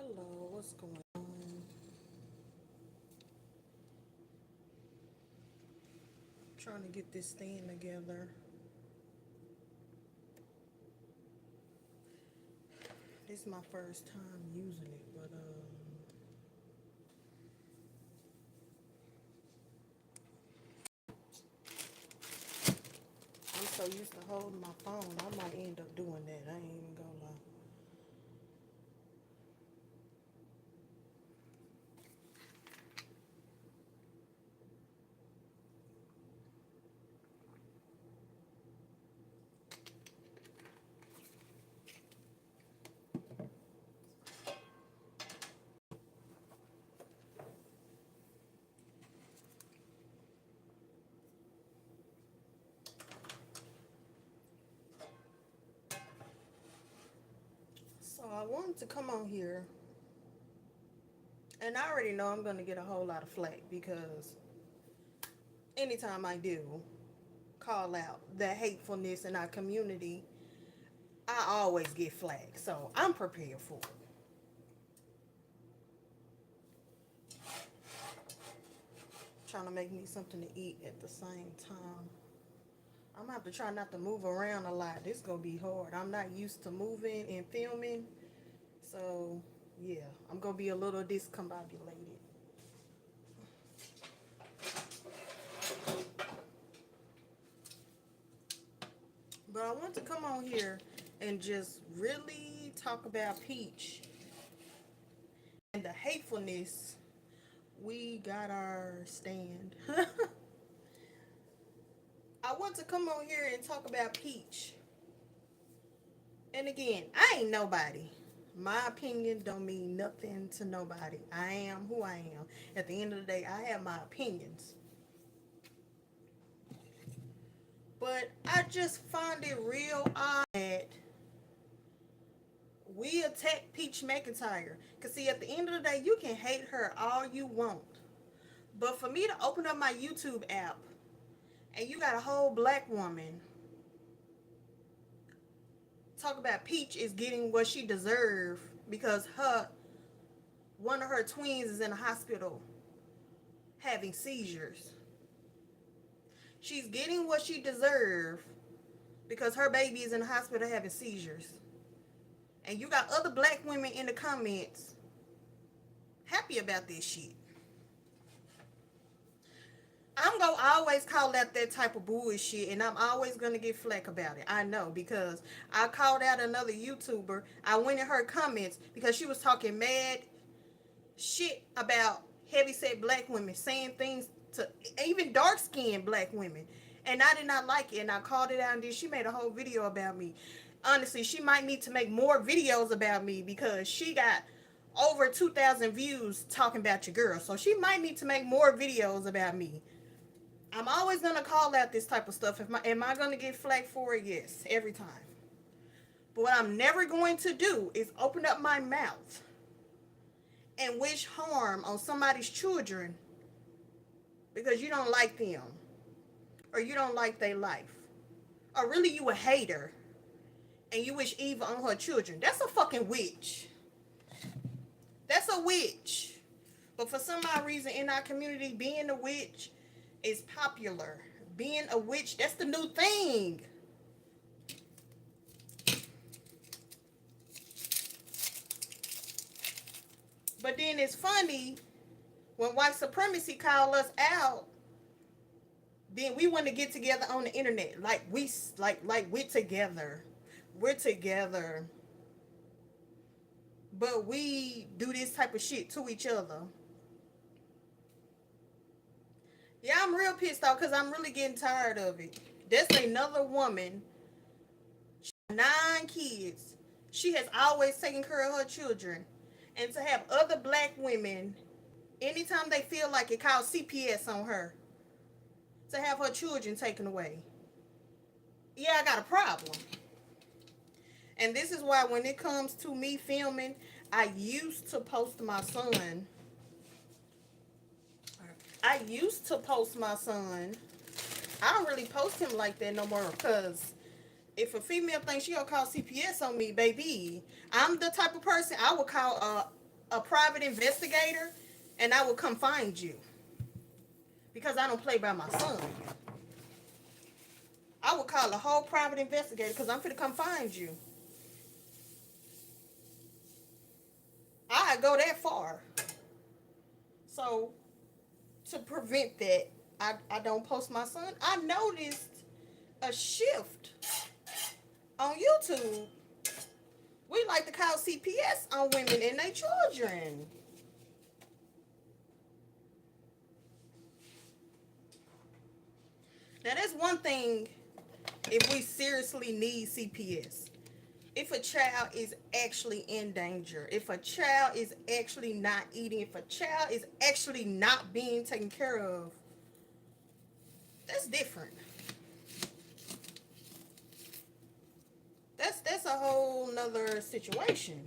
Hello, what's going on? Trying to get this thing together. This is my first time using it, but I'm so used to holding my phone, I might end up doing that. I ain't even gonna lie. So I wanted to come on here, and I already know I'm gonna get a whole lot of flack because anytime I do call out the hatefulness in our community, I always get flack. So I'm prepared for it. Trying to make me something to eat at the same time. I'm gonna have to try not to move around a lot. This gonna be hard. I'm not used to moving and filming, so yeah, I'm gonna be a little discombobulated. But I want to come on here and just really talk about Peach and the hatefulness. We got our stand. I want to come on here and talk about Peach. And again, I ain't nobody. My opinion don't mean nothing to nobody. I am who I am. At the end of the day, I have my opinions. But I just find it real odd that we attack Peach Mcintyre. Because, see, at the end of the day, you can hate her all you want. But for me to open up my YouTube app and you got a whole black woman talk about Peach is getting what she deserves because one of her twins is in the hospital having seizures. She's getting what she deserves because her baby is in the hospital having seizures. And you got other black women in the comments happy about this shit. I'm gonna always call out that type of bullshit, and I'm always gonna get flack about it. I know, because I called out another YouTuber. I went in her comments because she was talking mad shit about heavyset black women, saying things to even dark skinned black women, and I did not like it, and I called it out. And then she made a whole video about me. Honestly, she might need to make more videos about me because she got over 2,000 views talking about your girl, so she might need to make more videos about me. I'm always gonna call out this type of stuff. Am I gonna get flack for it? Yes, every time. But what I'm never going to do is open up my mouth and wish harm on somebody's children because you don't like them or you don't like their life. Or really you a hater and you wish evil on her children. That's a fucking witch. That's a witch. But for some odd reason in our community, being a witch is popular. Being a witch, that's the new thing. But then it's funny when white supremacy call us out, then we want to get together on the internet like we're together. We're together. But we do this type of shit to each other. Yeah, I'm real pissed off because I'm really getting tired of it. That's another woman, 9 kids. She has always taken care of her children. And to have other black women, anytime they feel like it, call CPS on her to have her children taken away. Yeah, I got a problem. And this is why when it comes to me filming, I used to post my son. I used to post my son. I don't really post him like that no more because if a female thinks she gonna call CPS on me, baby, I'm the type of person I would call a private investigator, and I will come find you. Because I don't play by my son. I would call a whole private investigator because I'm finna come find you. I go that far. So, to prevent that, I don't post my son. I noticed a shift on YouTube. We like to call CPS on women and their children. Now, that's one thing if we seriously need CPS. If a child is actually in danger, if a child is actually not eating, if a child is actually not being taken care of, that's different. That's a whole nother situation.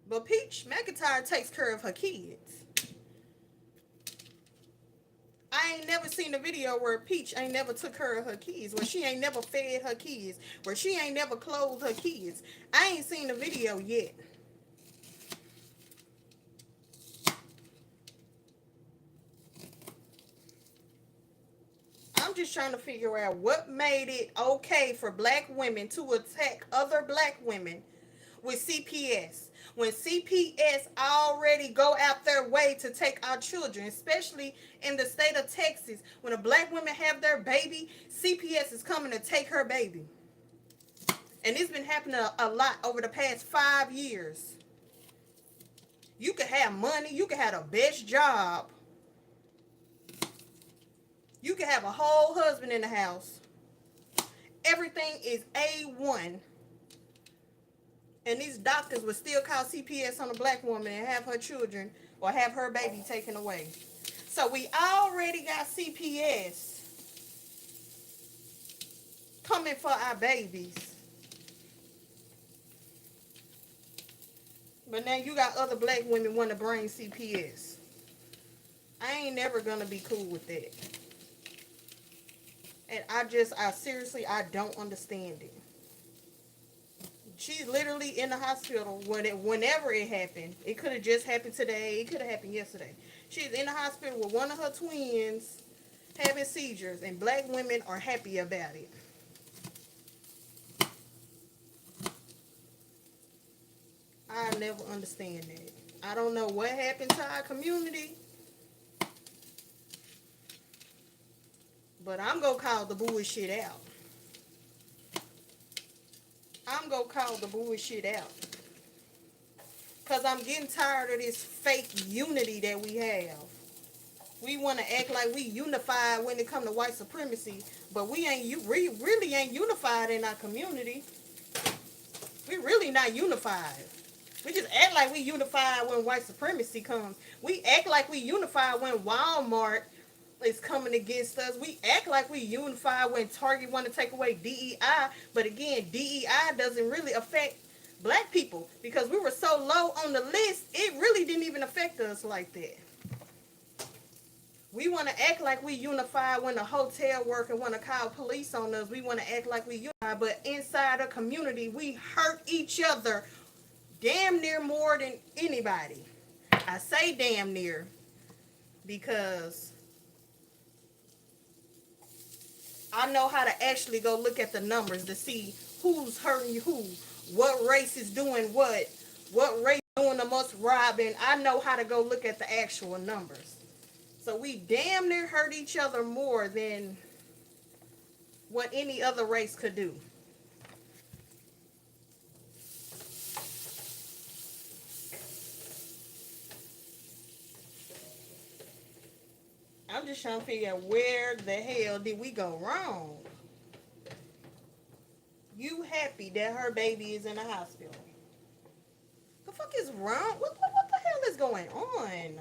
But Peach Mcintyre takes care of her kids. I ain't never seen a video where Peach ain't never took care of her kids, where she ain't never fed her kids, where she ain't never clothed her kids. I ain't seen a video yet. I'm just trying to figure out what made it okay for black women to attack other black women with CPS. When CPS already go out their way to take our children, especially in the state of Texas, when a black woman have their baby, CPS is coming to take her baby. And it's been happening a lot over the past 5 years. You could have money, you could have the best job, you could have a whole husband in the house. Everything is A1. And these doctors would still call CPS on a black woman and have her children or have her baby taken away. So we already got CPS coming for our babies. But now you got other black women want to bring CPS. I ain't never going to be cool with that. And I don't understand it. She's literally in the hospital whenever it happened. It could have just happened today. It could have happened yesterday. She's in the hospital with one of her twins having seizures, and black women are happy about it. I never understand that. I don't know what happened to our community, but I'm going to call the bullshit out. I'm going to call the bullshit out. Because I'm getting tired of this fake unity that we have. We want to act like we unified when it comes to white supremacy, but we really ain't unified in our community. We really not unified. We just act like we unified when white supremacy comes. We act like we unified when Walmart is coming against us. We act like we unified when Target want to take away DEI, but again, DEI doesn't really affect black people because we were so low on the list, it really didn't even affect us like that. We want to act like we unified when a hotel worker want to call police on us. We want to act like we unified, but inside a community, we hurt each other damn near more than anybody. I say damn near because I know how to actually go look at the numbers to see who's hurting who, what race is doing what race is doing the most robbing. I know how to go look at the actual numbers. So we damn near hurt each other more than what any other race could do. I'm just trying to figure out where the hell did we go wrong? You happy that her baby is in the hospital? The fuck is wrong? What the hell is going on?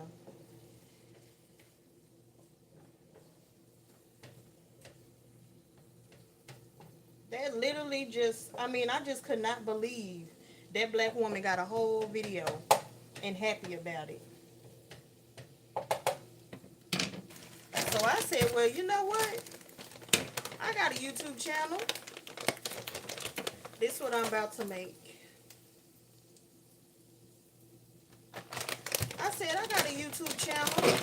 That literally just, I just could not believe that black woman got a whole video and happy about it. So I said, well, you know what? I got a YouTube channel. This is what I'm about to make. YouTube channel.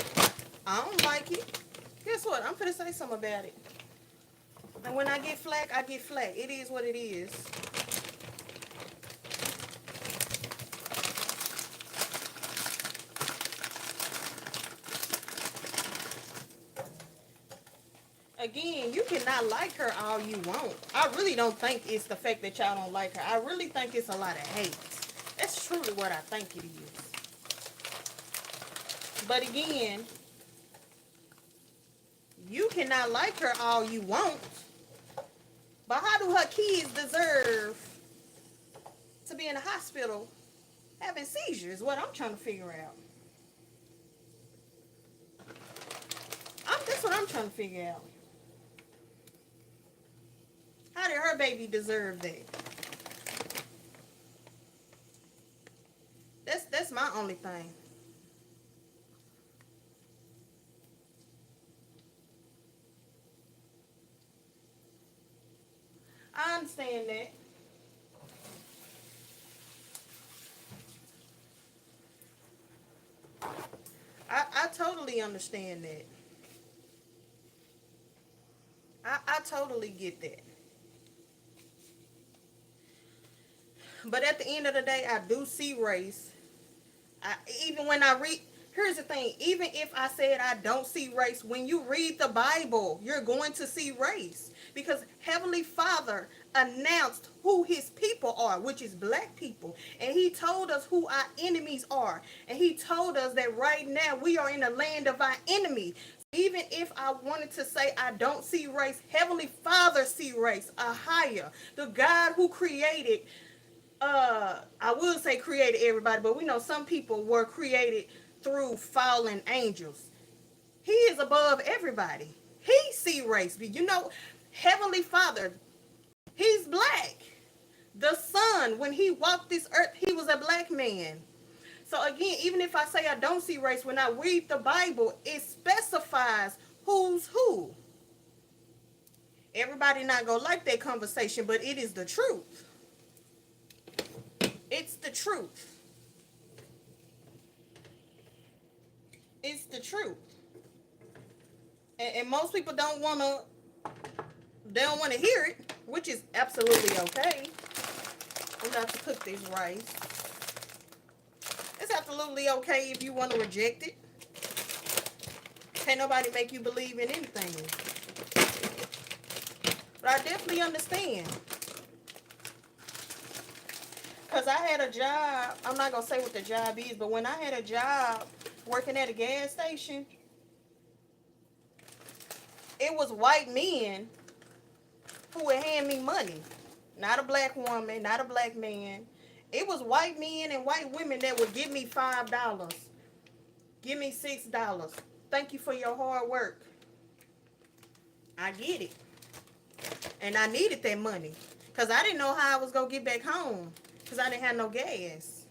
I don't like it. Guess what? I'm finna say something about it. And when I get flack, I get flack. It is what it is. Again, you cannot like her all you want. I really don't think it's the fact that y'all don't like her. I really think it's a lot of hate. That's truly what I think it is. But again, you cannot like her all you want. But how do her kids deserve to be in the hospital having seizures? What I'm trying to figure out. That's what I'm trying to figure out. How did her baby deserve that? That's my only thing. I understand that. I totally understand that. I totally get that. But at the end of the day, I do see race. Even when I read, here's the thing, even if I said I don't see race, when you read the Bible, you're going to see race. Because Heavenly Father announced who his people are, which is black people. And he told us who our enemies are. And he told us that right now we are in the land of our enemy. Even if I wanted to say I don't see race, Heavenly Father see race, Ahia, the God who created, I would say created everybody, but we know some people were created through fallen angels. He is above everybody. He see race. You know, Heavenly Father, he's black. The Son, when he walked this earth, he was a black man. So again, even if I say I don't see race, when I read the Bible, it specifies who's who. Everybody not gonna like that conversation, but it is the truth. It's the truth. It's the truth. And most people don't wanna, they don't wanna hear it, which is absolutely okay. I'm about to cook this rice. It's absolutely okay if you want to reject it. Can't nobody make you believe in anything. But I definitely understand. Because I had a job, I'm not going to say what the job is, but when I had a job working at a gas station, it was white men who would hand me money. Not a black woman, not a black man. It was white men and white women that would give me $5. Give me $6. Thank you for your hard work. I get it. And I needed that money. Because I didn't know how I was going to get back home. Because I didn't have no gas.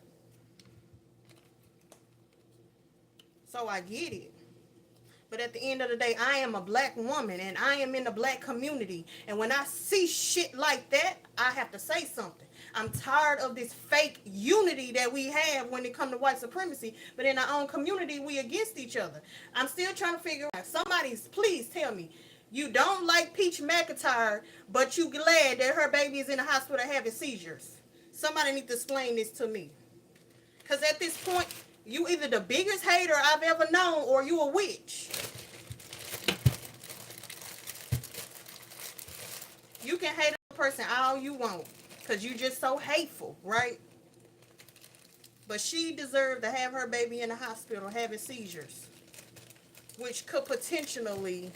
So I get it. But at the end of the day, I am a black woman. And I am in the black community. And when I see shit like that, I have to say something. I'm tired of this fake unity that we have when it comes to white supremacy. But in our own community, we against each other. I'm still trying to figure out. Somebody's, please tell me. You don't like Peach McIntyre, but you glad that her baby is in the hospital having seizures. Somebody need to explain this to me. Because at this point, you either the biggest hater I've ever known or you a witch. You can hate a person all you want because you just so hateful, right? But she deserved to have her baby in the hospital having seizures, which could potentially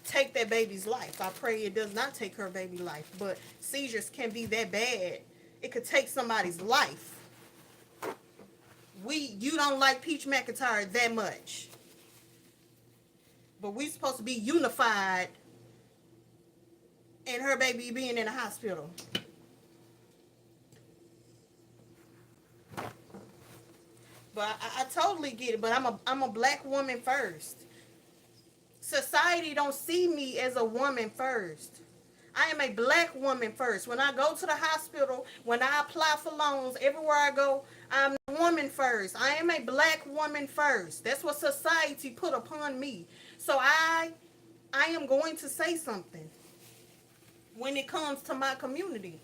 take that baby's life. I pray it does not take her baby's life, but seizures can be that bad. It could take somebody's life. You don't like Peach McIntyre that much. But we supposed to be unified in her baby being in the hospital. But I totally get it. But I'm a black woman first. Society don't see me as a woman first. I am a black woman first. When I go to the hospital, when I apply for loans, everywhere I go, I'm a woman first. I am a black woman first. That's what society put upon me. So I am going to say something when it comes to my community.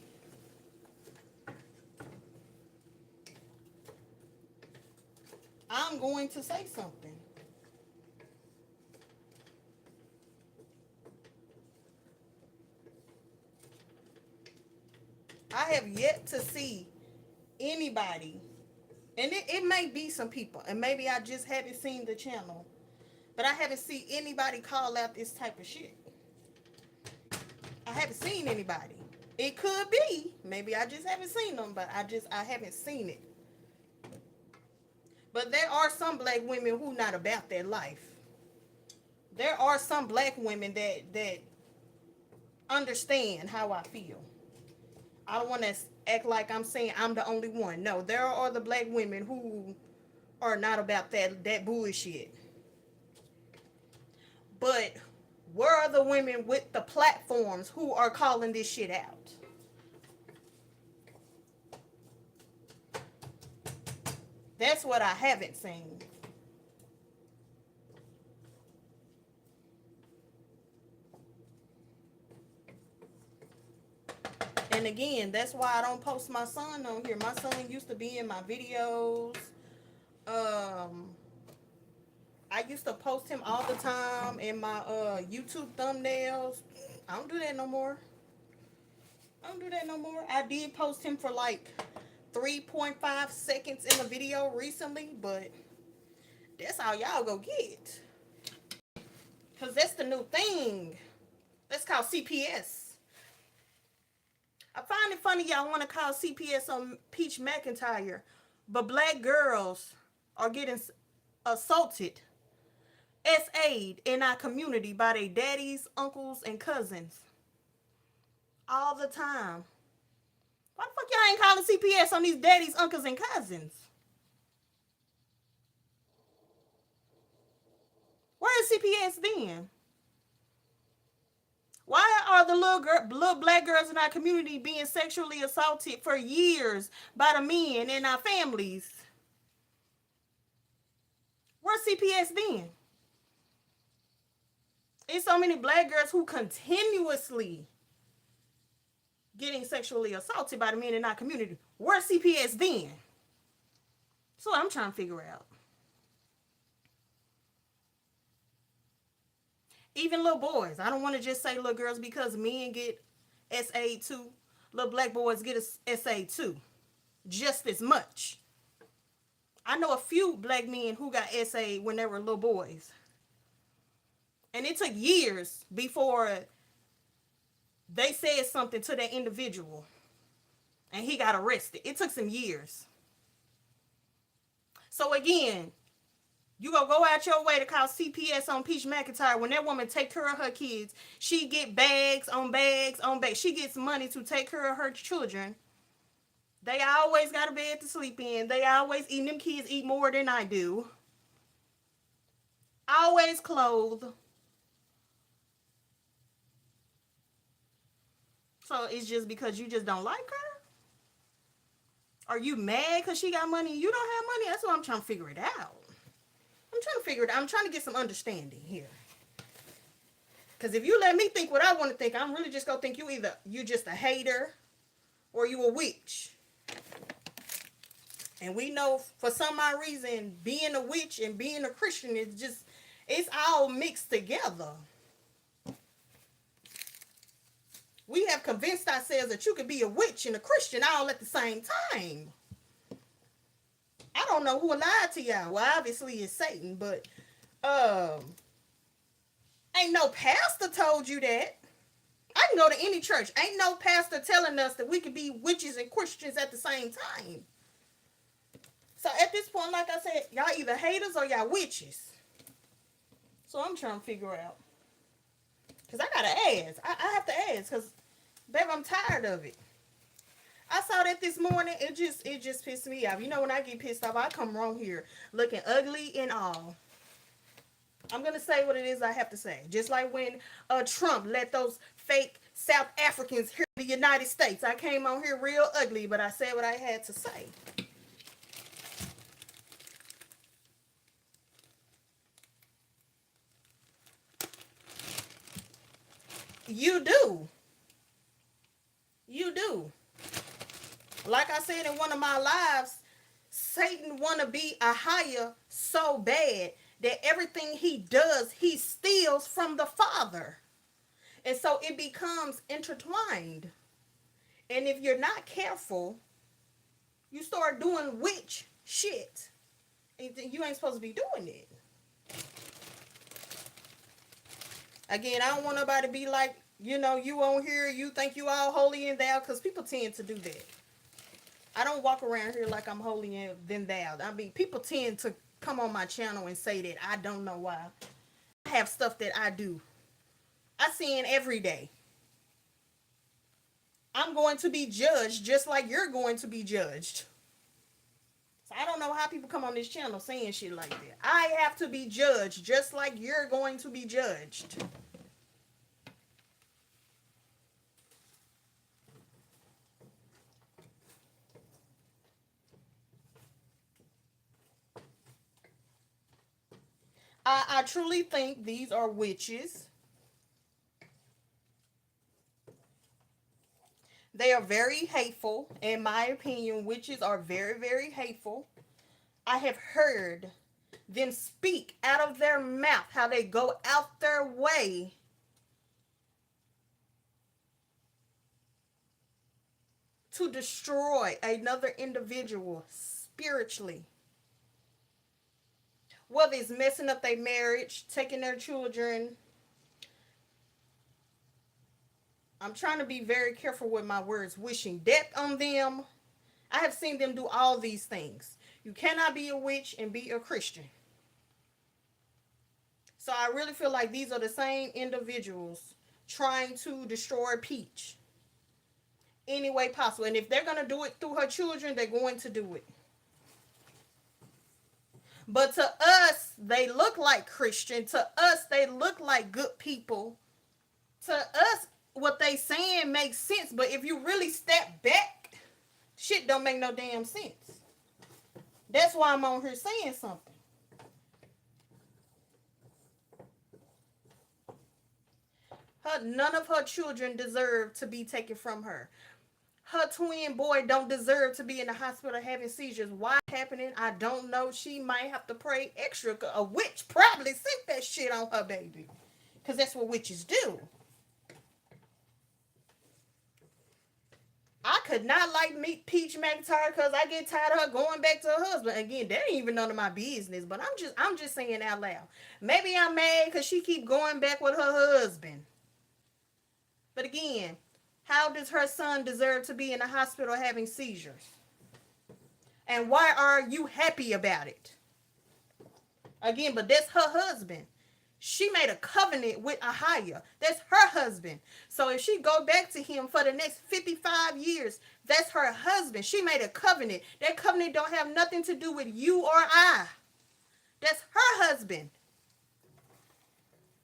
I'm going to say something. I have yet to see anybody, and it may be some people, and maybe I just haven't seen the channel, but I haven't seen anybody call out this type of shit. I haven't seen anybody. It could be. Maybe I just haven't seen them, but I haven't seen it. But there are some black women who not about that life. There are some black women that understand how I feel. I don't want to act like I'm saying I'm the only one. No, there are other black women who are not about that bullshit. But where are the women with the platforms who are calling this shit out? That's what I haven't seen. And again, that's why I don't post my son on here. My son used to be in my videos. Um, I used to post him all the time in my YouTube thumbnails. I don't do that no more. I don't do that no more. I did post him for like 3.5 seconds in a video recently, but that's all y'all go get. Because that's the new thing. That's called CPS. I find it funny y'all want to call CPS on Peach Mcintyre, but black girls are getting assaulted, SA'd in our community by their daddies, uncles, and cousins all the time. Why the fuck y'all ain't calling CPS on these daddies, uncles, and cousins? Where is CPS then? Why are the little black girls in our community being sexually assaulted for years by the men in our families? Where's CPS then? It's so many black girls who continuously getting sexually assaulted by the men in our community. Where's CPS then? So I'm trying to figure out. Even little boys. I don't want to just say little girls because men get SA too. Little black boys get SA too. Just as much. I know a few black men who got SA when they were little boys. And it took years before they said something to that individual. And he got arrested. It took some years. So again, you gonna go out your way to call CPS on Peach Mcintyre when that woman take care of her kids. She get bags on bags on bags. She gets money to take care of her children. They always got a bed to sleep in. They always eat. Them kids eat more than I do. Always clothed. So it's just because you just don't like her? Are you mad because she got money and you don't have money? That's what I'm trying to figure it out. I'm trying to figure it out. I'm trying to get some understanding here. Because if you let me think what I want to think, I'm really just going to think you just a hater or you a witch. And we know for some odd reason, being a witch and being a Christian is just, it's all mixed together. We have convinced ourselves that you could be a witch and a Christian all at the same time. I don't know who lied to y'all. Well, obviously it's Satan, but ain't no pastor told you that. I can go to any church. Ain't no pastor telling us that we could be witches and Christians at the same time. So at this point, like I said, y'all either haters or y'all witches. So I'm trying to figure out. Because I got to ask. I have to ask because, babe, I'm tired of it. I saw that this morning. It just pissed me off. You know when I get pissed off, I come wrong here looking ugly and all. I'm going to say what it is I have to say. Just like when Trump let those fake South Africans here in the United States. I came on here real ugly, but I said what I had to say. You do. You do. Like I said in one of my lives, Satan want to be a higher so bad that everything he does, he steals from the Father. And so it becomes intertwined. And if you're not careful, you start doing witch shit. And you ain't supposed to be doing it. Again, I don't want nobody to be like, you know, you on here, you think you all holy and thou, because people tend to do that. I don't walk around here like I'm holy and than thou. I mean, people tend to come on my channel and say that. I don't know why. I have stuff that I do. I sin every day. I'm going to be judged just like you're going to be judged. So I don't know how people come on this channel saying shit like that. I have to be judged just like you're going to be judged. I truly think these are witches. They are very hateful. In my opinion, witches are very, very hateful. I have heard them speak out of their mouth how they go out their way to destroy another individual spiritually. Whether it's messing up their marriage, taking their children. I'm trying to be very careful with my words. Wishing death on them. I have seen them do all these things. You cannot be a witch and be a Christian. So I really feel like these are the same individuals trying to destroy Peach any way possible. And if they're going to do it through her children, they're going to do it. But to us, they look like Christian. To us, they look like good people. To us, what they saying makes sense. But if you really step back, shit don't make no damn sense. That's why I'm on here saying something. None of her children deserve to be taken from her. Her twin boy don't deserve to be in the hospital having seizures. Why happening? I don't know. She might have to pray extra. A witch probably sent that shit on her baby. Because that's what witches do. I could not like meet Peach Mcintyre because I get tired of her going back to her husband. Again, that ain't even none of my business. But I'm just saying out loud. Maybe I'm mad because she keep going back with her husband. But again, how does her son deserve to be in the hospital having seizures? And why are you happy about it? Again, but that's her husband. She made a covenant with Ahia. That's her husband. So if she go back to him for the next 55 years, that's her husband. She made a covenant. That covenant don't have nothing to do with you or I. That's her husband.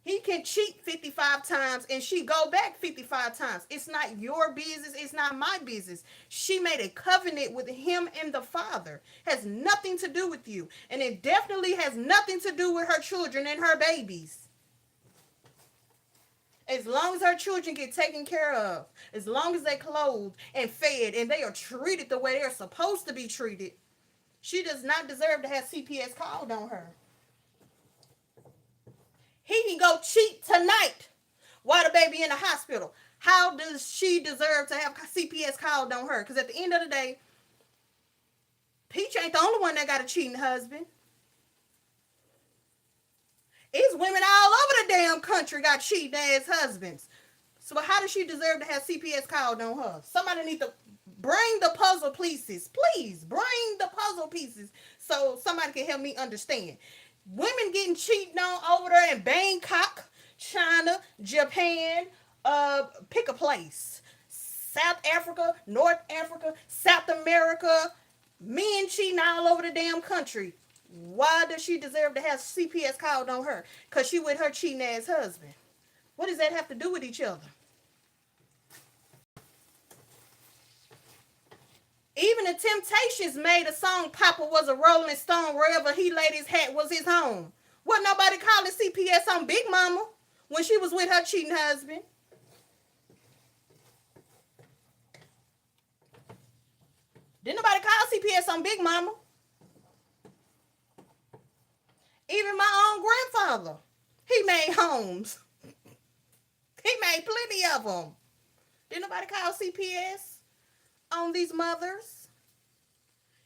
He can cheat 55 times and she go back 55 times. It's not your business. It's not my business. She made a covenant with him and the Father. Has nothing to do with you. And it definitely has nothing to do with her children and her babies. As long as her children get taken care of, as long as they clothed and fed and they are treated the way they're supposed to be treated, she does not deserve to have CPS called on her. He can go cheat tonight while the baby in the hospital. How does she deserve to have CPS called on her? Because at the end of the day, Peach ain't the only one that got a cheating husband. It's women all over the damn country got cheating ass husbands. So how does she deserve to have CPS called on her? Somebody need to bring the puzzle pieces. Please bring the puzzle pieces so somebody can help me understand. Women getting cheated on over there in Bangkok, China, Japan, pick a place. South Africa, North Africa, South America, men cheating all over the damn country. Why does she deserve to have CPS called on her? Because she with her cheating ass husband. What does that have to do with each other? Even the Temptations made a song, Papa was a Rolling Stone, wherever he laid his hat was his home. Wasn't nobody calling CPS on Big Mama when she was with her cheating husband. Didn't nobody call CPS on Big Mama. Even my own grandfather, he made homes. He made plenty of them. Didn't nobody call CPS on these mothers?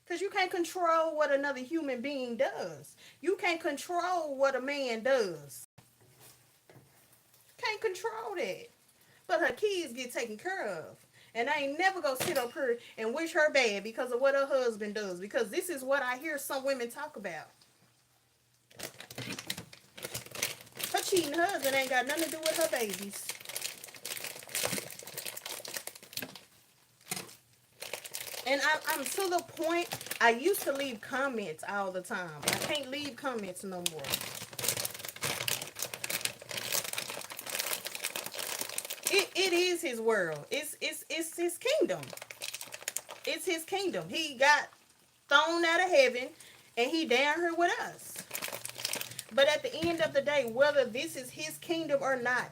Because you can't control what another human being does. You can't control what a man does. Can't control that. But her kids get taken care of. And I ain't never gonna sit up here and wish her bad because of what her husband does. Because this is what I hear some women talk about. Her cheating husband ain't got nothing to do with her babies. And I'm to the point, I used to leave comments all the time. I can't leave comments no more. It is his world. It's his kingdom. It's his kingdom. He got thrown out of heaven and he down here with us. But at the end of the day, whether this is his kingdom or not,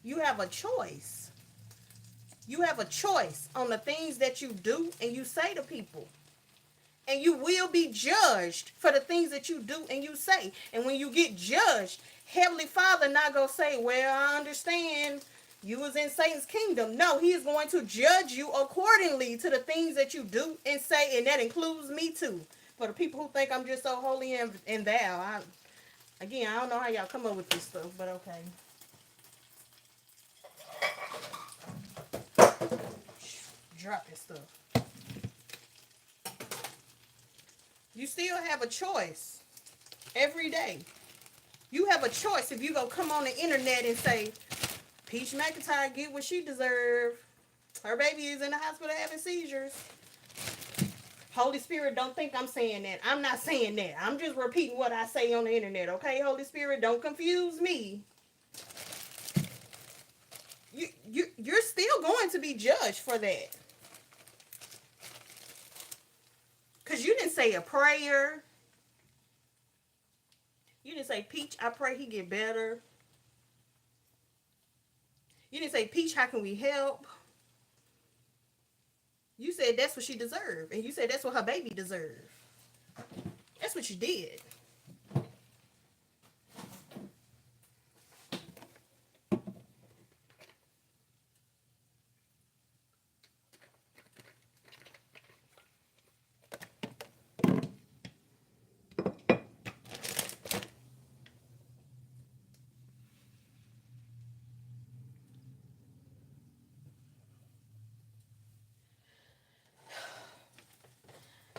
you have a choice. You have a choice on the things that you do and you say to people. And you will be judged for the things that you do and you say. And when you get judged, Heavenly Father not going to say, well, I understand you was in Satan's kingdom. No, he is going to judge you accordingly to the things that you do and say. And that includes me too. For the people who think I'm just so holy and thou. I don't know how y'all come up with this stuff, but okay. Drop this stuff. You still have a choice every day. You have a choice if you go come on the internet and say, Peach Mcintyre get what she deserve. Her baby is in the hospital having seizures. Holy Spirit, don't think I'm saying that. I'm not saying that. I'm just repeating what I say on the internet, okay? Holy Spirit, don't confuse me. You're still going to be judged for that. Because you didn't say a prayer. You didn't say, Peach, I pray he get better. You didn't say, Peach, how can we help? You said that's what she deserved. And you said that's what her baby deserved. That's what you did.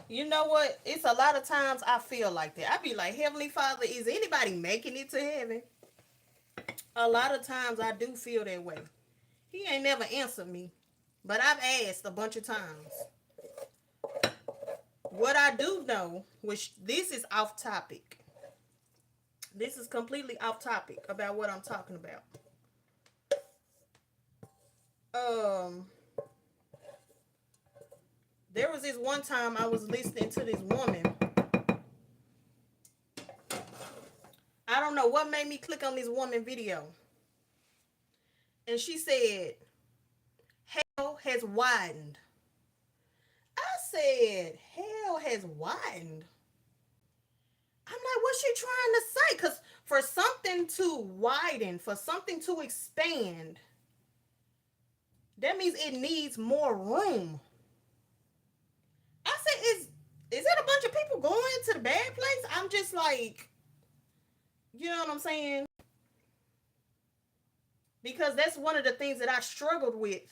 You know what? It's a lot of times I feel like that. I be like, Heavenly Father, is anybody making it to heaven? A lot of times I do feel that way. He ain't never answered me. But I've asked a bunch of times. What I do know, which this is off topic. This is completely off topic about what I'm talking about. There was this one time I was listening to this woman. I don't know what made me click on this woman video. And she said, hell has widened. I said, hell has widened. I'm like, what's she trying to say? Because for something to widen, for something to expand, that means it needs more room. I said, is it a bunch of people going to the bad place? I'm just like, you know what I'm saying? Because that's one of the things that I struggled with.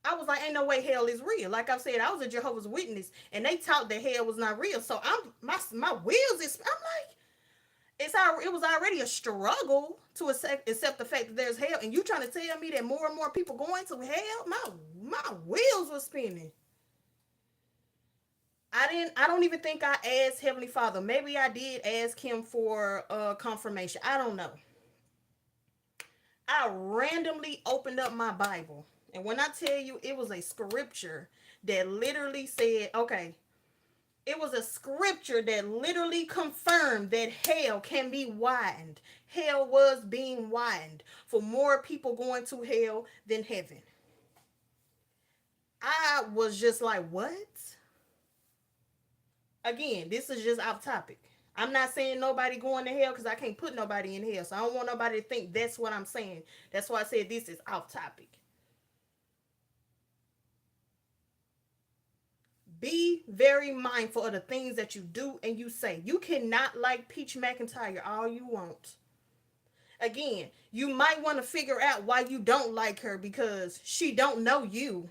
I was like, ain't no way hell is real. Like I said, I was a Jehovah's Witness, and they taught that hell was not real. So my wheels is. I'm like, it was already a struggle to accept the fact that there's hell, and you trying to tell me that more and more people going to hell? My wheels were spinning. I don't even think I asked Heavenly Father. Maybe I did ask him for confirmation. I don't know. I randomly opened up my Bible And when I tell you it was a scripture that literally said, okay, it was a scripture that literally confirmed that hell can be widened. Hell was being widened for more people going to hell than heaven. I was just like, what? Again, this is just off topic. I'm not saying nobody going to hell because I can't put nobody in hell. So I don't want nobody to think that's what I'm saying. That's why I said this is off topic. Be very mindful of the things that you do and you say. You cannot like Peach Mcintyre all you want. Again, you might want to figure out why you don't like her because she don't know you.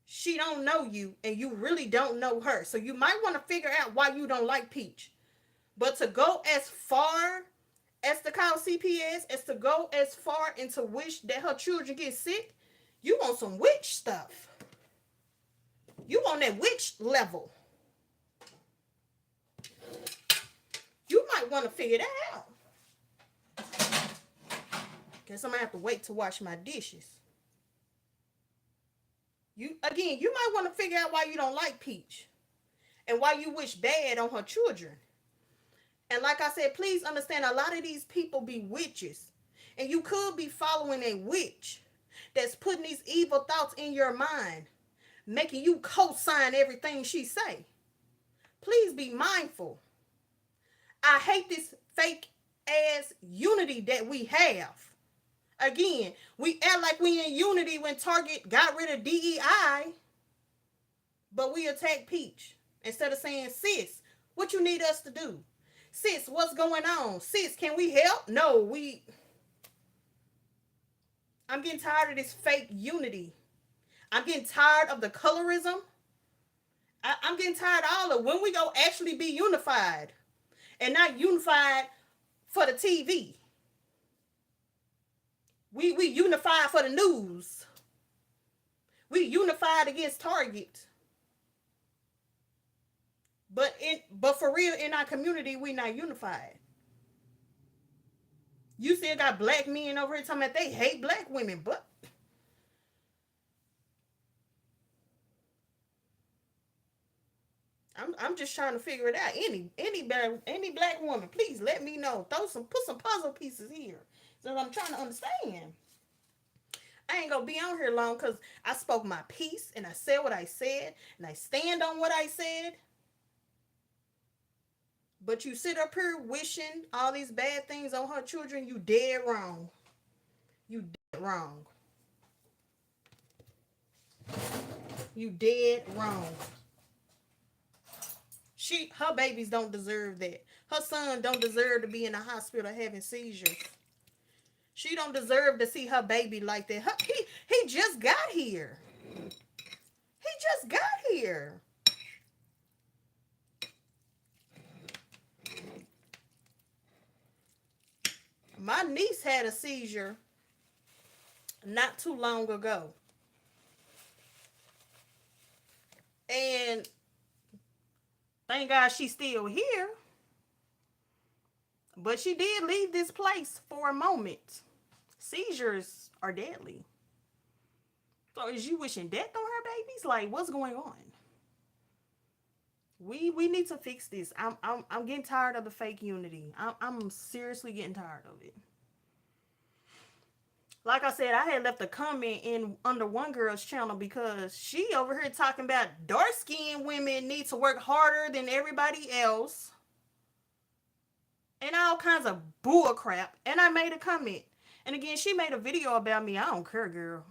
She don't know you and you really don't know her. So you might want to figure out why you don't like Peach. But to go as far as to call CPS, as to go as far and to wish that her children get sick, you want some witch stuff. You on that witch level. You might want to figure that out. Guess I'm gonna have to wait to wash my dishes. You might want to figure out why you don't like Peach and why you wish bad on her children. And like I said, please understand a lot of these people be witches. And you could be following a witch that's putting these evil thoughts in your mind, making you co-sign everything she say. Please be mindful. I hate this fake ass unity that we have. Again, we act like we in unity when Target got rid of DEI, but we attack Peach instead of saying, sis, what you need us to do? Sis, what's going on? Sis, can we help? No, I'm getting tired of this fake unity. I'm getting tired of the colorism. I'm getting tired of all of when we go actually be unified and not unified for the TV. We unified for the news. We unified against Target. But for real, in our community, we not unified. You still got black men over here talking about they hate black women, but I'm just trying to figure it out. Any black woman, please let me know. Put some puzzle pieces here, so I'm trying to understand. I ain't gonna be on here long because I spoke my piece and I said what I said and I stand on what I said. But you sit up here wishing all these bad things on her children, you dead wrong. You dead wrong. You dead wrong. Her babies don't deserve that. Her son don't deserve to be in the hospital having seizures. She don't deserve to see her baby like that. He just got here. He just got here. My niece had a seizure not too long ago. And thank God she's still here. But she did leave this place for a moment. Seizures are deadly. So is you wishing death on her babies? Like, what's going on? We need to fix this. I'm getting tired of the fake unity. I'm seriously getting tired of it. Like I said, I had left a comment in under one girl's channel because she over here talking about dark skinned women need to work harder than everybody else and all kinds of bull crap. And I made a comment. And again, she made a video about me. I don't care, girl.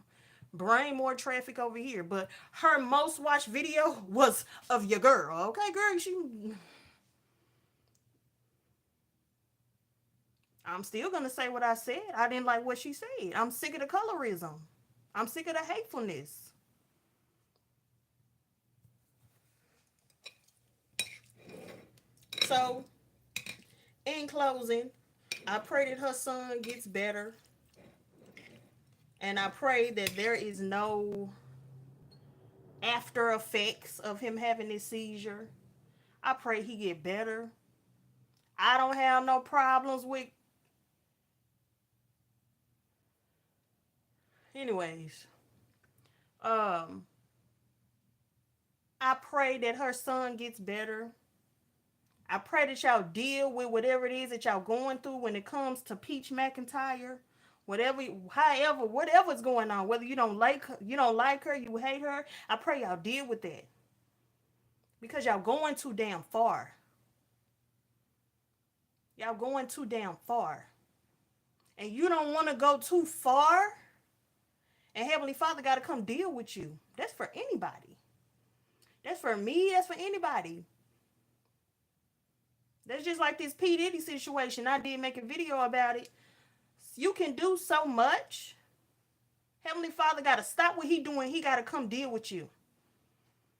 Brain more traffic over here. But her most watched video was of your girl. Okay, girl, I'm still gonna say what I said. I didn't like what she said. I'm sick of the colorism. I'm sick of the hatefulness. So, in closing, I pray that her son gets better. And I pray that there is no after effects of him having this seizure. I pray he get better. I don't have no problems with Anyways, um, I pray that her son gets better. I pray that y'all deal with whatever it is that y'all going through when it comes to Peach Mcintyre. Whatever, however, whatever's going on, whether you don't like her, you hate her. I pray y'all deal with that because y'all going too damn far. Y'all going too damn far, and you don't want to go too far. And Heavenly Father got to come deal with you. That's for anybody. That's for me. That's for anybody. That's just like this P. Diddy situation. I did make a video about it. You can do so much. Heavenly Father got to stop what he doing. He got to come deal with you.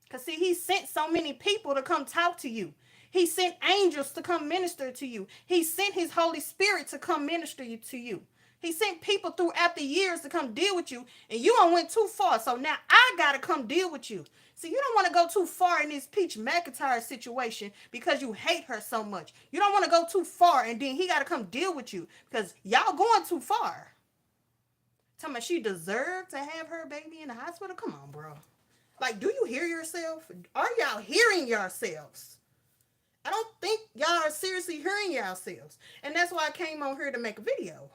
Because, see, he sent so many people to come talk to you. He sent angels to come minister to you. He sent his Holy Spirit to come minister to you. He sent people throughout the years to come deal with you. And you done went too far. So now I got to come deal with you. See, you don't want to go too far in this Peach Mcintyre situation because you hate her so much. You don't want to go too far and then he got to come deal with you because y'all going too far. Talking about she deserved to have her baby in the hospital? Come on, bro. Like, do you hear yourself? Are y'all hearing yourselves? I don't think y'all are seriously hearing yourselves. And that's why I came on here to make a video.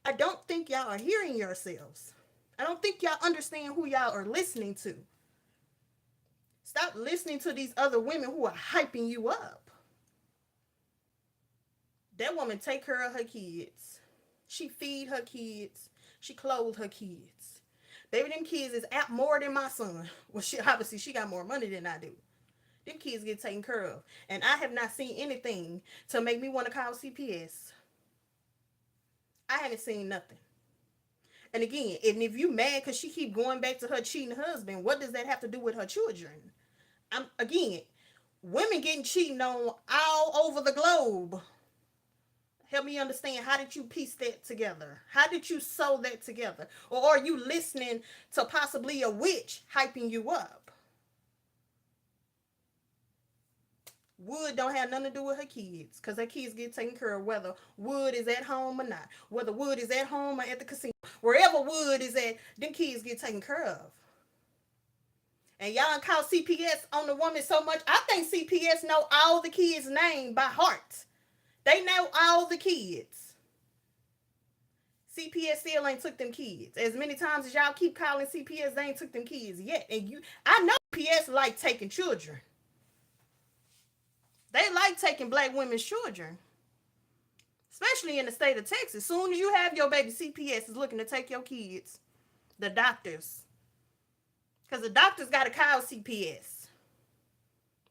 I don't think y'all are hearing yourselves. I don't think y'all understand who y'all are listening to. Stop listening to these other women who are hyping you up. That woman take care of her kids. She feed her kids. She clothe her kids. Baby, them kids is out more than my son. Well, she got more money than I do. Them kids get taken care of. And I have not seen anything to make me want to call CPS. I haven't seen nothing. And again, if you mad because she keep going back to her cheating husband, what does that have to do with her children? Again, women getting cheating on all over the globe. Help me understand, how did you piece that together? How did you sew that together? Or are you listening to possibly a witch hyping you up? Wood don't have nothing to do with her kids because her kids get taken care of whether Wood is at home or not. Whether Wood is at home or at the casino. Wherever Wood is at, them kids get taken care of. And y'all call CPS on the woman so much. I think CPS know all the kids' name by heart. They know all the kids. CPS still ain't took them kids. As many times as y'all keep calling CPS, they ain't took them kids yet. And I know CPS like taking children. They like taking black women's children. Especially in the state of Texas. As soon as you have your baby, CPS is looking to take your kids. The doctors. Because the doctors got to call CPS.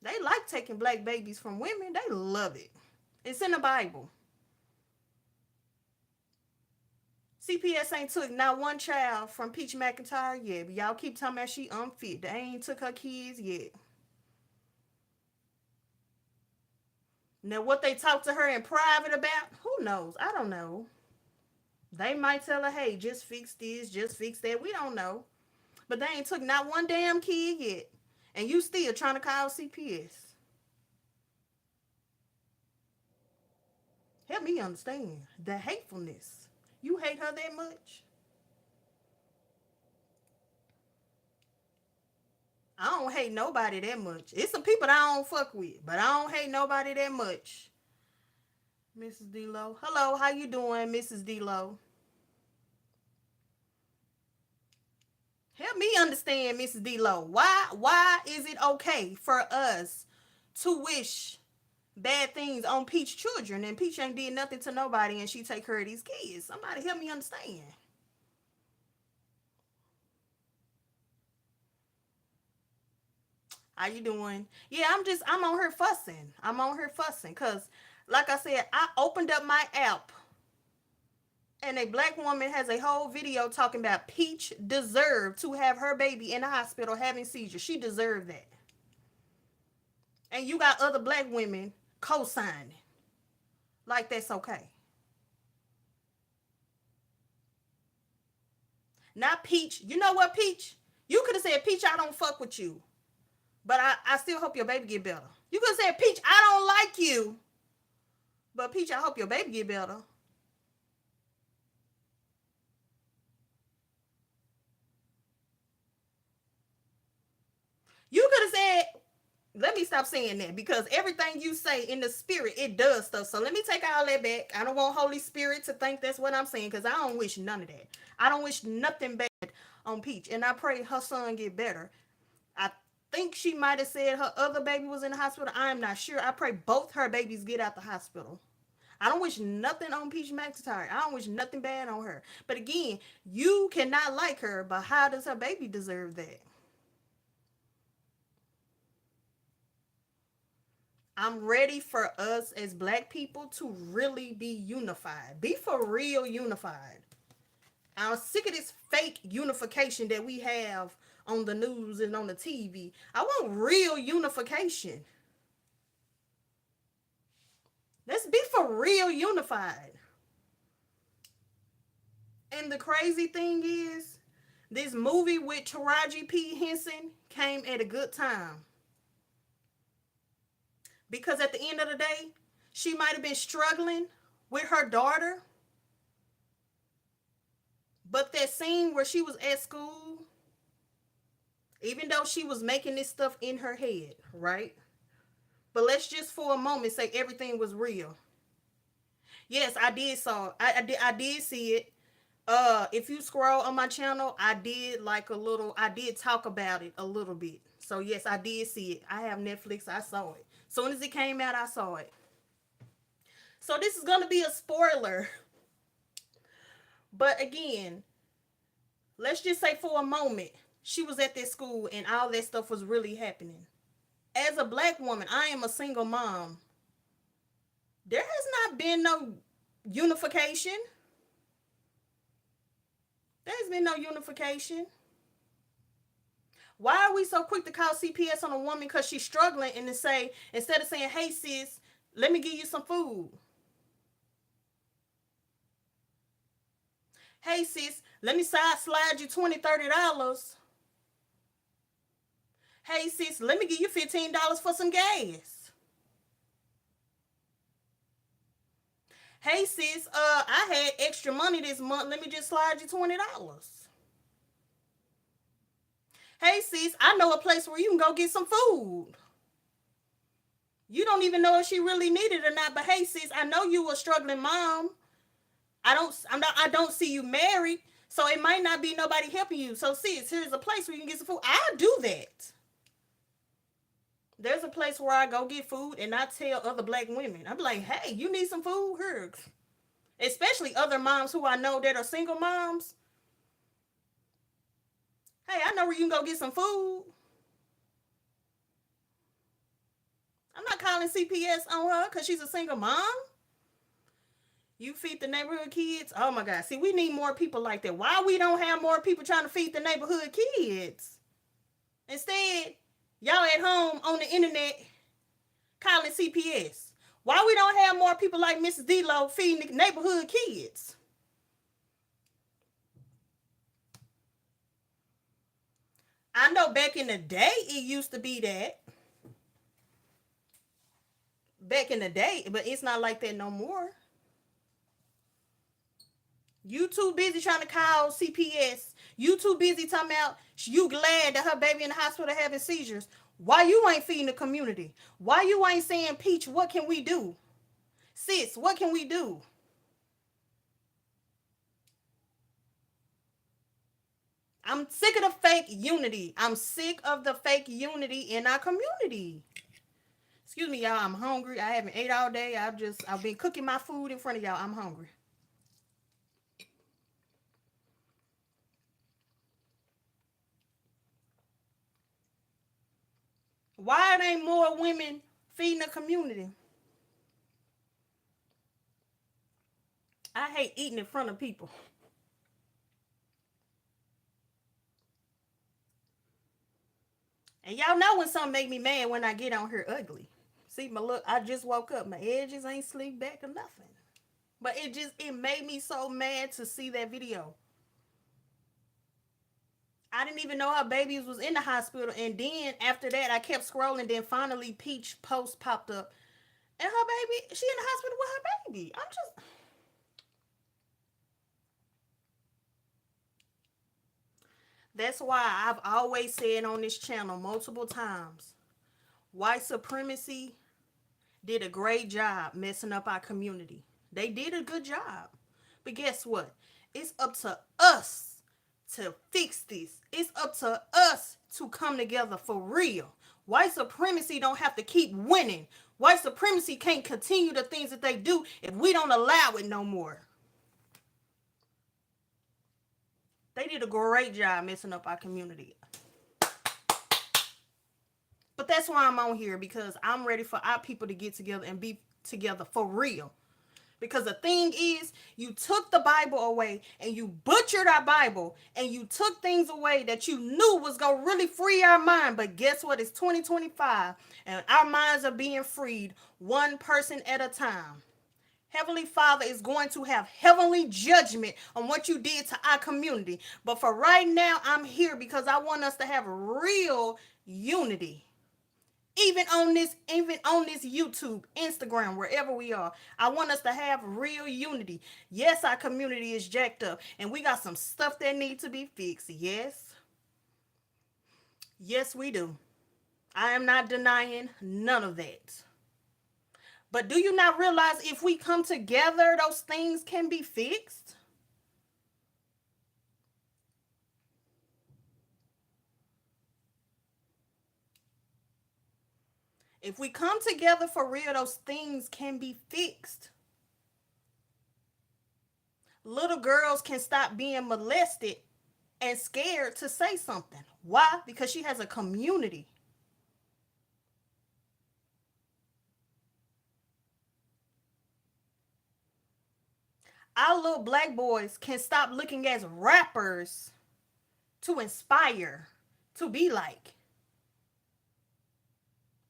They like taking black babies from women. They love it. It's in the Bible. CPS ain't took not one child from Peach Mcintyre yet. But y'all keep talking about she unfit. They ain't took her kids yet. Now, what they talk to her in private about, who knows? I don't know. They might tell her, hey, just fix this, just fix that. We don't know. But they ain't took not one damn kid yet. And you still trying to call CPS. Help me understand the hatefulness. You hate her that much? I don't hate nobody that much. It's some people that I don't fuck with, but I don't hate nobody that much. Mrs. D-Lo. Hello, how you doing, Mrs. D-Lo? Help me understand, Mrs. D-Lo. Why is it okay for us to wish bad things on Peach children and Peach ain't did nothing to nobody and she take care of these kids? Somebody help me understand. How you doing? Yeah, I'm on her fussing. I'm on her fussing because, like I said, I opened up my app and a black woman has a whole video talking about Peach deserved to have her baby in the hospital having seizures. She deserved that. And you got other black women co-signing like that's okay. Not Peach. You know what, Peach? You could have said, Peach, I don't fuck with you. But I still hope your baby get better. You could have said, Peach, I don't like you. But Peach, I hope your baby get better. You could have said, let me stop saying that, because everything you say in the spirit, it does stuff. So let me take all that back. I don't want Holy Spirit to think that's what I'm saying, because I don't wish none of that. I don't wish nothing bad on Peach. And I pray her son get better. I think she might have said her other baby was in the hospital. I'm not sure. I pray both her babies get out the hospital. I don't wish nothing on Peach Mcintyre. I don't wish nothing bad on her. But again, you cannot like her, but how does her baby deserve that? I'm ready for us as black people to really be unified. Be for real unified. I'm sick of this fake unification that we have on the news and on the TV. I want real unification. Let's be for real unified. And the crazy thing is, this movie with Taraji P. Henson came at a good time. Because at the end of the day, she might have been struggling with her daughter. But that scene where she was at school, even though she was making this stuff in her head, right? But let's just for a moment say everything was real. Yes, I did saw. I did see it. If you scroll on my channel, I did like a little. I did talk about it a little bit. So yes, I did see it. I have Netflix. I saw it. Soon as it came out, I saw it. So this is gonna be a spoiler. But again, let's just say for a moment, she was at this school and all that stuff was really happening. As a black woman, I am a single mom. There has not been no unification. There's been no unification. Why are we so quick to call CPS on a woman because she's struggling and to say, instead of saying, hey sis, let me give you some food. Hey sis, let me slide you $20, $30. Hey sis, let me give you $15 for some gas. Hey sis, I had extra money this month. Let me just slide you $20. Hey sis, I know a place where you can go get some food. You don't even know if she really needed it or not, but hey sis, I know you a struggling mom. I don't see you married, so it might not be nobody helping you. So sis, here's a place where you can get some food. I do that. There's a place where I go get food and I tell other black women, I'm like, hey, you need some food? Here. Especially other moms who I know that are single moms. Hey, I know where you can go get some food. I'm not calling CPS on her because she's a single mom. You feed the neighborhood kids? Oh my God. See, we need more people like that. Why we don't have more people trying to feed the neighborhood kids? Instead, y'all at home on the internet calling CPS. Why we don't have more people like Mrs. D-Lo feeding the neighborhood kids? I know back in the day it used to be that. Back in the day, but it's not like that no more. You too busy trying to call CPS. You too busy talking about you glad that her baby in the hospital having seizures. Why you ain't feeding the community? Why you ain't saying, Peach, what can we do? Sis, what can we do? I'm sick of the fake unity. I'm sick of the fake unity in our community. Excuse me, y'all. I'm hungry. I haven't ate all day. I've been cooking my food in front of y'all. I'm hungry. Why it ain't more women feeding the community? I hate eating in front of people. And y'all know when something make me mad when I get on here ugly. See my look, I just woke up. My edges ain't slicked back or nothing. But it made me so mad to see that video. I didn't even know her babies was in the hospital. And then after that I kept scrolling. Then finally Peach post popped up. And her baby, she in the hospital with her baby. I'm just That's why I've always said on this channel multiple times, white supremacy did a great job messing up our community. They did a good job. But guess what? It's up to us to fix this. It's up to us to come together for real. White supremacy don't have to keep winning. White supremacy can't continue the things that they do if we don't allow it no more. They did a great job messing up our community. But that's why I'm on here, because I'm ready for our people to get together and be together for real. Because the thing is, you took the Bible away and you butchered our Bible and you took things away that you knew was going to really free our mind. But guess what? It's 2025 and our minds are being freed one person at a time. Heavenly Father is going to have heavenly judgment on what you did to our community. But for right now, I'm here because I want us to have real unity. Even on this YouTube, Instagram, wherever we are, I want us to have real unity. Yes, our community is jacked up and we got some stuff that needs to be fixed. Yes, we do. I am not denying none of that. But do you not realize if we come together, those things can be fixed? If we come together for real, those things can be fixed. Little girls can stop being molested and scared to say something. Why? Because she has a community. Our little black boys can stop looking as rappers to inspire, to be like.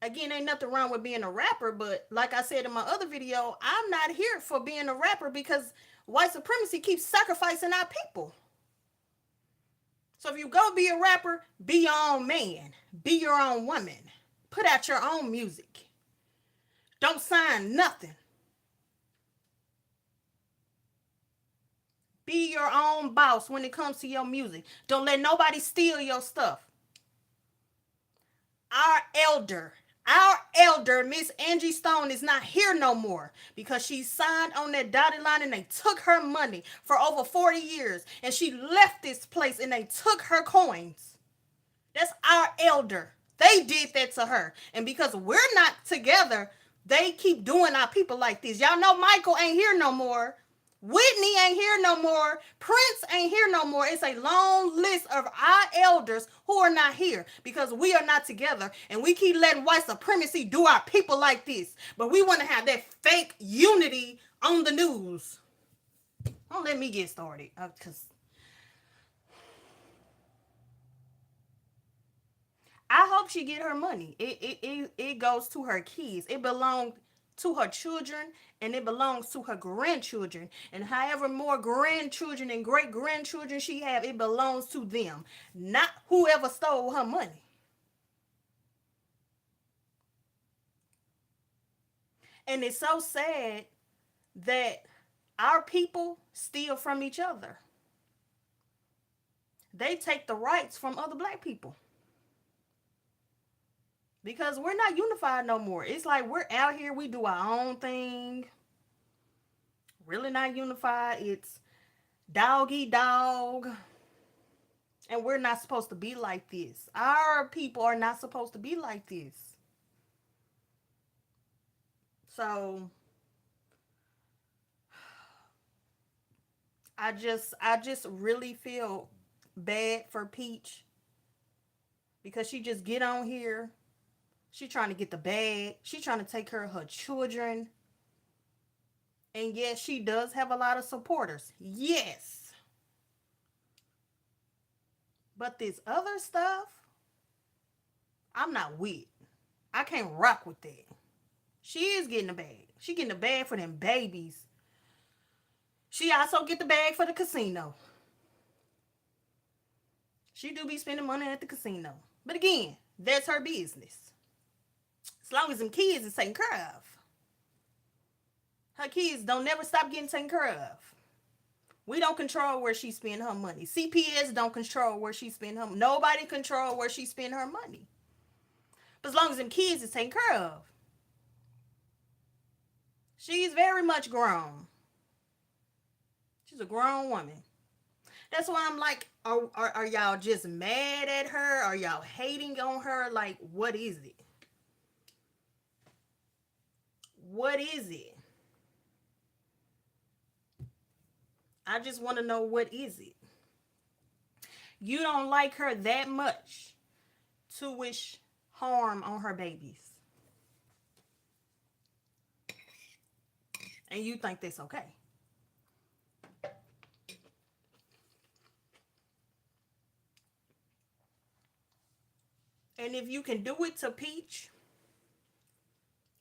Again, ain't nothing wrong with being a rapper, but like I said in my other video, I'm not here for being a rapper because white supremacy keeps sacrificing our people. So if you go be a rapper, be your own man, be your own woman, put out your own music. Don't sign nothing. Be your own boss when it comes to your music. Don't let nobody steal your stuff. Our elder, our elder, Miss Angie Stone, is not here no more because she signed on that dotted line and they took her money for over 40 years. And she left this place and they took her coins. That's our elder. They did that to her. And because we're not together, they keep doing our people like this. Y'all know Michael ain't here no more. Whitney ain't here no more. Prince ain't here no more. It's a long list of our elders who are not here because we are not together and we keep letting white supremacy do our people like this. But we want to have that fake unity on the news. Don't let me get started because I hope she get her money. It goes to her kids. It belongs to her children and it belongs to her grandchildren. And however more grandchildren and great grandchildren she have, it belongs to them, not whoever stole her money. And it's so sad that our people steal from each other. They take the rights from other black people. Because we're not unified no more. It's like we're out here, we do our own thing. Really not unified. It's dog eat dog. And we're not supposed to be like this. Our people are not supposed to be like this. So I just really feel bad for Peach because she just get on here. She trying to get the bag. She trying to take care of her children. And yes, she does have a lot of supporters. Yes. But this other stuff, I'm not with. I can't rock with that. She is getting a bag. She getting a bag for them babies. She also get the bag for the casino. She do be spending money at the casino. But again, that's her business. As long as them kids is taken care of. Her kids don't never stop getting taken care of. We don't control where she spend her money. CPS don't control where she spend her money. Nobody control where she spend her money. But as long as them kids is taken care of. She's very much grown. She's a grown woman. That's why I'm like, are y'all just mad at her? Are y'all hating on her? Like, what is it? What is it? I just want to know, what is it? You don't like her that much to wish harm on her babies. And you think that's okay. And if you can do it to Peach,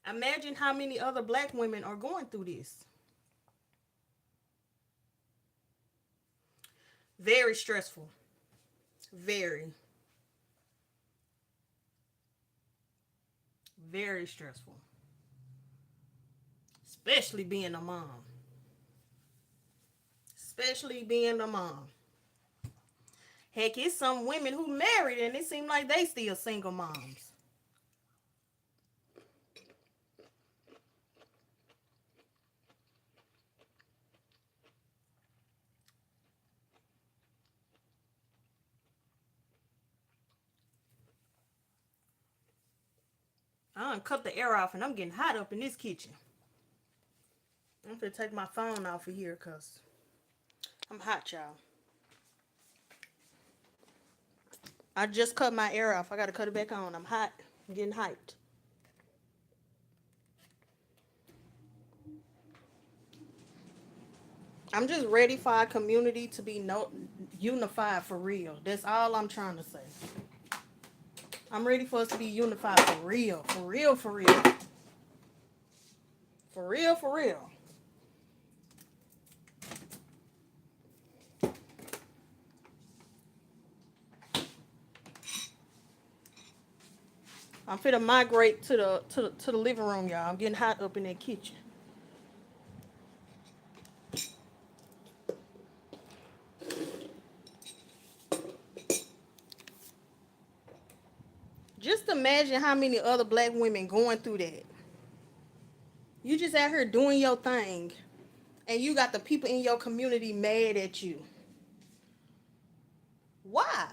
imagine how many other black women are going through this. Very stressful. Very, very stressful. Especially being a mom. Especially being a mom. Heck, it's some women who married and it seems like they still single moms. I done cut the air off and I'm getting hot up in this kitchen. I'm gonna take my phone off of here because I'm hot, y'all. I just cut my air off. I gotta cut it back on. I'm hot. I'm getting hyped. I'm just ready for our community to be unified for real. That's all I'm trying to say. I'm ready for us to be unified for real. For real, for real. For real, for real. I'm finna migrate to the living room, y'all. I'm getting hot up in that kitchen. Just imagine how many other black women going through that. You just out here doing your thing, and you got the people in your community mad at you. Why?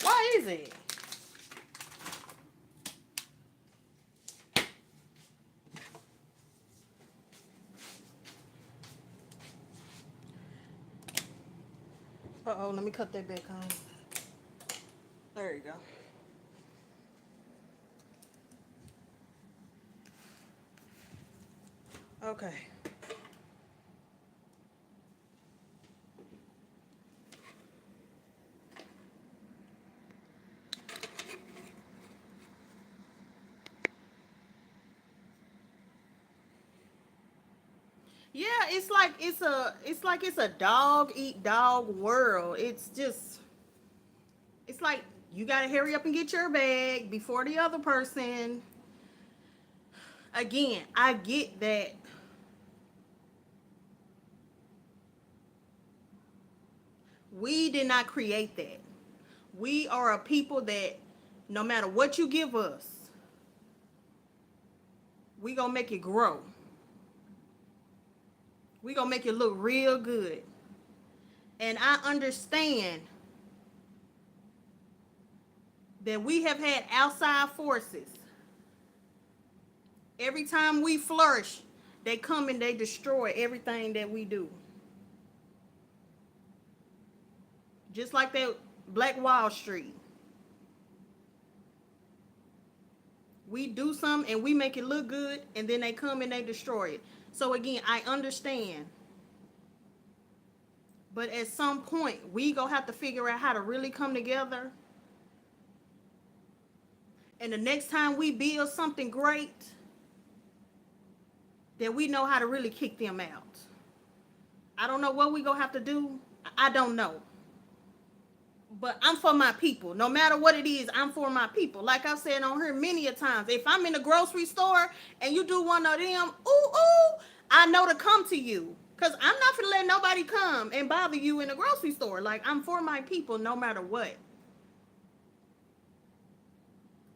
Why is it? Uh-oh, let me cut that back on. There you go. Okay. Yeah, it's a dog eat dog world. It's like you gotta hurry up and get your bag before the other person. Again, I get that we did not create that. We are a people that no matter what you give us, we gonna make it grow. We gonna make it look real good. And I understand that we have had outside forces. Every time we flourish, they come and they destroy everything that we do. Just like that Black Wall Street. We do something and we make it look good, and then they come and they destroy it. So again, I understand. But at some point, we gonna have to figure out how to really come together. And the next time we build something great, that we know how to really kick them out. I don't know what we gonna have to do. I don't know. But I'm for my people. No matter what it is, I'm for my people. Like I've said on here many a times, if I'm in a grocery store and you do one of them, I know to come to you. Because I'm not going to let nobody come and bother you in a grocery store. Like, I'm for my people no matter what.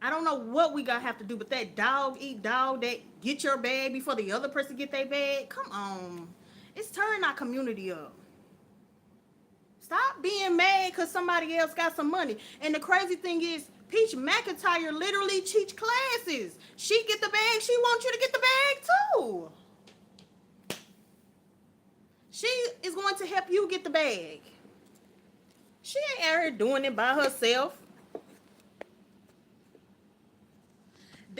I don't know what we gonna have to do, but that dog eat dog, that get your bag before the other person get their bag. Come on. It's turning our community up. Stop being mad because somebody else got some money. And the crazy thing is, Peach McIntyre literally teach classes. She get the bag. She wants you to get the bag too. She is going to help you get the bag. She ain't out here doing it by herself.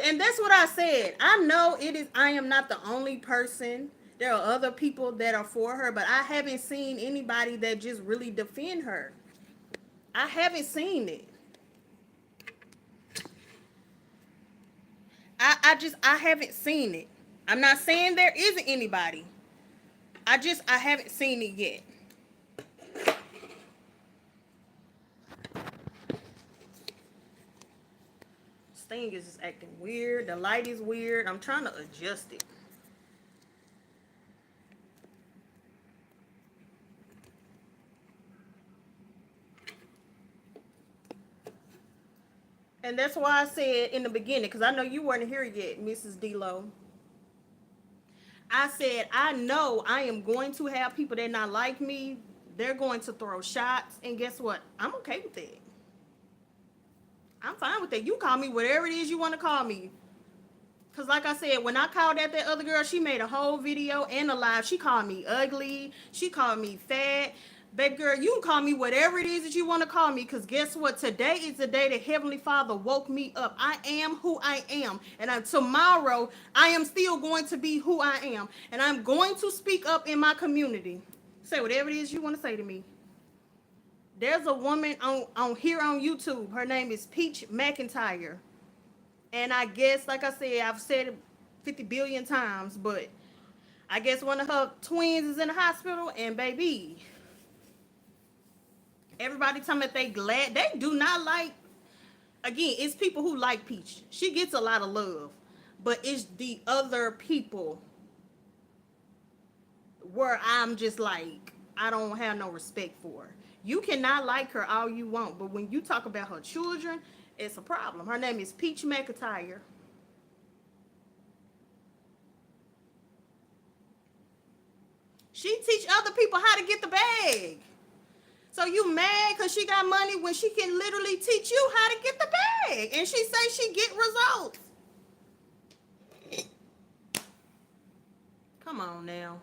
And that's what I said. I know it is. I am not the only person. There are other people that are for her, but I haven't seen anybody that just really defend her. I haven't seen it. I haven't seen it. I'm not saying there isn't anybody. I haven't seen it yet. This thing is just acting weird. The light is weird. I'm trying to adjust it. And that's why I said in the beginning, because I know you weren't here yet, Mrs. D-Lo. I said, I know I am going to have people that not like me. They're going to throw shots. And guess what? I'm okay with that. I'm fine with that. You call me whatever it is you want to call me. Because like I said, when I called out that other girl, she made a whole video and a live. She called me ugly. She called me fat. Baby girl, you can call me whatever it is that you want to call me. Because guess what? Today is the day that Heavenly Father woke me up. I am who I am. And tomorrow, I am still going to be who I am. And I'm going to speak up in my community. Say whatever it is you want to say to me. There's a woman on here on YouTube. Her name is Peach McIntyre. And I guess, like I said, I've said it 50 billion times, but I guess one of her twins is in the hospital, and baby, everybody telling me that they glad. They do not like, again, it's people who like Peach. She gets a lot of love, but it's the other people where I'm just like, I don't have no respect for her. You cannot like her all you want, but when you talk about her children, it's a problem. Her name is Peach McIntyre. She teach other people how to get the bag. So you mad because she got money when she can literally teach you how to get the bag. And she say she get results. Come on now.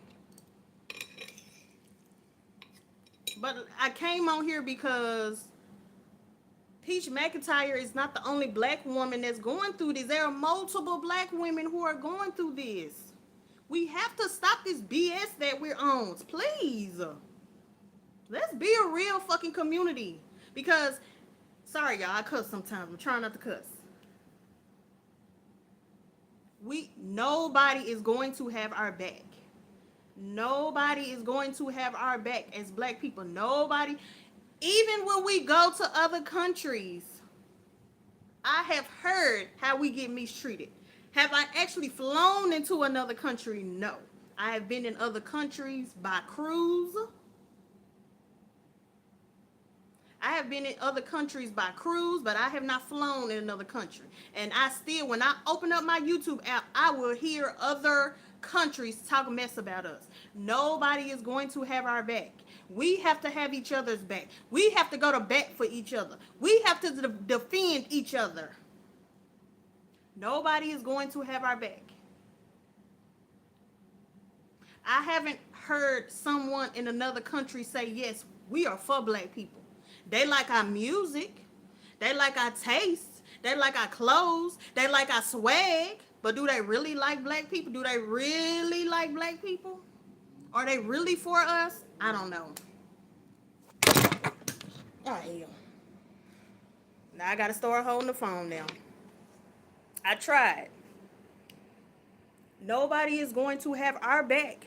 But I came on here because Peach McIntyre is not the only black woman that's going through this. There are multiple black women who are going through this. We have to stop this BS that we're on. Please. Let's be a real fucking community. Because, sorry y'all, I cuss sometimes. I'm trying not to cuss. Nobody is going to have our back. Nobody is going to have our back as black people. Nobody. Even when we go to other countries, I have heard how we get mistreated. Have I actually flown into another country? No. I have been in other countries by cruise. I have been in other countries by cruise, but I have not flown in another country. And I still, when I open up my YouTube app, I will hear other countries talk mess about us. Nobody is going to have our back. We have to have each other's back. We have to go to bat for each other. We have to defend each other. Nobody is going to have our back. I haven't heard someone in another country say, yes, we are for black people. They like our music. They like our taste. They like our clothes. They like our swag. But do they really like black people? Do they really like black people? Are they really for us? I don't know. Oh, hell. Now I got to start holding the phone now. I tried. Nobody is going to have our back.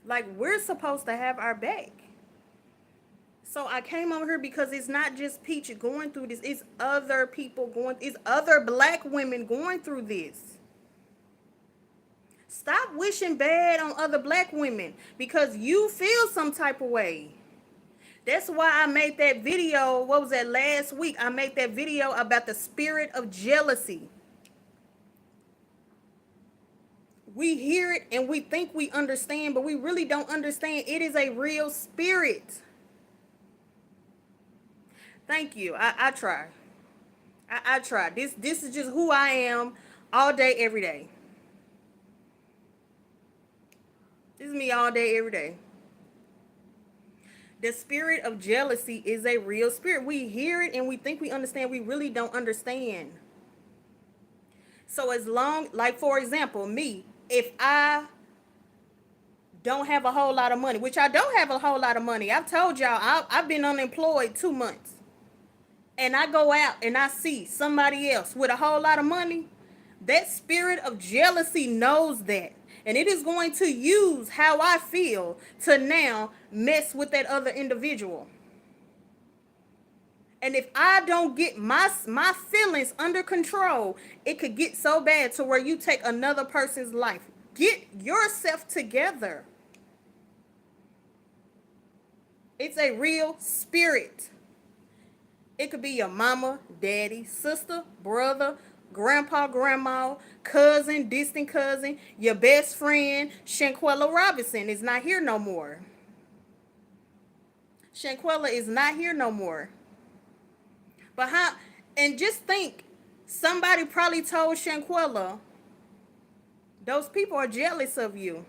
Like, we're supposed to have our back. So I came over here because it's not just Peach going through this. It's other people it's other black women going through this. Stop wishing bad on other black women because you feel some type of way. That's why I made that video. What was that, last week? I made that video about the spirit of jealousy. We hear it and we think we understand, but we really don't understand. It is a real spirit. Thank you. I try. I try. This is just who I am all day, every day. This is me all day, every day. The spirit of jealousy is a real spirit. We hear it and we think we understand. We really don't understand. So as long, like for example, me, if I don't have a whole lot of money, which I don't have a whole lot of money. I've told y'all, I've been unemployed 2 months. And I go out and I see somebody else with a whole lot of money. That spirit of jealousy knows that. And it is going to use how I feel to now mess with that other individual. And if I don't get my feelings under control, it could get so bad to where you take another person's life. Get yourself together. It's a real spirit. It could be your mama, daddy, sister, brother, grandpa, grandma, cousin, distant cousin, your best friend. Shanquella Robinson is not here no more. Shanquella is not here no more. But how? And just think, somebody probably told Shanquella, those people are jealous of you.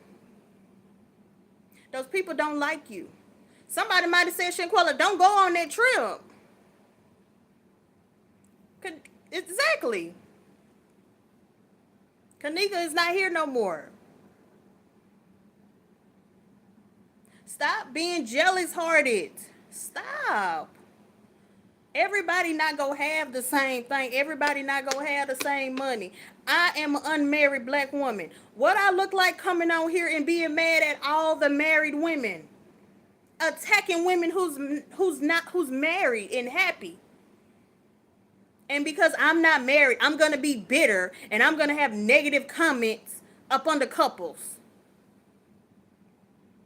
Those people don't like you. Somebody might have said, Shanquella, don't go on that trip. Exactly. Kanika is not here no more. Stop being jealous-hearted. Stop. Everybody not gonna have the same thing. Everybody not gonna have the same money. I am an unmarried black woman. What I look like coming on here and being mad at all the married women, attacking women who's married and happy. And because I'm not married, I'm gonna be bitter and I'm gonna have negative comments up on the couples.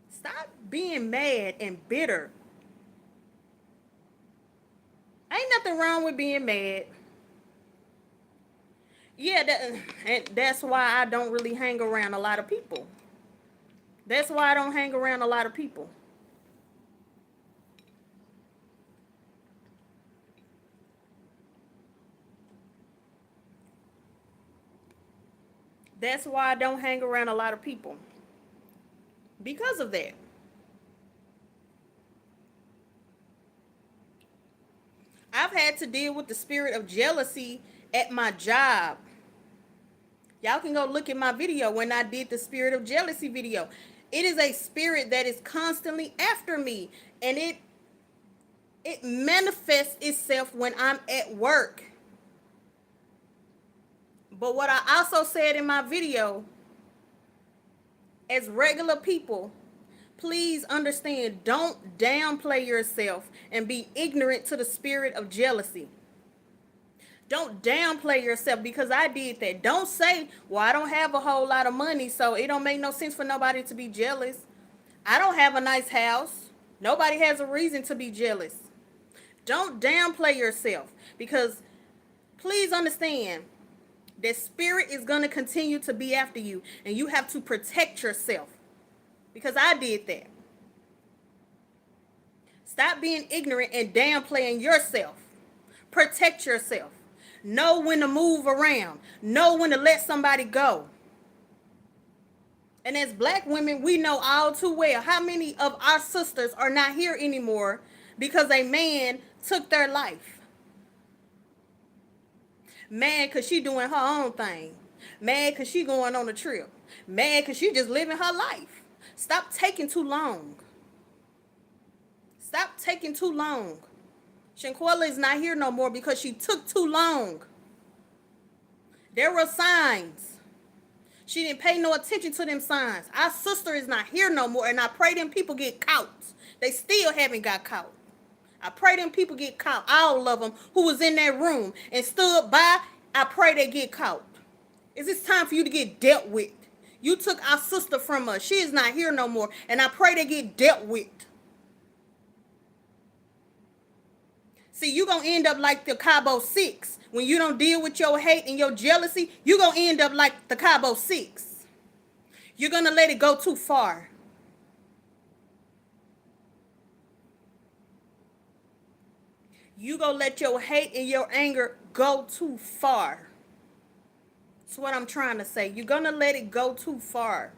Stop being mad and bitter. Ain't nothing wrong with being mad. Yeah, and that's why I don't really hang around a lot of people. That's why I don't hang around a lot of people. That's why I don't hang around a lot of people. Because of that. I've had to deal with the spirit of jealousy at my job. Y'all can go look at my video when I did the spirit of jealousy video. It is a spirit that is constantly after me. And it manifests itself when I'm at work. But what I also said in my video, as regular people, please understand, don't downplay yourself and be ignorant to the spirit of jealousy. Don't downplay yourself, because I did that. Don't say, well, I don't have a whole lot of money, so it don't make no sense for nobody to be jealous. I don't have a nice house. Nobody has a reason to be jealous. Don't downplay yourself, because please understand, that spirit is going to continue to be after you, and you have to protect yourself, because I did that. Stop being ignorant and downplaying yourself. Protect yourself. Know when to move around. Know when to let somebody go. And as black women, we know all too well how many of our sisters are not here anymore because a man took their life. Mad because she doing her own thing. Mad because she going on a trip. Mad because she just living her life. Stop taking too long. Stop taking too long. Shanquella is not here no more because she took too long. There were signs. She didn't pay no attention to them signs. Our sister is not here no more, and I pray them people get caught. They still haven't got caught. I pray them people get caught. All of them who was in that room and stood by, I pray they get caught. It's time for you to get dealt with. You took our sister from us. She is not here no more. And I pray they get dealt with. See, you going to end up like the Cabo 6. When you don't deal with your hate and your jealousy, you going to end up like the Cabo 6. You're going to let it go too far. You going to let your hate and your anger go too far. That's what I'm trying to say. You're going to let it go too far.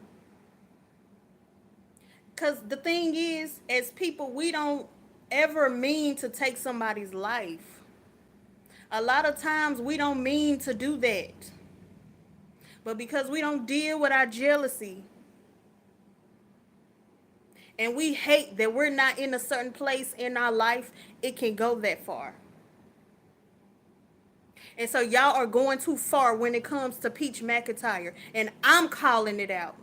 Because the thing is, as people, we don't ever mean to take somebody's life. A lot of times we don't mean to do that. But because we don't deal with our jealousy, and we hate that we're not in a certain place in our life, it can go that far. And so y'all are going too far when it comes to Peach Mcintyre. And I'm calling it out.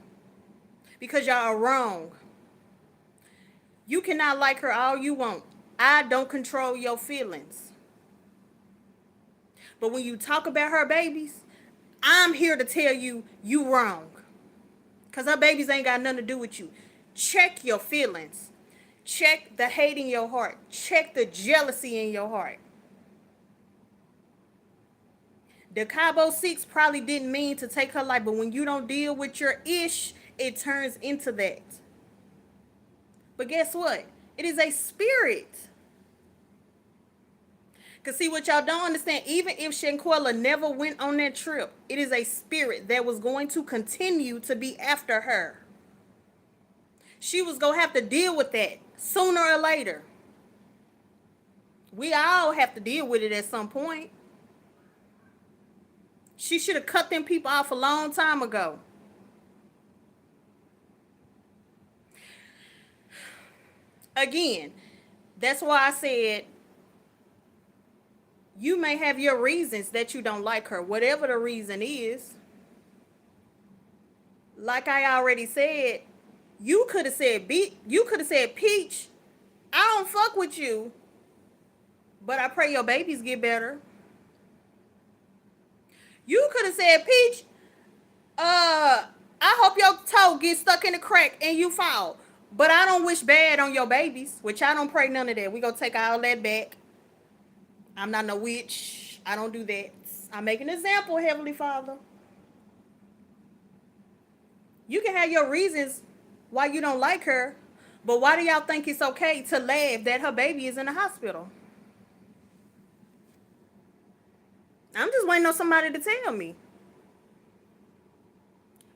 Because y'all are wrong. You cannot like her all you want. I don't control your feelings. But when you talk about her babies, I'm here to tell you, you wrong. Because her babies ain't got nothing to do with you. Check your feelings. Check the hate in your heart. Check the jealousy in your heart. The Cabo 6 probably didn't mean to take her life, but when you don't deal with your ish, it turns into that. But guess what? It is a spirit. Because see, what y'all don't understand, even if Shanquella never went on that trip, it is a spirit that was going to continue to be after her. She was going to have to deal with that sooner or later. We all have to deal with it at some point. She should have cut them people off a long time ago. Again, that's why I said you may have your reasons that you don't like her, whatever the reason is. Like I already said, you could have said Peach, I don't fuck with you, but I pray your babies get better. You could have said, Peach, I hope your toe gets stuck in the crack and you fall. But I don't wish bad on your babies, which I don't pray none of that. We gonna take all that back. I'm not no witch. I don't do that. I make an example, Heavenly Father. You can have your reasons why you don't like her, but why do y'all think it's okay to laugh that her baby is in the hospital? I'm just waiting on somebody to tell me.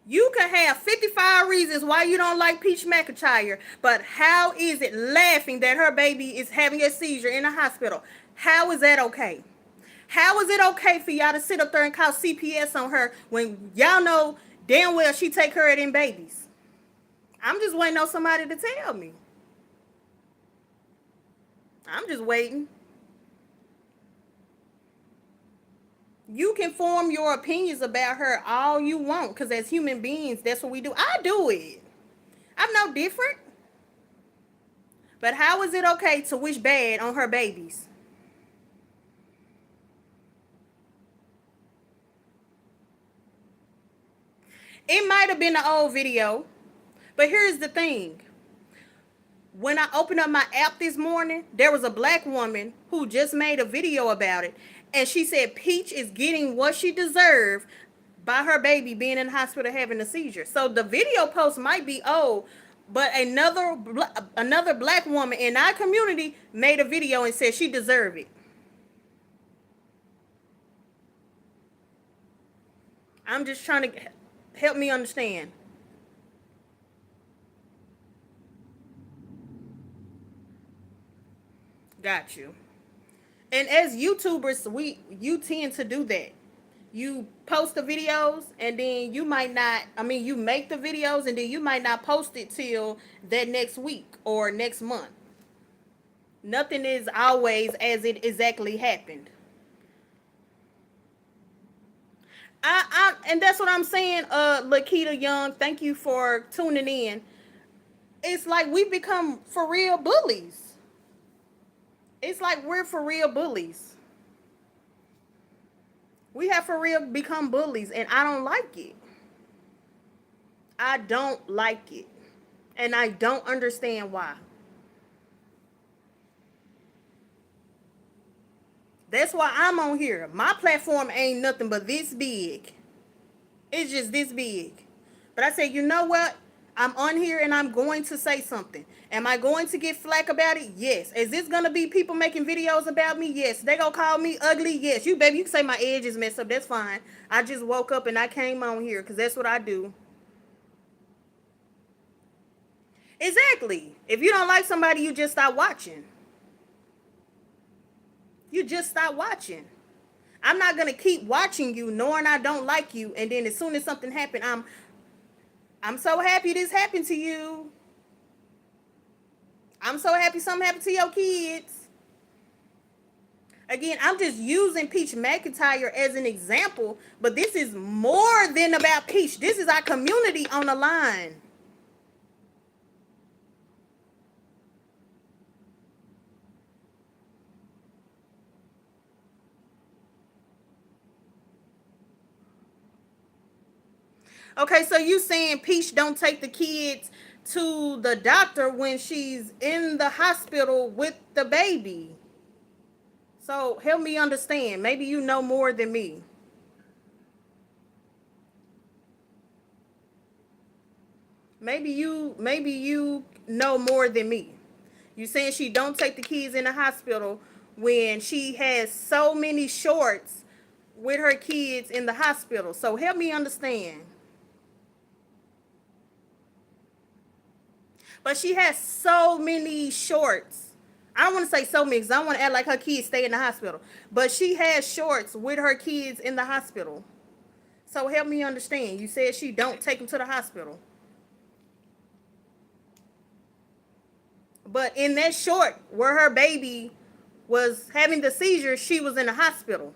You can have 55 reasons why you don't like Peach Mcintyre, but how is it laughing that her baby is having a seizure in the hospital? How is that okay? How is it okay for y'all to sit up there and call CPS on her when y'all know damn well she take care of them babies? I'm just waiting on somebody to tell me. I'm just waiting. You can form your opinions about her all you want, because as human beings, that's what we do. I do it. I'm no different. But how is it okay to wish bad on her babies? It might have been an old video, but here's the thing. When I opened up my app this morning, there was a black woman who just made a video about it. And she said Peach is getting what she deserved by her baby being in the hospital having a seizure. So the video post might be old, but another black woman in our community made a video and said she deserved it. I'm just trying to help me understand. Got you. And as YouTubers, you tend to do that. You post the videos and then you might not, you make the videos and then you might not post it till that next week or next month. Nothing is always as it exactly happened. And that's what I'm saying, Lakita Young, thank you for tuning in. It's like we become for real bullies. It's like we're for real bullies. We have for real become bullies, and I don't like it. I don't like it. And I don't understand why. That's why I'm on here. My platform ain't nothing but this big. It's just this big. But I said, you know what? I'm on here and I'm going to say something. Am I going to get flack about it? Yes. Is this gonna be people making videos about me? Yes. They gonna call me ugly? Yes. You baby, you can say my edge is messed up. That's fine. I just woke up and I came on here because that's what I do. Exactly. If you don't like somebody, you just stop watching. You just stop watching. I'm not gonna keep watching you knowing I don't like you, and then as soon as something happened, I'm so happy this happened to you. I'm so happy something happened to your kids. Again, I'm just using Peach Mcintyre as an example, but this is more than about Peach. This is our community on the line. Okay, so you saying Peach don't take the kids to the doctor when she's in the hospital with the baby. So help me understand. Maybe you know more than me. Maybe you know more than me. You saying she don't take the kids in the hospital when she has so many shorts with her kids in the hospital. So help me understand. But she has so many shorts. I don't want to say so many because I don't want to act like her kids stay in the hospital. But she has shorts with her kids in the hospital. So help me understand. You said she don't take them to the hospital. But in that short where her baby was having the seizure, she was in the hospital.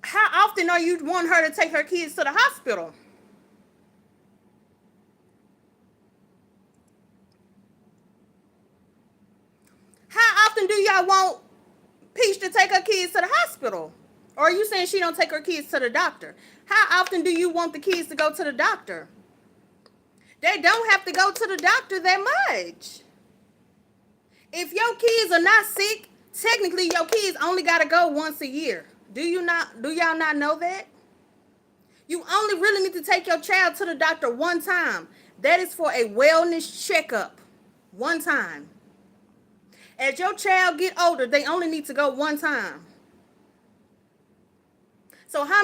How often are you want her to take her kids to the hospital? How often do y'all want Peach to take her kids to the hospital? Or are you saying she don't take her kids to the doctor? How often do you want the kids to go to the doctor? They don't have to go to the doctor that much. If your kids are not sick, technically your kids only got to go once a year. Do y'all not know that? You only really need to take your child to the doctor one time. That is for a wellness checkup. One time. As your child get older, they only need to go one time. So how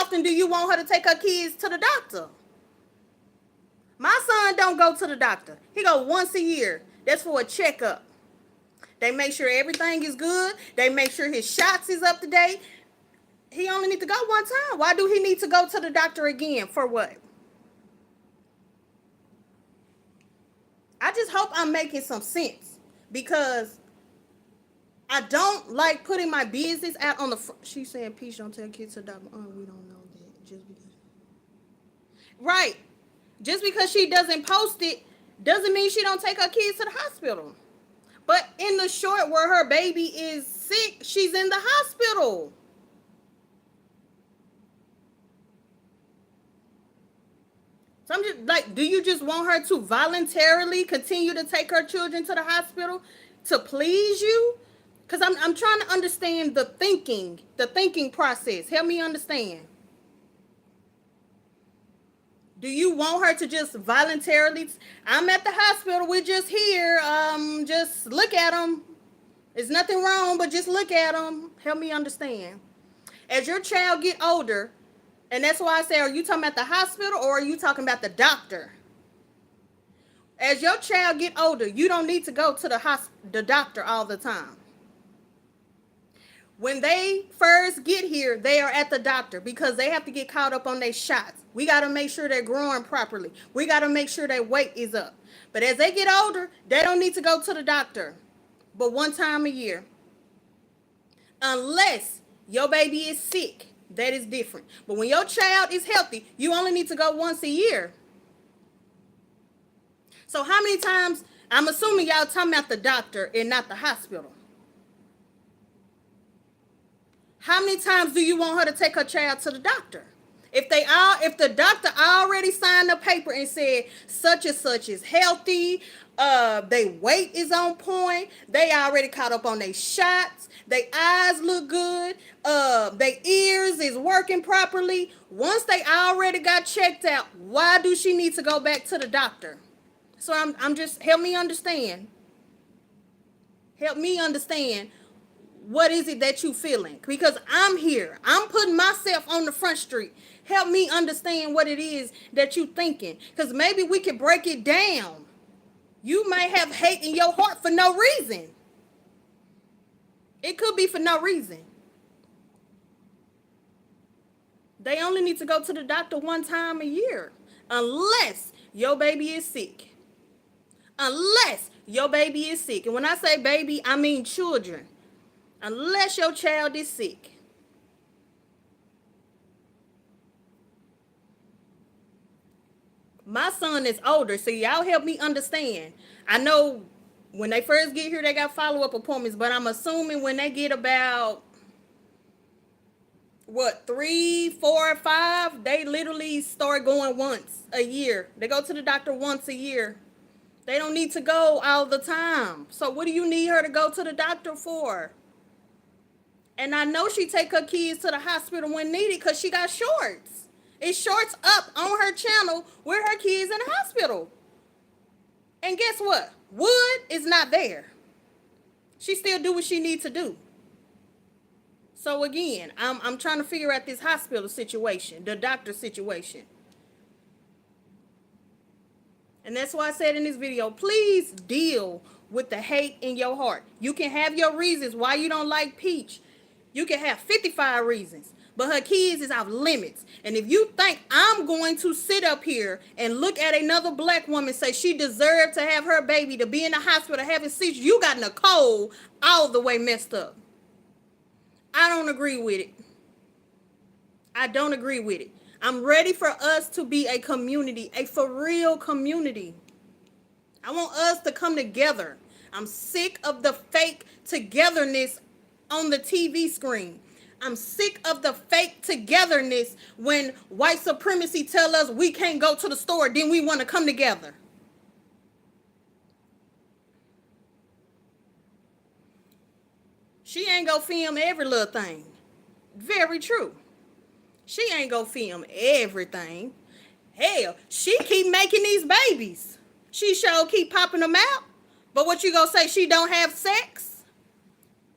often do you want her to take her kids to the doctor? My son don't go to the doctor. He go once a year. That's for a checkup. They make sure everything is good. They make sure his shots is up to date. He only need to go one time. Why do he need to go to the doctor again? For what? I just hope I'm making some sense because I don't like putting my business out on the front. She's saying Peach don't tell kids to the doctor. Oh, we don't know that. Just because. Right. Just because she doesn't post it doesn't mean she don't take her kids to the hospital. But in the short where her baby is sick, she's in the hospital. So I'm just like, do you just want her to voluntarily continue to take her children to the hospital to please you? Because I'm trying to understand the thinking process. Help me understand. Do you want her to just voluntarily? I'm at the hospital. We're just here. Just look at them. There's nothing wrong, but just look at them. Help me understand. As your child get older, and that's why I say, are you talking about the hospital or are you talking about the doctor? As your child get older, you don't need to go to the doctor all the time. When they first get here, they are at the doctor because they have to get caught up on their shots. We got to make sure they're growing properly. We got to make sure their weight is up. But as they get older, they don't need to go to the doctor but one time a year. Unless your baby is sick. That is different. But when your child is healthy, you only need to go once a year. So how many times, I'm assuming y'all talking about the doctor and not the hospital. How many times do you want her to take her child to the doctor? If the doctor already signed a paper and said such and such is healthy, their weight is on point, they already caught up on their shots, their eyes look good, their ears is working properly. Once they already got checked out, why do she need to go back to the doctor? So I'm just, help me understand. Help me understand, what is it that you feeling? Because I'm here. I'm putting myself on the front street. Help me understand what it is that you thinking. Because maybe we can break it down. You may have hate in your heart for no reason. It could be for no reason. They only need to go to the doctor one time a year. Unless your baby is sick. Unless your baby is sick. And when I say baby, I mean children. Unless your child is sick. My son is older, so y'all help me understand. I know when they first get here, they got follow-up appointments, but I'm assuming when they get about, what, 3, 4, 5, they literally start going once a year. They go to the doctor once a year. They don't need to go all the time. So what do you need her to go to the doctor for? And I know she take her kids to the hospital when needed because she got shorts. It's shorts up on her channel with her kids in the hospital. And guess what? Wood is not there. She still do what she needs to do. So again, I'm trying to figure out this hospital situation, the doctor situation. And that's why I said in this video, please deal with the hate in your heart. You can have your reasons why you don't like Peach. You can have 55 reasons. But her kids is off limits. And if you think I'm going to sit up here and look at another black woman say she deserved to have her baby to be in the hospital having seizures, you got Nicole all the way messed up. I don't agree with it. I don't agree with it. I'm ready for us to be a community, a for real community. I want us to come together. I'm sick of the fake togetherness on the TV screen. I'm sick of the fake togetherness when white supremacy tell us we can't go to the store, then we want to come together. She ain't gonna film every little thing. Very true. She ain't gonna film everything. Hell, she keep making these babies. She sure keep popping them out. But what you gonna say, she don't have sex?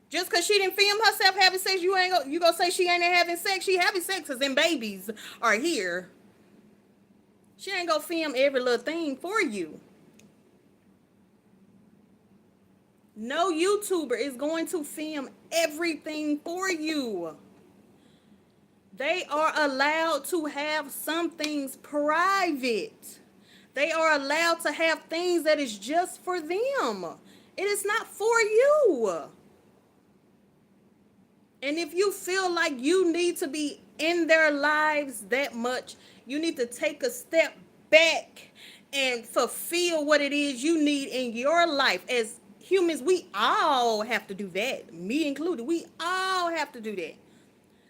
Just because she didn't film herself having sex, you gonna say she ain't having sex? She having sex because them babies are here. She ain't gonna film every little thing for you. No YouTuber is going to film everything for you. They are allowed to have some things private. They are allowed to have things that is just for them. It is not for you. And if you feel like you need to be in their lives that much, you need to take a step back and fulfill what it is you need in your life. As humans, we all have to do that. Me included. We all have to do that.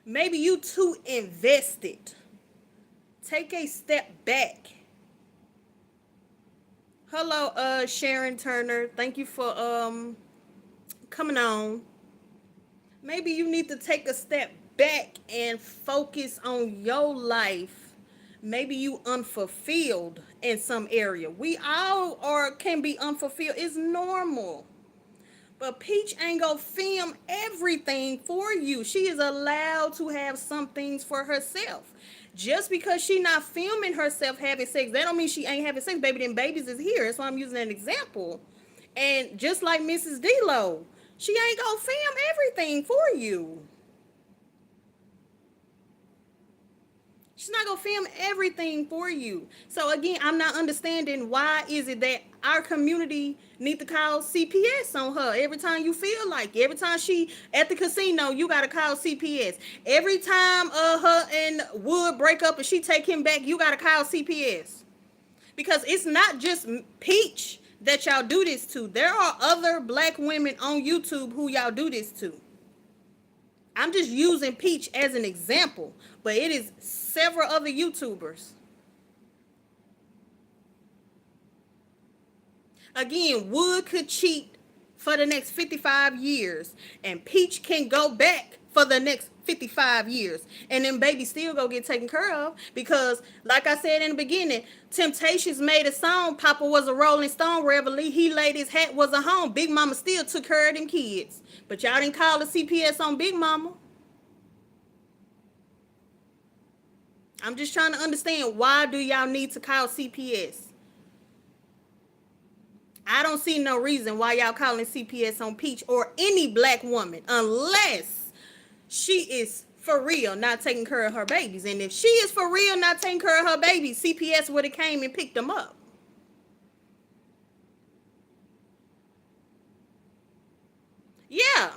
Maybe you too invested. Take a step back. Hello, Sharon Turner. Thank you for coming on. Maybe you need to take a step back and focus on your life. Maybe you unfulfilled in some area. We all can be unfulfilled. It's normal. But Peach ain't gonna film everything for you. She is allowed to have some things for herself. Just because she not filming herself having sex, that don't mean she ain't having sex. Baby, them babies is here. That's why I'm using an example. And just like Mrs. D-Lo, she ain't gonna film everything for you. She's not gonna film everything for you. So again, I'm not understanding why is it that our community need to call CPS on her every time you feel like it. Every time she at the casino, you gotta call CPS. Every time her and Wood break up and she take him back, you gotta call CPS. Because it's not just Peach that y'all do this to. There are other black women on YouTube who y'all do this to. I'm just using Peach as an example, but it is several other YouTubers. Again, Wood could cheat for the next 55 years, and Peach can go back for the next 55 years. And then baby still go get taken care of because, like I said in the beginning, Temptations made a song, Papa was a Rolling Stone, Reveille, he laid his hat, was a home. Big Mama still took care of them kids. But y'all didn't call the CPS on Big Mama. I'm just trying to understand, why do y'all need to call CPS? I don't see no reason why y'all calling CPS on Peach or any black woman unless she is for real not taking care of her babies. And if she is for real not taking care of her babies, CPS would have came and picked them up. Yeah.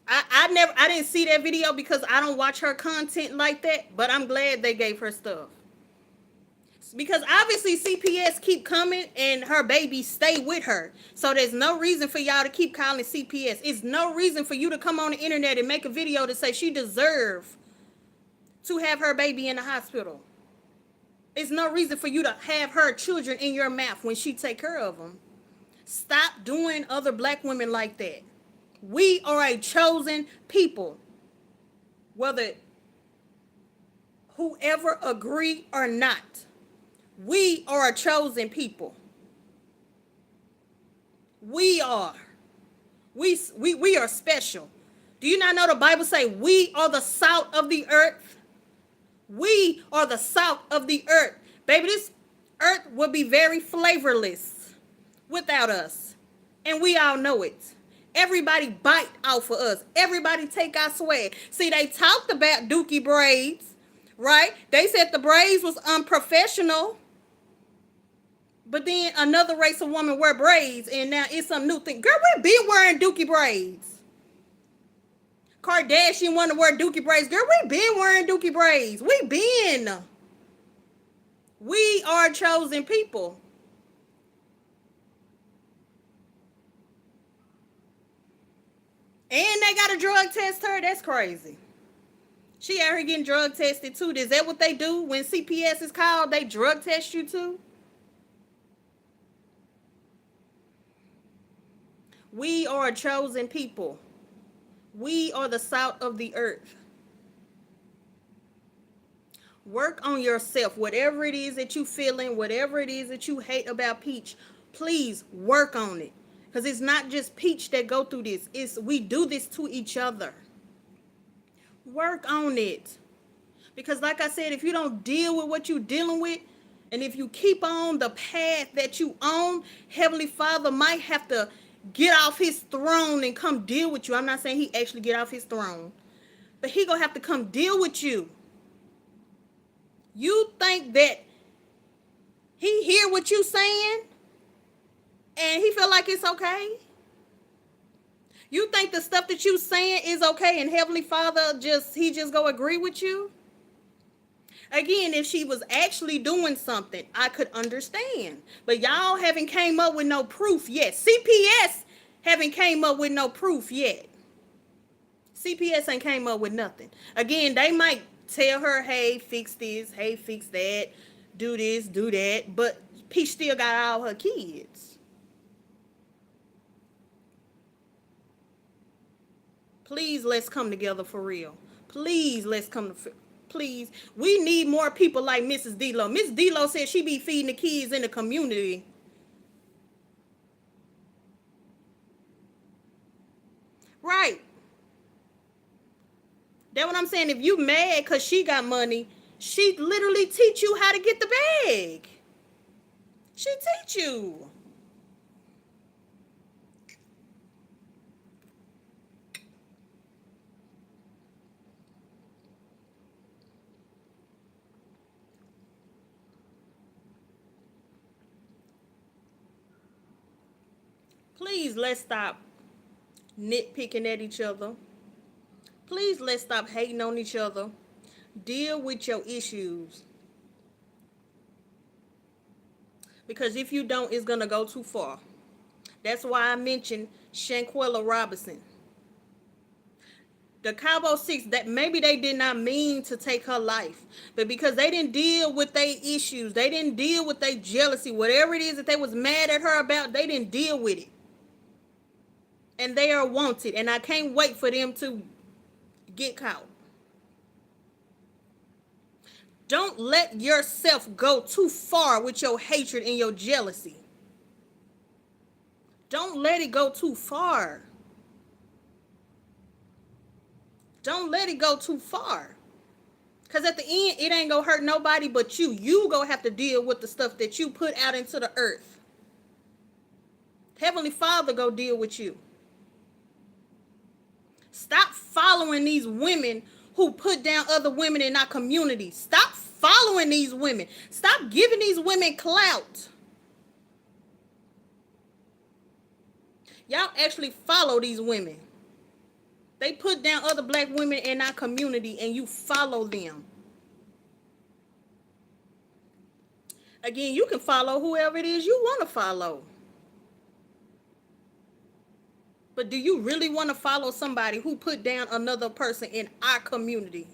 I didn't see that video because I don't watch her content like that, but I'm glad they gave her stuff. Because obviously CPS keep coming and her baby stay with her. So there's no reason for y'all to keep calling CPS. It's no reason for you to come on the internet and make a video to say she deserves to have her baby in the hospital. It's no reason for you to have her children in your mouth when she take care of them. Stop doing other black women like that. We are a chosen people. Whether whoever agree or not. We are a chosen people. We are. We are special. Do you not know the Bible say we are the salt of the earth? We are the salt of the earth. Baby, this earth would be very flavorless without us. And we all know it. Everybody bite off of us. Everybody take our swag. See, they talked about Dookie braids, right? They said the braids was unprofessional. But then another race of women wear braids, and now it's some new thing. Girl, we been wearing Dookie braids. Kardashian want to wear Dookie braids. Girl, we been wearing Dookie braids. We been. We are chosen people. And they got to drug test her. That's crazy. She out here getting drug tested too. Is that what they do when CPS is called? They drug test you too? We are a chosen people. We are the salt of the earth. Work on yourself. Whatever it is that you feeling, whatever it is that you hate about Peach, please work on it. Because it's not just Peach that go through this. We do this to each other. Work on it. Because like I said, if you don't deal with what you're dealing with, and if you keep on the path that you on, Heavenly Father might have to get off his throne and come deal with you. I'm not saying he actually get off his throne, but he gonna have to come deal with you. You think that he hear what you saying and he feel like it's okay? You think the stuff that you saying is okay and Heavenly Father he just go agree with you? Again, if she was actually doing something, I could understand. But y'all haven't came up with no proof yet. CPS haven't came up with no proof yet. CPS ain't came up with nothing. Again, they might tell her, hey, fix this, hey, fix that, do this, do that. But Peach still got all her kids. Please, let's come together for real. Please, let's come to... Please, we need more people like Mrs. D-Lo. Miss D-Lo said she be feeding the kids in the community. Right. That's what I'm saying. If you mad because she got money, she literally teach you how to get the bag. She teach you. Please, let's stop nitpicking at each other. Please, let's stop hating on each other. Deal with your issues. Because if you don't, it's going to go too far. That's why I mentioned Shanquella Robinson. The Cabo Six, that maybe they did not mean to take her life, but because they didn't deal with their issues, they didn't deal with their jealousy, whatever it is that they was mad at her about, they didn't deal with it. And they are wanted, and I can't wait for them to get caught. Don't let yourself go too far with your hatred and your jealousy. Don't let it go too far. Don't let it go too far. Because at the end, it ain't going to hurt nobody but you. You going to have to deal with the stuff that you put out into the earth. Heavenly Father go deal with you. Stop following these women who put down other women in our community. Stop following these women. Stop giving these women clout. Y'all actually follow these women. They put down other black women in our community and you follow them. Again, you can follow whoever it is you want to follow. But do you really want to follow somebody who put down another person in our community?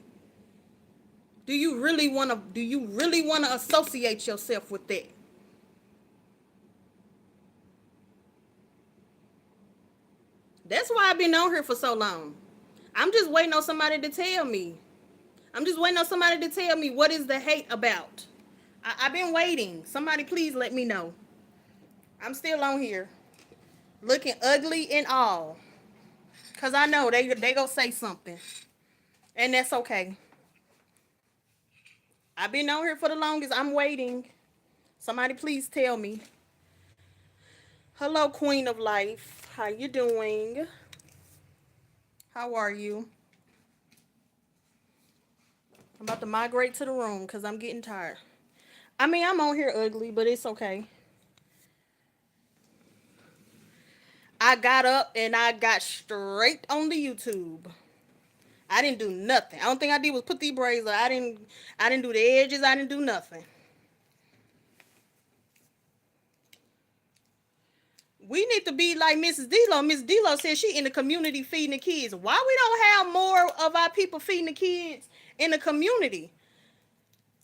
Do you really want to associate yourself with that? That's why I've been on here for so long. I'm just waiting on somebody to tell me. I'm just waiting on somebody to tell me what is the hate about. I've been waiting. Somebody please let me know. I'm still on here. Looking ugly and all. Because I know they gonna say something. And that's okay. I've been on here for the longest. I'm waiting. Somebody please tell me. Hello, Queen of Life. How you doing? How are you? I'm about to migrate to the room because I'm getting tired. I mean, I'm on here ugly, but it's okay. I got up and I got straight on the YouTube. I didn't do nothing. I don't think I did was put these braids on. I didn't do the edges. I didn't do nothing. We need to be like Mrs. D-Lo. Miss D-Lo said she in the community feeding the kids. Why we don't have more of our people feeding the kids in the community?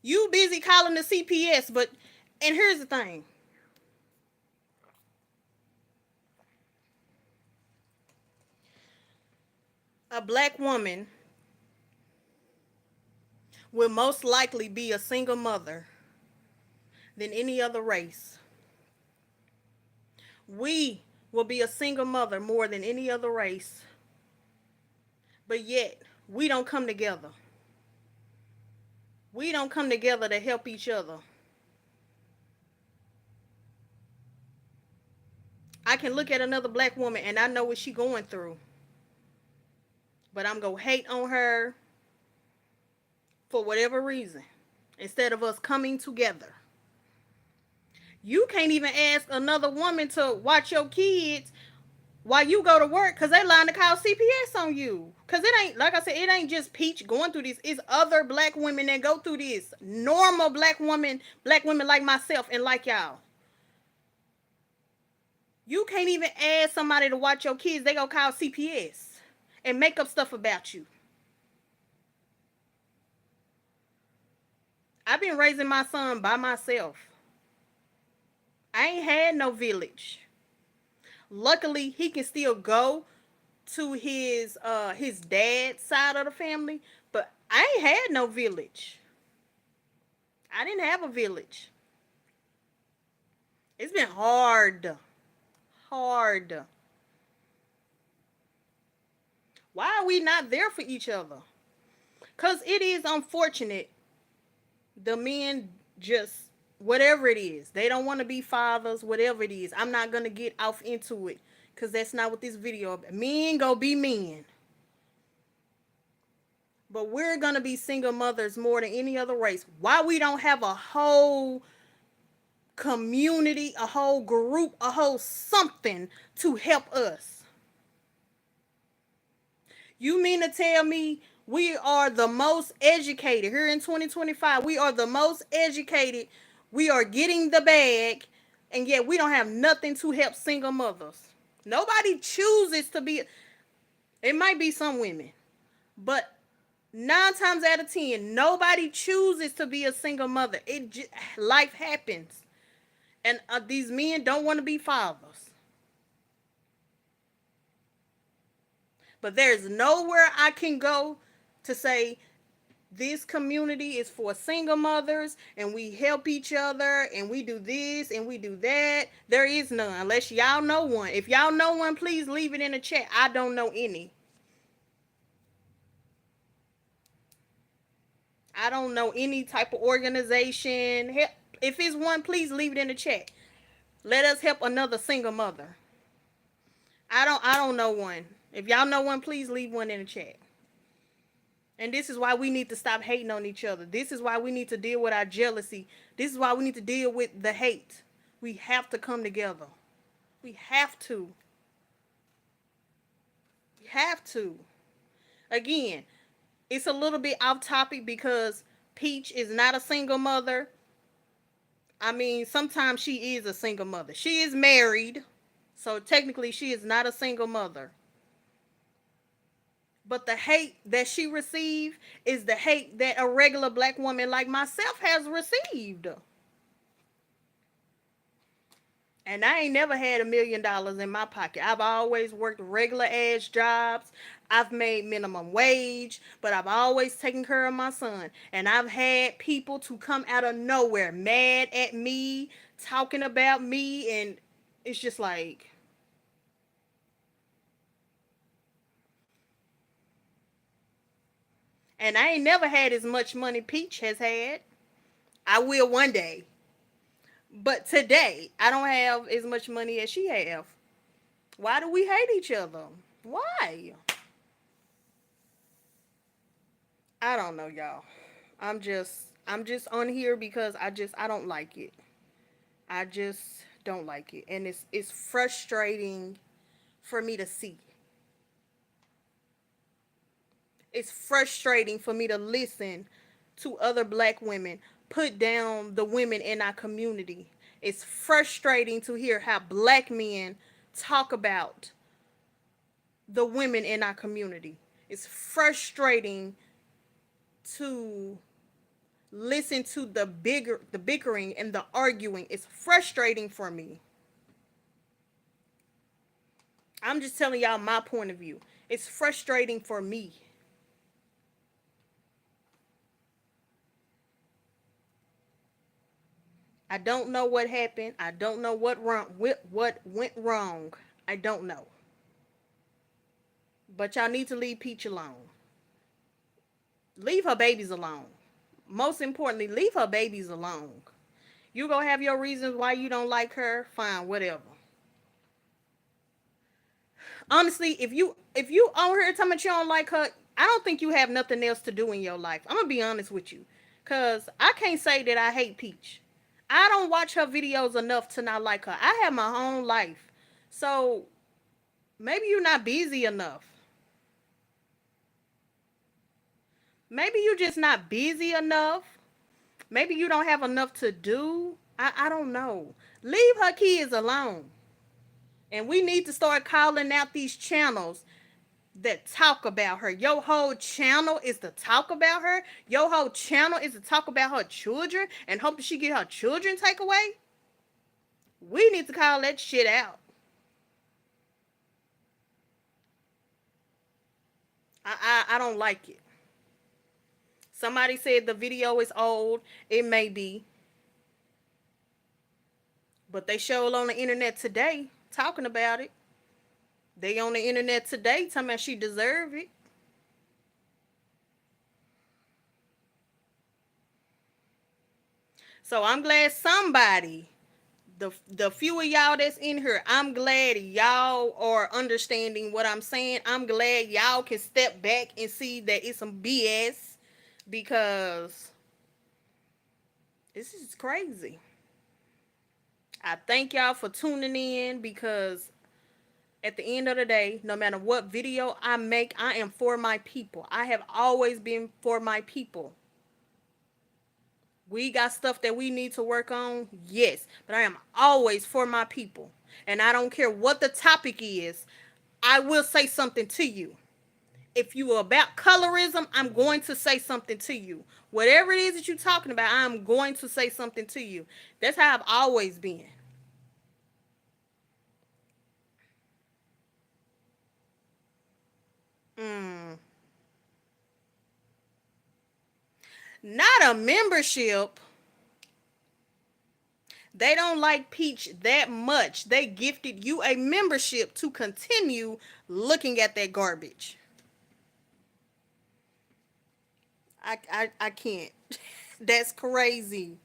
You busy calling the CPS, but, and here's the thing. A black woman will most likely be a single mother than any other race. We will be a single mother more than any other race. But yet, we don't come together. We don't come together to help each other. I can look at another black woman and I know what she's going through. But I'm going to hate on her for whatever reason instead of us coming together. You can't even ask another woman to watch your kids while you go to work because they lying to call CPS on you. Because it ain't, like I said, it ain't just Peach going through this. It's other black women that go through this. Normal black women like myself and like y'all. You can't even ask somebody to watch your kids. They gonna call CPS and make up stuff about you. I've been raising my son by myself. I ain't had no village. Luckily, he can still go to his dad's side of the family, but I ain't had no village. I didn't have a village. It's been hard. Hard. Why are we not there for each other? Because it is unfortunate. The men just, whatever it is, they don't want to be fathers, whatever it is. I'm not going to get off into it because that's not what this video is. Men go be men. But we're going to be single mothers more than any other race. Why we don't have a whole community, a whole group, a whole something to help us. You mean to tell me we are the most educated here in 2025? We are the most educated. We are getting the bag, and yet we don't have nothing to help single mothers. Nobody chooses to be. It might be some women, but 9 times out of 10, nobody chooses to be a single mother. Life happens, and these men don't want to be fathers. But there's nowhere I can go to say this community is for single mothers and we help each other and we do this and we do that. There is none, unless y'all know one. If y'all know one, please leave it in the chat. I don't know any. I don't know any type of organization. If it's one, please leave it in the chat. Let us help another single mother. I don't know one. If y'all know one, please leave one in the chat. And this is why we need to stop hating on each other. This is why we need to deal with our jealousy. This is why we need to deal with the hate. We have to come together. We have to. We have to. Again, it's a little bit off topic because Peach is not a single mother. I mean, sometimes she is a single mother. She is married, so technically she is not a single mother. But the hate that she received is the hate that a regular black woman like myself has received. And I ain't never had $1 million in my pocket. I've always worked regular ass jobs. I've made minimum wage, but I've always taken care of my son. And I've had people to come out of nowhere mad at me, talking about me, and it's just like, and I ain't never had as much money Peach has had. I will one day. But today, I don't have as much money as she have. Why do we hate each other? Why? I don't know, y'all. I'm just on here because I don't like it. I just don't like it. And it's frustrating for me to see. It's frustrating for me to listen to other black women put down the women in our community. It's frustrating to hear how black men talk about the women in our community. It's frustrating to listen to the bickering and the arguing. It's frustrating for me. I'm just telling y'all my point of view. It's frustrating for me. I don't know what happened. I don't know what went wrong. I don't know. But y'all need to leave Peach alone. Leave her babies alone. Most importantly, leave her babies alone. You go have your reasons why you don't like her. Fine, whatever. Honestly, if you on her telling me you don't like her, I don't think you have nothing else to do in your life. I'm gonna be honest with you, cause I can't say that I hate Peach. I don't watch her videos enough to not like her. I have my own life, so maybe you're not busy enough. Maybe you're just not busy enough. Maybe you don't have enough to do. I don't know. Leave her kids alone. And we need to start calling out these channels that talk about her. Your whole channel is to talk about her. Your whole channel is to talk about her children and hope that she get her children taken away. We need to call that shit out. I don't like it. Somebody said the video is old. It may be. But they showed on the internet today talking about it. They on the internet today talking about she deserve it. So I'm glad somebody, the few of y'all that's in here, I'm glad y'all are understanding what I'm saying. I'm glad y'all can step back and see that it's some BS because this is crazy. I thank y'all for tuning in because at the end of the day, no matter what video I make, I am for my people. I have always been for my people. We got stuff that we need to work on, yes, but I am always for my people. And I don't care what the topic is, I will say something to you. If you are about colorism, I'm going to say something to you. Whatever it is that you're talking about, I'm going to say something to you. That's how I've always been. Mm. Not a membership. They don't like Peach that much. They gifted you a membership to continue looking at that garbage. I can't. That's crazy.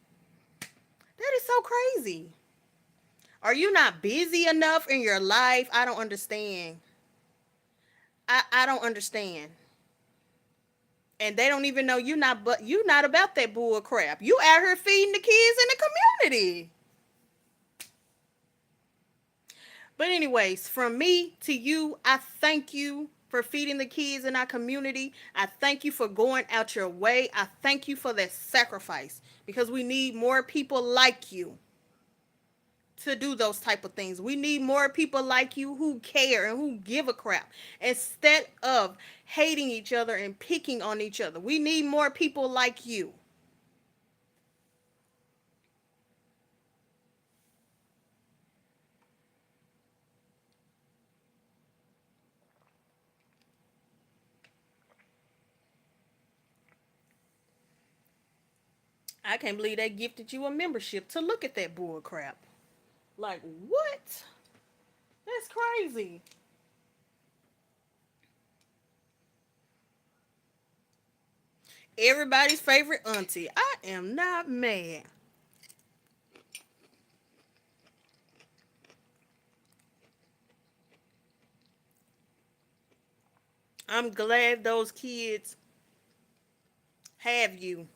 That is so crazy. Are you not busy enough in your life? I don't understand. I don't understand. And they don't even know you not about that bull crap. You out here feeding the kids in the community. But anyways, from me to you, I thank you for feeding the kids in our community. I thank you for going out your way. I thank you for that sacrifice because we need more people like you to do those type of things. We need more people like you who care and who give a crap instead of hating each other and picking on each other. We need more people like you. I can't believe they gifted you a membership to look at that bull crap. Like, what? That's crazy. Everybody's favorite auntie. I am not mad. I'm glad those kids have you.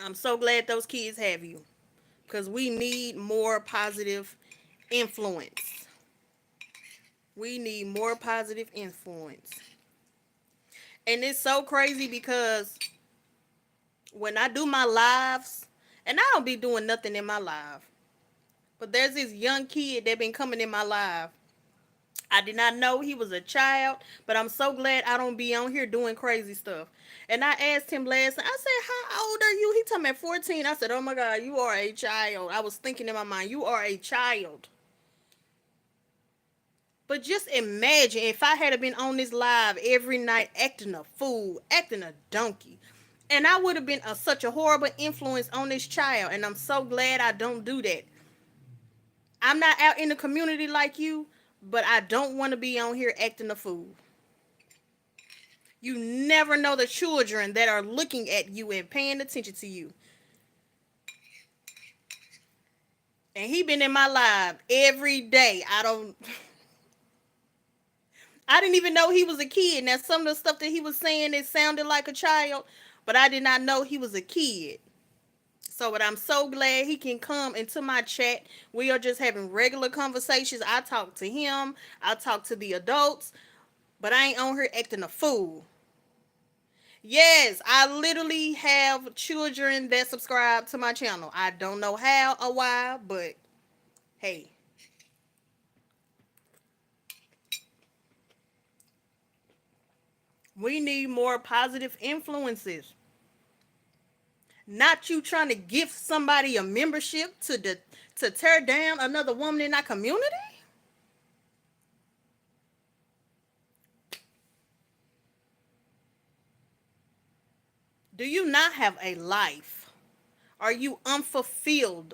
I'm so glad those kids have you because we need more positive influence. We need more positive influence. And it's so crazy because when I do my lives, and I don't be doing nothing in my live, but there's this young kid that been coming in my live. I did not know he was a child, but I'm so glad I don't be on here doing crazy stuff. And I asked him last night, I said, how old are you? He told me at 14. I said, oh my God, you are a child. I was thinking in my mind, you are a child. But just imagine if I had been on this live every night acting a fool, acting a donkey. And I would have been such a horrible influence on this child. And I'm so glad I don't do that. I'm not out in the community like you, but I don't want to be on here acting a fool. You never know the children that are looking at you and paying attention to you. And he been in my live every day. I didn't even know he was a kid. Now some of the stuff that he was saying, it sounded like a child, but I did not know he was a kid. So, but I'm so glad he can come into my chat. We are just having regular conversations. I talk to him. I talk to the adults, but I ain't on here acting a fool. Yes, I literally have children that subscribe to my channel. I don't know how or why, but hey. We need more positive influences. Not you trying to gift somebody a membership to tear down another woman in our community. Do you not have a life? Are you unfulfilled?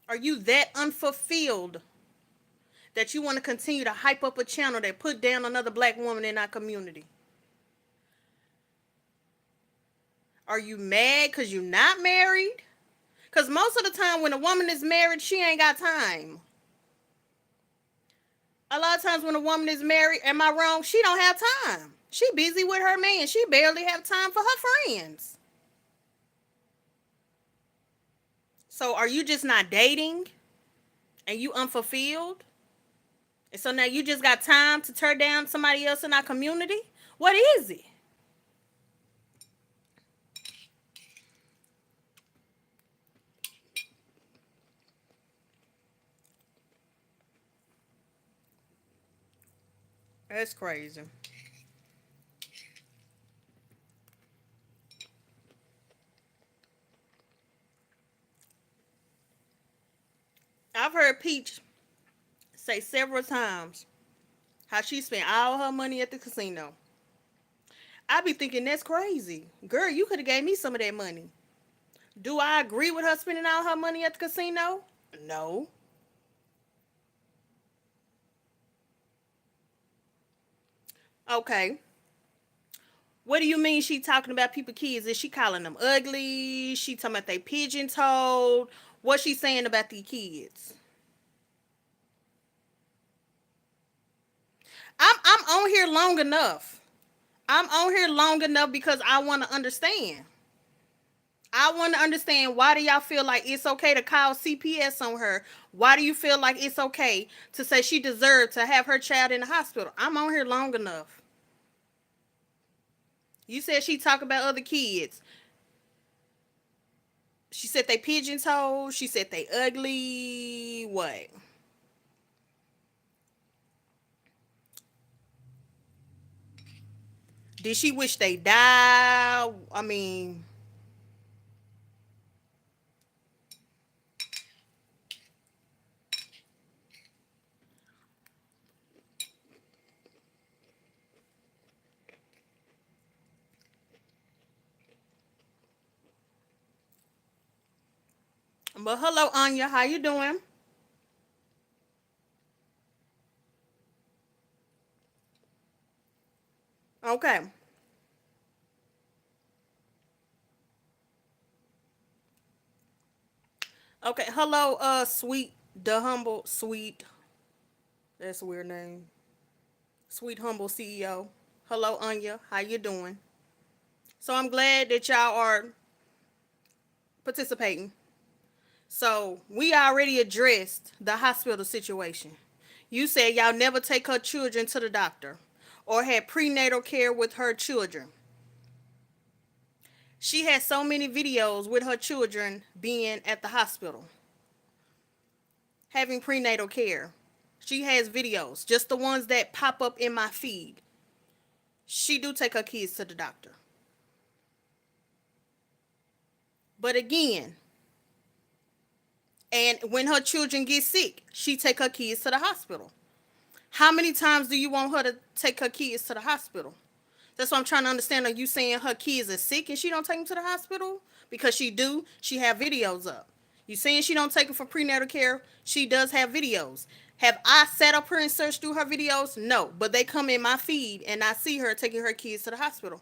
Are you that unfulfilled that you want to continue to hype up a channel that put down another black woman in our community? Are you mad because you're not married? Because most of the time when a woman is married, she ain't got time. A lot of times when a woman is married, am I wrong? She don't have time. She busy with her man. She barely have time for her friends. So are you just not dating and you unfulfilled? And so now you just got time to tear down somebody else in our community? What is it? That's crazy. I've heard Peach say several times how she spent all her money at the casino. I be thinking that's crazy. Girl, you could have gave me some of that money. Do I agree with her spending all her money at the casino? No. Okay. What do you mean she talking about people kids? Is she calling them ugly? She talking about they pigeon toed? What's she saying about the kids? I'm on here long enough. I'm on here long enough because I want to understand. I want to understand, why do y'all feel like it's okay to call CPS on her? Why do you feel like it's okay to say she deserved to have her child in the hospital? I'm on here long enough. You said she talk about other kids. She said they pigeon toed. She said they ugly. What? Did she wish they died? I mean, but hello, Anya. How you doing? Okay. Okay. Hello, sweet, the humble, sweet. That's a weird name. Sweet, humble CEO. Hello, Anya. How you doing? So I'm glad that y'all are participating. So we already addressed the hospital situation. You said y'all never take her children to the doctor or had prenatal care with her children. She has so many videos with her children being at the hospital, having prenatal care. She has videos, just the ones that pop up in my feed. She do take her kids to the doctor. But again, and when her children get sick, she take her kids to the hospital. How many times do you want her to take her kids to the hospital? That's what I'm trying to understand. Are you saying her kids are sick and she don't take them to the hospital? Because she do. She have videos up. You saying she don't take them for prenatal care? She does have videos. Have I sat up here and searched through her videos? No. But they come in my feed and I see her taking her kids to the hospital.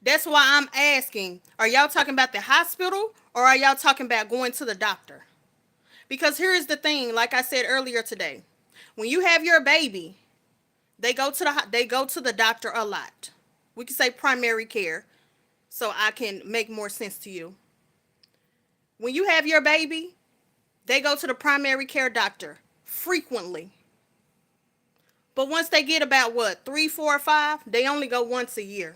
That's why I'm asking, are y'all talking about the hospital or are y'all talking about going to the doctor? Because here is the thing, like I said earlier today. When you have your baby, they go to the doctor a lot. We can say primary care so I can make more sense to you. When you have your baby, they go to the primary care doctor frequently. But once they get about what, 3, 4, or 5, they only go once a year.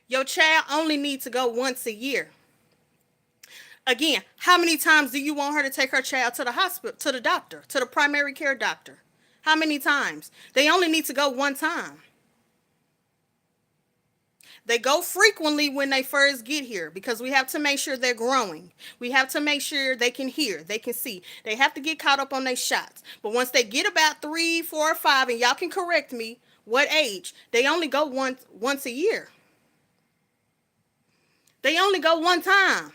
Your child only needs to go once a year. Again, how many times do you want her to take her child to the hospital, to the doctor, to the primary care doctor? How many times? They only need to go one time. They go frequently when they first get here because we have to make sure they're growing. We have to make sure they can hear, they can see. They have to get caught up on their shots. But once they get about 3, 4, or 5, and y'all can correct me, what age? They only go once a year. They only go one time.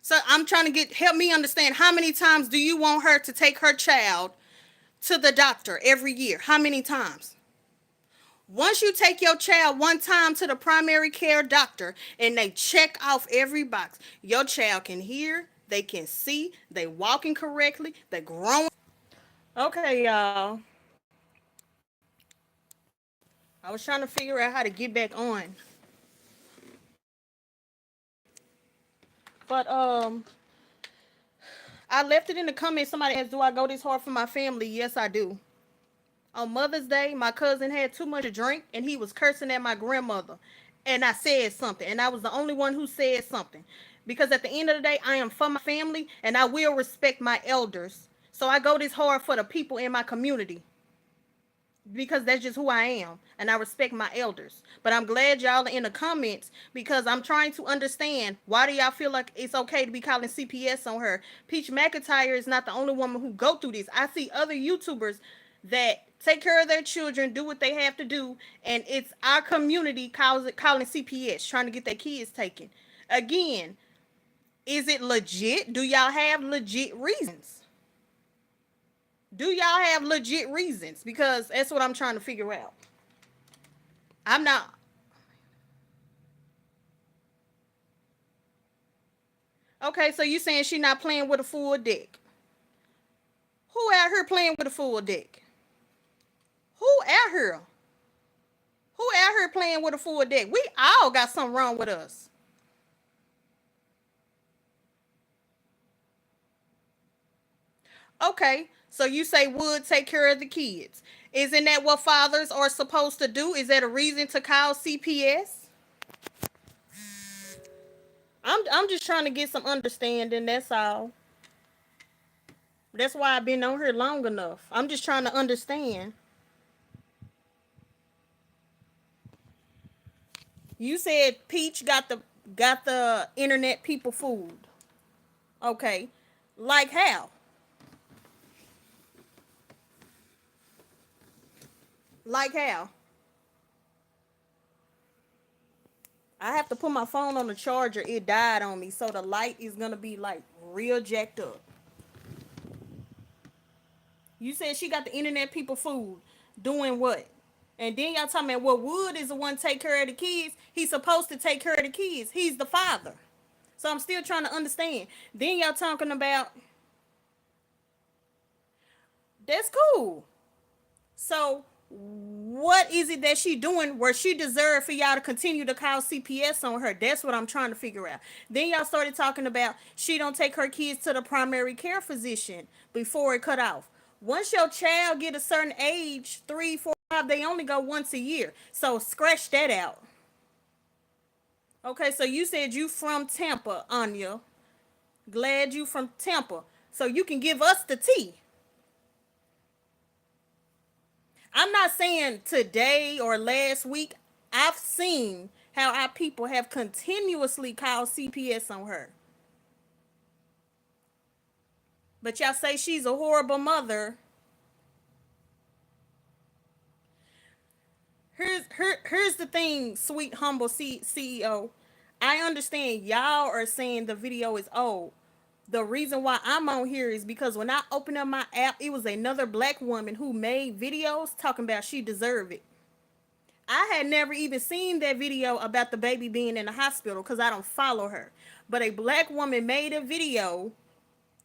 So I'm trying to help me understand, how many times do you want her to take her child to the doctor every year? How many times? Once you take your child one time to the primary care doctor and they check off every box, your child can hear, they can see, they walking correctly, they growing. Okay, y'all. I was trying to figure out how to get back on. But I left it in the comments. Somebody asked, "Do I go this hard for my family?" Yes, I do. On Mother's Day, my cousin had too much to drink and he was cursing at my grandmother. And I said something, and I was the only one who said something. Because at the end of the day, I am for my family and I will respect my elders. So I go this hard for the people in my community because that's just who I am and I respect my elders. But I'm glad y'all are in the comments because I'm trying to understand, why do y'all feel like it's okay to be calling CPS on her? Peach McIntyre is not the only woman who go through this. I see other YouTubers that take care of their children, do what they have to do, and it's our community calling CPS, trying to get their kids taken. Again, is it legit? Do y'all have legit reasons? Do y'all have legit reasons? Because that's what I'm trying to figure out. I'm not. Okay, so you saying she not playing with a full deck? Who out here playing with a full deck? Who out here? Who out here playing with a full deck? We all got something wrong with us. Okay, so you say Wood take care of the kids. Isn't that what fathers are supposed to do? Is that a reason to call CPS? I'm just trying to get some understanding. That's all. That's why I've been on here long enough. I'm just trying to understand. You said Peach got the internet people fooled. Okay. Like how? Like how? I have to put my phone on the charger. It died on me. So the light is gonna be like real jacked up. You said she got the internet people fooled. Doing what? And then y'all talking about, well, Wood is the one take care of the kids. He's supposed to take care of the kids. He's the father. So I'm still trying to understand. Then y'all talking about, that's cool. So what is it that she doing where she deserved for y'all to continue to call CPS on her? That's what I'm trying to figure out. Then y'all started talking about she don't take her kids to the primary care physician before it cut off. Once your child get a certain age, 3, 4, 5, they only go once a year. So scratch that out. Okay, so you said you from Tampa, Anya. Glad you from Tampa. So you can give us the tea. I'm not saying today or last week. I've seen how our people have continuously called CPS on her. But y'all say she's a horrible mother. Here's the thing, sweet humble CEO. I understand y'all are saying the video is old. The reason why I'm on here is because when I opened up my app, it was another black woman who made videos talking about she deserved it. I had never even seen that video about the baby being in the hospital because I don't follow her. But a black woman made a video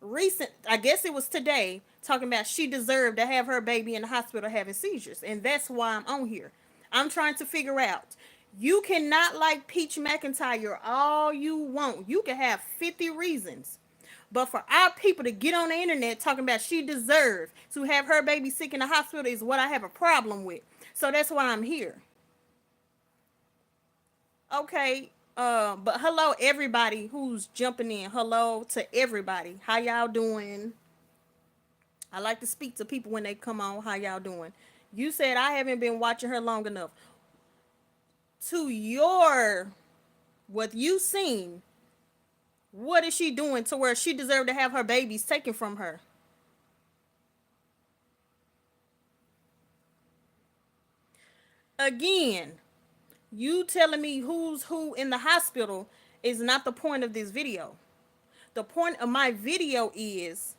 recent, I guess it was today, talking about she deserved to have her baby in the hospital having seizures. And that's why I'm on here. I'm trying to figure out. You cannot like Peach McIntyre all you want. You can have 50 reasons. But for our people to get on the internet talking about she deserved to have her baby sick in the hospital is what I have a problem with. So that's why I'm here. Okay. But hello everybody who's jumping in. Hello to everybody. How y'all doing? I like to speak to people when they come on. How y'all doing? You said I haven't been watching her long enough. To your what you seen, what is she doing to where she deserved to have her babies taken from her? Again, you telling me who's who in the hospital is not the point of this video. The point of my video is,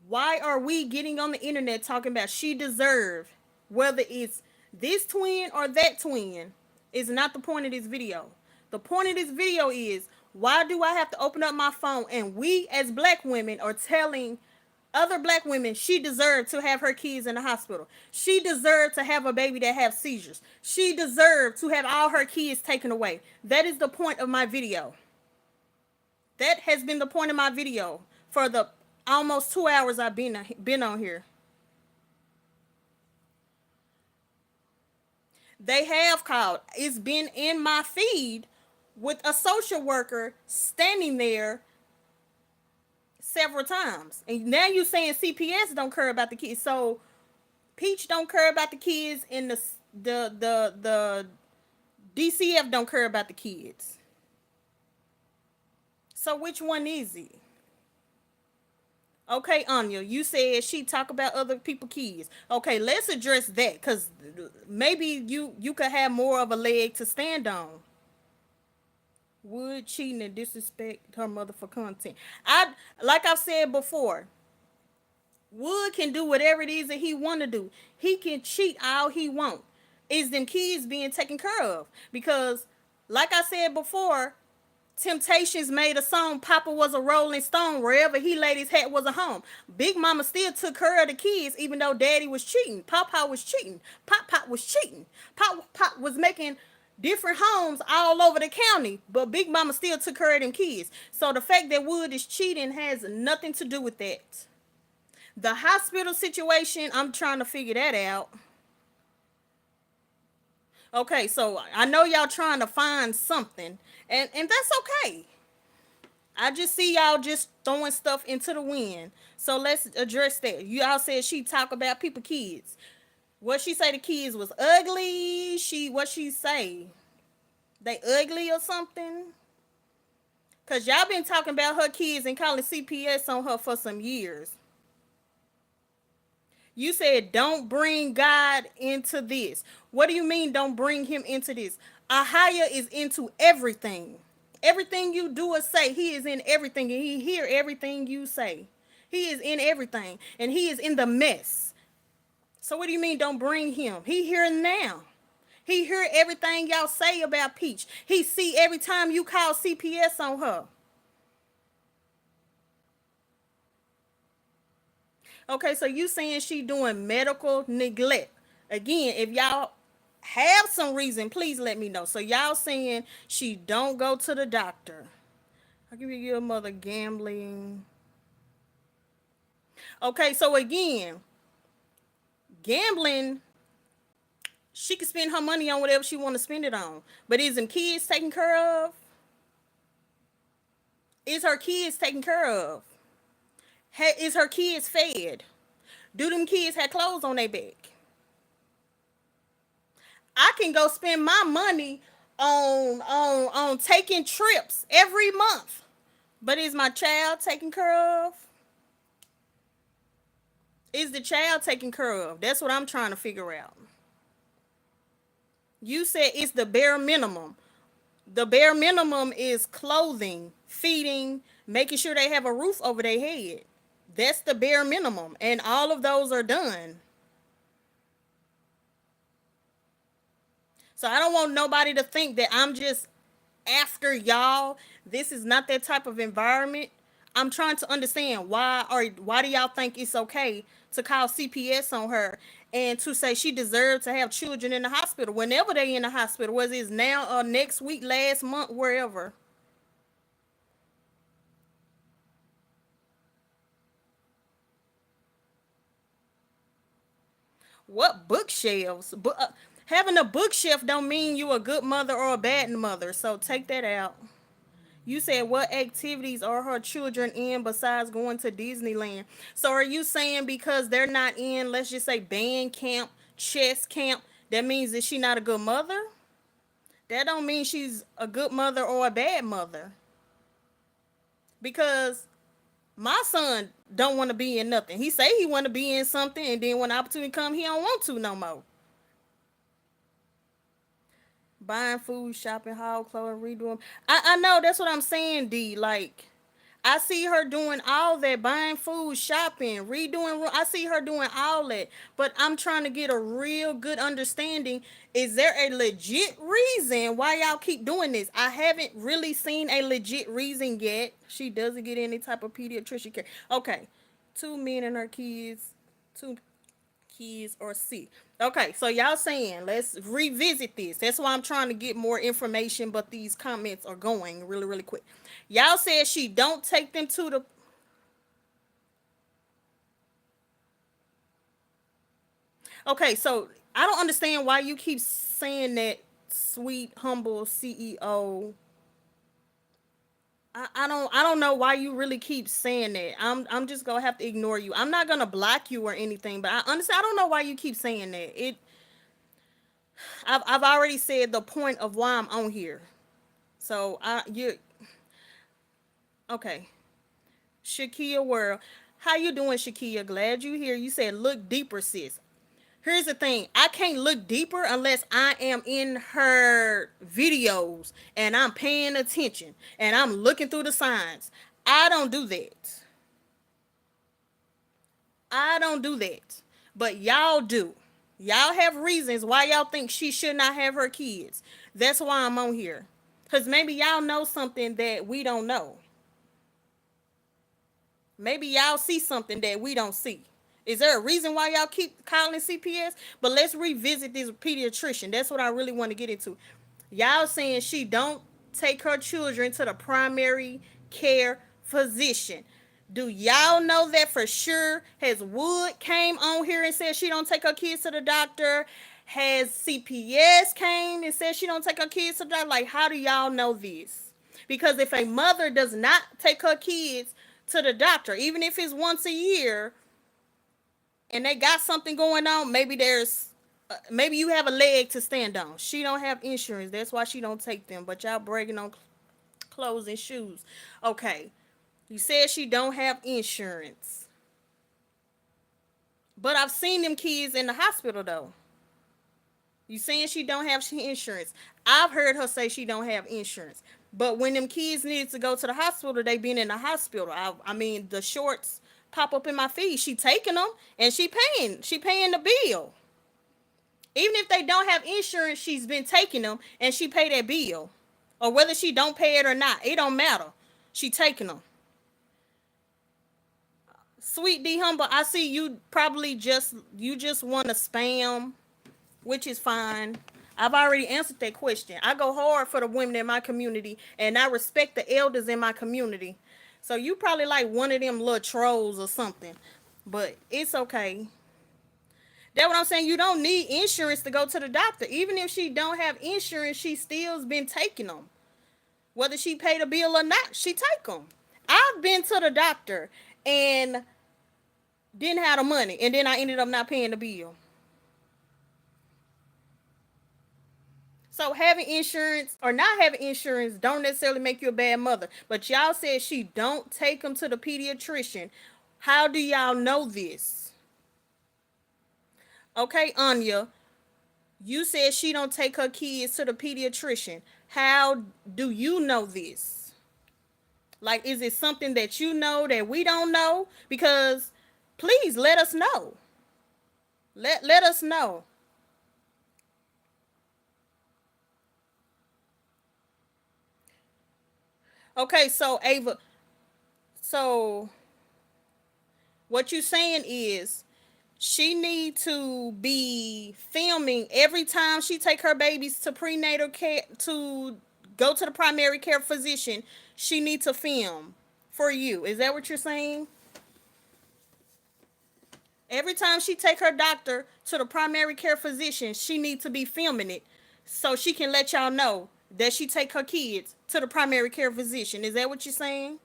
why are we getting on the internet talking about she deserved, whether it's this twin or that twin, is not the point of this video. The point of this video is, why do I have to open up my phone and we as black women are telling other black women she deserved to have her kids in the hospital. She deserved to have a baby that have seizures. She deserved to have all her kids taken away. That is the point of my video. That has been the point of my video for the almost 2 hours I've been on here. They have called. It's been in my feed with a social worker standing there several times. And now you saying CPS don't care about the kids. So Peach don't care about the kids, and the DCF don't care about the kids. So which one is it? Okay, Anya, you said she talk about other people kids. Okay, let's address that, because maybe you could have more of a leg to stand on. Would cheating and disrespect her mother for content. I like I've said before, Wood can do whatever it is that he want to do. He can cheat all he want. Is them kids being taken care of? Because, like I said before, Temptations made a song, Papa was a rolling stone, wherever he laid his hat was a home. Big Mama still took care of the kids even though Daddy was cheating. Papa was cheating. Pop was cheating. Pop was making different homes all over the county, but Big Mama still took care of them kids. So the fact that Wood is cheating has nothing to do with that. The hospital situation, I'm trying to figure that out. Okay, so I know y'all trying to find something, and that's okay. I just see y'all just throwing stuff into the wind. So let's address that. Y'all said she talk about people kids. What she say the kids was ugly? What she say? They ugly or something? Cause y'all been talking about her kids and calling CPS on her for some years. You said don't bring God into this. What do you mean don't bring him into this? Ahaya is into everything. Everything you do or say, he is in everything, and he hear everything you say. He is in everything, and he is in the mess. So what do you mean don't bring him? He here now. He hear everything y'all say about Peach. He see every time you call CPS on her. Okay, so you saying she doing medical neglect. Again, if y'all have some reason, please let me know. So y'all saying she don't go to the doctor. I'll give you your mother gambling. Okay, so again, gambling, she can spend her money on whatever she want to spend it on. But is them kids taken care of? Is her kids taken care of? Is her kids fed? Do them kids have clothes on their back? I can go spend my money on taking trips every month. But is my child taken care of? Is the child taken care of? That's what I'm trying to figure out. You said it's the bare minimum. The bare minimum is clothing, feeding, making sure they have a roof over their head. That's the bare minimum. And all of those are done. So I don't want nobody to think that I'm just after y'all. This is not that type of environment. I'm trying to understand why do y'all think it's okay to call CPS on her and to say she deserves to have children in the hospital whenever they in the hospital, whether it's now or next week, last month, wherever. What bookshelves? Having a bookshelf don't mean you a good mother or a bad mother. So take that out. You said what activities are her children in besides going to Disneyland? So are you saying because they're not in, let's just say band camp, chess camp, that means that she not a good mother? That don't mean she's a good mother or a bad mother. Because my son don't want to be in nothing. He say he want to be in something, and then when the opportunity come, he don't want to no more. Buying food, shopping, haul clothes, redoing. I know that's what I'm saying, D. Like, I see her doing all that, buying food, shopping, redoing. I see her doing all that, but I'm trying to get a real good understanding. Is there a legit reason why y'all keep doing this? I haven't really seen a legit reason yet. She doesn't get any type of pediatrician care. Okay, 2 men and her kids, 2 Kids or sick. Okay, so y'all saying let's revisit this. That's why I'm trying to get more information, but these comments are going really, really quick. Y'all said she don't take them to the. Okay, so I don't understand why you keep saying that sweet, humble CEO. I don't know why you really keep saying that. I'm just gonna have to ignore you. I'm not gonna block you or anything, but honestly I don't know why you keep saying that. I've already said the point of why I'm on here. So I you okay. Shakia World. How you doing, Shakia? Glad you here. You said look deeper, sis. Here's the thing. I can't look deeper unless I am in her videos and I'm paying attention and I'm looking through the signs. I don't do that. I don't do that. But y'all do. Y'all have reasons why y'all think she should not have her kids. That's why I'm on here. Because maybe y'all know something that we don't know. Maybe y'all see something that we don't see. Is there a reason why y'all keep calling CPS? But let's revisit this pediatrician. That's what I really want to get into. Y'all saying she don't take her children to the primary care physician. Do y'all know that for sure? Has Wood came on here and said she don't take her kids to the doctor? Has CPS came and said she don't take her kids to the doctor? Like, how do y'all know this? Because if a mother does not take her kids to the doctor, even if it's once a year, and they got something going on, maybe you have a leg to stand on. She don't have insurance. That's why she don't take them. But y'all bragging on clothes and shoes. Okay. You said she don't have insurance. But I've seen them kids in the hospital though. You saying she don't have insurance. I've heard her say she don't have insurance. But when them kids needed to go to the hospital, they been in the hospital. I mean, the shorts pop up in my feed. She taking them and she paying. She paying the bill. Even if they don't have insurance, she's been taking them and she pay that bill. Or whether she don't pay it or not, it don't matter. She taking them. Sweet D Humble, I see you probably just want to spam, which is fine. I've already answered that question. I go hard for the women in my community and I respect the elders in my community. So you probably like one of them little trolls or something. But it's okay. That's what I'm saying. You don't need insurance to go to the doctor. Even if she don't have insurance, she still's been taking them. Whether she paid a bill or not, she take them. I've been to the doctor and didn't have the money, and then I ended up not paying the bill. So having insurance or not having insurance don't necessarily make you a bad mother. But y'all said she don't take them to the pediatrician. How do y'all know this? Okay, Anya, you said she don't take her kids to the pediatrician. How do you know this? Like, is it something that you know that we don't know? Because please let us know. Let us know. Okay, so Ava, so what you saying is she need to be filming every time she take her babies to prenatal care to go to the primary care physician. She need to film for you. Is that what you're saying? Every time she take her doctor to the primary care physician, she need to be filming it so she can let y'all know that she take her kids to the primary care physician. Is that what you're saying?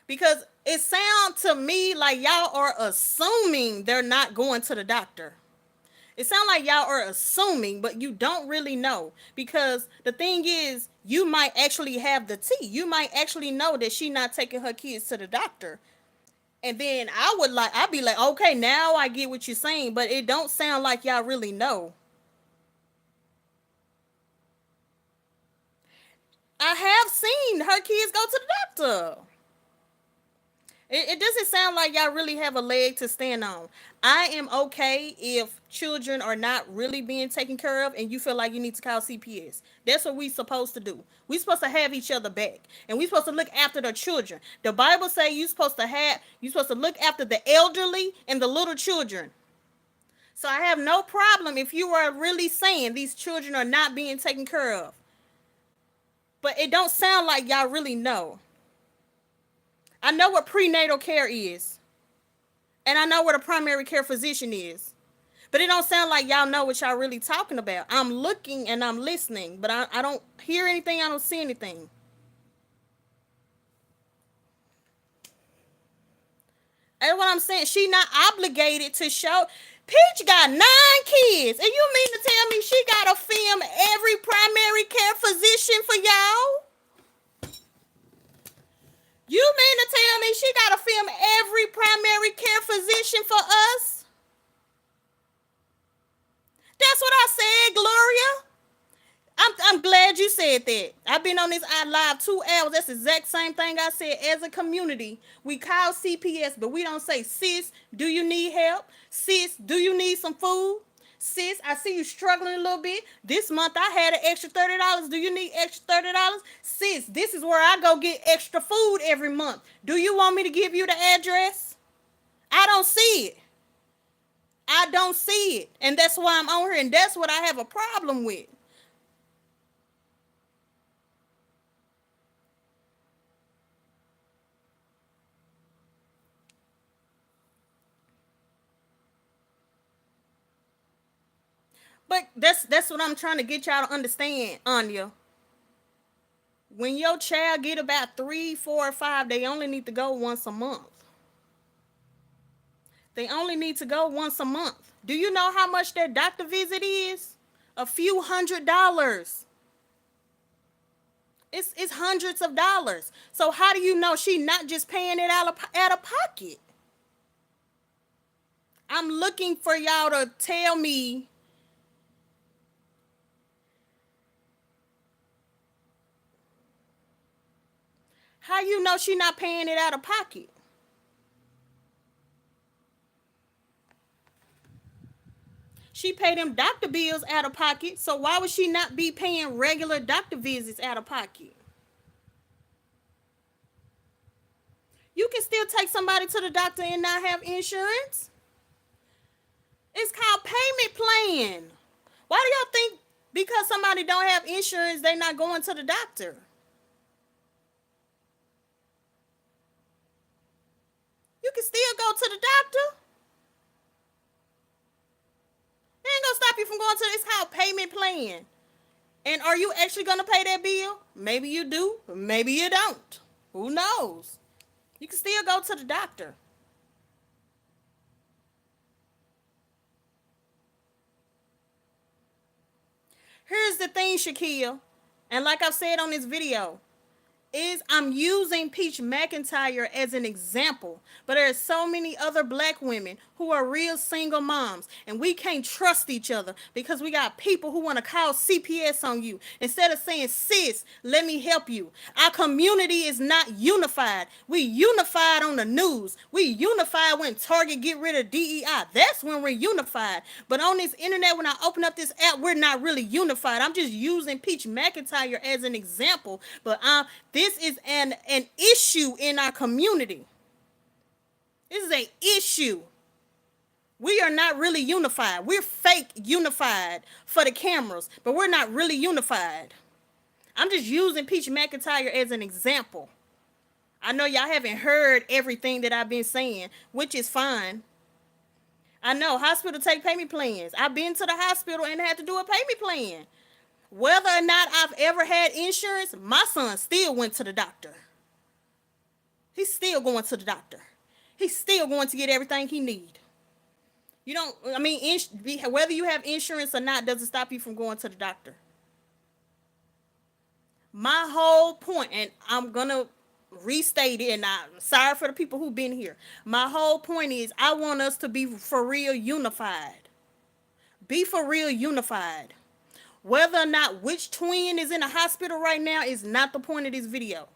Because it sounds to me like y'all are assuming they're not going to the doctor. It sounds like y'all are assuming, but you don't really know. Because the thing is, you might actually have the tea. You might actually know that she not taking her kids to the doctor. And then I'd be like, okay, now I get what you're saying, but it don't sound like y'all really know. I have seen her kids go to the doctor. It doesn't sound like y'all really have a leg to stand on. I am okay if children are not really being taken care of and you feel like you need to call CPS. That's what we supposed to do. We supposed to have each other back. And we supposed to look after the children. The Bible say you supposed to look after the elderly and the little children. So I have no problem if you are really saying these children are not being taken care of. But it don't sound like y'all really know. I know what prenatal care is. And I know what a primary care physician is. But it don't sound like y'all know what y'all really talking about. I'm looking and I'm listening, but I don't hear anything. I don't see anything. That's what I'm saying. She not obligated to show. Peach got 9 kids. And you mean to tell me she got to film every primary care physician for y'all? You mean to tell me she got to film every primary care physician for us? That's what I said, Gloria. I'm glad you said that. I've been on this live 2 hours. That's the exact same thing I said. As a community, we call CPS, but we don't say, sis, do you need help? Sis, do you need some food? Sis, I see you struggling a little bit. This month I had an extra $30. Do you need extra $30? Sis, this is where I go get extra food every month. Do you want me to give you the address? I don't see it. I don't see it. And that's why I'm on here. And that's what I have a problem with. But that's what I'm trying to get y'all to understand, Anya. When your child get about 3, 4, or 5, they only need to go once a month. They only need to go once a month. Do you know how much their doctor visit is? A few $100s. It's hundreds of dollars. So how do you know she not just paying it out of pocket? I'm looking for y'all to tell me. How you know she not paying it out of pocket? She paid them doctor bills out of pocket, so why would she not be paying regular doctor visits out of pocket? You can still take somebody to the doctor and not have insurance. It's called payment plan. Why do y'all think because somebody don't have insurance, they not going to the doctor? You can still go to the doctor. It ain't gonna stop you from going to it's called payment plan. And are you actually gonna pay that bill? Maybe you do, maybe you don't. Who knows? You can still go to the doctor. Here's the thing, Shaquille, and like I've said on this video, is I'm using Peach Mcintyre as an example, but there are so many other black women who are real single moms, and we can't trust each other because we got people who want to call CPS on you instead of saying, sis, let me help you. Our community is not unified. We unified on the news. We unified when Target get rid of DEI. That's when we're unified. But on this internet, when I open up this app, we're not really unified. I'm just using Peach Mcintyre as an example, but this is an issue in our community. This is an issue. We are not really unified. We're fake unified for the cameras, but we're not really unified. I'm just using Peach Mcintyre as an example. I know y'all haven't heard everything that I've been saying, which is fine. I know hospital take payment plans. I've been to the hospital and had to do a payment plan. Whether or not I've ever had insurance, my son still went to the doctor. He's still going to the doctor. He's still going to get everything he need. You don't, I mean, whether you have insurance or not doesn't stop you from going to the doctor. My whole point, and I'm going to restate it, and I'm sorry for the people who've been here. My whole point is I want us to be for real unified. Be for real unified. Whether or not which twin is in a hospital right now is not the point of this video.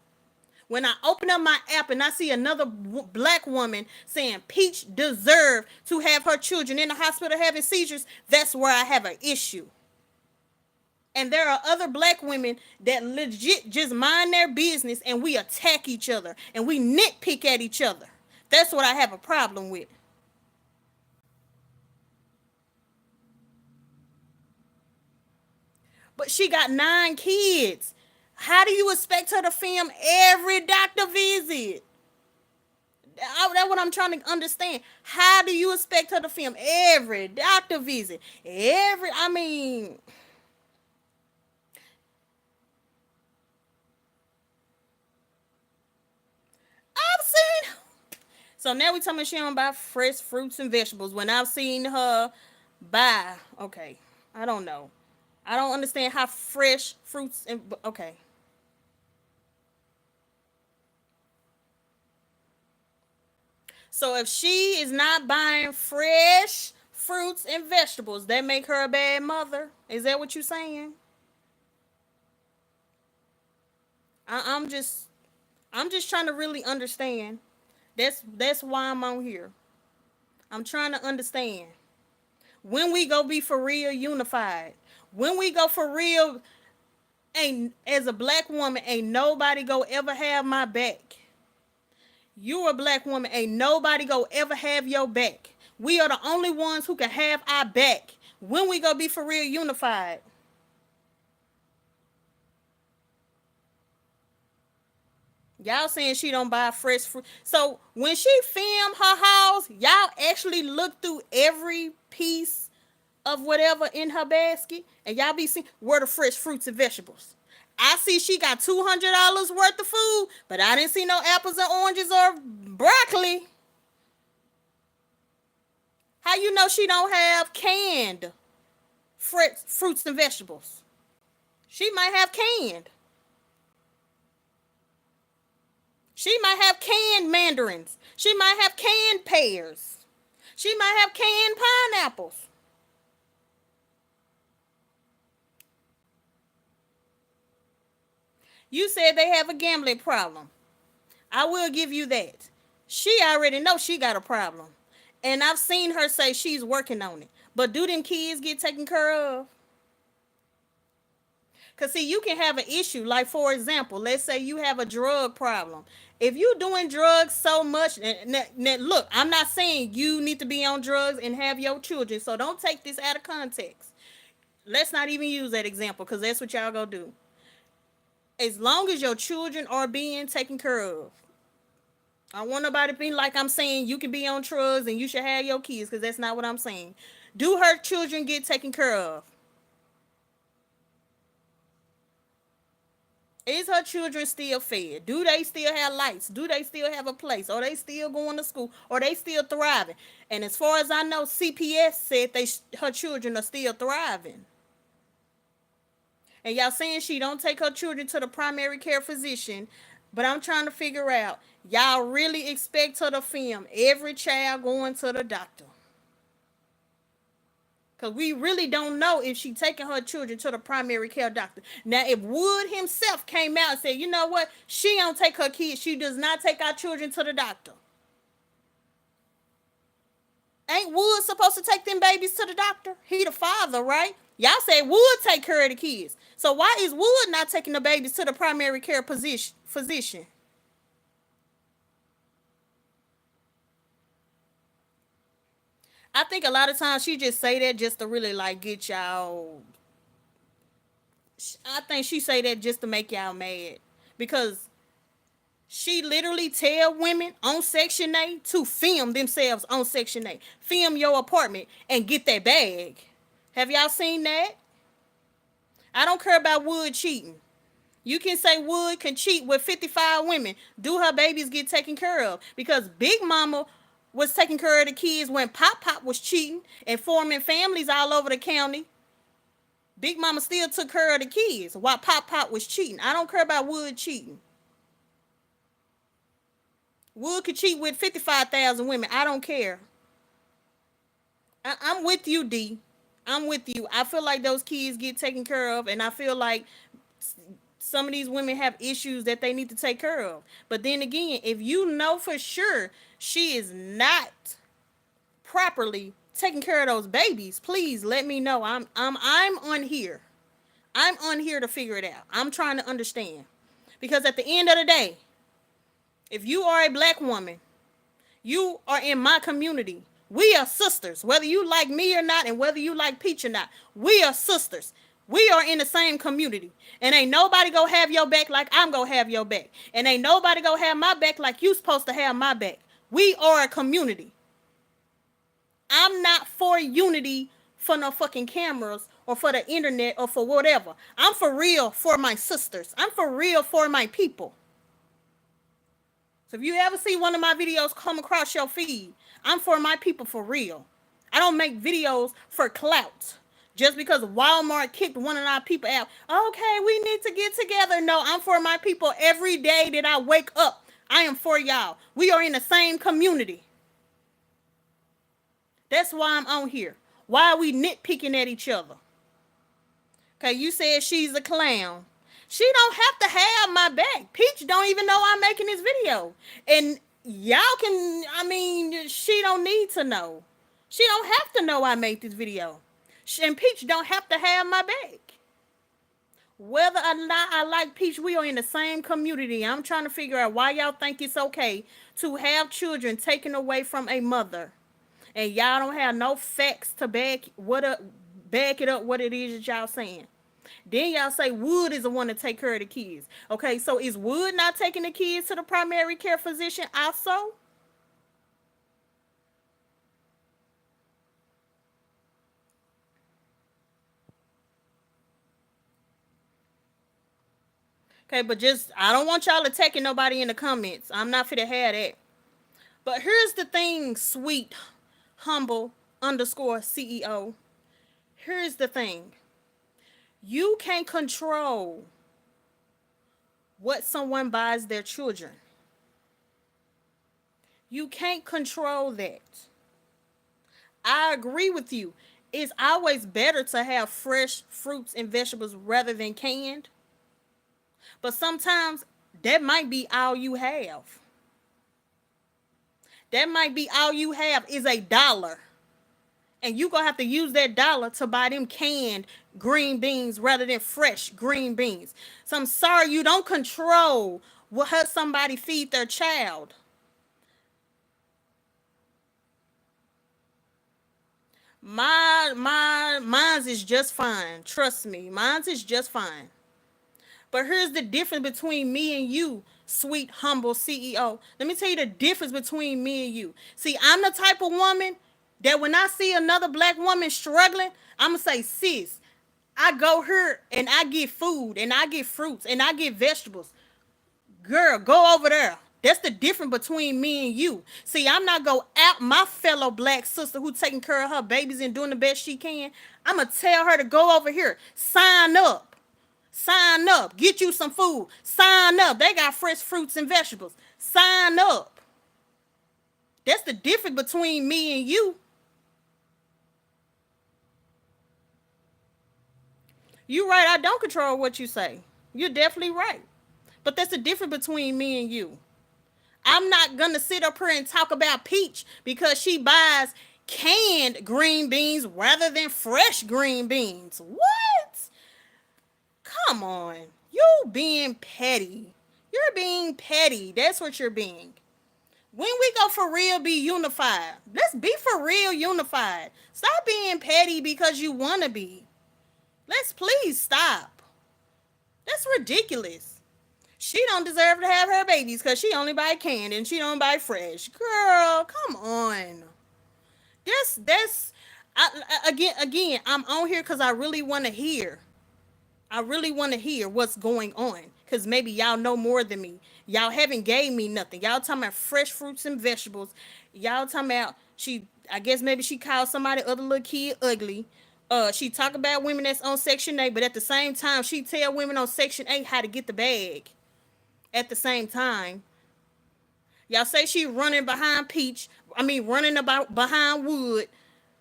When I open up my app and I see another black woman saying Peach deserved to have her children in the hospital having seizures, that's where I have an issue. And there are other black women that legit just mind their business and we attack each other and we nitpick at each other. That's what I have a problem with. But she got 9 kids. How do you expect her to film every doctor visit? That's what I'm trying to understand. How do you expect her to film every doctor visit? I mean, I've seen. So now we talking about she don't buy fresh fruits and vegetables when I've seen her buy. Okay, I don't know. I don't understand how fresh fruits and okay. So if she is not buying fresh fruits and vegetables, that make her a bad mother. Is that what you're saying? I'm just trying to really understand. That's why I'm on here. I'm trying to understand. When we go be for real unified. When we go for real, ain't as a black woman, ain't nobody go ever have my back. You a black woman, ain't nobody go ever have your back. We are the only ones who can have our back. When we go be for real unified. Y'all saying she don't buy fresh fruit. So when she filmed her house, y'all actually look through every piece of whatever in her basket, and y'all be seeing where the fresh fruits and vegetables. I see she got $200 worth of food, but I didn't see no apples and oranges or broccoli. How you know she don't have canned fresh fruits and vegetables? She might have canned. She might have canned mandarins. She might have canned pears. She might have canned pineapples. You said they have a gambling problem. I will give you that. She already knows she got a problem. And I've seen her say she's working on it. But do them kids get taken care of? Because, see, you can have an issue. Like, for example, let's say you have a drug problem. If you're doing drugs so much, look, I'm not saying you need to be on drugs and have your children. So don't take this out of context. Let's not even use that example because that's what y'all gonna do. As long as your children are being taken care of, I don't want nobody to be like I'm saying you can be on drugs and you should have your kids because that's not what I'm saying. Do her children get taken care of? Is her children still fed? Do they still have lights? Do they still have a place? Are they still going to school? Are they still thriving? And as far as I know, CPS said her children are still thriving. And y'all saying she don't take her children to the primary care physician, but I'm trying to figure out, y'all really expect her to film every child going to the doctor? Because we really don't know if she taking her children to the primary care doctor. Now, if Wood himself came out and said, you know what, she don't take her kids, she does not take our children to the doctor. Ain't Wood supposed to take them babies to the doctor? He the father, right? Y'all say Wood take care of the kids. So why is Wood not taking the babies to the primary care physician? I think a lot of times she just say that just to really like get y'all. I think she say that just to make y'all mad because she literally tell women on Section 8 to film themselves on Section 8. Film your apartment and get that bag. Have y'all seen that? I don't care about Wood cheating. You can say Wood can cheat with 55 women. Do her babies get taken care of? Because Big Mama was taking care of the kids when Pop Pop was cheating and forming families all over the county. Big Mama still took care of the kids while Pop Pop was cheating. I don't care about Wood cheating. Wood could cheat with 55,000 women. I don't care. I'm with you, D. I'm with you. I feel like those kids get taken care of, and I feel like some of these women have issues that they need to take care of. But then again, if you know for sure she is not properly taking care of those babies, please let me know. I'm on here. I'm on here to figure it out. I'm trying to understand. Because at the end of the day, if you are a black woman, you are in my community. We are sisters. Whether you like me or not, and whether you like Peach or not, we are sisters. We are in the same community. And ain't nobody gonna have your back like I'm gonna have your back. And ain't nobody gonna have my back like you supposed to have my back. We are a community. I'm not for unity for no fucking cameras or for the internet or for whatever. I'm for real for my sisters. I'm for real for my people. So if you ever see one of my videos come across your feed, I'm for my people for real. I don't make videos for clout. Just because Walmart kicked one of our people out, okay, we need to get together. No, I'm for my people every day that I wake up. I am for y'all. We are in the same community. That's why I'm on here. Why are we nitpicking at each other? Okay, you said she's a clown. She don't have to have my back. Peach don't even know I'm making this video. And y'all can, I mean, she don't need to know. She don't have to know I made this video. And Peach don't have to have my back. Whether or not I like Peach, we are in the same community. I'm trying to figure out why y'all think it's okay to have children taken away from a mother. And y'all don't have no facts to back it up what it is that y'all saying. Then y'all say Wood is the one to take care of the kids. Okay, so is Wood not taking the kids to the primary care physician also? Okay, but just, I don't want y'all attacking nobody in the comments. I'm not for to have that. But here's the thing, sweet, humble, underscore CEO. Here's the thing. You can't control what someone buys their children. You can't control that. I agree with you. It's always better to have fresh fruits and vegetables rather than canned. But sometimes that might be all you have. That might be all you have is $1. And you gonna have to use that dollar to buy them canned green beans rather than fresh green beans. So I'm sorry, you don't control what somebody feed their child. Mine's is just fine. Trust me, mine's is just fine. But here's the difference between me and you, sweet, humble CEO. Let me tell you the difference between me and you. See, I'm the type of woman that when I see another black woman struggling, I'm going to say, sis, I go here and I get food and I get fruits and I get vegetables. Girl, go over there. That's the difference between me and you. See, I'm not going to out my fellow black sister who taking care of her babies and doing the best she can. I'm going to tell her to go over here. Sign up. Sign up. Get you some food. Sign up. They got fresh fruits and vegetables. Sign up. That's the difference between me and you. You're right. I don't control what you say. You're definitely right. But that's the difference between me and you. I'm not going to sit up here and talk about Peach because she buys canned green beans rather than fresh green beans. What? Come on. You being petty. You're being petty. That's what you're being. When we go for real, be unified. Let's be for real unified. Stop being petty because you want to be. Let's please stop. That's ridiculous. She don't deserve to have her babies because she only buy canned and she don't buy fresh. Girl, come on. Again, I'm on here because I really want to hear. I really want to hear what's going on because maybe y'all know more than me. Y'all haven't gave me nothing. Y'all talking about fresh fruits and vegetables. Y'all talking about I guess maybe she called somebody other little kid ugly. She talk about women that's on Section 8, but at the same time, she tell women on Section 8 how to get the bag. At the same time, y'all say she running behind Peach. Running about behind Wood.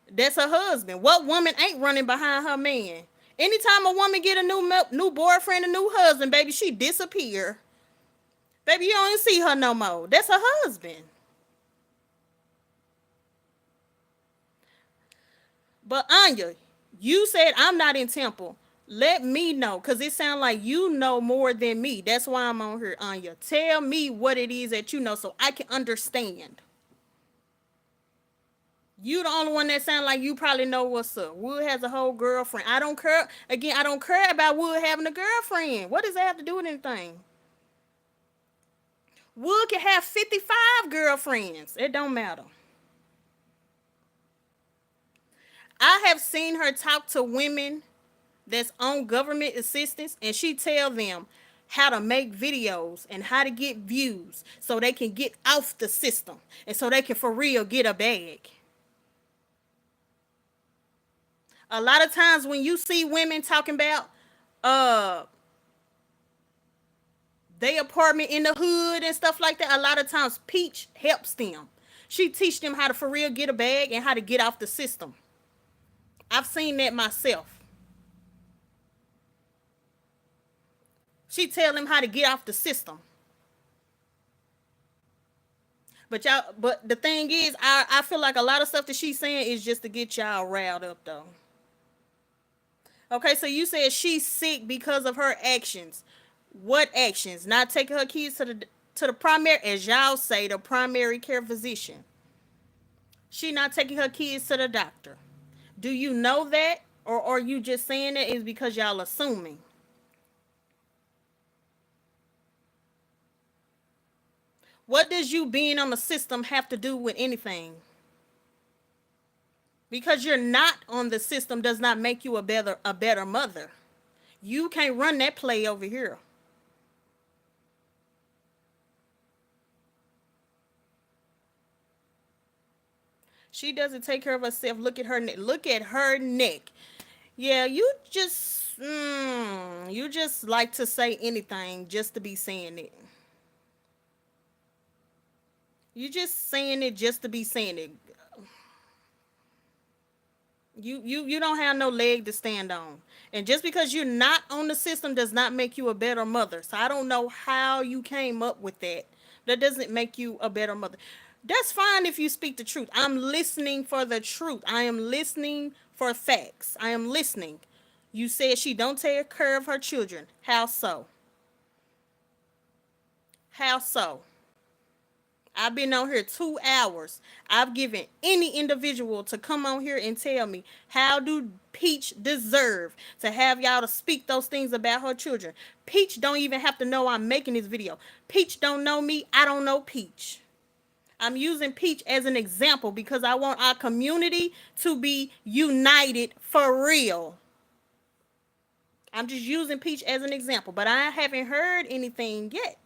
That's her husband. What woman ain't running behind her man? Anytime a woman get a new boyfriend, a new husband, baby, she disappear. Baby, you don't even see her no more. That's her husband. But Anya, you said I'm not in Temple. Let me know, cause it sounds like you know more than me. That's why I'm on here, Anya. Tell me what it is that you know, so I can understand. You the only one that sound like you probably know what's up. Wood has a whole girlfriend. I don't care. Again, I don't care about Wood having a girlfriend. What does that have to do with anything? Wood can have 55 girlfriends. It don't matter. I have seen her talk to women that's on government assistance, and she tell them how to make videos and how to get views so they can get off the system and so they can for real get a bag. A lot of times when you see women talking about uh they apartment in the hood and stuff like that, a lot of times Peach helps them. She teach them how to for real get a bag and how to get off the system. I've seen that myself. She tell them how to get off the system. But the thing is, I feel like a lot of stuff that she's saying is just to get y'all riled up though. Okay, so you said she's sick because of her actions. What actions? Not taking her kids to the primary, as y'all say, the primary care physician. She not taking her kids to the doctor. Do you know that, or are you just saying that is because y'all assuming? What does you being on the system have to do with anything? Because you're not on the system does not make you a better mother. You can't run that play over here. She doesn't take care of herself. Look at her neck. Look at her neck. Yeah, you just like to say anything just to be saying it. You just saying it just to be saying it. You don't have no leg to stand on. And just because you're not on the system does not make you a better mother. So I don't know how you came up with that. That doesn't make you a better mother. That's fine if you speak the truth. I'm listening for the truth. I am listening for facts. I am listening. You said she don't take care of her children. How so? How so? I've been on here 2 hours. I've given any individual to come on here and tell me how do Peach deserve to have y'all to speak those things about her children. Peach don't even have to know I'm making this video. Peach don't know me. I don't know Peach. I'm using Peach as an example because I want our community to be united for real. I'm just using Peach as an example, but I haven't heard anything yet.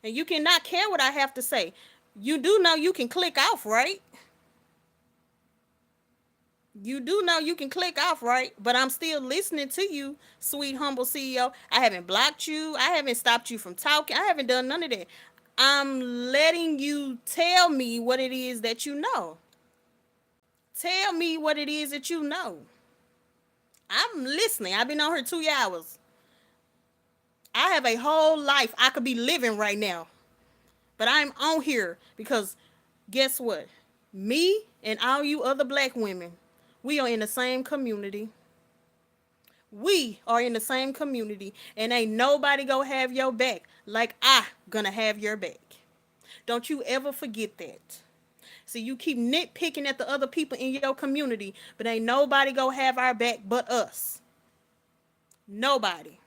And you cannot care what I have to say. You do know you can click off, right? You do know you can click off, right? But I'm still listening to you, sweet, humble CEO. I haven't blocked you. I haven't stopped you from talking. I haven't done none of that. I'm letting you tell me what it is that you know. Tell me what it is that you know. I'm listening. I've been on here 2 hours. I have a whole life I could be living right now. But I'm on here because guess what? Me and all you other black women, we are in the same community. We are in the same community. And ain't nobody gonna have your back like I gonna have your back. Don't you ever forget that. See, you keep nitpicking at the other people in your community, but ain't nobody gonna have our back but us. Nobody.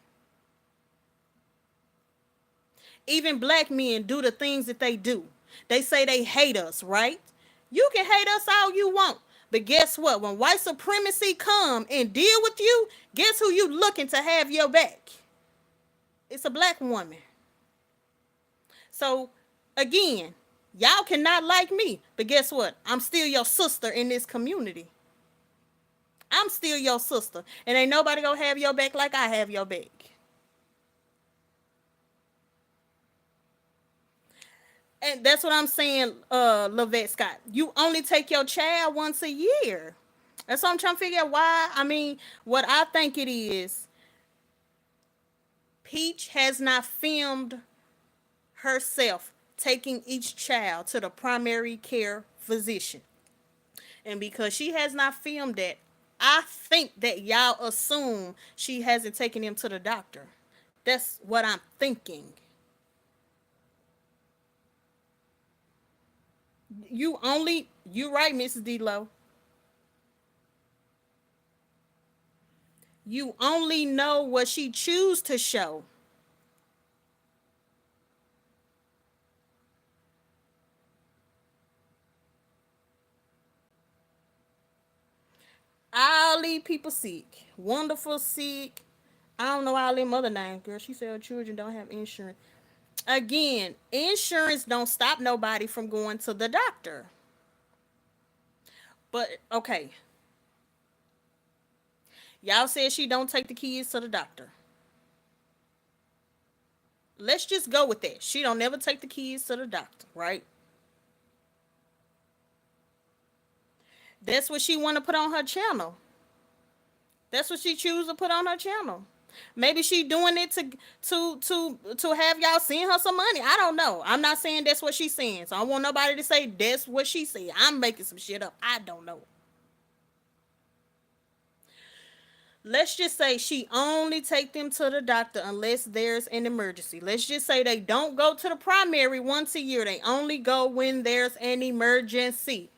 Even black men do the things that they do. They say they hate us, right? You can hate us all you want. But guess what? When white supremacy come and deal with you, guess who you looking to have your back? It's a black woman. So, again, y'all cannot like me. But guess what? I'm still your sister in this community. I'm still your sister. And ain't nobody gonna have your back like I have your back. And that's what I'm saying, Lavette Scott. You only take your child once a year. That's what I'm trying to figure out why. I mean, what I think it is, Peach has not filmed herself taking each child to the primary care physician. And because she has not filmed that, I think that y'all assume she hasn't taken him to the doctor. That's what I'm thinking. You right, Mrs. D-Lo. You only know what she choose to show. All these people sick. Wonderful sick. I don't know all them other names, girl. She said her children don't have insurance. Again, insurance don't stop nobody from going to the doctor. But okay, y'all said she don't take the kids to the doctor. Let's just go with that. She don't never take the kids to the doctor, right? That's what she want to put on her channel. That's what she choose to put on her channel. Maybe she doing it to have y'all send her some money. I don't know. I'm not saying that's what she's saying. So I don't want nobody to say that's what she said. I'm making some shit up. I don't know. Let's just say she only take them to the doctor unless there's an emergency. Let's just say they don't go to the primary once a year. They only go when there's an emergency.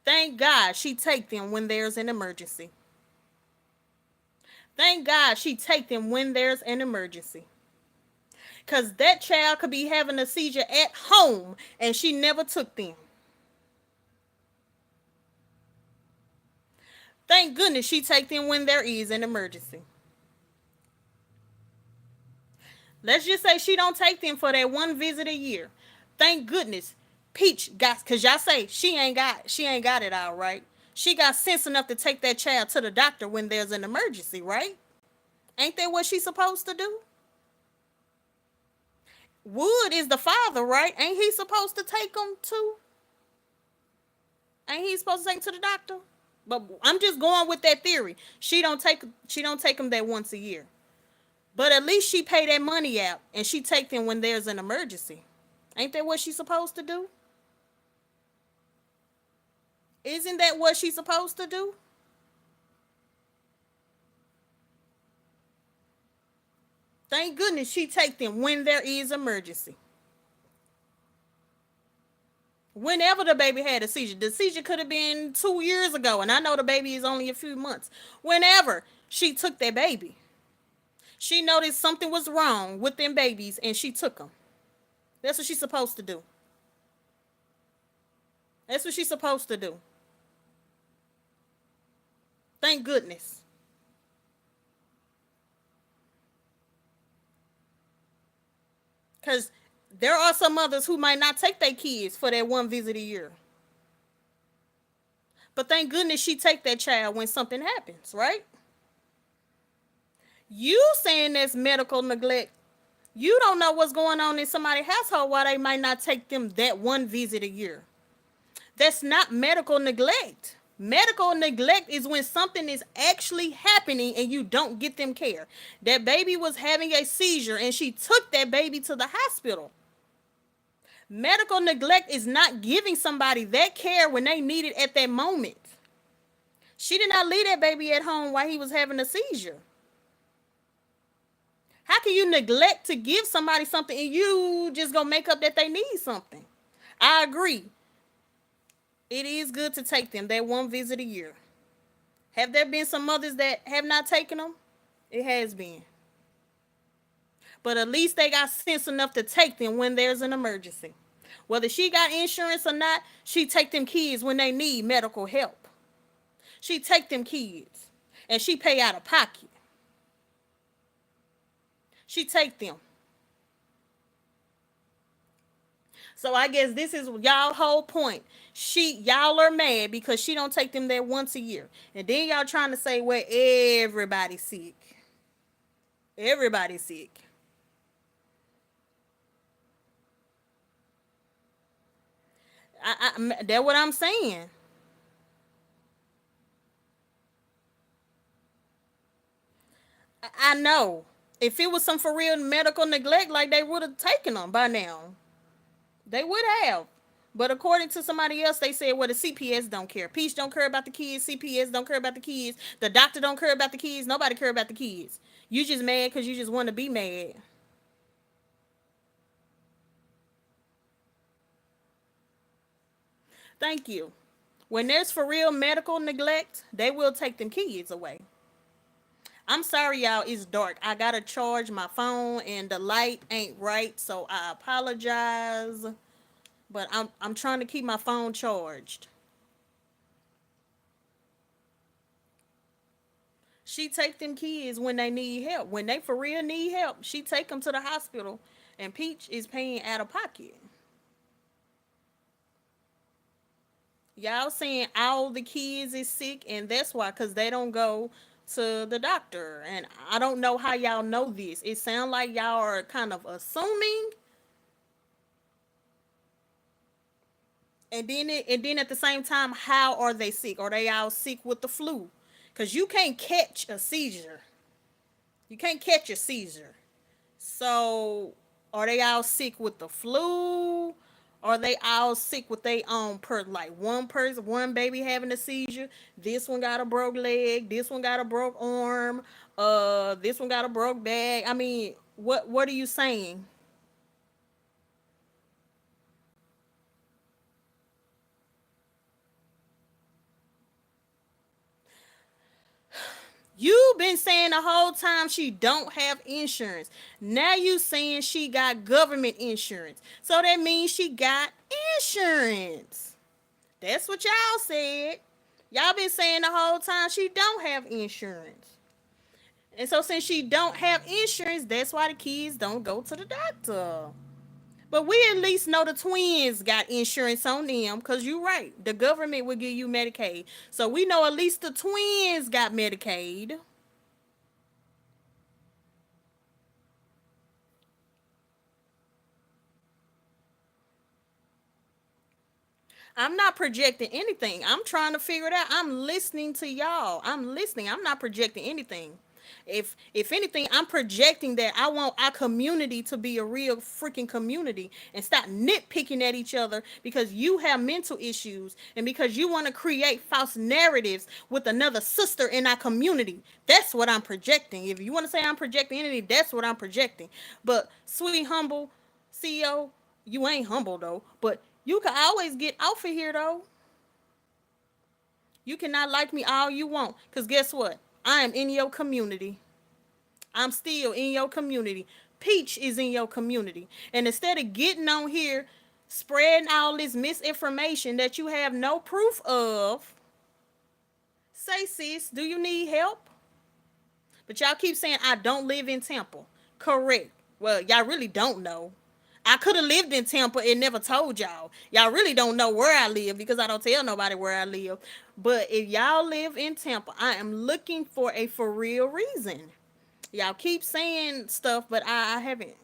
Thank God she take them when there's an emergency. Thank God she take them when there's an emergency. Because that child could be having a seizure at home and she never took them. Thank goodness she take them when there is an emergency. Let's just say she don't take them for that one visit a year. Thank goodness Peach got, cause y'all say she ain't got it all right. She got sense enough to take that child to the doctor when there's an emergency, right? Ain't that what she's supposed to do? Wood is the father, right? Ain't he supposed to take them to? Ain't he supposed to take them to the doctor? But I'm just going with that theory. She don't take them that once a year. But at least she pay that money out and she take them when there's an emergency. Ain't that what she's supposed to do? Isn't that what she's supposed to do? Thank goodness she take them when there is emergency. Whenever the baby had a seizure, the seizure could have been 2 years ago, and I know the baby is only a few months. Whenever she took that baby, she noticed something was wrong with them babies, and she took them. That's what she's supposed to do. That's what she's supposed to do. Thank goodness. Because there are some mothers who might not take their kids for that one visit a year. But thank goodness she take that child when something happens, right? You saying that's medical neglect. You don't know what's going on in somebody's household why they might not take them that one visit a year. That's not medical neglect. Medical neglect is when something is actually happening and you don't get them care. That baby was having a seizure and she took that baby to the hospital. Medical neglect is not giving somebody that care when they need it at that moment. She did not leave that baby at home while he was having a seizure. How can you neglect to give somebody something and you just gonna make up that they need something? I agree. It is good to take them that one visit a year. Have there been some mothers that have not taken them? It has been. But at least they got sense enough to take them when there's an emergency. Whether she got insurance or not, she take them kids when they need medical help. She take them kids and she pay out of pocket. She take them. So I guess this is y'all whole point. Y'all are mad because she don't take them there once a year. And then y'all trying to say, well, everybody's sick. Everybody's sick. That's what I'm saying. I know. If it was some for real medical neglect, like they would have taken them by now. They would have. But according to somebody else, they said, well, the CPS don't care. Peach don't care about the kids. CPS don't care about the kids. The doctor don't care about the kids. Nobody care about the kids. You just mad because you just want to be mad. Thank you. When there's for real medical neglect, they will take them kids away. I'm sorry, y'all. It's dark. I gotta charge my phone, and the light ain't right, so I apologize. But I'm trying to keep my phone charged. She take them kids when they need help. When they for real need help, she take them to the hospital, and Peach is paying out of pocket. Y'all saying all the kids is sick, and that's why, cause they don't go to the doctor. And I don't know how y'all know this. It sounds like y'all are kind of assuming, and then at the same time, how are they sick? Are they all sick with the flu? Cause you can't catch a seizure. You can't catch a seizure. So are they all sick with the flu? Are they all sick with their own like one person, one baby having a seizure? This one got a broke leg. This one got a broke arm. This one got a broke back. I mean, what are you saying? You've been saying the whole time she don't have insurance. Now you saying she got government insurance. So that means she got insurance. That's what y'all said. Y'all been saying the whole time she don't have insurance. And so since she don't have insurance, that's why the kids don't go to the doctor. But we at least know the twins got insurance on them, because you're right. The government will give you Medicaid. So we know at least the twins got Medicaid. I'm not projecting anything. I'm trying to figure it out. I'm listening to y'all. I'm listening. I'm not projecting anything. If anything, I'm projecting that I want our community to be a real freaking community and stop nitpicking at each other because you have mental issues and because you want to create false narratives with another sister in our community. That's what I'm projecting. If you want to say I'm projecting anything, that's what I'm projecting. But sweet humble CEO, you ain't humble though. But you can always get off of here though. You cannot like me all you want. Because guess what? I am in your community. I'm still in your community. Peach is in your community. And instead of getting on here spreading all this misinformation that you have no proof of, say, sis, do you need help? But y'all keep saying I don't live in Tampa. Correct. Well, y'all really don't know. I could have lived in Tampa and never told y'all. Y'all really don't know where I live because I don't tell nobody where I live. But if y'all live in Tampa, I am looking for a for real reason. Y'all keep saying stuff, but I haven't.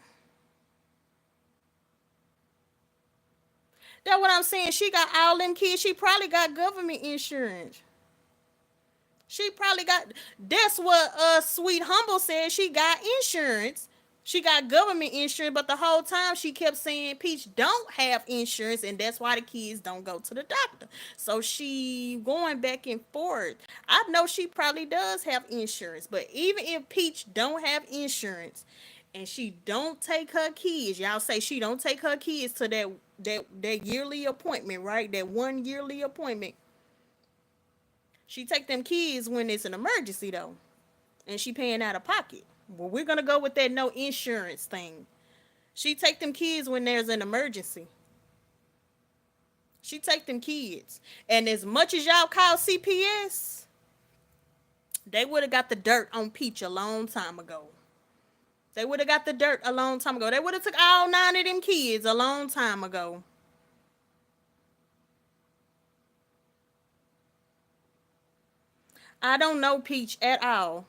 That's what I'm saying. She got all them kids. She probably got government insurance. She probably got. That's what Sweet Humble said. She got insurance. She got government insurance, but the whole time she kept saying Peach don't have insurance, and that's why the kids don't go to the doctor. So she going back and forth. I know she probably does have insurance, but even if Peach don't have insurance, and she don't take her kids, y'all say she don't take her kids to that yearly appointment, right? That one yearly appointment. She take them kids when it's an emergency though, and she paying out of pocket. Well, we're gonna go with that no insurance thing. She take them kids when there's an emergency. She take them kids, and as much as y'all call CPS, they would have got the dirt on Peach a long time ago. They would have got the dirt a long time ago. They would have took all 9 of them kids a long time ago. I don't know Peach at all.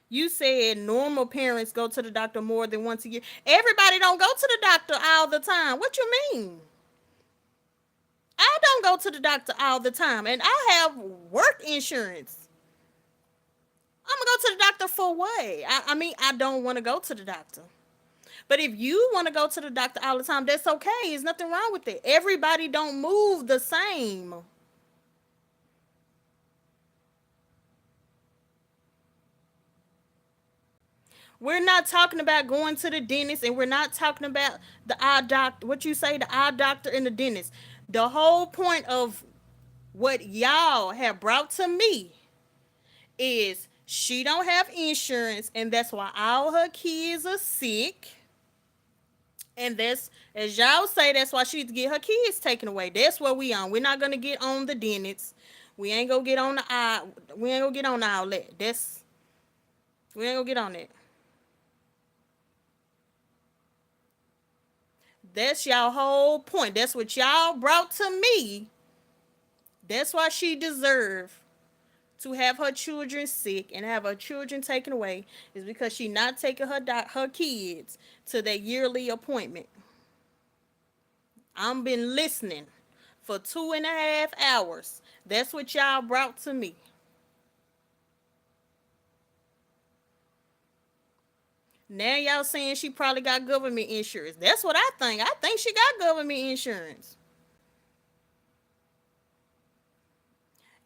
You said normal parents go to the doctor more than once a year. Everybody don't go to the doctor all the time. What you mean? I don't go to the doctor all the time, and I have work insurance. I'm gonna go to the doctor for what? I mean, I don't want to go to the doctor. But if you want to go to the doctor all the time, that's okay. There's nothing wrong with it. Everybody don't move the same. We're not talking about going to the dentist, and we're not talking about the eye doctor. What you say, the eye doctor and the dentist. The whole point of what y'all have brought to me is she don't have insurance, and that's why all her kids are sick. And that's, as y'all say, that's why she needs to get her kids taken away. That's what we on. We're not gonna get on the dentist. We ain't gonna get on the eye. We ain't gonna get on all that. That's, we ain't gonna get on that. That's y'all whole point. That's what y'all brought to me. That's why she deserved to have her children sick and have her children taken away, is because she not taking her kids to their yearly appointment. I'm been listening for 2.5 hours. That's what y'all brought to me. Now y'all saying she probably got government insurance. That's what I think. I think she got government insurance.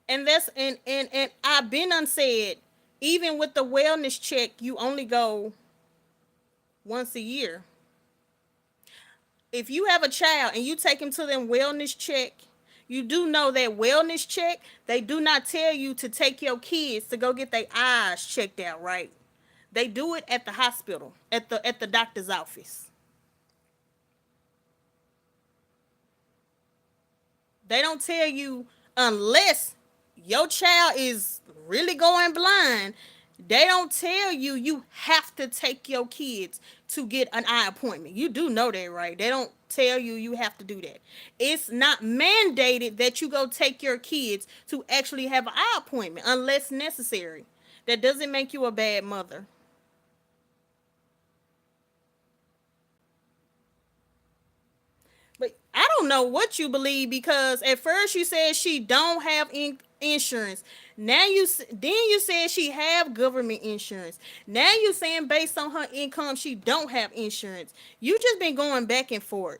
And that's and I've been unsaid, even with the wellness check, you only go once a year. If you have a child and you take him to them wellness check, you do know that wellness check, they do not tell you to take your kids to go get their eyes checked out, right? They do it at the hospital, at the doctor's office. They don't tell you, unless your child is really going blind, they don't tell you you have to take your kids to get an eye appointment. You do know that, right? They don't tell you you have to do that. It's not mandated that you go take your kids to actually have an eye appointment unless necessary. That doesn't make you a bad mother. But I don't know what you believe, because at first you said she don't have insurance. Now then you said she have government insurance. Now you saying based on her income she don't have insurance. You just been going back and forth.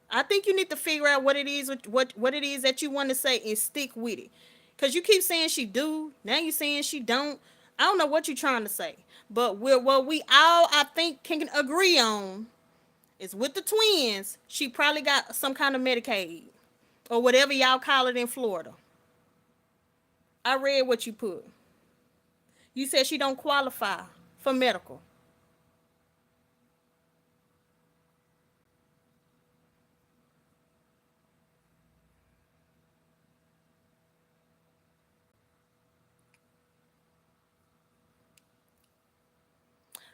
I think you need to figure out what it is, what it is that you want to say, and stick with it. Cause you keep saying she do. Now you saying she don't. I don't know what you're trying to say. But what we all, I think, can agree on is, with the twins, she probably got some kind of Medicaid or whatever y'all call it in Florida. I read what you put. You said she don't qualify for medical.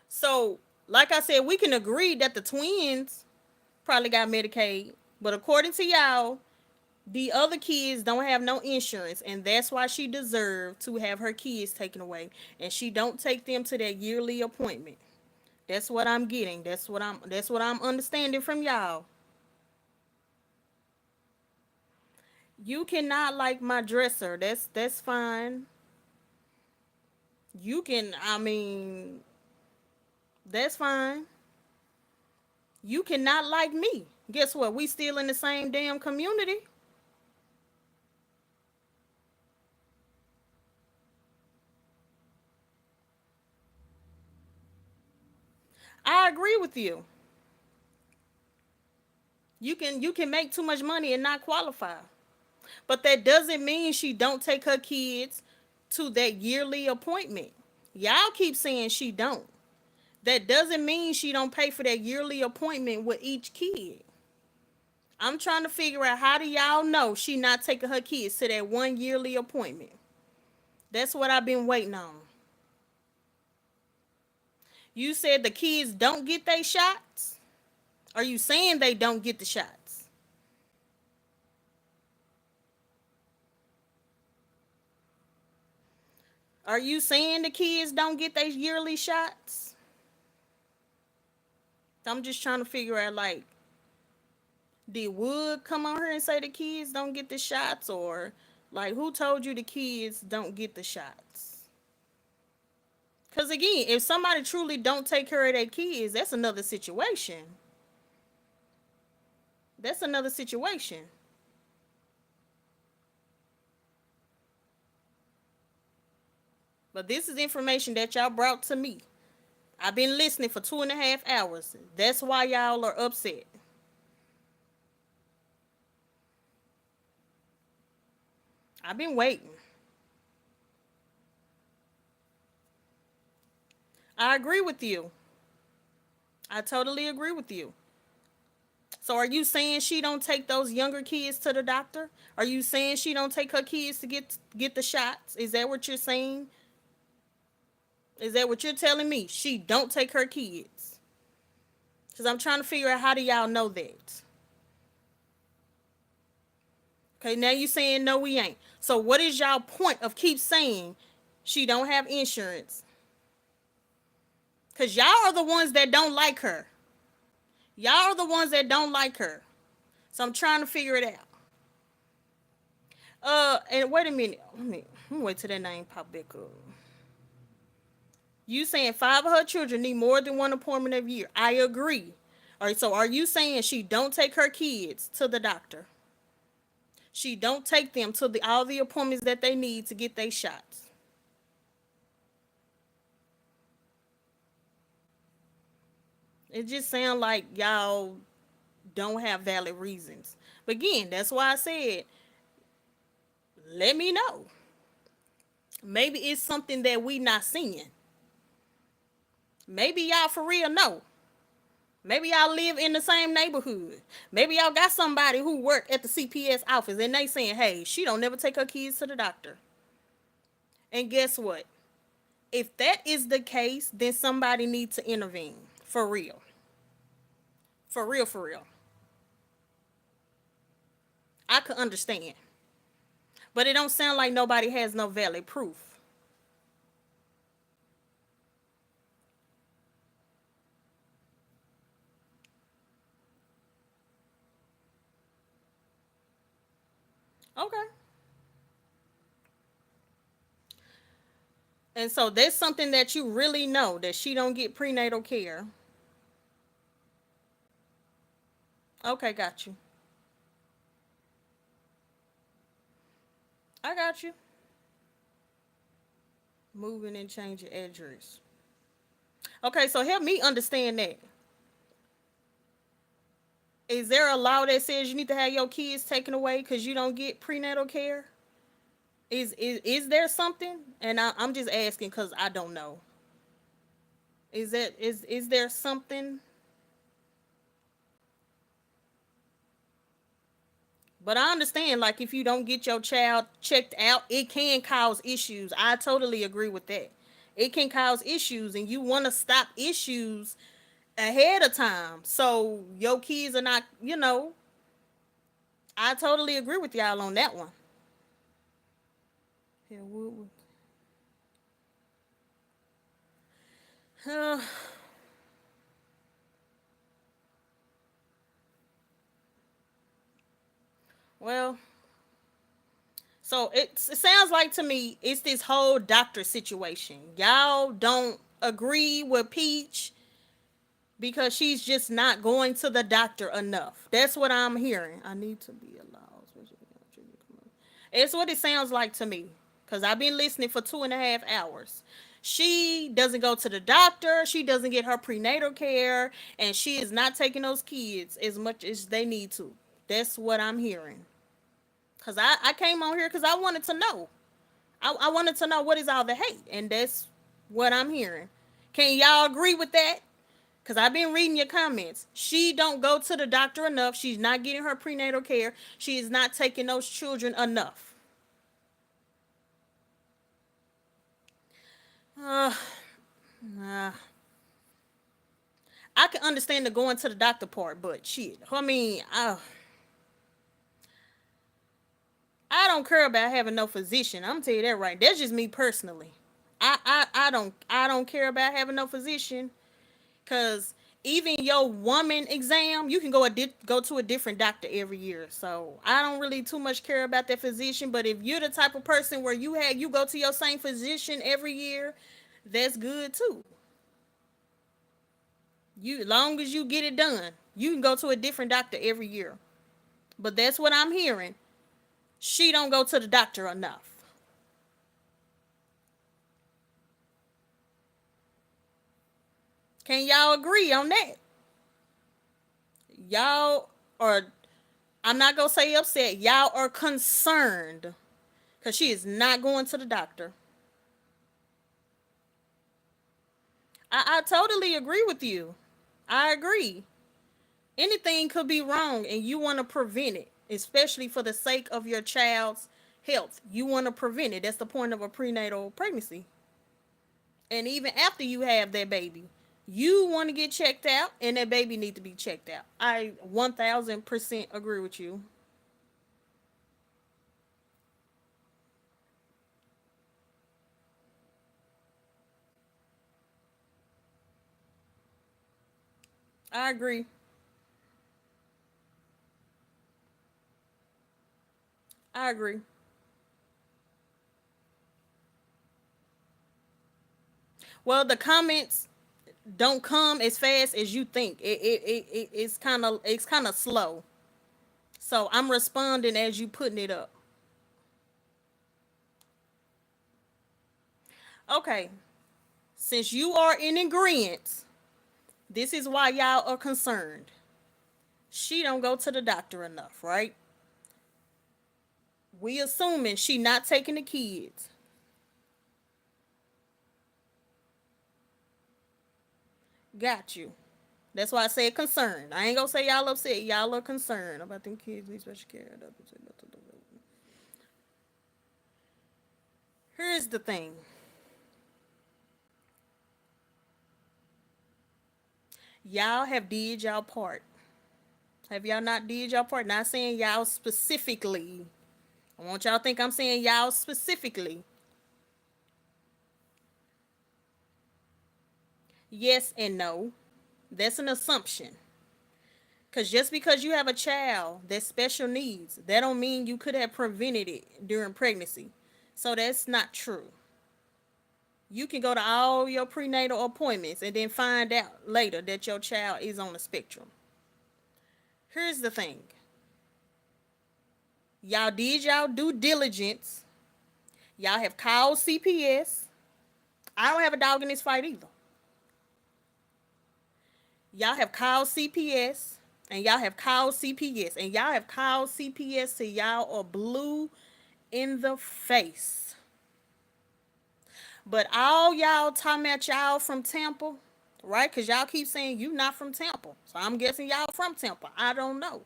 So, like I said, we can agree that the twins probably got Medicaid, but according to y'all, the other kids don't have no insurance, and that's why she deserved to have her kids taken away, and she don't take them to that yearly appointment. That's what I'm getting. That's what I'm understanding from y'all. You cannot like my dresser. That's fine. You can, I mean, that's fine. You cannot like me. Guess what? We still in the same damn community. I agree with you. You can make too much money and not qualify. But that doesn't mean she don't take her kids to that yearly appointment. Y'all keep saying she don't. That doesn't mean she don't pay for that yearly appointment with each kid. I'm trying to figure out, how do y'all know she not taking her kids to that one yearly appointment? That's what I've been waiting on. You said the kids don't get their shots? Are you saying they don't get the shots? Are you saying the kids don't get their yearly shots? I'm just trying to figure out, like, Did Wood come on here and say the kids don't get the shots, or like who told you the kids don't get the shots? Because again, if somebody truly don't take care of their kids, that's another situation. That's another situation. But this is information that y'all brought to me. I've been listening for 2.5 hours. That's why y'all are upset. I've been waiting. I agree with you. I totally agree with you. So are you saying she don't take those younger kids to the doctor? Are you saying she don't take her kids to get the shots? Is that what you're saying? Is that what you're telling me? She don't take her kids? Because I'm trying to figure out, how do y'all know that? Okay, now you saying no, we ain't. So what is y'all point of keep saying she don't have insurance? Because y'all are the ones that don't like her. Y'all are the ones that don't like her. So I'm trying to figure it out. And wait a minute. Let me wait till that name pop back up. You saying 5 of her children need more than one appointment a year. I agree. All right, so are you saying she don't take her kids to the doctor? She don't take them to all the appointments that they need to get their shots. It just sounds like y'all don't have valid reasons. But again, that's why I said, let me know. Maybe it's something that we not seeing. Maybe y'all for real know. Maybe y'all live in the same neighborhood. Maybe y'all got somebody who work at the CPS office and they saying, hey, she don't never take her kids to the doctor. And guess what? If that is the case, then somebody needs to intervene. For real. For real, for real. I could understand. But it don't sound like nobody has no valid proof. Okay. And so that's something that you really know, that she don't get prenatal care. Okay, got you. I got you. Moving and changing address. Okay, so help me understand that. Is there a law that says you need to have your kids taken away because you don't get prenatal care? Is there something? And I'm just asking because I don't know. Is there something? But I understand, like, if you don't get your child checked out, it can cause issues. I totally agree with that. It can cause issues, and you want to stop issues ahead of time. So your kids are not, I totally agree with y'all on that one. Yeah, well, so it sounds like to me it's this whole doctor situation. Y'all don't agree with Peach because she's just not going to the doctor enough. That's what I'm hearing. I need to be allowed. It's what it sounds like to me because I've been listening for 2.5 hours. She doesn't go to the doctor. She doesn't get her prenatal care, and she is not taking those kids as much as they need to. That's what I'm hearing. Because I came on here because I wanted to know. I wanted to know what is all the hate, and that's what I'm hearing. Can y'all agree with that? Because I've been reading your comments. She don't go to the doctor enough. She's not getting her prenatal care. She is not taking those children enough. Uh, uh, I can understand the going to the doctor part, but shit. I mean, I don't care about having no physician. I'm gonna tell you that right. That's just me personally. I don't care about having no physician. Cause Even your woman exam, you can go to a different doctor every year. So I don't really too much care about that physician. But if you're the type of person where you go to your same physician every year, that's good too. You long as you get it done, you can go to a different doctor every year. But that's what I'm hearing. She don't go to the doctor enough. Can y'all agree on that? Y'all are, I'm not gonna say upset. Y'all are concerned because she is not going to the doctor. I totally agree with you. I agree. Anything could be wrong and you want to prevent it, especially for the sake of your child's health. You want to prevent it. That's the point of a prenatal pregnancy. And even after you have that baby, you want to get checked out and that baby need to be checked out. I 1000% agree with you. I agree. I agree. Well, the comments don't come as fast as you think. It's kind of slow. So I'm responding as you putting it up. Okay. Since you are in agreement, this is why y'all are concerned. She don't go to the doctor enough, right? We assuming she not taking the kids. Got you. That's why I said concerned. I ain't gonna say y'all upset. Y'all are concerned about them kids need special care. Here's the thing. Y'all have did y'all part. Have y'all not did y'all part? Not saying y'all specifically. I want y'all to think I'm saying y'all specifically. Yes and no. That's an assumption. Because just because you have a child that's special needs, that don't mean you could have prevented it during pregnancy. So that's not true. You can go to all your prenatal appointments and then find out later that your child is on the spectrum. Here's the thing. Y'all did y'all due diligence. Y'all have called CPS. I don't have a dog in this fight either. Y'all have called CPS and y'all have called CPS and y'all have called CPS till y'all are blue in the face. But all y'all talking about y'all from Tampa, right? Because y'all keep saying you not from Tampa. So I'm guessing y'all from Tampa. I don't know.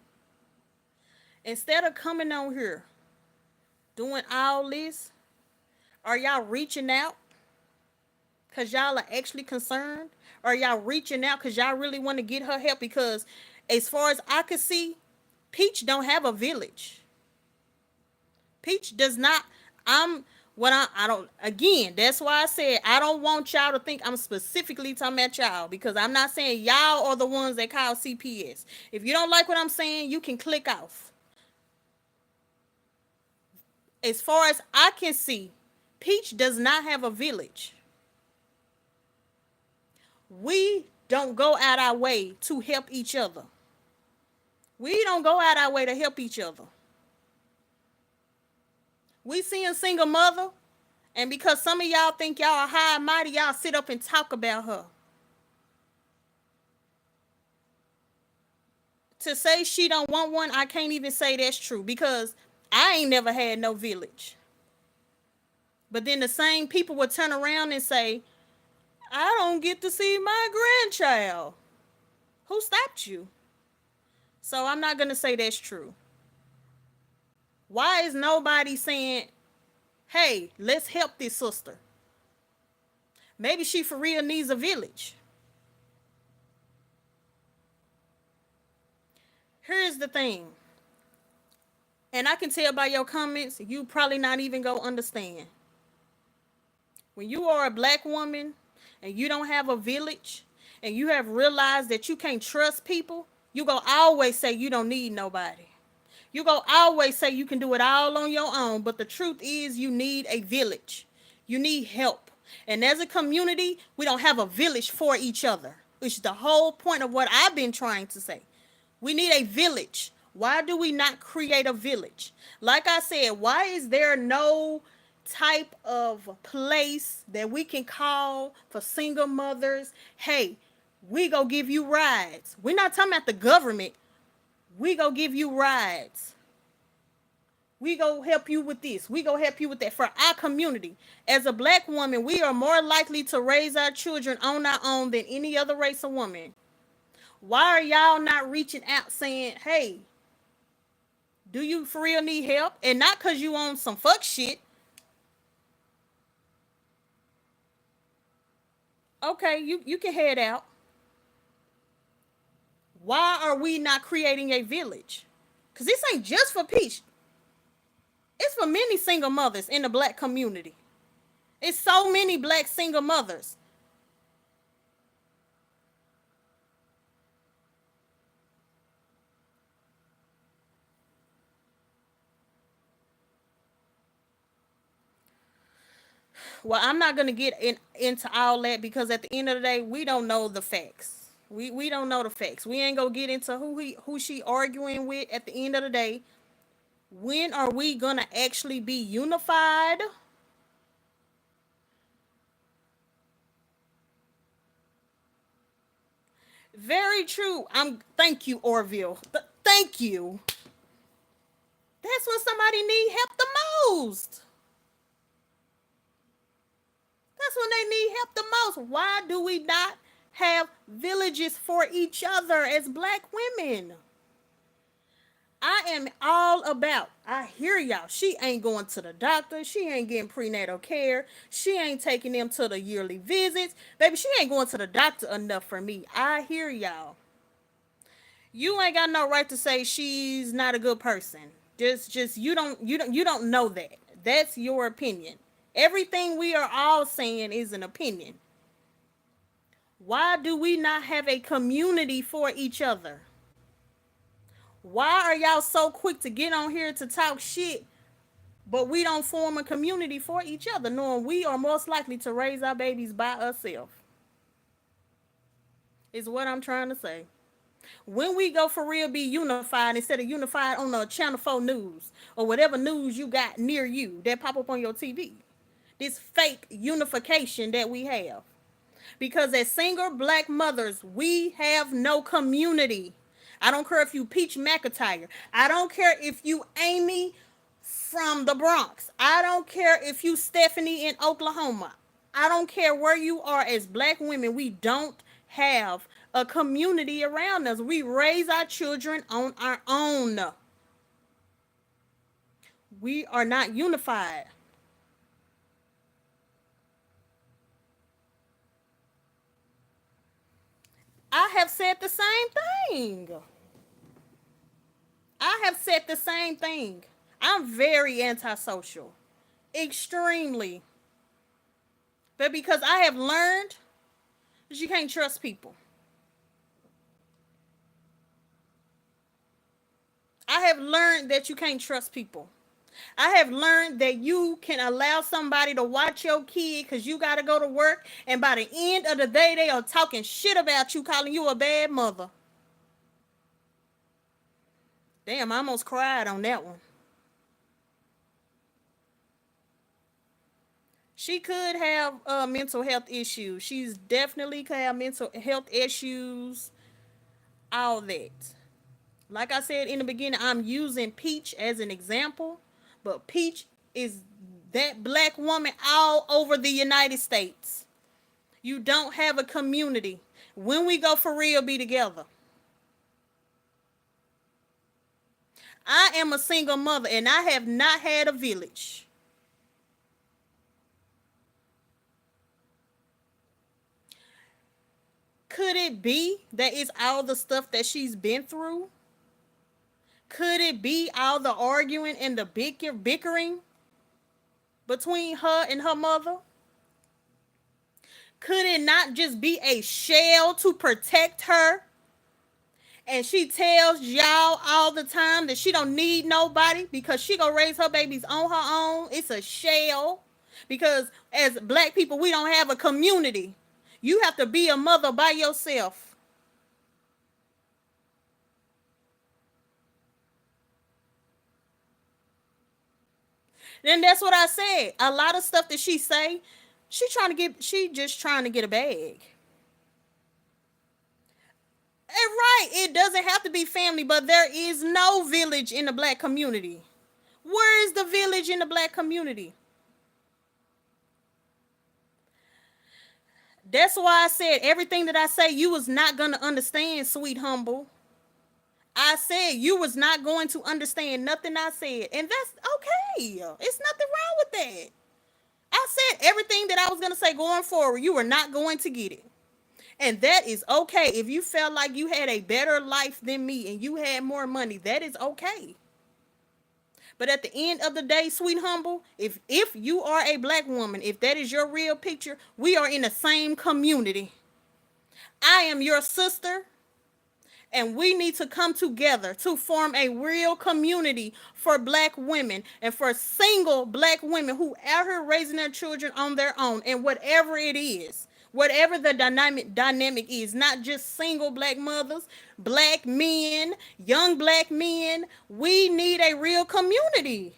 Instead of coming on here doing all this, are y'all reaching out because y'all are actually concerned? Or are y'all reaching out because y'all really want to get her help? Because as far as I could see, Peach don't have a village. Peach does not. I'm what I don't again, that's why I said I don't want y'all to think I'm specifically talking about y'all because I'm not saying y'all are the ones that call CPS. If you don't like what I'm saying, you can click off. As far as I can see, Peach does not have a village. We don't go out our way to help each other. We don't go out our way to help each other. We see a single mother, and because some of y'all think y'all are high and mighty, y'all sit up and talk about her. To say she don't want one, I can't even say that's true because I ain't never had no village. But then the same people would turn around and say, I don't get to see my grandchild. Who stopped you? So I'm not going to say that's true. Why is nobody saying, hey, let's help this sister? Maybe she for real needs a village. Here's the thing. And I can tell by your comments, you probably not even go understand. When you are a black woman and you don't have a village, and you have realized that you can't trust people, you gonna always say you don't need nobody. You gonna always say you can do it all on your own, but the truth is you need a village. You need help. And as a community, we don't have a village for each other, which is the whole point of what I've been trying to say. We need a village. Why do we not create a village? Like I said, why is there no type of place that we can call for single mothers? Hey, we go give you rides. We're not talking about the government. We go give you rides. We go help you with this. We go help you with that for our community. As a black woman, we are more likely to raise our children on our own than any other race of woman. Why are y'all not reaching out saying, hey, do you for real need help? And not because you on some fuck shit. Okay, you can head out. Why are we not creating a village? Because this ain't just for Peach. It's for many single mothers in the black community. It's so many black single mothers. Well, I'm not gonna get into all that because at the end of the day, we don't know the facts. We don't know the facts. We ain't gonna get into who she arguing with. At the end of the day, when are we gonna actually be unified? Very true. Thank you, Orville. Thank you. That's when somebody need help the most. That's when they need help the most. Why do we not have villages for each other as black women? I am all about. I hear y'all. She ain't going to the doctor. She ain't getting prenatal care. She ain't taking them to the yearly visits. Baby, she ain't going to the doctor enough for me. I hear y'all. You ain't got no right to say she's not a good person. Just you don't know that. That's your opinion. Everything we are all saying is an opinion. Why do we not have a community for each other? Why are y'all so quick to get on here to talk shit, but we don't form a community for each other, knowing we are most likely to raise our babies by ourselves? Is what I'm trying to say. When we go for real be unified instead of unified on the Channel 4 news or whatever news you got near you that pop up on your TV. This fake unification that we have. Because as single black mothers, we have no community. I don't care if you Peach Mcintyre. I don't care if you Amy from the Bronx. I don't care if you Stephanie in Oklahoma. I don't care where you are as black women. We don't have a community around us. We raise our children on our own. We are not unified. I have said the same thing. I have said the same thing. I'm very antisocial. Extremely. But because I have learned that you can't trust people. I have learned that you can't trust people. I have learned that you can allow somebody to watch your kid because you got to go to work, and by the end of the day, they are talking shit about you, calling you a bad mother. Damn, I almost cried on that one. She could have mental health issues. She's definitely could have mental health issues, all that. Like I said in the beginning, I'm using Peach as an example, but Peach is that black woman all over the United States. You don't have a community. When we go for real, be together. I am a single mother and I have not had a village. Could it be that it's all the stuff that she's been through? Could it be all the arguing and the bickering between her and her mother? Could it not just be a shell to protect her? And she tells y'all all the time that she don't need nobody because she gonna raise her babies on her own. It's a shell. Because as black people, we don't have a community. You have to be a mother by yourself. Then that's what I said. A lot of stuff that she say, she just trying to get a bag. And right, it doesn't have to be family, but there is no village in the black community. Where is the village in the black community? That's why I said everything that I say you was not gonna understand, sweet humble. I said you was not going to understand nothing I said, and that's okay. It's nothing wrong with that. I said everything that I was gonna say going forward. You were not going to get it. And that is okay. If you felt like you had a better life than me and you had more money, that is okay. But at the end of the day, sweet humble, if you are a black woman, if that is your real picture, we are in the same community. I am your sister, and we need to come together to form a real community for black women and for single black women who out here raising their children on their own, and whatever it is, whatever the dynamic is, not just single black mothers, black men, young black men. We need a real community.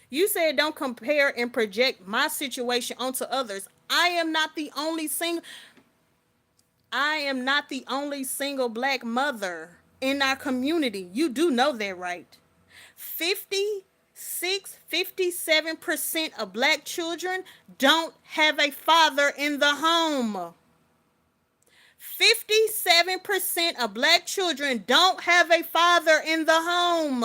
You said don't compare and project my situation onto others. I am not the only single black mother in our community. You do know that, right? 57% of black children don't have a father in the home. 57% of black children don't have a father in the home.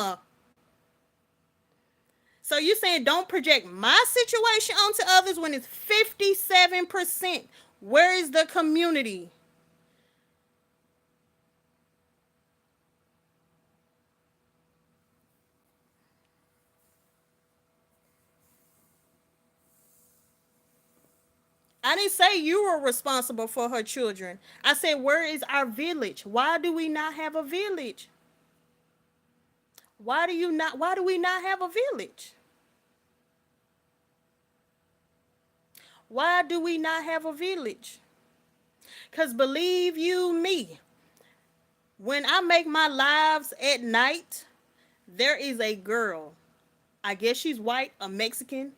So you saying don't project my situation onto others when it's 57%. Where is the community? I didn't say you were responsible for her children. I said, where is our village? Why do we not have a village? Why do we not have a village? Why do we not have a village? Because believe you me, when I make my lives at night, there is a girl. I guess she's white, a Mexican.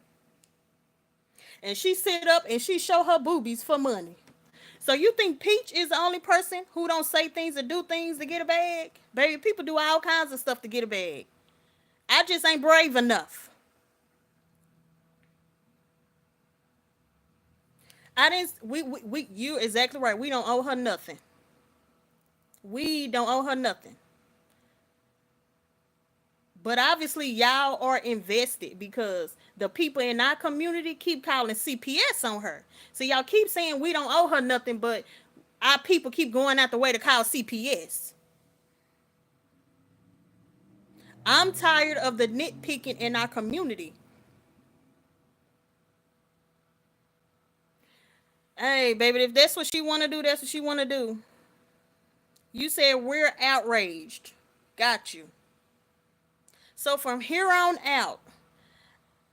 And she sit up and she show her boobies for money. So you think Peach is the only person who don't say things or do things to get a bag? Baby, people do all kinds of stuff to get a bag. I just ain't brave enough. I didn't. We. You exactly right. We don't owe her nothing. We don't owe her nothing. But obviously, y'all are invested because the people in our community keep calling CPS on her. So y'all keep saying we don't owe her nothing, but our people keep going out the way to call CPS. I'm tired of the nitpicking in our community. Hey, baby, if that's what she want to do, that's what she want to do. You said we're outraged. Got you. So from here on out,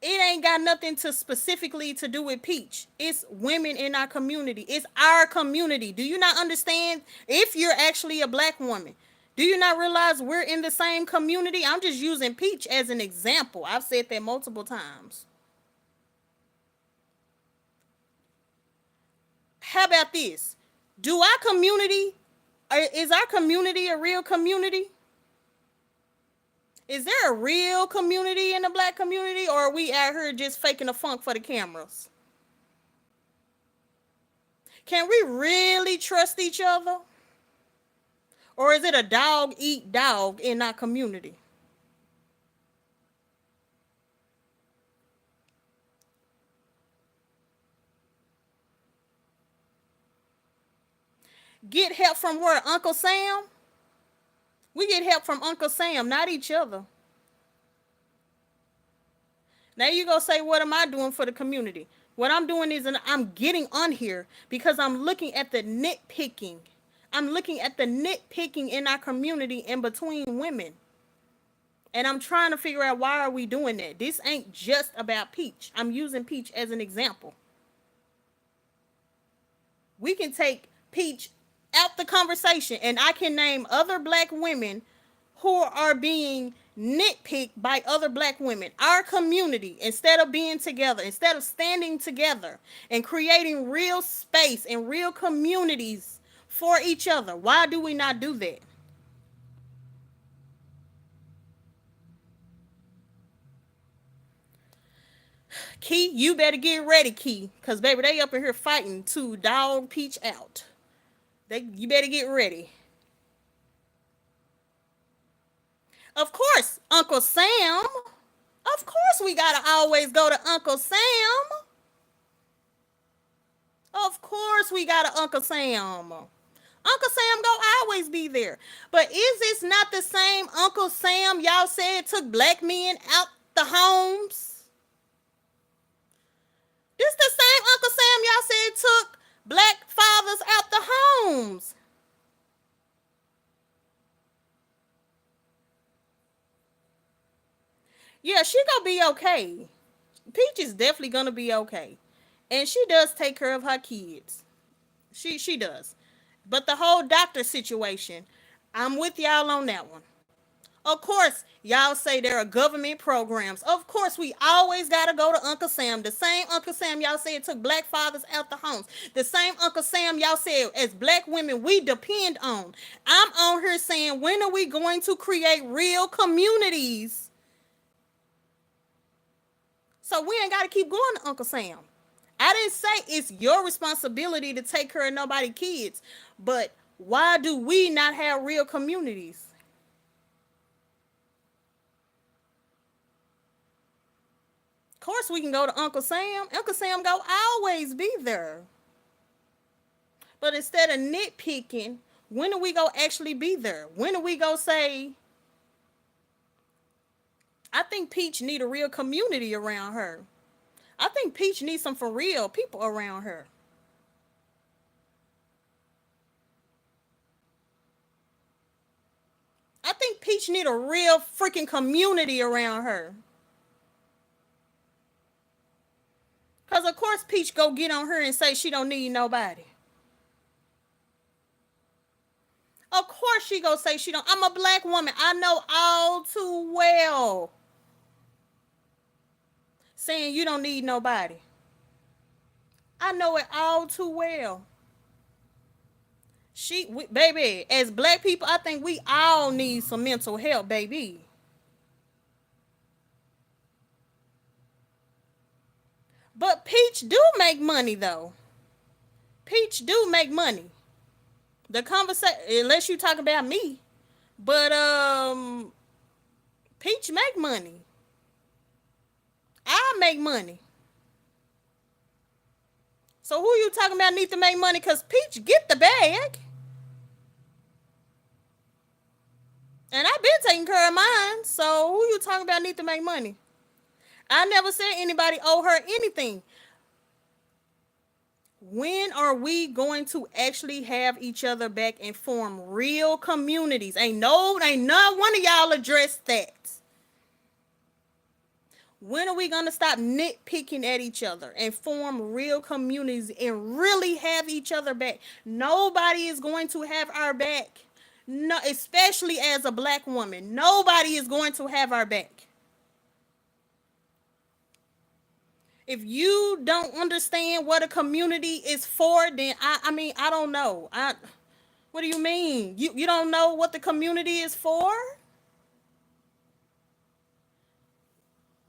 it ain't got nothing to specifically to do with Peach. It's women in our community. It's our community. Do you not understand? If you're actually a black woman, do you not realize we're in the same community? I'm just using Peach as an example. I've said that multiple times. How about this? Do our community, is our community a real community? Is there a real community in the black community, or are we out here just faking the funk for the cameras? Can we really trust each other? Or is it a dog eat dog in our community? Get help from where? Uncle Sam? We get help from Uncle Sam, not each other. Now you go say, what am I doing for the community? What I'm doing is, I'm getting on here because I'm looking at the nitpicking. I'm looking at the nitpicking in our community in between women. And I'm trying to figure out, why are we doing that? This ain't just about Peach. I'm using Peach as an example. We can take Peach out the conversation, and I can name other black women who are being nitpicked by other black women. Our community, instead of being together, instead of standing together and creating real space and real communities for each other, why do we not do that? Key, you better get ready, Key, because baby, they up in here fighting to dog Peach out. You better get ready. Of course, Uncle Sam. Of course, we gotta always go to Uncle Sam. Of course, we got to Uncle Sam. Uncle Sam go always be there. But is this not the same Uncle Sam y'all said took black men out the homes? This the same Uncle Sam y'all said took black fathers out the homes. Yeah, she gonna be okay. Peach is definitely gonna be okay. And she does take care of her kids. She does. But the whole doctor situation, I'm with y'all on that one. Of course, y'all say there are government programs. Of course, we always got to go to Uncle Sam. The same Uncle Sam y'all said took black fathers out the homes. The same Uncle Sam y'all said as black women we depend on. I'm on here saying, when are we going to create real communities? So we ain't got to keep going to Uncle Sam. I didn't say it's your responsibility to take care of nobody's kids, but why do we not have real communities? Of course, we can go to Uncle Sam. Uncle Sam go always be there. But instead of nitpicking, when are we go actually be there? When are we go say, I think Peach need a real community around her. I think Peach needs some for real people around her. I think Peach need a real freaking community around her. Cause of course Peach go get on her and say she don't need nobody. Of course she go say she don't. I'm a black woman. I know all too well. Saying you don't need nobody. I know it all too well. Baby, as black people, I think we all need some mental help, baby. But Peach do make money though. Peach do make money. The conversation, unless you talk about me, but Peach make money. I make money. So who you talking about need to make money? Cause Peach get the bag, and I've been taking care of mine. So who you talking about need to make money? I never said anybody owe her anything. When are we going to actually have each other back and form real communities? Ain't not one of y'all addressed that. When are we going to stop nitpicking at each other and form real communities and really have each other back? Nobody is going to have our back. No, especially as a black woman. Nobody is going to have our back. If you don't understand what a community is for, then I don't know. What do you mean? You don't know what the community is for?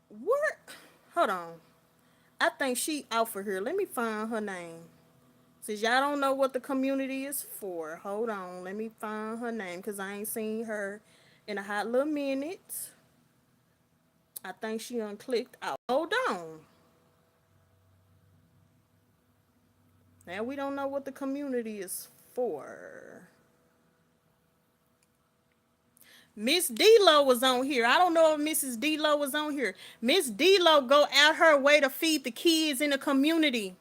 What? Hold on. I think she out for here. Let me find her name. Since y'all don't know what the community is for, hold on. Let me find her name because I ain't seen her in a hot little minute. I think she unclicked out. Hold on. Now we don't know what the community is for. Miss D-Lo was on here. I don't know if Mrs. D-Lo was on here. Miss D-Lo go out her way to feed the kids in the community.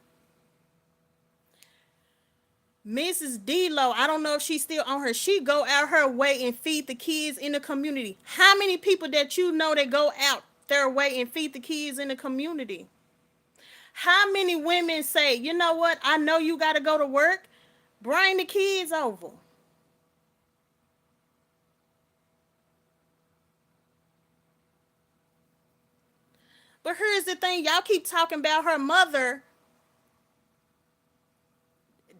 Mrs. D-Lo, I don't know if she's still on her. She go out her way and feed the kids in the community. How many people that you know that go out their way and feed the kids in the community? How many women say, you know what? I know you got to go to work. Bring the kids over. But here's the thing. Y'all keep talking about her mother.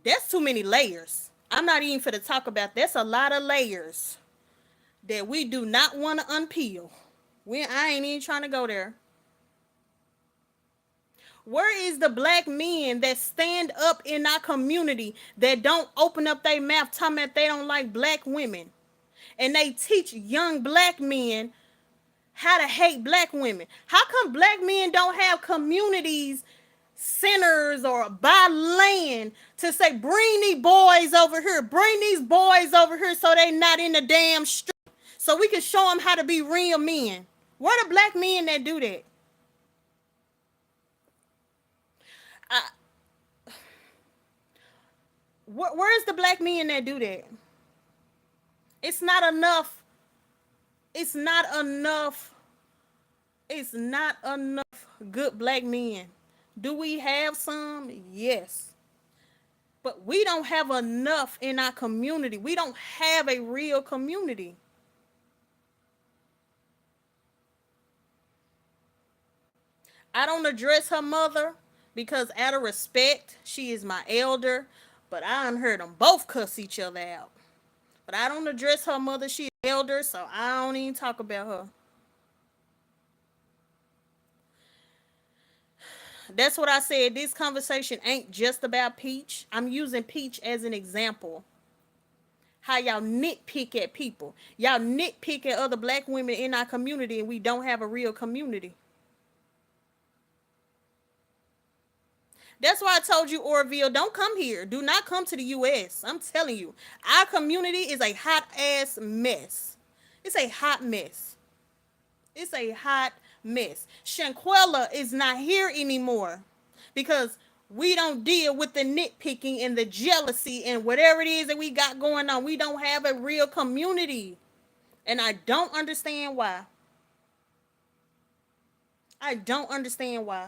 That's too many layers. I'm not even for to talk about. That's a lot of layers that we do not want to unpeel. I ain't even trying to go there. Where is the black men that stand up in our community that don't open up their mouth talking about they don't like black women? And they teach young black men how to hate black women. How come black men don't have communities, centers, or buy land to say, bring these boys over here, bring these boys over here so they not in the damn street, so we can show them how to be real men? Where the black men that do that? I, where's the black men that do that? It's not enough. It's not enough. It's not enough good black men. Do we have some? Yes. But we don't have enough in our community. We don't have a real community. I don't address her mother because out of respect, she is my elder. But I done heard them both cuss each other out. But I don't address her mother. She's elder, so I don't even talk about her. That's what I said. This conversation ain't just about Peach. I'm using Peach as an example. How y'all nitpick at people. Y'all nitpick at other black women in our community, and we don't have a real community. That's why I told you, Orville, don't come here. Do not come to the U.S. I'm telling you. Our community is a hot ass mess. It's a hot mess. It's a hot mess. Shanquella is not here anymore because we don't deal with the nitpicking and the jealousy and whatever it is that we got going on. We don't have a real community. And I don't understand why. I don't understand why.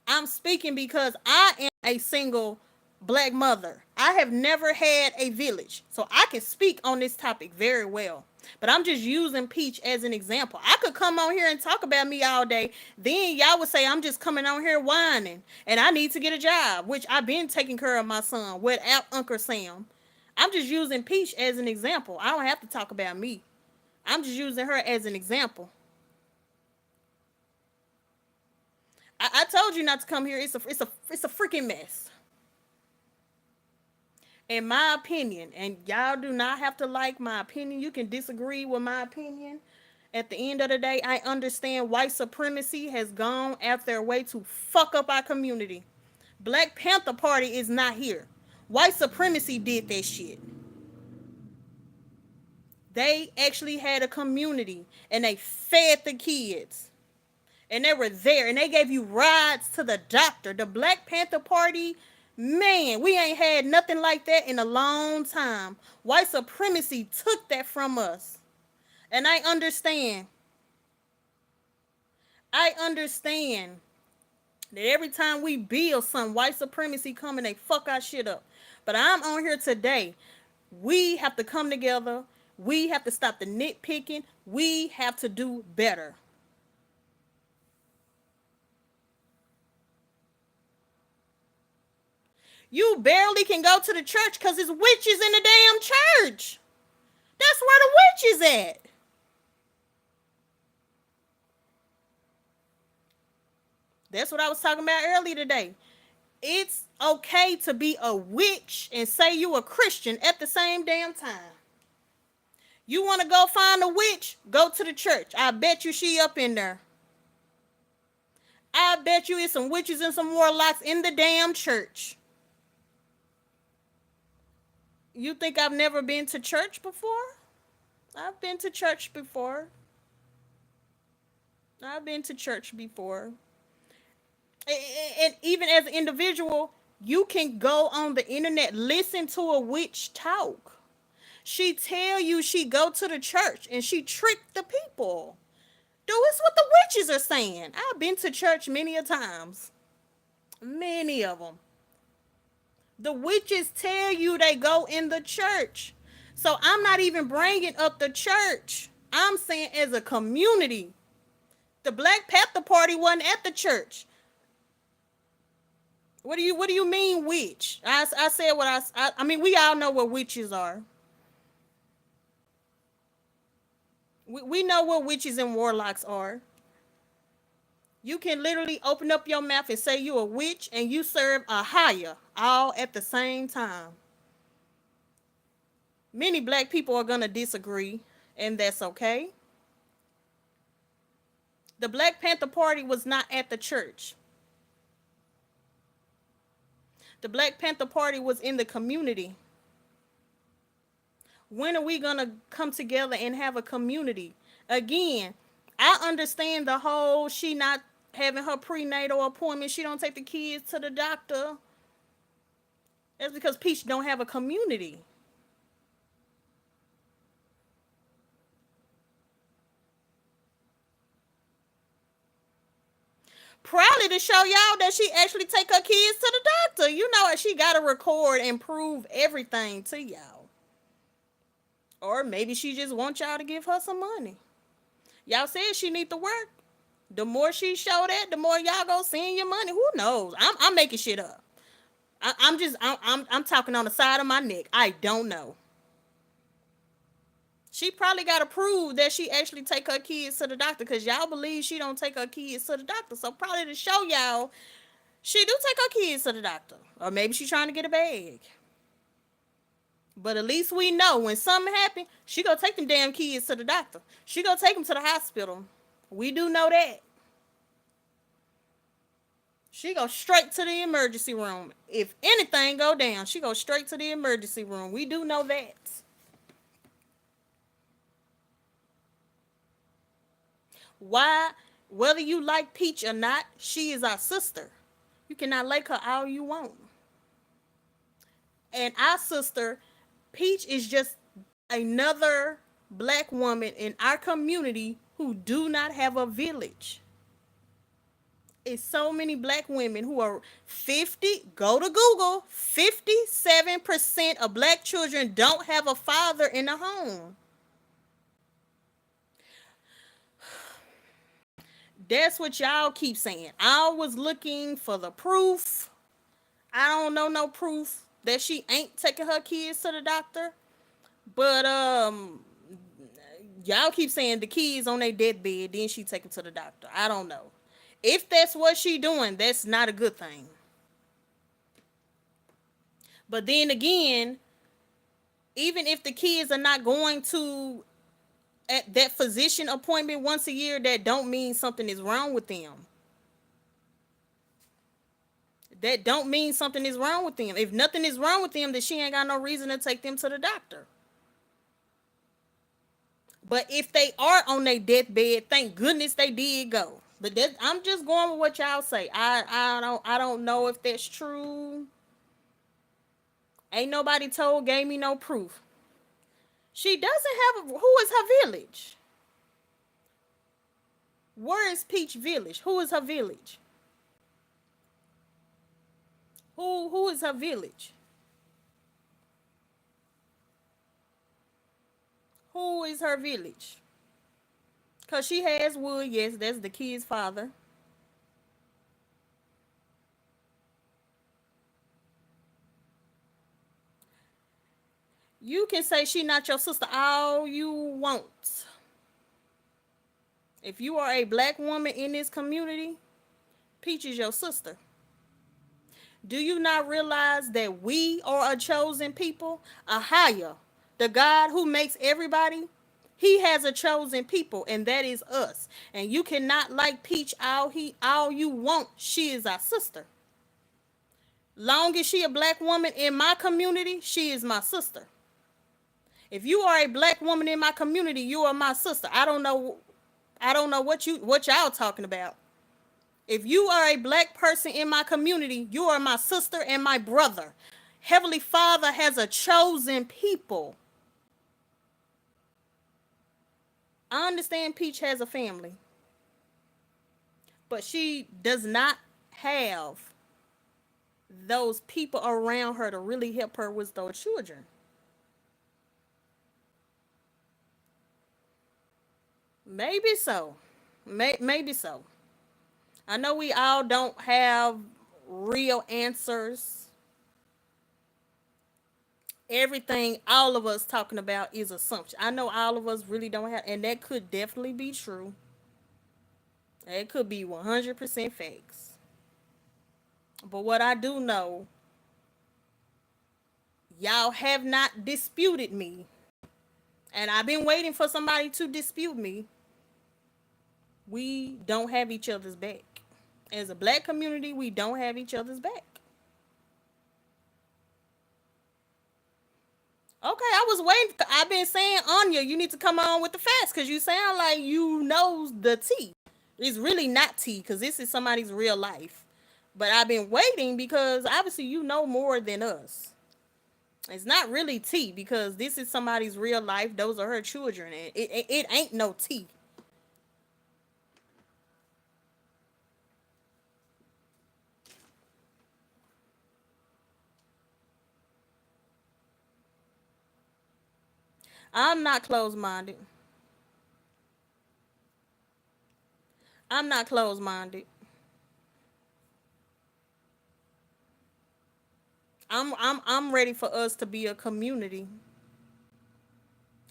I'm speaking because I am a single black mother. I have never had a village. So I can speak on this topic very well. But I'm just using Peach as an example. I could come on here and talk about me all day. Then y'all would say I'm just coming on here whining. And I need to get a job, which I've been taking care of my son without Uncle Sam. I'm just using Peach as an example. I don't have to talk about me. I'm just using her as an example. I told you not to come here. It's a freaking mess. In my opinion, and y'all do not have to like my opinion. You can disagree with my opinion. At the end of the day, I understand white supremacy has gone out their way to fuck up our community. Black Panther Party is not here. White supremacy did that shit. They actually had a community and they fed the kids. And they were there and they gave you rides to the doctor. The Black Panther Party, man, we ain't had nothing like that in a long time. White supremacy took that from us. And I understand. I understand that every time we build some white supremacy come and they fuck our shit up. But I'm on here today. We have to come together. We have to stop the nitpicking. We have to do better. You barely can go to the church because there's witches in the damn church. That's where the witch is at. That's what I was talking about earlier today. It's okay to be a witch and say you a Christian at the same damn time. You want to go find a witch? Go to the church. I bet you she up in there. I bet you it's some witches and some warlocks in the damn church. You think I've never been to church before? I've been to church before. I've been to church before. And even as an individual, you can go on the internet, listen to a witch talk. She tell you she go to the church and she tricked the people. Dude, it's what the witches are saying. I've been to church many a times. Many of them. The witches tell you they go in the church. So I'm not even bringing up the church. I'm saying as a community. The Black Panther Party wasn't at the church. What do you mean witch? I said what I mean we all know what witches are. We know what witches and warlocks are. You can literally open up your mouth and say you a witch and you serve a higher all at the same time. Many black people are gonna disagree, and that's okay. The Black Panther Party was not at the church. The Black Panther Party was in the community. When are we gonna come together and have a community? Again, I understand the whole she not having her prenatal appointment. She don't take the kids to the doctor. That's because Peach don't have a community. Probably to show y'all that she actually take her kids to the doctor. You know, she got to record and prove everything to y'all. Or maybe she just wants y'all to give her some money. Y'all said she need to work. The more she show that, the more y'all go send your money. Who knows? I'm making shit up. I'm talking on the side of my neck. I don't know. She probably got to prove that she actually take her kids to the doctor because y'all believe she don't take her kids to the doctor. So probably to show y'all she do take her kids to the doctor. Or maybe she trying to get a bag. But at least we know when something happen, she gonna take them damn kids to the doctor. She gonna take them to the hospital. We do know that. She go straight to the emergency room. If anything go down, she go straight to the emergency room. We do know that. Why? Whether you like Peach or not, she is our sister. You cannot like her all you want. And our sister, Peach, is just another black woman in our community who do not have a village. It's so many black women who are 50, go to Google, 57% of black children don't have a father in the home. That's what y'all keep saying. I was looking for the proof. I don't know no proof that she ain't taking her kids to the doctor. But y'all keep saying the kids on their deathbed, then she take them to the doctor. I don't know. If that's what she doing, that's not a good thing. But then again, even if the kids are not going to at that physician appointment once a year, that don't mean something is wrong with them. That don't mean something is wrong with them. If nothing is wrong with them, then she ain't got no reason to take them to the doctor. But if they are on their deathbed, thank goodness they did go. But that, I'm just going with what y'all say. I don't know if that's true. Ain't nobody gave me no proof. She doesn't have who is her village? Where is Peach Village? Who is her village? Who is her village? Who is her village? Cause she has Wood, yes, that's the kid's father. You can say she not your sister all you want. If you are a black woman in this community, Peach is your sister. Do you not realize that we are a chosen people? A higher, the God who makes everybody, he has a chosen people, and that is us. And you cannot like Peach all you want. She is our sister. Long as she a black woman in my community, she is my sister. If you are a black woman in my community, you are my sister. I don't know what y'all talking about. If you are a black person in my community, you are my sister and my brother. Heavenly Father has a chosen people. I understand Peach has a family, but she does not have those people around her to really help her with those children. Maybe so. Maybe so. I know we all don't have real answers. Everything all of us talking about is assumption. I know all of us really don't have, and that could definitely be true. It could be 100% facts. But what I do know, y'all have not disputed me, and I've been waiting for somebody to dispute me. We don't have each other's back. As a black community, we don't have each other's back. Okay, I was waiting. I've been saying, Anya, you need to come on with the facts because you sound like you know the tea. It's really not tea because this is somebody's real life. But I've been waiting because obviously you know more than us. It's not really tea because this is somebody's real life. Those are her children. It ain't no tea. I'm not closed minded. I'm not closed minded. I'm ready for us to be a community.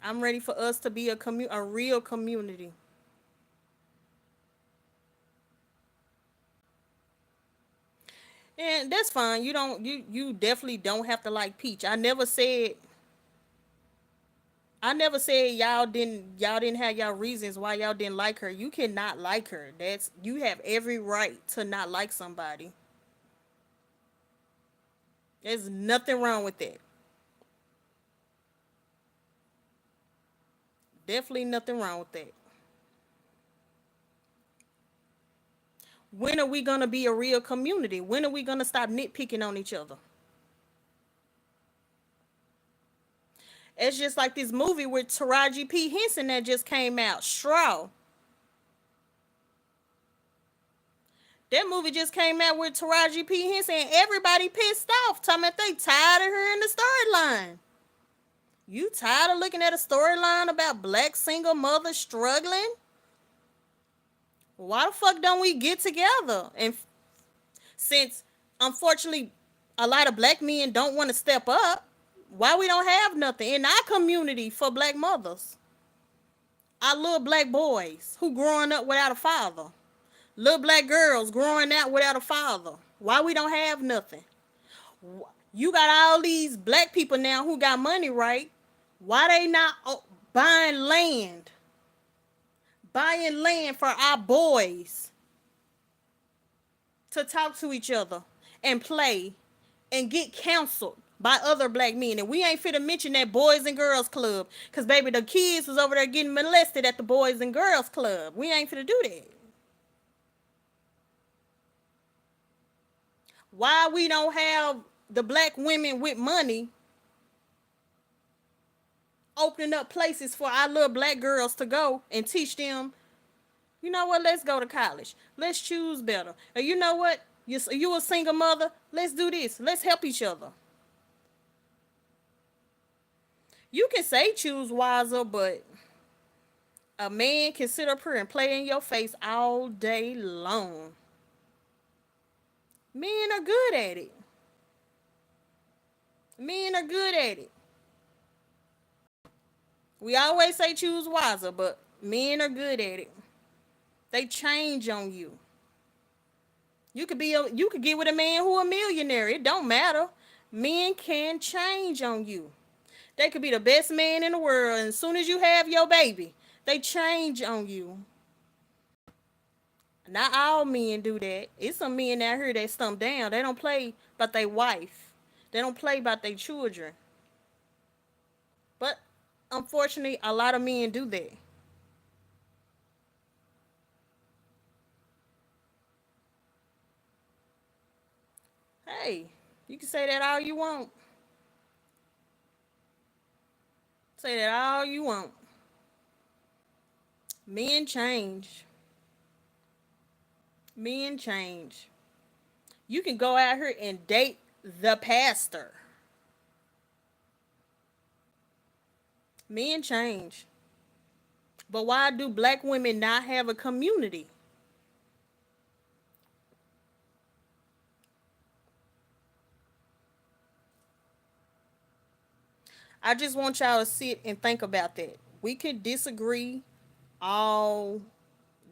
I'm ready for us to be a real community. And that's fine. You definitely don't have to like Peach. I never said y'all didn't have y'all reasons why y'all didn't like her. You cannot like her. That's you have every right to not like somebody. There's nothing wrong with that. Definitely nothing wrong with that. When are we gonna be a real community? When are we gonna stop nitpicking on each other? It's just like this movie with Taraji P. Henson that just came out. Straw. That movie just came out with Taraji P. Henson and everybody pissed off. Talking about they tired of her in the storyline. You tired of looking at a storyline about black single mothers struggling? Why the fuck don't we get together? And since unfortunately a lot of black men don't want to step up, why we don't have nothing in our community for black mothers? Our little black boys who growing up without a father. Little black girls growing up without a father. Why we don't have nothing? You got all these black people now who got money, right? Why they not buying land? Buying land for our boys to talk to each other and play and get counseled by other black men. And we ain't fit to mention that Boys and Girls Club. Because, baby, the kids was over there getting molested at the Boys and Girls Club. We ain't fit to do that. Why we don't have the black women with money opening up places for our little black girls to go and teach them, you know what, let's go to college. Let's choose better. Or you know what, you a single mother, let's do this. Let's help each other. You can say choose wiser, but a man can sit up here and play in your face all day long. Men are good at it. Men are good at it. We always say choose wiser, but men are good at it. They change on you. You could get with a man who a millionaire. It don't matter. Men can change on you. They could be the best man in the world, and as soon as you have your baby, they change on you. Not all men do that. It's some men out here that stump down. They don't play about their wife. They don't play about their children. But unfortunately, a lot of men do that. Hey, you can say that all you want. Say that all you want. Men change. Men change. You can go out here and date the pastor. Men change. But why do black women not have a community? I just want y'all to sit and think about that. We could disagree all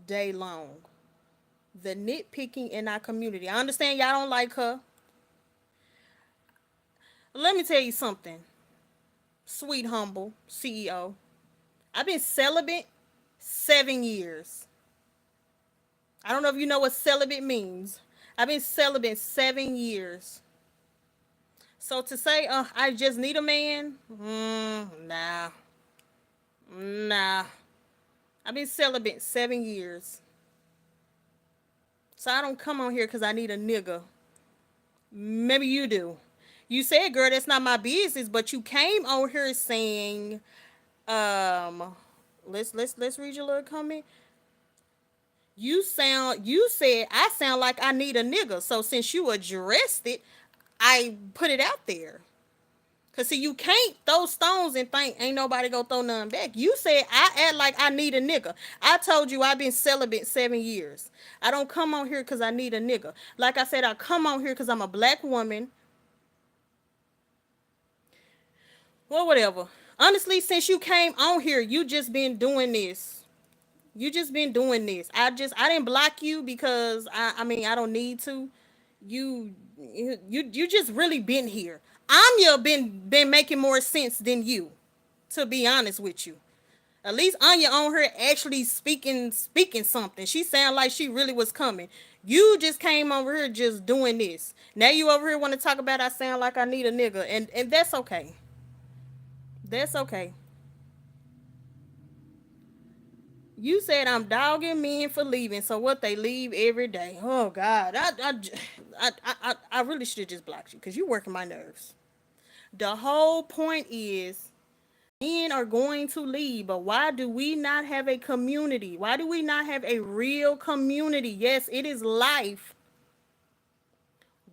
day long. The nitpicking in our community. I understand y'all don't like her. Let me tell you something. Sweet humble CEO. I've been celibate 7 years. I don't know if you know what celibate means. I've been celibate 7 years. So to say, I just need a man, nah, nah. I've been celibate 7 years. So I don't come on here because I need a nigga. Maybe you do. You said, girl, that's not my business, but you came on here saying, um, let's read your little comment. You said I sound like I need a nigga. So since you addressed it, I put it out there. Cause see, you can't throw stones and think ain't nobody gonna throw none back. You said I act like I need a nigga. I told you I've been celibate 7 years. I don't come on here cause I need a nigga. Like I said, I come on here cause I'm a black woman. Well, whatever. Honestly, since you came on here, you just been doing this. You just been doing this. I didn't block you because I mean I don't need to. You just really been here. Anya been making more sense than you, to be honest with you. At least Anya on her actually speaking something. She sounded like she really was coming. You just came over here just doing this. Now you over here want to talk about I sound like I need a nigga, and that's okay. That's okay. You said I'm dogging men for leaving, so what they leave every day. Oh God, I really should have just blocked you because you working my nerves. The whole point is men are going to leave, but why do we not have a community? Why do we not have a real community? Yes, it is life.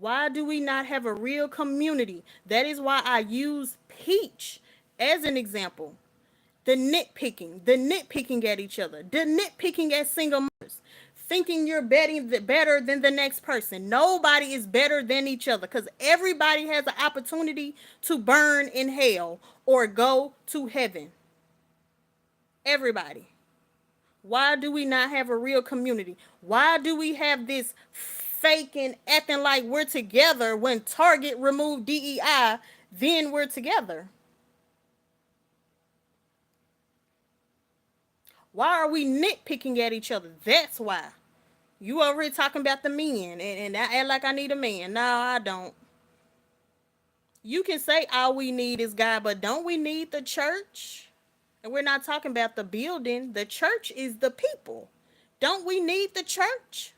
Why do we not have a real community? That is why I use Peach as an example. The nitpicking at each other, the nitpicking at single mothers, thinking you're better than the next person. Nobody is better than each other because everybody has an opportunity to burn in hell or go to heaven. Everybody. Why do we not have a real community? Why do we have this faking, acting like we're together when Target removed DEI, then we're together? Why are we nitpicking at each other? That's why. You over here talking about the men and I act like I need a man. No, I don't. You can say all we need is God, but don't we need the church? And we're not talking about the building. The church is the people. Don't we need the church?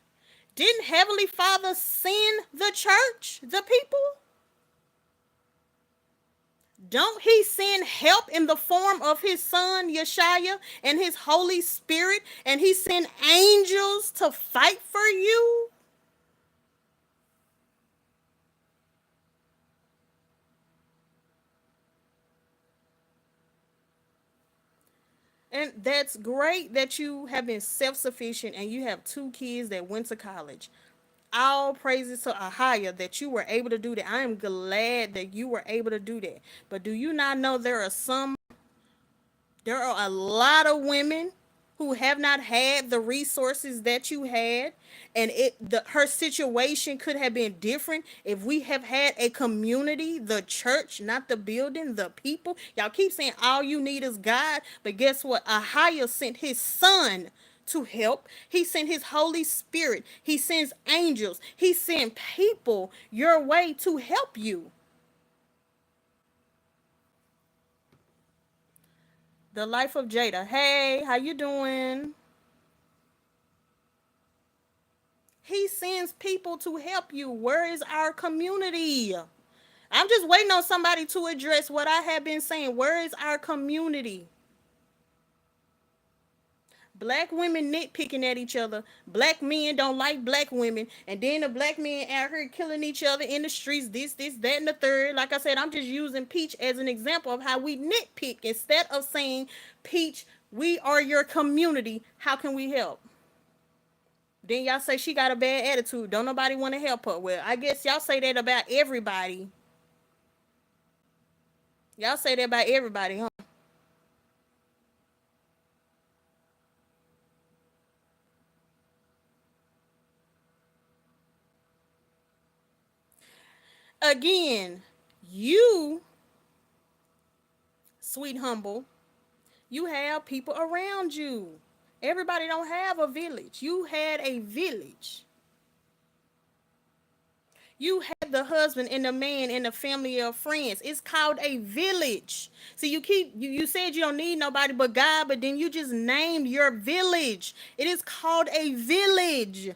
Didn't Heavenly Father send the church, the people? Don't he send help in the form of his son Yeshua and his Holy Spirit, and he sent angels to fight for you? And that's great that you have been self-sufficient and you have two kids that went to college. All praises to Ahaya that you were able to do that. I am glad that you were able to do that. But do you not know there are a lot of women who have not had the resources that you had, and her situation could have been different if we have had a community, the church, not the building, the people. Y'all keep saying all you need is God, but guess what? Ahia sent his son to help. He sent his Holy Spirit. He sends angels. He sent people your way to help you. The life of Jada. Hey, how you doing? He sends people to help you. Where is our community? I'm just waiting on somebody to address what I have been saying. Where is our community? Black women nitpicking at each other. Black men don't like black women. And then the black men out here killing each other in the streets. This, that, and the third. Like I said, I'm just using Peach as an example of how we nitpick. Instead of saying, Peach, we are your community. How can we help? Then y'all say she got a bad attitude. Don't nobody want to help her. Well, I guess y'all say that about everybody. Y'all say that about everybody, huh? Again, you, sweet humble, you have people around you. Everybody don't have a village. You had a village. You had the husband and the man and the family of friends. It's called a village. See, you said you don't need nobody but God, but then you just named your village. It is called a village.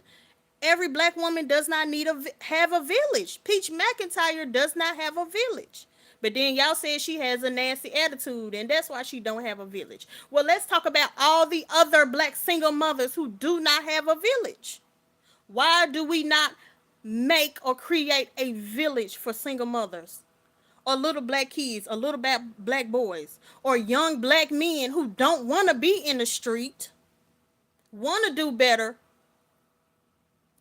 Every black woman does not need have a village. Peach Mcintyre does not have a village. But then y'all said she has a nasty attitude, and that's why she don't have a village. Well, let's talk about all the other black single mothers who do not have a village. Why do we not make or create a village for single mothers? Or little black kids, or little black boys, or young black men who don't want to be in the street, want to do better,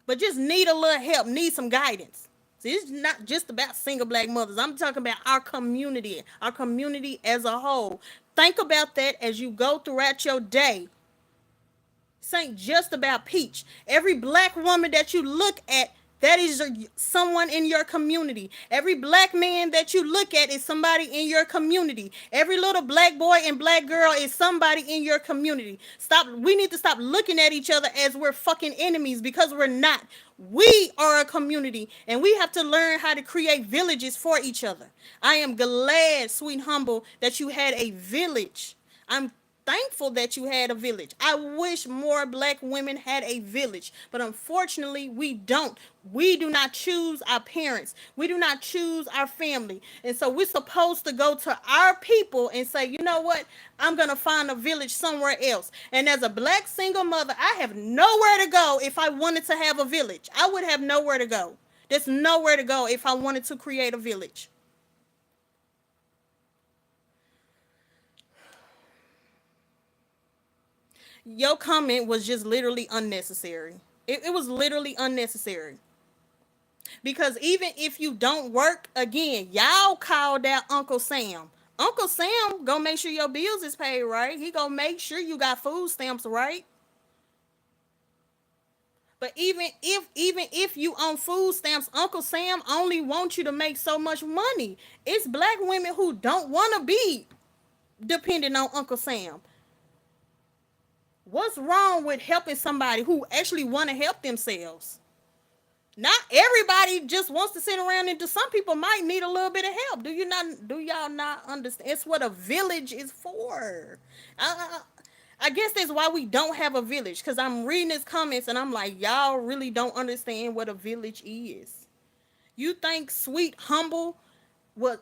but just need a little help, need some guidance. See, it's not just about single black mothers. I'm talking about our community as a whole. Think about that as you go throughout your day. This ain't just about Peach. Every black woman that you look at, that is someone in your community. Every black man that you look at is somebody in your community. Every little black boy and black girl is somebody in your community. Stop. We need to stop looking at each other as we're fucking enemies, because we're not. We are a community, and we have to learn how to create villages for each other. I am glad, sweet humble, that you had a village. I'm thankful that you had a village. I wish more black women had a village, but unfortunately we don't. We do not choose our parents. We do not choose our family. And so we're supposed to go to our people and say, you know what? I'm going to find a village somewhere else. And as a black single mother, I have nowhere to go if I wanted to have a village. I would have nowhere to go. There's nowhere to go if I wanted to create a village. Your comment was just literally unnecessary. It was literally unnecessary. Because even if you don't work, again, y'all called out Uncle Sam. Uncle Sam gonna make sure your bills is paid right. He gonna make sure you got food stamps right. But even if you on food stamps, Uncle Sam only wants you to make so much money. It's black women who don't want to be dependent on Uncle Sam. What's wrong with helping somebody who actually want to help themselves? Not everybody just wants to sit around and do. Some people might need a little bit of help. Do y'all not understand? It's what a village is for. I guess that's why we don't have a village. Because I'm reading his comments and I'm like, y'all really don't understand what a village is. You think sweet, humble,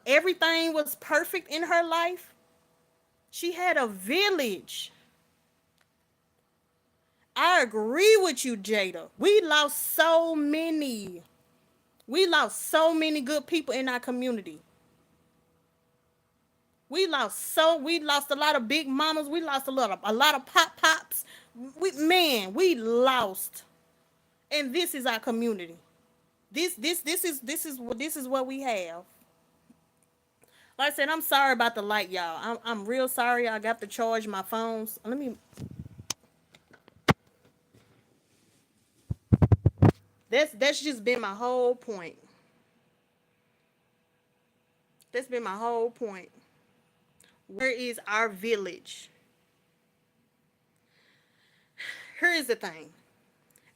everything was perfect in her life? She had a village. I agree with you, Jada. We lost so many. We lost so many good people in our community. We lost a lot of big mamas. We lost a lot of pop pops. We lost. And this is our community. This is what we have. Like I said, I'm sorry about the light, y'all. I'm real sorry. I got to charge my phones. That's just been my whole point. That's been my whole point. Where is our village? Here is the thing.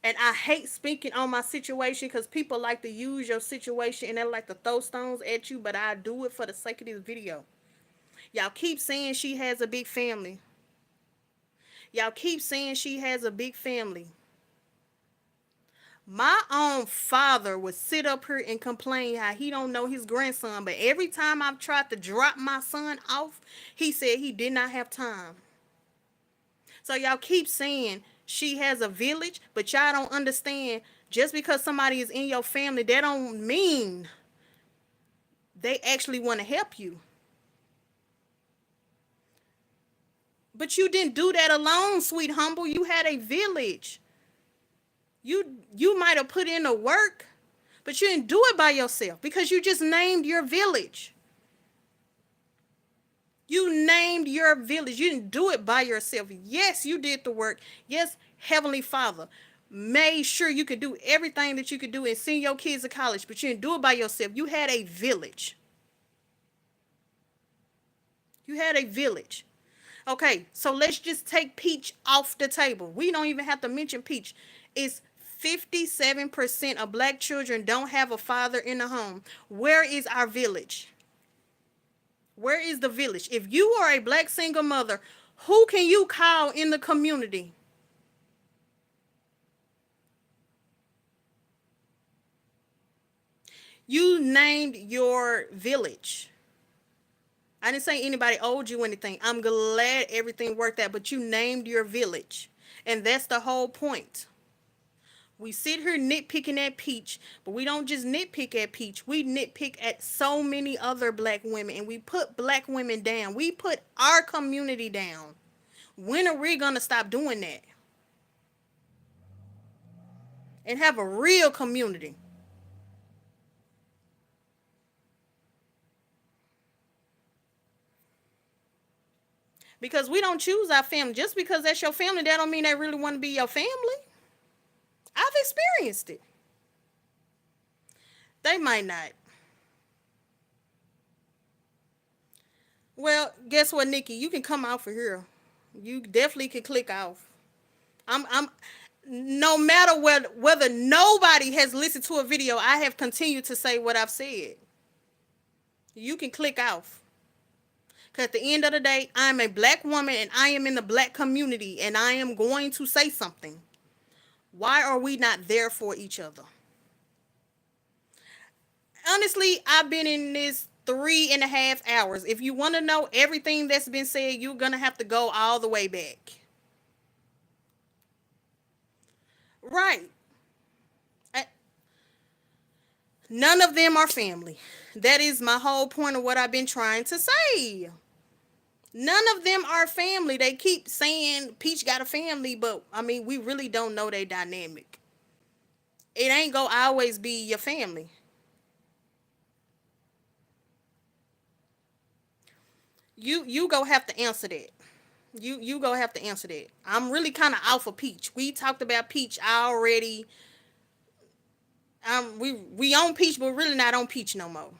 And I hate speaking on my situation because people like to use your situation and they like to throw stones at you, but I do it for the sake of this video. Y'all keep saying she has a big family. Y'all keep saying she has a big family. My own father would sit up here and complain how he don't know his grandson, but every time I've tried to drop my son off, he said he did not have time. So y'all keep saying she has a village, but y'all don't understand, just because somebody is in your family, that don't mean they actually want to help you. But you didn't do that alone, sweet humble. You had a village. You might have put in the work, but you didn't do it by yourself because you just named your village. You named your village. You didn't do it by yourself. Yes, you did the work. Yes, Heavenly Father made sure you could do everything that you could do and send your kids to college, but you didn't do it by yourself. You had a village. You had a village. Okay, so let's just take Peach off the table. We don't even have to mention Peach. It's 57% of black children don't have a father in the home. Where is our village? Where is the village? If you are a black single mother, who can you call in the community? You named your village. I didn't say anybody owed you anything. I'm glad everything worked out, but you named your village. And that's the whole point. We sit here nitpicking at Peach, but we don't just nitpick at Peach. We nitpick at so many other black women, and we put black women down. We put our community down. When are we going to stop doing that and have a real community? Because we don't choose our family. Just because that's your family, that don't mean they really want to be your family. I've experienced it. They might not. Well, guess what, Nikki? You can come out for here. You definitely can click off. I'm no matter whether nobody has listened to a video, I have continued to say what I've said. You can click off. Because at the end of the day, I'm a black woman and I am in the black community and I am going to say something. Why are we not there for each other? Honestly, I've been in this 3.5 hours. If you want to know everything that's been said, you're going to have to go all the way back. Right. None of them are family. That is my whole point of what I've been trying to say. None of them are family. They keep saying Peach got a family, but I mean, we really don't know their dynamic. It ain't gonna always be your family. You go have to answer that. You go have to answer that. I'm really kind of out for Peach. We talked about Peach already. We on Peach, but really not on Peach no more.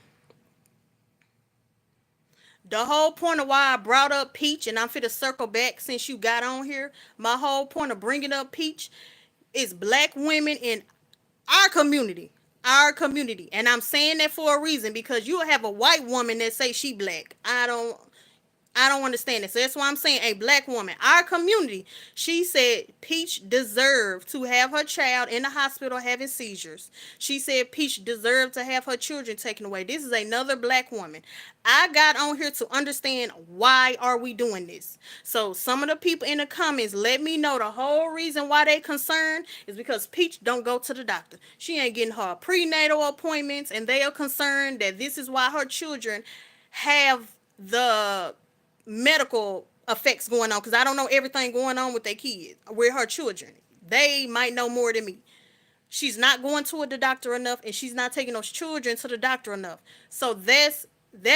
The whole point of why I brought up Peach, and I'm finna circle back since you got on here. My whole point of bringing up Peach is black women in our community. Our community. And I'm saying that for a reason because you have a white woman that say she black. I don't understand it. So that's why I'm saying a black woman, our community, she said Peach deserved to have her child in the hospital having seizures. She said Peach deserved to have her children taken away. This is another black woman. I got on here to understand why are we doing this. So some of the people in the comments let me know the whole reason why they concerned is because Peach don't go to the doctor. She ain't getting her prenatal appointments, and they are concerned that this is why her children have the medical effects going on, because I don't know everything going on with their kids, with her children. They might know more than me. She's not going to the doctor enough, and she's not taking those children to the doctor enough. So that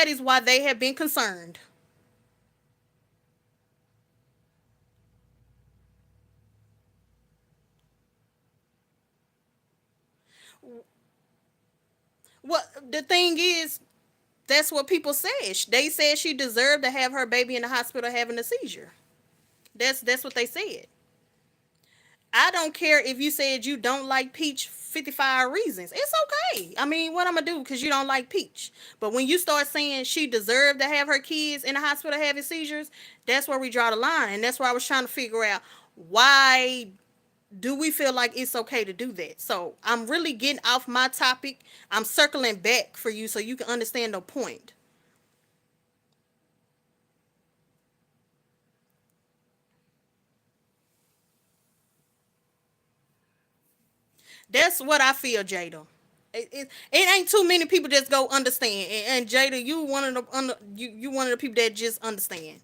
is why they have been concerned. Well, the thing is, that's what people said. They said she deserved to have her baby in the hospital having a seizure. That's what they said. I don't care if you said you don't like Peach 55 reasons. It's okay. I mean, what I'm gonna do because you don't like Peach. But when you start saying she deserved to have her kids in the hospital having seizures, that's where we draw the line. And that's where I was trying to figure out, why do we feel like it's okay to do that? So I'm really getting off my topic. I'm circling back for you so you can understand the point. That's what I feel, Jada. It ain't too many people just go understand. And Jada, you one of the you one of the people that just understand.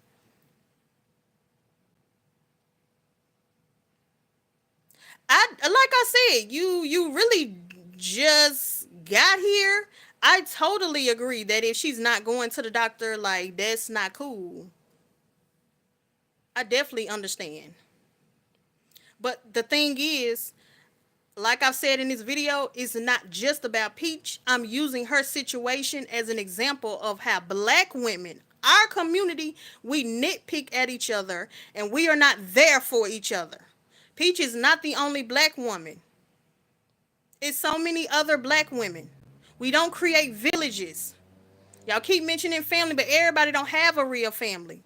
Like I said, you really just got here. I totally agree that if she's not going to the doctor, like, that's not cool. I definitely understand. But the thing is, like I've said in this video, it's not just about Peach. I'm using her situation as an example of how black women, our community, we nitpick at each other and we are not there for each other. Peach is not the only black woman. It's so many other black women. We don't create villages. Y'all keep mentioning family, but everybody don't have a real family.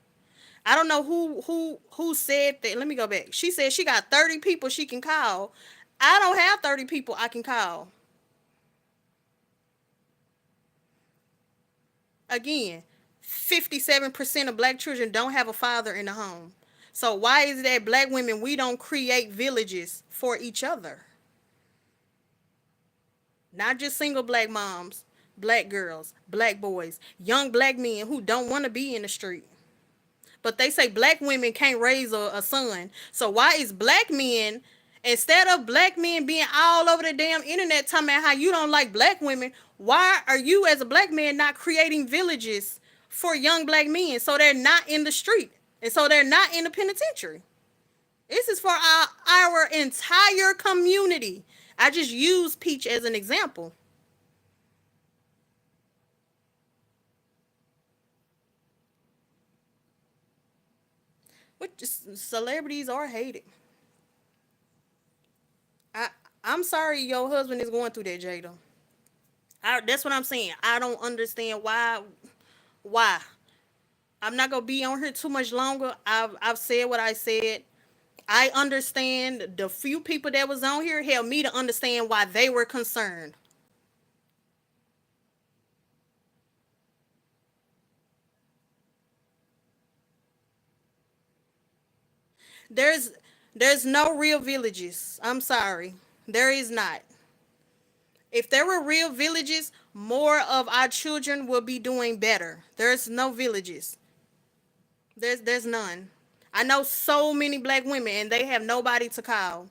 I don't know who said that. Let me go back. She said she got 30 people she can call. I don't have 30 people I can call. Again, 57% of black children don't have a father in the home. So why is it that black women, we don't create villages for each other? Not just single black moms, black girls, black boys, young black men who don't want to be in the street. But they say black women can't raise a son. So why is black men, instead of black men being all over the damn internet talking about how you don't like black women, why are you as a black man not creating villages for young black men so they're not in the street and so they're not in the penitentiary? This is for our entire community. I just use Peach as an example. Which celebrities are hated. I I'm sorry your husband is going through that, Jada. That's what I'm saying. I don't understand why. Why? I'm not gonna be on here too much longer. I've said what I said. I understand the few people that was on here helped me to understand why they were concerned. There's there's no real villages. I'm sorry. There is not. If there were real villages, more of our children will be doing better. There's no villages. There's none. I know so many black women and they have nobody to call.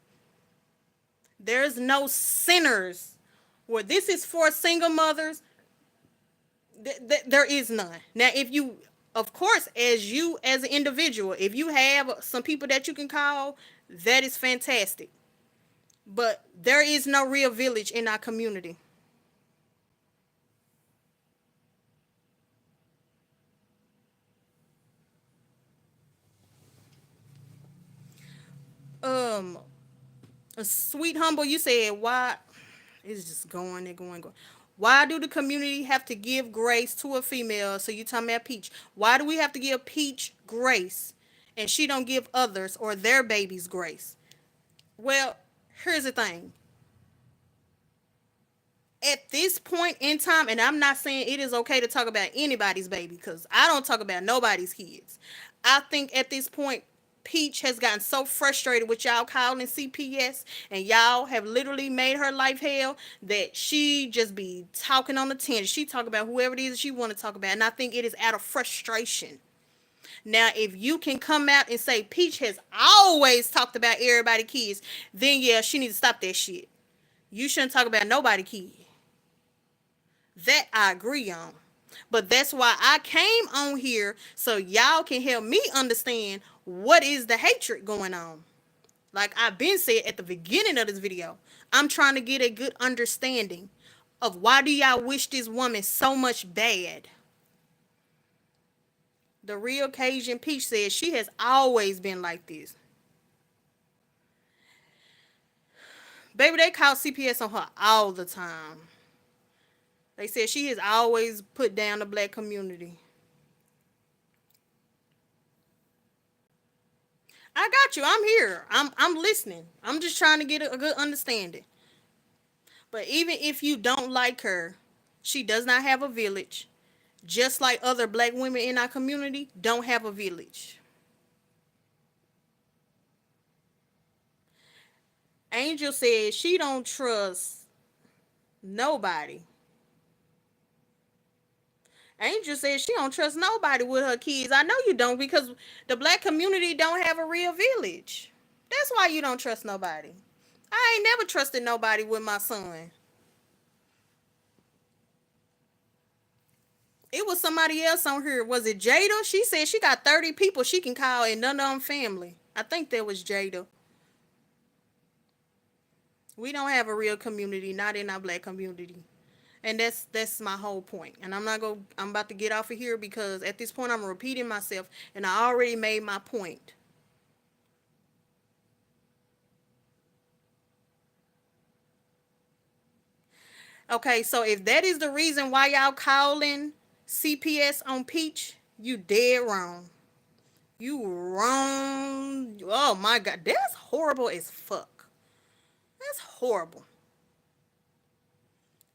There's no centers where this is for single mothers. There is none. Now, if you, of course, as you as an individual, if you have some people that you can call, that is fantastic. But there is no real village in our community. Um, Sweet Humble, you said why? It's just going and going, going. Why do the community have to give grace to a female? So you talking about Peach? Why do we have to give Peach grace, and she don't give others or their babies grace? Well, here's the thing. At this point in time, and I'm not saying it is okay to talk about anybody's baby because I don't talk about nobody's kids. I think at this point, Peach has gotten so frustrated with y'all calling CPS and y'all have literally made her life hell that she just be talking on the tangent. She talk about whoever it is she want to talk about, and I think it is out of frustration. Now, if you can come out and say Peach has always talked about everybody kids, then yeah, she needs to stop that shit. You shouldn't talk about nobody kid. That I agree on. But that's why I came on here so y'all can help me understand what is the hatred going on. Like I've been said at the beginning of this video, I'm trying to get a good understanding of why do y'all wish this woman so much bad. The real Cajun Peach says she has always been like this. Baby, they call CPS on her all the time. They said she has always put down the black community. I got you. I'm here. I'm listening. I'm just trying to get a good understanding. But even if you don't like her, she does not have a village. Just like other black women in our community don't have a village. Angel said she don't trust nobody. Angel said she don't trust nobody with her kids. I know you don't because the black community don't have a real village. That's why you don't trust nobody. I ain't never trusted nobody with my son. It was somebody else on here. Was it Jada? She said she got 30 people she can call and none of them family. I think that was Jada. We don't have a real community, not in our black community. And that's my whole point. And I'm about to get off of here because at this point I'm repeating myself and I already made my point. Okay, so if that is the reason why y'all calling CPS on Peach, you dead wrong. You wrong. Oh my god, that's horrible as fuck. That's horrible.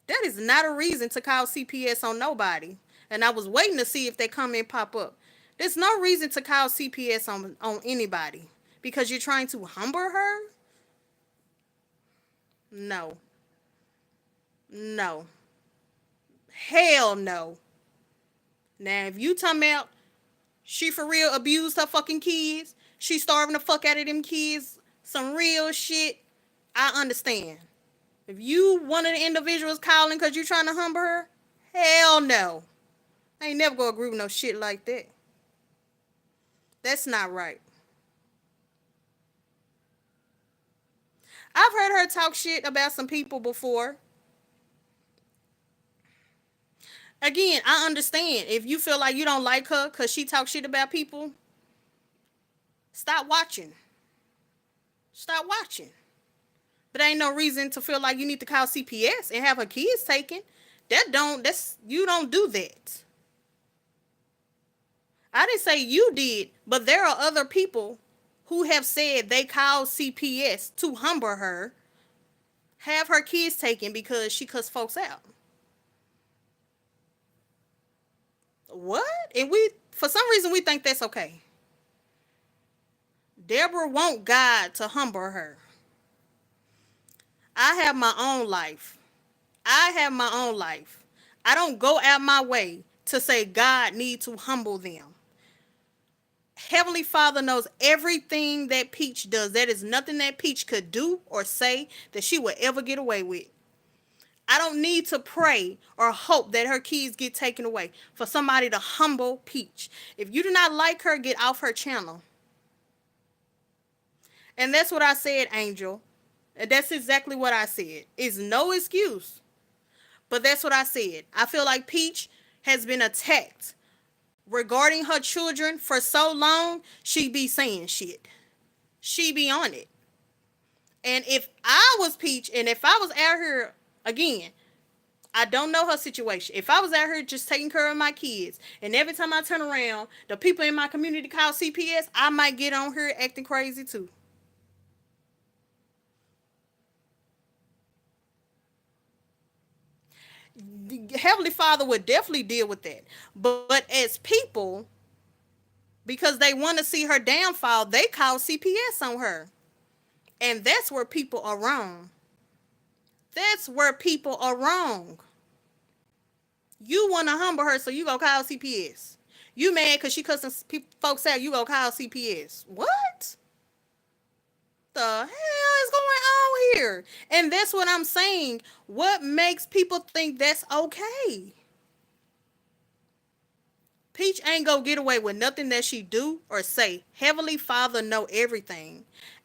That is not a reason to call CPS on nobody. And I was waiting to see if they comment pop up. There's no reason to call CPS on anybody. Because you're trying to humble her? No. No. Hell no. Now, if you talking about she for real abused her fucking kids, she starving the fuck out of them kids, some real shit, I understand. If you one of the individuals calling because you trying to humble her, hell no. I ain't never gonna agree with no shit like that. That's not right. I've heard her talk shit about some people before. Again, I understand. If you feel like you don't like her because she talks shit about people, stop watching. Stop watching. But ain't no reason to feel like you need to call CPS and have her kids taken. You don't do that. I didn't say you did, but there are other people who have said they called CPS to humble her, have her kids taken because she cussed folks out. What? And for some reason, we think that's okay. Deborah want God to humble her. I have my own life. I have my own life. I don't go out my way to say God need to humble them. Heavenly Father knows everything that Peach does. There is nothing that Peach could do or say that she would ever get away with. I don't need to pray or hope that her kids get taken away for somebody to humble Peach. If you do not like her, get off her channel. And that's what I said, Angel. And that's exactly what I said. It's no excuse. But that's what I said. I feel like Peach has been attacked regarding her children for so long, she be saying shit. She be on it. And if I was Peach and if I was out here, again, I don't know her situation. If I was out here just taking care of my kids and every time I turn around, the people in my community call CPS, I might get on here acting crazy too. The Heavenly Father would definitely deal with that. But as people, because they want to see her downfall, they call CPS on her. And that's where people are wrong. That's where people are wrong. You want to humble her, so you go call CPS. You mad because she cussing folks out, you go call CPS. What the hell is going on here? And that's what I'm saying. What makes people think that's okay? Peach ain't gonna get away with nothing that she do or say. Heavenly Father know everything.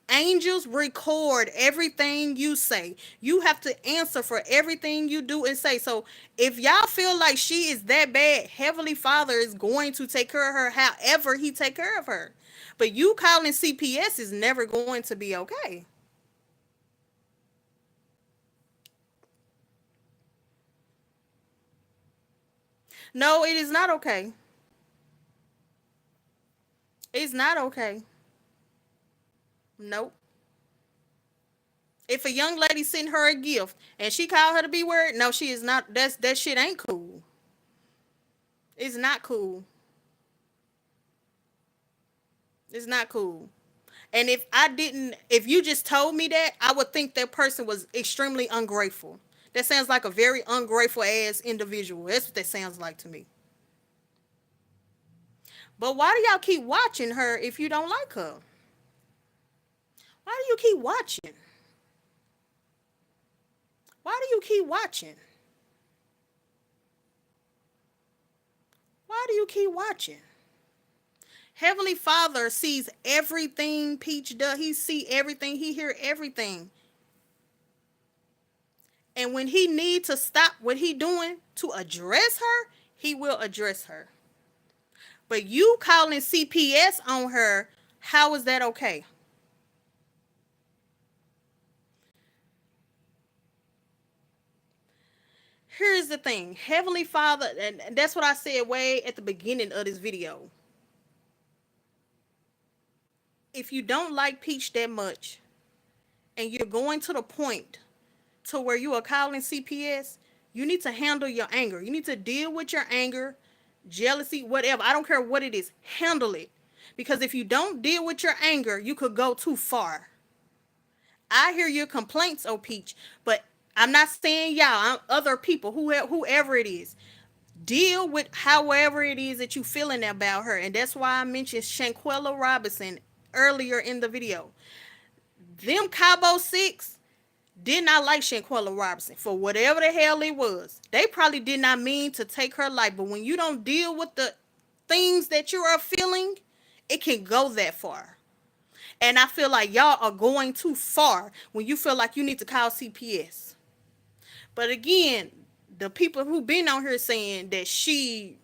Angels record everything you say. You have to answer for everything you do and say. So if y'all feel like she is that bad, Heavenly Father is going to take care of her however he take care of her. But you calling CPS is never going to be okay. No, it is not okay. It's not okay. Nope. If a young lady sent her a gift and she called her to be weird, no, she is not. That shit ain't cool. It's not cool. It's not cool. And if you just told me that, I would think that person was extremely ungrateful. That sounds like a very ungrateful ass individual. That's what that sounds like to me. But why do y'all keep watching her if you don't like her? Why do you keep watching? Why do you keep watching? Why do you keep watching? Heavenly Father sees everything Peach does. He see everything. He hear everything. And when he need to stop what he doing to address her, he will address her. But you calling CPS on her, how is that okay? Here's the thing. Heavenly Father, and that's what I said way at the beginning of this video. If you don't like Peach that much and you're going to the point to where you are calling CPS, you need to handle your anger. You need to deal with your anger, jealousy, whatever. I don't care what it is. Handle it. Because if you don't deal with your anger, you could go too far. I hear your complaints, oh Peach, but I'm not saying y'all, I'm other people, whoever it is. Deal with however it is that you feeling about her. And that's why I mentioned Shanquella Robinson earlier in the video. Them Cabo Six did not like Shanquella Robinson for whatever the hell it was. They probably did not mean to take her life, but when you don't deal with the things that you are feeling, it can go that far. And I feel like y'all are going too far when you feel like you need to call CPS. But again, the people who been on here saying that she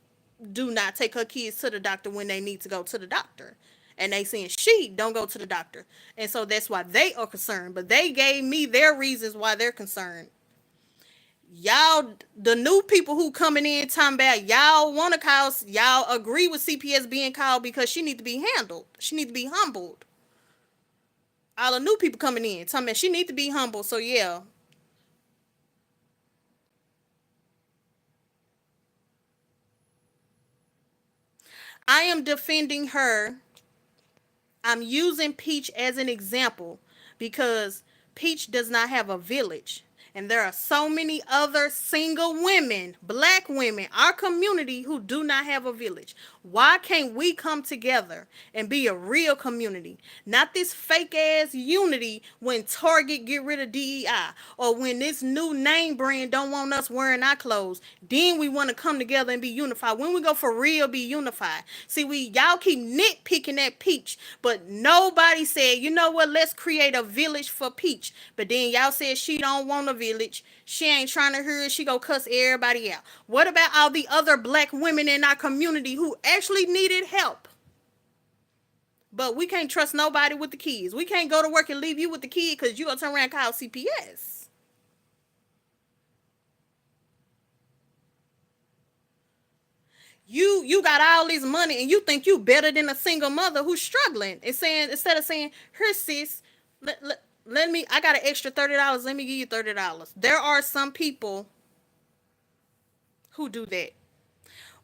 do not take her kids to the doctor when they need to go to the doctor. And they saying she don't go to the doctor. And so that's why they are concerned. But they gave me their reasons why they're concerned. Y'all, the new people who coming in talking about y'all want to call, y'all agree with CPS being called because she need to be handled. She need to be humbled. All the new people coming in talking about she need to be humble. So yeah, I am defending her. I'm using Peach as an example because Peach does not have a village. And there are so many other single women, black women, our community who do not have a village. Why can't we come together and be a real community? Not this fake ass unity when Target get rid of DEI or when this new name brand don't want us wearing our clothes. Then we want to come together and be unified. When we go for real, be unified. See, y'all keep nitpicking at Peach, but nobody said, you know what, let's create a village for Peach. But then y'all said she don't want a village. She ain't trying to hear it. She go cuss everybody out. What about all the other black women in our community who actually needed help? But we can't trust nobody with the kids. We can't go to work and leave you with the kid because you gonna turn around and call CPS. You got all this money and you think you better than a single mother who's struggling and saying, instead of saying, here sis, let me, I got an extra $30, let me give you $30. There are some people who do that.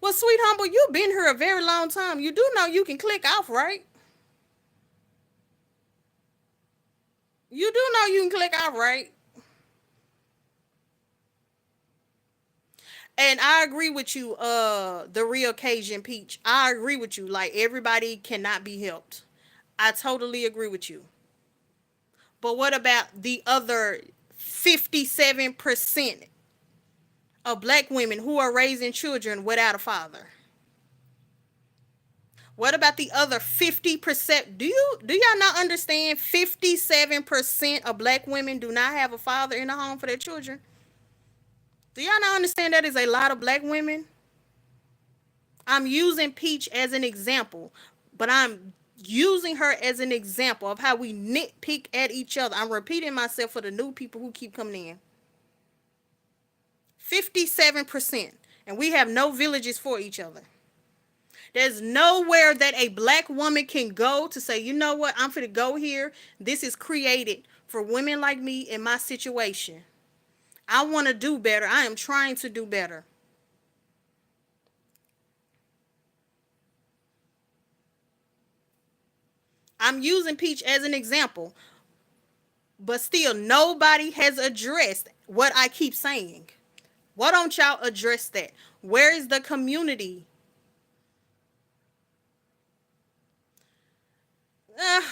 Well, sweet humble, you've been here a very long time. You do know you can click off, right? You do know you can click off, right? And I agree with you, the real Cajun Peach. I agree with you. Like, everybody cannot be helped. I totally agree with you. But what about the other 57% of black women who are raising children without a father? What about the other 50%? Do y'all not understand 57% of black women do not have a father in the home for their children? Do y'all not understand that is a lot of black women? I'm using Peach as an example, but I'm using her as an example of how we nitpick at each other. I'm repeating myself for the new people who keep coming in. 57%. And we have no villages for each other. There's nowhere that a black woman can go to say, you know what, I'm finna go here. This is created for women like me in my situation. I want to do better. I am trying to do better. I'm using Peach as an example, but still nobody has addressed what I keep saying. Why don't y'all address that? Where is the community? Uh,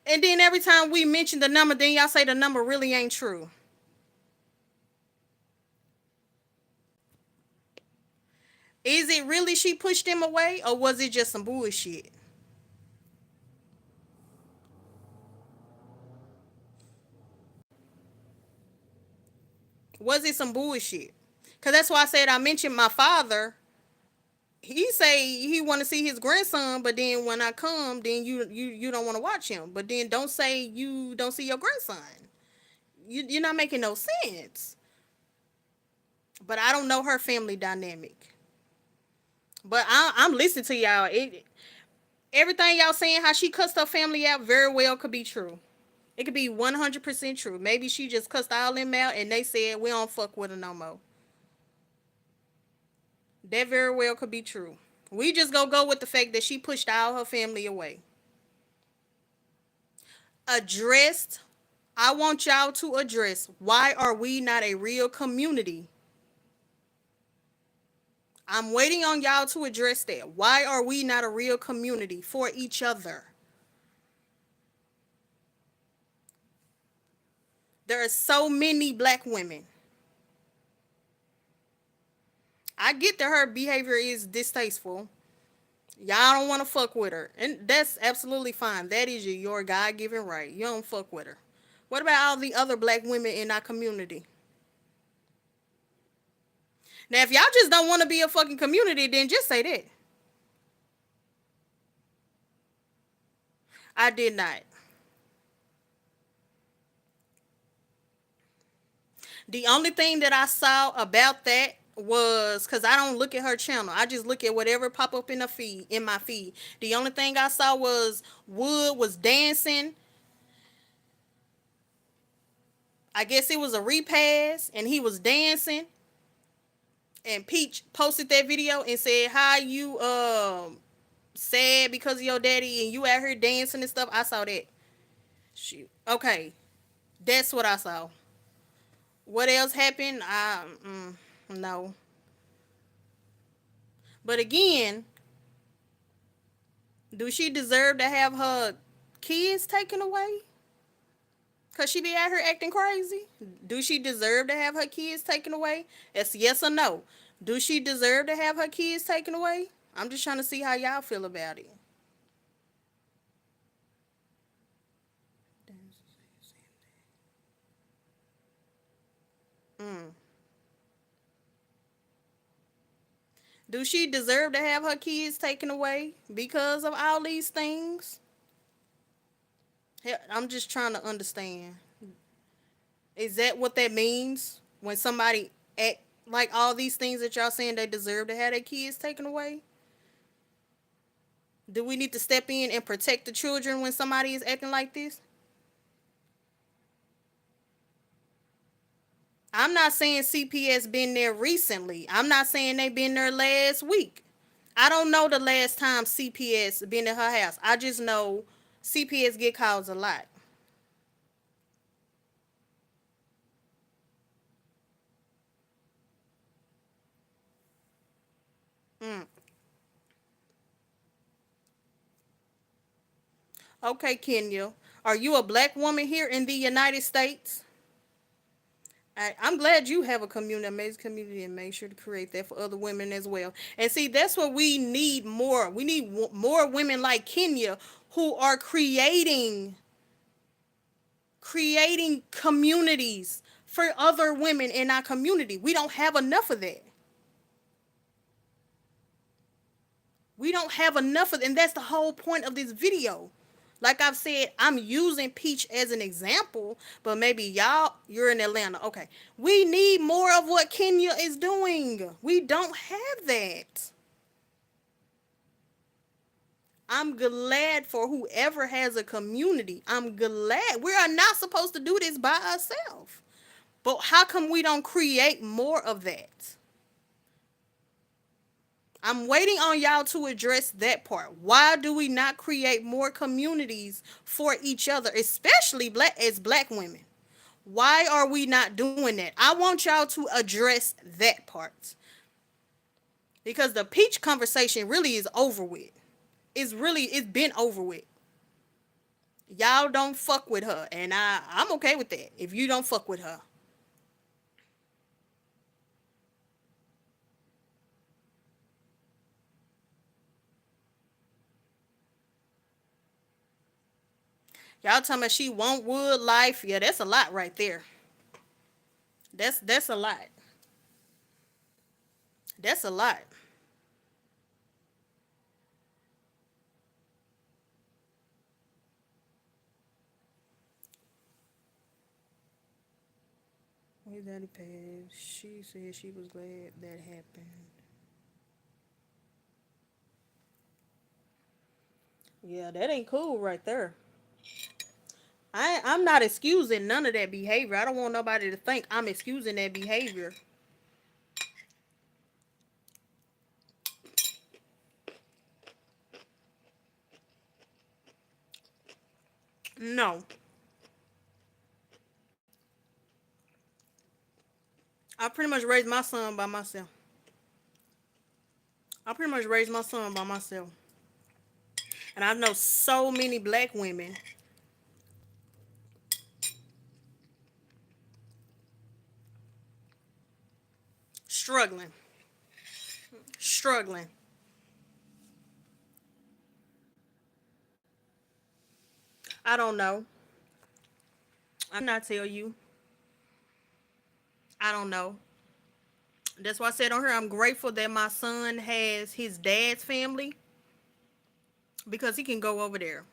and then every time we mention the number, then y'all say the number really ain't true. Is it really she pushed him away, or was it just some bullshit? Was it some bullshit? Cause that's why I said I mentioned my father. He say he want to see his grandson, but then when I come, then you don't want to watch him. But then don't say you don't see your grandson. You're not making no sense. But I don't know her family dynamic. But I'm listening to y'all. Everything y'all saying, how she cussed her family out, very well could be true. It could be 100% true. Maybe she just cussed all them out and they said we don't fuck with her no more. That very well could be true. We just gonna go with the fact that she pushed all her family away. Addressed. I want y'all to address, why are we not a real community? I'm waiting on y'all to address that. Why are we not a real community for each other? There are so many black women. I get that her behavior is distasteful. Y'all don't want to fuck with her. And that's absolutely fine. That is your God given right. You don't fuck with her. What about all the other black women in our community? Now, if y'all just don't want to be a fucking community, then just say that. I did not. The only thing that I saw about that was because I don't look at her channel. I just look at whatever pop up in the feed, in my feed. The only thing I saw was Wood was dancing. I guess it was a repass and he was dancing. And Peach posted that video and said, "How you sad because of your daddy and you out here dancing and stuff." I saw that. Shoot. Okay, that's what I saw. What else happened? No. But again, do she deserve to have her kids taken away? Cause she be out here acting crazy. Do she deserve to have her kids taken away? It's yes or no. Do she deserve to have her kids taken away? I'm just trying to see how y'all feel about it. Mm. Do she deserve to have her kids taken away because of all these things? I'm just trying to understand. Is that what that means when somebody act like all these things that y'all saying they deserve to have their kids taken away? Do we need to step in and protect the children when somebody is acting like this? I'm not saying CPS been there recently. I'm not saying they been there last week. I don't know the last time CPS been in her house. I just know CPS get calls a lot. Mm. Okay, Kenya. Are you a black woman here in the United States? I'm glad you have a community, amazing community, and make sure to create that for other women as well. And see, that's what we need more. We need more women like Kenya who are creating communities for other women in our community. We don't have enough of that. We don't have enough of, and that's the whole point of this video. Like I've said, I'm using Peach as an example, but maybe y'all, you're in Atlanta. Okay. We need more of what Kenya is doing. We don't have that. I'm glad for whoever has a community. I'm glad. We are not supposed to do this by ourselves. But how come we don't create more of that? I'm waiting on y'all to address that part. Why do we not create more communities for each other, especially black women? Why are we not doing that? I want y'all to address that part. Because the peach conversation really is over with. It's been over with. Y'all don't fuck with her, and I'm okay with that. If you don't fuck with her, y'all talking about she want wood life. Yeah, that's a lot right there. That's a lot. That's a lot. Where's Daddy Page? She said she was glad that happened. Yeah, that ain't cool right there. I'm not excusing none of that behavior. I don't want nobody to think I'm excusing that behavior. No, I pretty much raised my son by myself. I pretty much raised my son by myself, and I know so many black women struggling, struggling. I don't know. I cannot tell you. I don't know. That's why I said on here, I'm grateful that my son has his dad's family because he can go over there.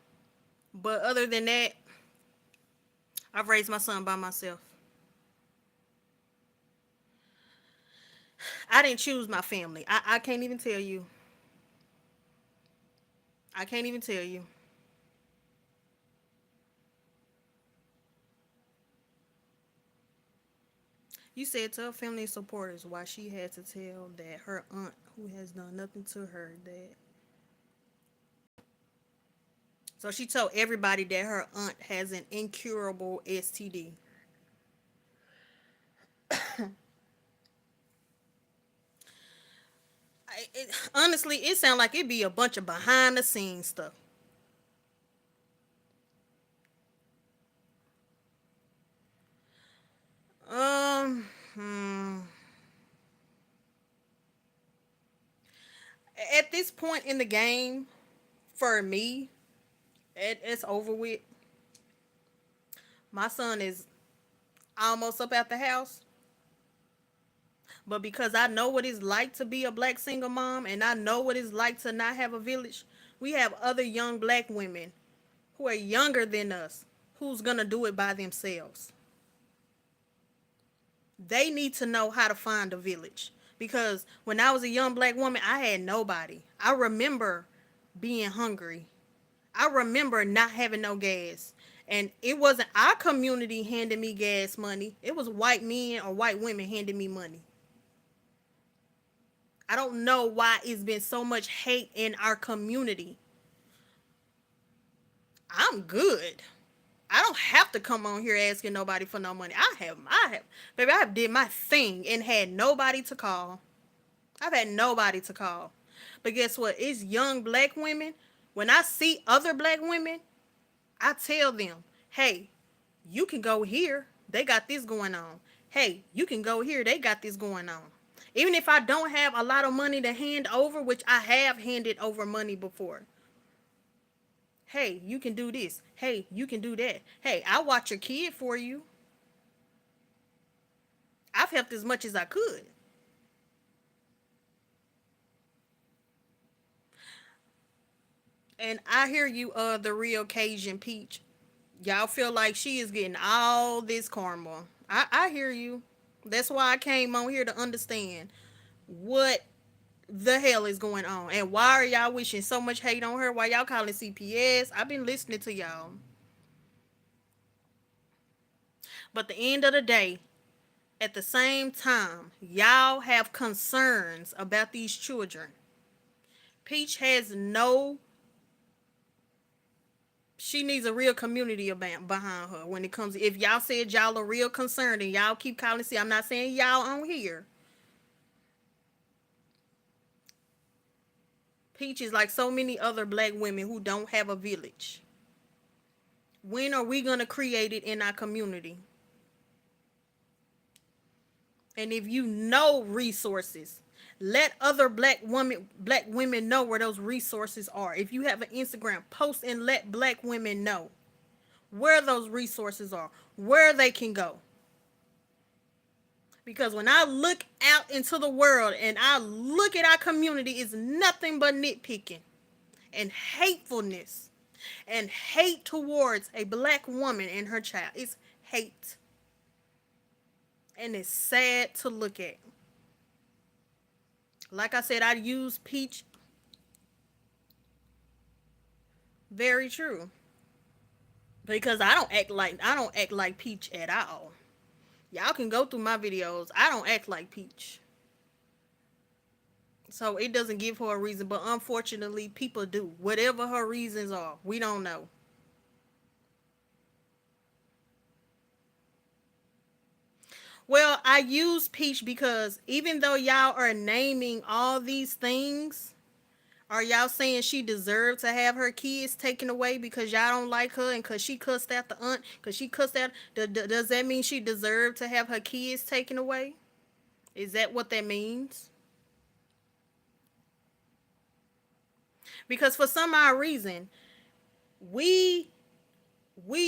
But other than that, I've raised my son by myself. I didn't choose my family. I can't even tell you. I can't even tell you. You said to her family and supporters why she had to tell that her aunt, who has done nothing to her, that. So she told everybody that her aunt has an incurable STD. Honestly, it sounds like it'd be a bunch of behind the scenes stuff. Hmm. At this point in the game, for me, it's over with. My son is almost up at the house, but because I know what it's like to be a black single mom and I know what it's like to not have a village, we have other young black women who are younger than us who's gonna do it by themselves. They need to know how to find a village. Because when I was a young black woman, I had nobody. I remember being hungry. I remember not having no gas. And it wasn't our community handing me gas money. It was white men or white women handing me money. I don't know why it's been so much hate in our community. I'm good. I don't have to come on here asking nobody for no money. Baby, I have did my thing and had nobody to call. I've had nobody to call. But guess what? It's young black women. When I see other black women, I tell them, hey, you can go here. They got this going on. Hey, you can go here. They got this going on. Even if I don't have a lot of money to hand over, which I have handed over money before. Hey, you can do this. Hey, you can do that. Hey, I watch your kid for you. I've helped as much as I could. And I hear you, the real Cajun Peach. Y'all feel like she is getting all this karma. I hear you. That's why I came on here to understand what the hell is going on and why are y'all wishing so much hate on her. Why y'all calling CPS? I've been listening to y'all. But the end of the day, at the same time, y'all have concerns about these children. Peach has no. She needs a real community behind her when it comes. If y'all said y'all are real concerned and y'all keep calling, see, I'm not saying y'all on here. Peach is like so many other black women who don't have a village. When are we gonna create it in our community? And if you know resources, let other black women know where those resources are. If you have an Instagram, post and let black women know where those resources are, where they can go. Because when I look out into the world and I look at our community, it's nothing but nitpicking and hatefulness and hate towards a black woman and her child. It's hate. And it's sad to look at. Like I said, I use Peach. Very true. Because I don't act like Peach at all. Y'all can go through my videos. I don't act like Peach. So it doesn't give her a reason, but unfortunately people do. Whatever her reasons are, we don't know. Well, I use Peach because even though y'all are naming all these things, are y'all saying she deserved to have her kids taken away because y'all don't like her and because she cussed out the aunt? Because she cussed out. Does that mean she deserved to have her kids taken away? Is that what that means? Because for some odd reason, we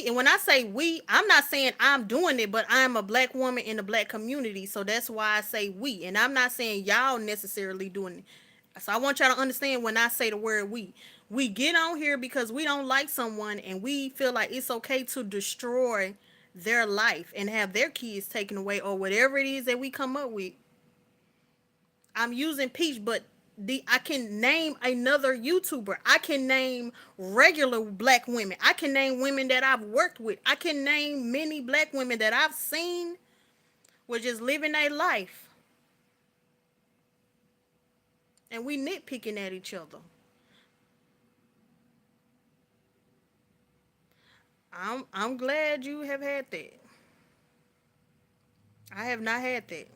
and when I say we, I'm not saying I'm doing it, but I'm a black woman in the black community, so that's why I say we. And I'm not saying y'all necessarily doing it. So I want y'all to understand when I say the word we get on here because we don't like someone and we feel like it's okay to destroy their life and have their kids taken away or whatever it is that we come up with. I'm using Peach, but I can name another YouTuber. I can name regular black women. I can name women that I've worked with. I can name many black women that I've seen were just living their life. And we nitpicking at each other. I'm glad you have had that. I have not had that.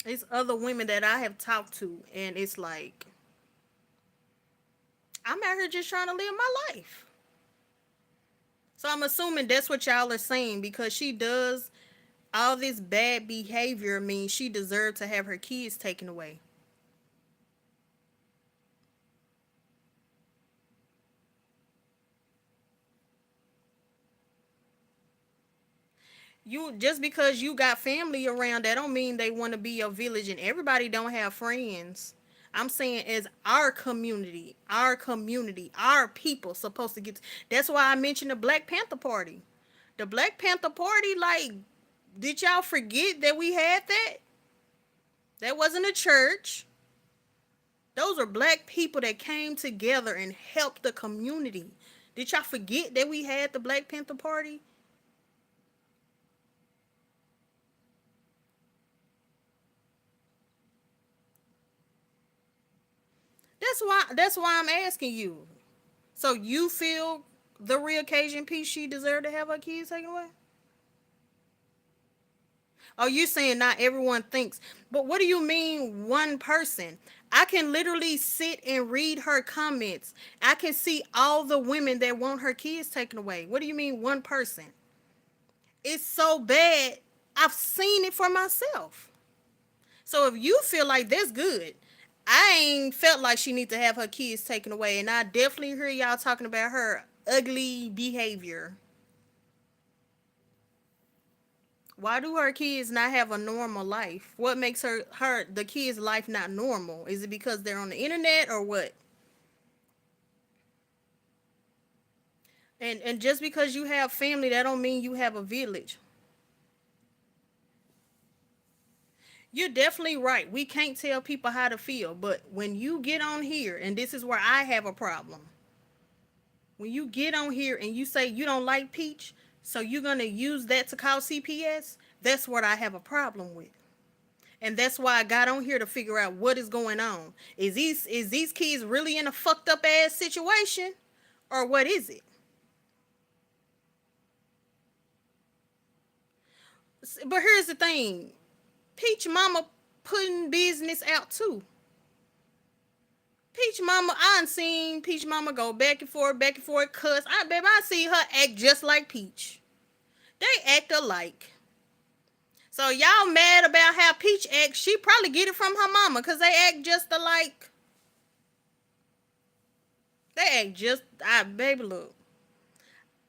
It's other women that I have talked to, and it's like I'm out here just trying to live my life. So I'm assuming that's what y'all are saying because she does all this bad behavior means she deserved to have her kids taken away. You just because you got family around that don't mean they want to be your village and everybody don't have friends. I'm saying as our people supposed to get that's why I mentioned the Black Panther Party. The Black Panther Party, like, did y'all forget that we had that? That wasn't a church. Those are black people that came together and helped the community. Did y'all forget that we had the Black Panther Party? That's why I'm asking you. So you feel the real Cajun piece she deserved to have her kids taken away? Oh, you're saying not everyone thinks. But what do you mean one person? I can literally sit and read her comments. I can see all the women that want her kids taken away. What do you mean one person? It's so bad. I've seen it for myself. So if you feel like that's good, I ain't felt like she need to have her kids taken away. And I definitely hear y'all talking about her ugly behavior. Why do her kids not have a normal life? What makes the kids' life not normal? Is it because they're on the internet or what? And just because you have family, that don't mean you have a village. You're definitely right. We can't tell people how to feel, but when you get on here, and this is where I have a problem. When you get on here and you say you don't like Peach, so you're gonna use that to call CPS, that's what I have a problem with. And that's why I got on here to figure out what is going on. Is these kids really in a fucked up ass situation? Or what is it? But here's the thing. Peach mama putting business out too. Peach mama, I done seen Peach mama go back and forth, cuss. I see her act just like Peach. They act alike. So y'all mad about how Peach acts? She probably get it from her mama, cause they act just alike. They act just, baby, look.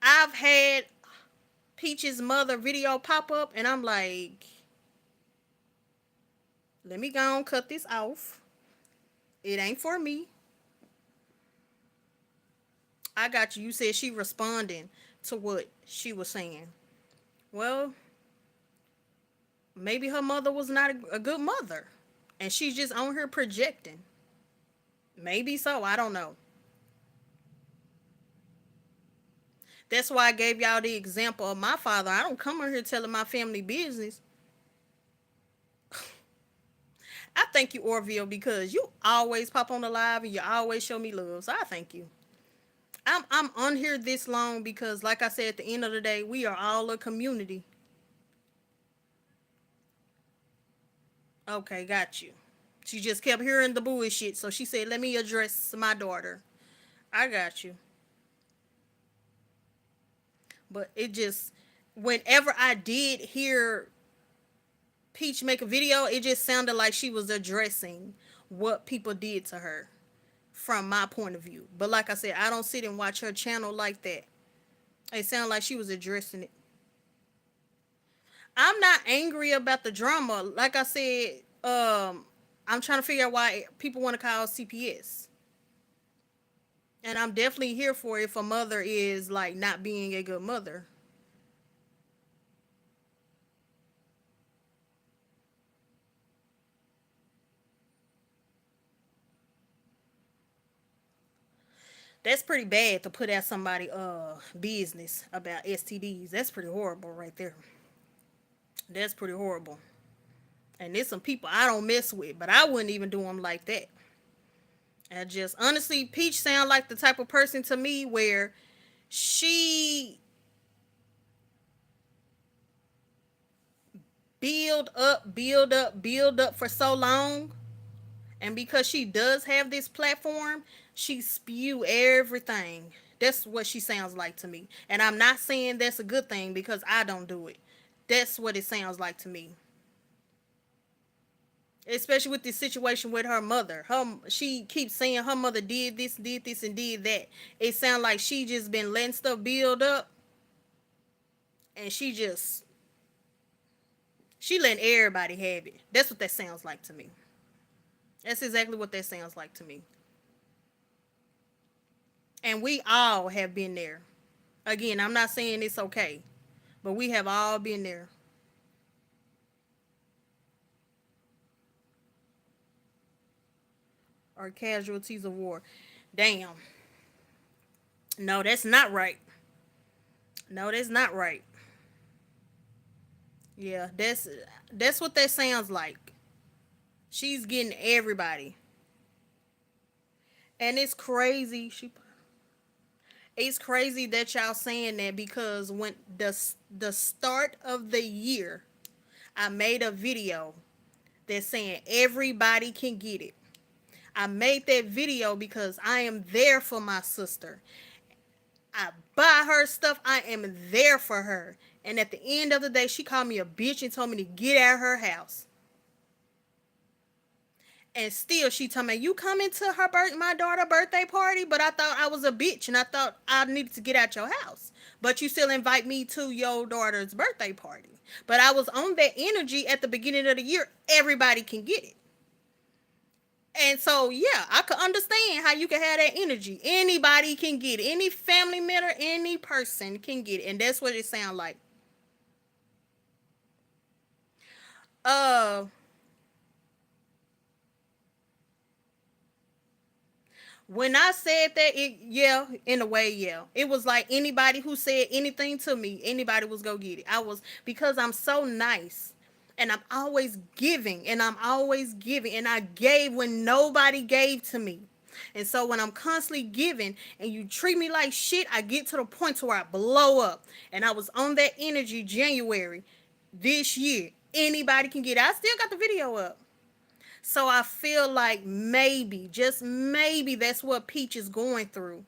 I've had Peach's mother video pop up, and I'm like, let me go and cut this off. It ain't for me. I got you. You said she responding to what she was saying. Well, maybe her mother was not a good mother, and she's just on here projecting. Maybe so. I don't know. That's why I gave y'all the example of my father. I don't come on here telling my family business. I thank you, Orville, because you always pop on the live and you always show me love. So I thank you. I'm on here this long because, like I said, at the end of the day, we are all a community. Okay, got you. She just kept hearing the bullshit, so she said, "Let me address my daughter." I got you. But it just, whenever I did hear Peach make a video, it just sounded like she was addressing what people did to her from my point of view. But like I said, I don't sit and watch her channel like that. It sounded like she was addressing it. I'm not angry about the drama. Like I said, I'm trying to figure out why people want to call CPS. And I'm definitely here for it if a mother is like not being a good mother. That's pretty bad to put out somebody business about STDs. That's pretty horrible right there. That's pretty horrible. And there's some people I don't mess with, but I wouldn't even do them like that. And just honestly, Peach sound like the type of person to me where she build up for so long, and because she does have this platform, she spew everything. That's what she sounds like to me. And I'm not saying that's a good thing because I don't do it. That's what it sounds like to me. Especially with this situation with her mother. She keeps saying her mother did this, and did that. It sounds like she just been letting stuff build up, and she letting everybody have it. That's what that sounds like to me. That's exactly what that sounds like to me. And we all have been there. Again, I'm not saying it's okay, but we have all been there. Or casualties of war. Damn. No, that's not right. No, that's not right. Yeah, that's what that sounds like. She's getting everybody. And it's crazy that y'all saying that because when the start of the year, I made a video that's saying everybody can get it. I made that video because I am there for my sister. I buy her stuff. I am there for her. And at the end of the day, she called me a bitch and told me to get out of her house. And still, she told me, you coming to my daughter's birthday party? But I thought I was a bitch and I thought I needed to get out your house. but you still invite me to your daughter's birthday party. But I was on that energy at the beginning of the year. Everybody can get it. And so, yeah, I could understand how you can have that energy. Anybody can get it. Any family member, any person can get it. And that's what it sounds like. Uh, when I said that, yeah, in a way, yeah. It was like anybody who said anything to me, anybody was gonna get it. I was, because I'm so nice. And I'm always giving, and I'm always giving. And I gave when nobody gave to me. And so when I'm constantly giving and you treat me like shit, I get to the point to where I blow up. And I was on that energy January this year. Anybody can get it. I still got the video up. So I feel like maybe, just maybe, that's what Peach is going through.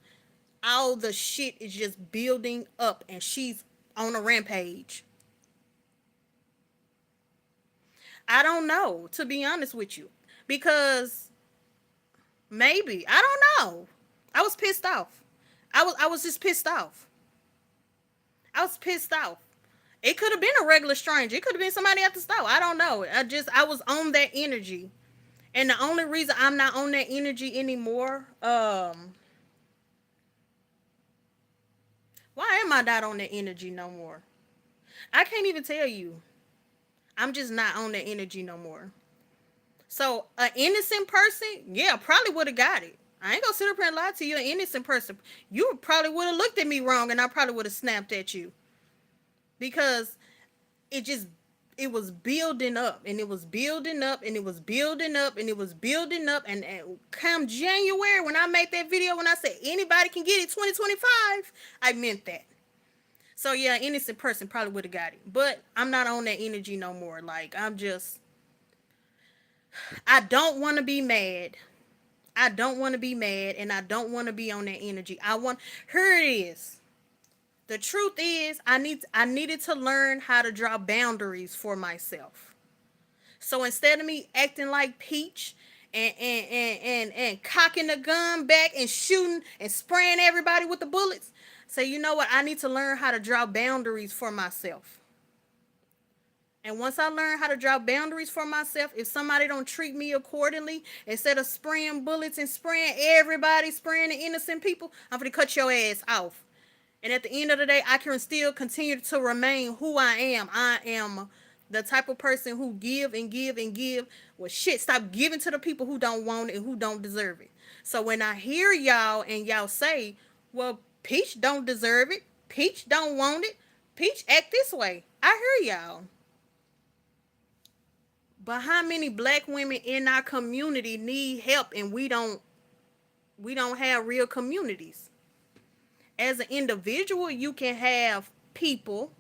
All the shit is just building up and she's on a rampage. I don't know, to be honest with you. Because maybe. I don't know. I was pissed off. I was just pissed off. I was pissed off. It could have been a regular stranger. It could have been somebody at the store. I don't know. I was on that energy. And the only reason I'm not on that energy anymore, why am I not on that energy no more? I can't even tell you. I'm just not on that energy no more. So an innocent person, yeah, probably would have got it. I ain't gonna sit up here and lie to you. An innocent person, you probably would have looked at me wrong, and I probably would have snapped at you because it just, it was building up and it was building up and it was building up and it was building up, and come January when I made that video, when I said anybody can get it 2025, I meant that. So yeah, innocent person probably would have got it, but I'm not on that energy no more. Like, I'm just, I don't want to be mad. I don't want to be mad, and I don't want to be on that energy. I want, here it is. The truth is, I needed to learn how to draw boundaries for myself. So instead of me acting like Peach and cocking the gun back and shooting and spraying everybody with the bullets, say, you know what? I need to learn how to draw boundaries for myself. And once I learn how to draw boundaries for myself, if somebody don't treat me accordingly, instead of spraying bullets and spraying everybody, spraying the innocent people, I'm gonna cut your ass off. And at the end of the day, I can still continue to remain who I am. I am the type of person who give and give and give. Well, shit, stop giving to the people who don't want it and who don't deserve it. So when I hear y'all and y'all say, well, Peach don't deserve it, Peach don't want it, Peach act this way, I hear y'all. But how many black women in our community need help, and we don't have real communities? As an individual, you can have people,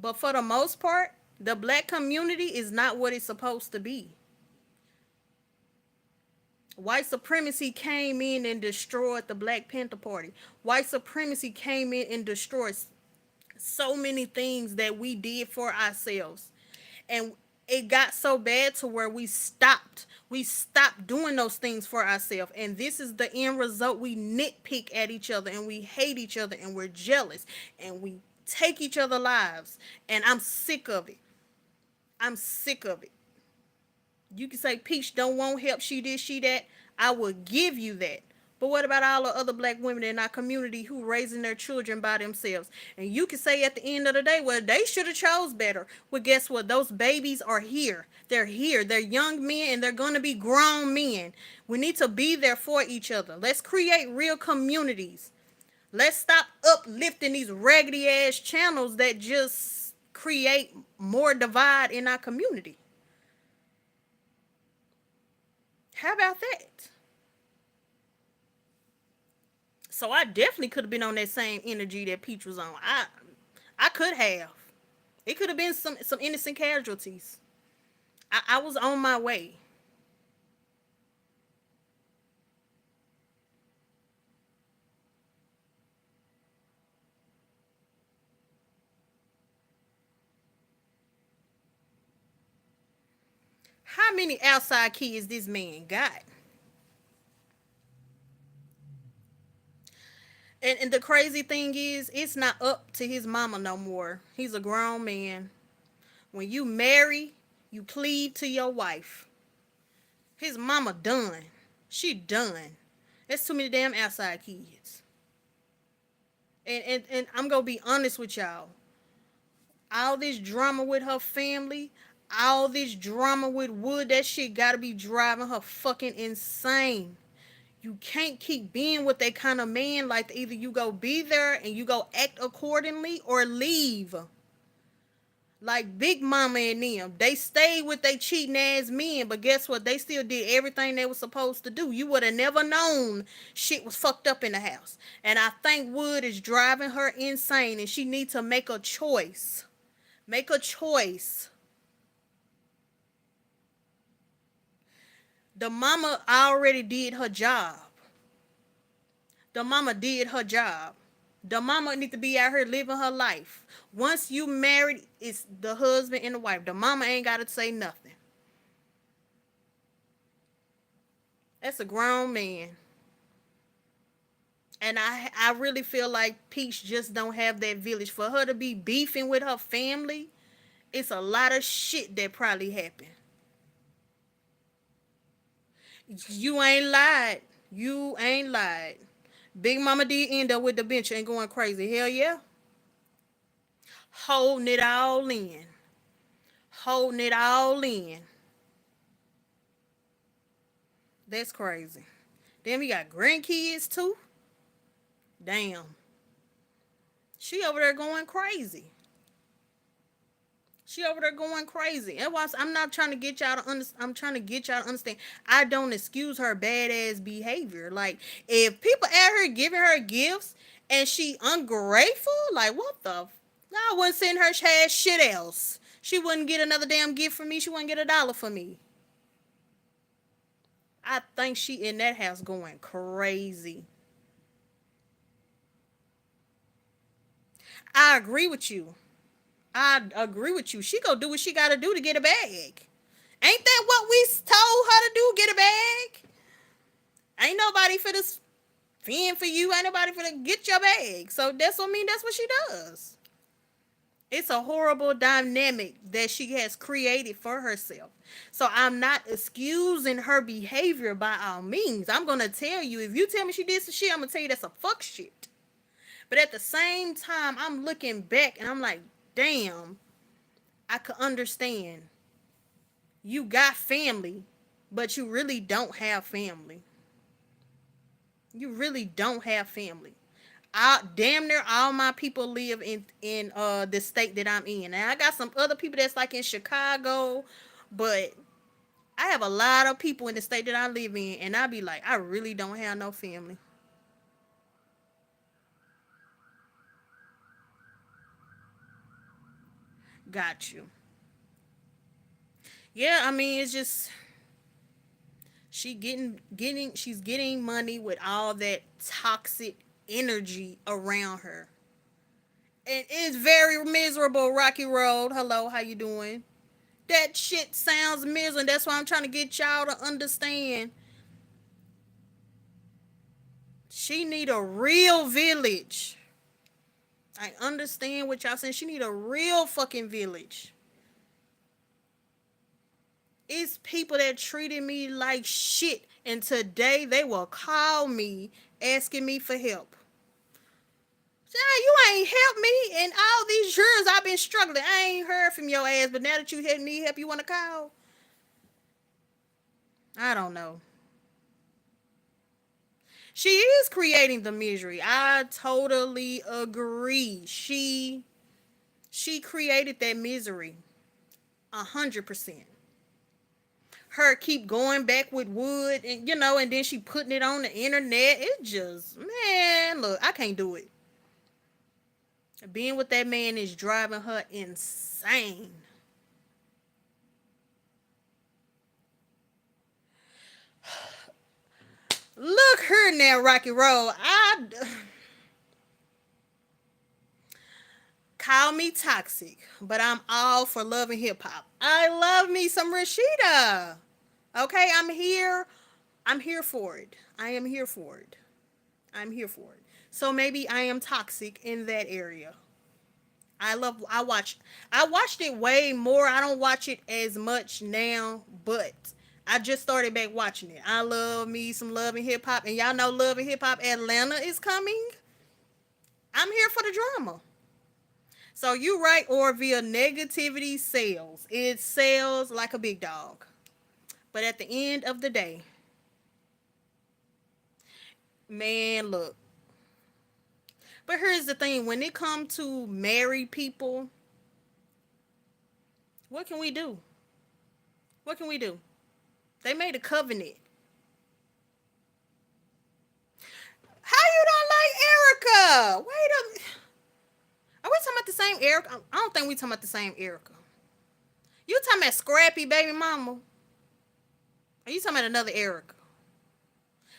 but for the most part, the black community is not what it's supposed to be. White supremacy came in and destroyed the Black Panther Party. White supremacy came in and destroyed so many things that we did for ourselves. And it got so bad to where we stopped doing those things for ourselves, and this is the end result. We nitpick at each other, and we hate each other, and we're jealous, and we take each other lives, and I'm sick of it. I'm sick of it. You can say Peach don't want help, she this, she that. I will give you that. But what about all the other black women in our community who raising their children by themselves? And you can say at the end of the day, well, they should have chose better. Well, guess what? Those babies are here. They're here. They're young men, and they're going to be grown men. We need to be there for each other. Let's create real communities. Let's stop uplifting these raggedy ass channels that just create more divide in our community. How about that? So I definitely could have been on that same energy that Peach was on. I could have. It could have been some innocent casualties. I was on my way. How many outside kids this man got? And the crazy thing is, it's not up to his mama no more. He's a grown man. When you marry, you plead to your wife. His mama done. She done. There's too many damn outside kids. And I'm gonna be honest with y'all. All this drama with her family, all this drama with Wood, that shit gotta be driving her fucking insane. You can't keep being with that kind of man. Like, either you go be there and you go act accordingly or leave. Like Big Mama and them, they stayed with they cheating ass men, but guess what? They still did everything they were supposed to do. You would have never known shit was fucked up in the house. And I think Wood is driving her insane, and she needs to make a choice. Make a choice. The mama already did her job. The mama did her job. The mama need to be out here living her life. Once you married, it's the husband and the wife. The mama ain't got to say nothing. That's a grown man. And I really feel like Peach just don't have that village. For her to be beefing with her family, it's a lot of shit that probably happened. You ain't lied. You ain't lied. Big Mama did end up with the bench and going crazy. Hell yeah. Holding it all in. Holding it all in. That's crazy. Then we got grandkids too. Damn. She over there going crazy. She over there going crazy. And was, I'm not trying to get y'all to I'm trying to get y'all to understand. I don't excuse her badass behavior. Like, if people at her giving her gifts and she ungrateful, like, what the? I wouldn't send her ass shit else. She wouldn't get another damn gift from me. She wouldn't get $1 from me. I think she in that house going crazy. I agree with you. I agree with you. She go do what she got to do to get a bag. Ain't that what we told her to do? Get a bag? Ain't nobody for this fend for you. Ain't nobody for to get your bag. So that's what I mean. That's what she does. It's a horrible dynamic that she has created for herself. So I'm not excusing her behavior by all means. I'm gonna tell you, if you tell me she did some shit, I'm gonna tell you that's a fuck shit. But at the same time, I'm looking back and I'm like, damn, I could understand. You got family, but you really don't have family. You really don't have family. Damn near all my people live in the state that I'm in. And I got some other people that's like in Chicago, but I have a lot of people in the state that I live in, and I be like, I really don't have no family. Got you. Yeah, I mean, it's just she's getting money with all that toxic energy around her. And it's very miserable. Rocky Road. Hello, how you doing? That shit sounds miserable. That's why I'm trying to get y'all to understand. She need a real village. I understand what y'all saying. She need a real fucking village. It's people that treated me like shit, and today they will call me asking me for help. You ain't helped me in all these years I've been struggling. I ain't heard from your ass, but now that you need help, you want to call? I don't know. She is creating the misery. I totally agree. She created that misery. 100%. Her keep going back with Wood, and and then she putting it on the internet. It just, man, look, I can't do it. Being with that man is driving her insane. Look her now, Rocky Road. Call me toxic, but I'm all for love and hip hop. I love me some Rashida. Okay, I'm here. I'm here for it. I am here for it. I'm here for it. So maybe I am toxic in that area. I watched it way more. I don't watch it as much now, but I just started back watching it. I love me some Love and Hip Hop, and y'all know Love and Hip Hop Atlanta is coming. I'm here for the drama. So you right, Orville, negativity sells. It sells like a big dog. But at the end of the day, man, look. But here's the thing, when it comes to married people, what can we do? What can we do? They made a covenant. How you don't like Erica? Wait a minute. Are we talking about the same Erica? I don't think we talking about the same Erica. You talking about Scrappy Baby Mama? Are you talking about another Erica?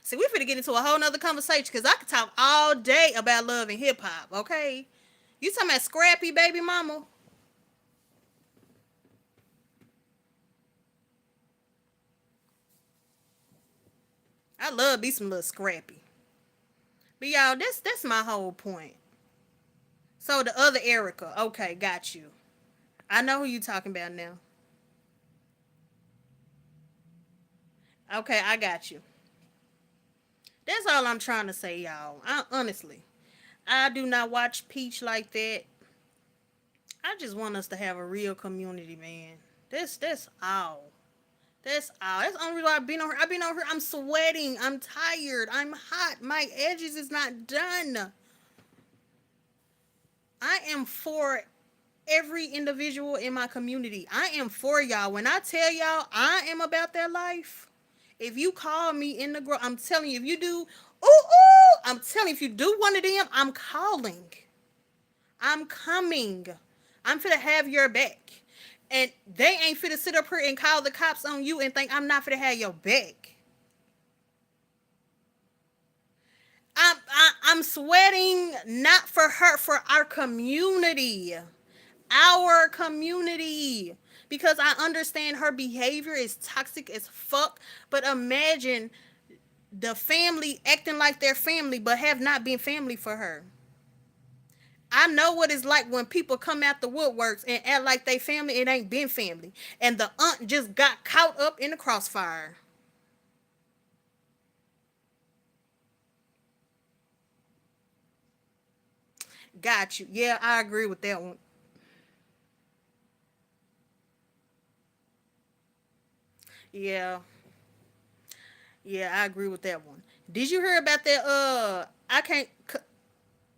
See, we finna get into a whole nother conversation because I could talk all day about love and hip hop, okay? You talking about Scrappy Baby Mama? I love me some little Scrappy. But y'all, that's my whole point. So the other Erica, okay, got you. I know who you talking about now. Okay, I got you. That's all I'm trying to say, y'all. Honestly, I do not watch Peach like that. I just want us to have a real community, man. That's all. That's all. That's the only reason why I've been on here. I've been on here. I'm sweating. I'm tired. I'm hot. My edges is not done. I am for every individual in my community. I am for y'all. When I tell y'all I am about that life, if you call me in the group, I'm telling you, if you do, I'm telling you, if you do one of them, I'm calling. I'm coming. I'm finna have your back. And they ain't finna sit up here and call the cops on you and think I'm not finna have your back. I'm sweating not for her, for our community. Our community. Because I understand her behavior is toxic as fuck. But imagine the family acting like they're family but have not been family for her. I know what it's like when people come out the woodworks and act like they family. It ain't been family. And the aunt just got caught up in the crossfire. Got you. Yeah, I agree with that one. Yeah. Yeah, I agree with that one. Did you hear about that I can't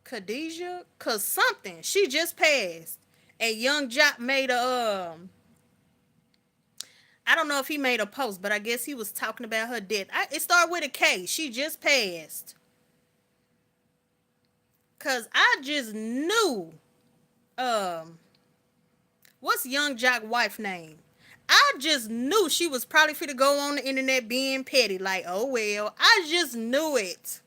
Khadijah? Cause something. She just passed. And Young Jock made a I don't know if he made a post, but I guess he was talking about her death. It started with a K. She just passed. Cause I just knew um what's Young Jock wife name? I just knew she was probably fit to go on the internet being petty. Like, oh well. I just knew it.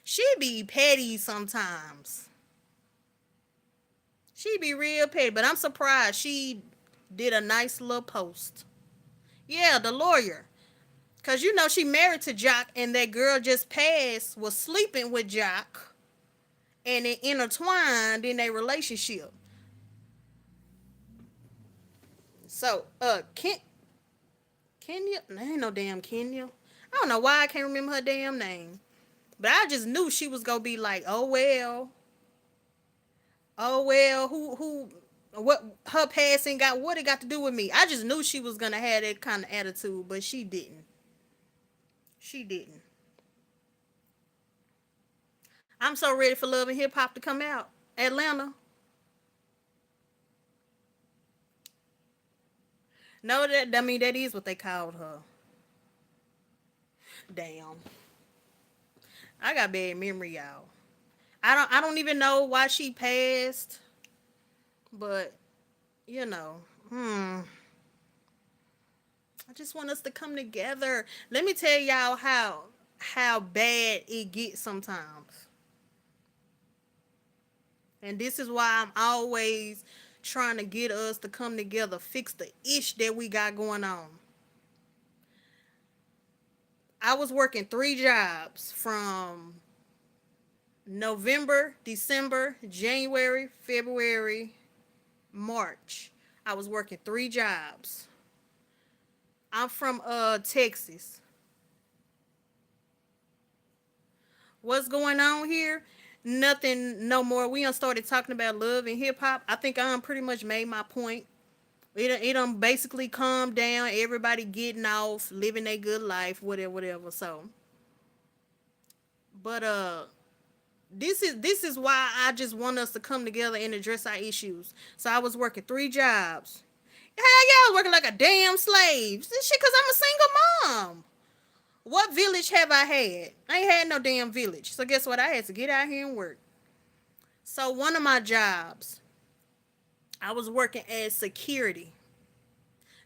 She be petty sometimes. She be real petty, but I'm surprised she did a nice little post. Yeah, the lawyer. Cause you know she married to Jock and that girl just passed was sleeping with Jock and it intertwined in a relationship. So Kenya, ain't no damn Kenya. I don't know why I can't remember her damn name. But I just knew she was gonna be like, oh well, who what her passing got what it got to do with me. I just knew she was gonna have that kind of attitude, but she didn't. She didn't. I'm so ready for Love and Hip Hop to come out. Atlanta. No, that I mean that is what they called her. Damn. I got bad memory, y'all. I don't even know why she passed, but you know, I just want us to come together. Let me tell y'all how bad it gets sometimes. And this is why I'm always trying to get us to come together, fix the ish that we got going on. I was working 3 jobs from November, December, January, February, March. I was working 3 jobs. I'm from Texas. What's going on here? Nothing no more. We done started talking about love and hip hop. I think I pretty much made my point. It done basically calmed down. Everybody getting off, living a good life, whatever, whatever. So, but this is why I just want us to come together and address our issues. So I was working 3 jobs. Hell yeah, I was working like a damn slave. This shit, cause I'm a single mom. What village have I had? I ain't had no damn village. So guess what? I had to get out here and work. So one of my jobs, I was working as security.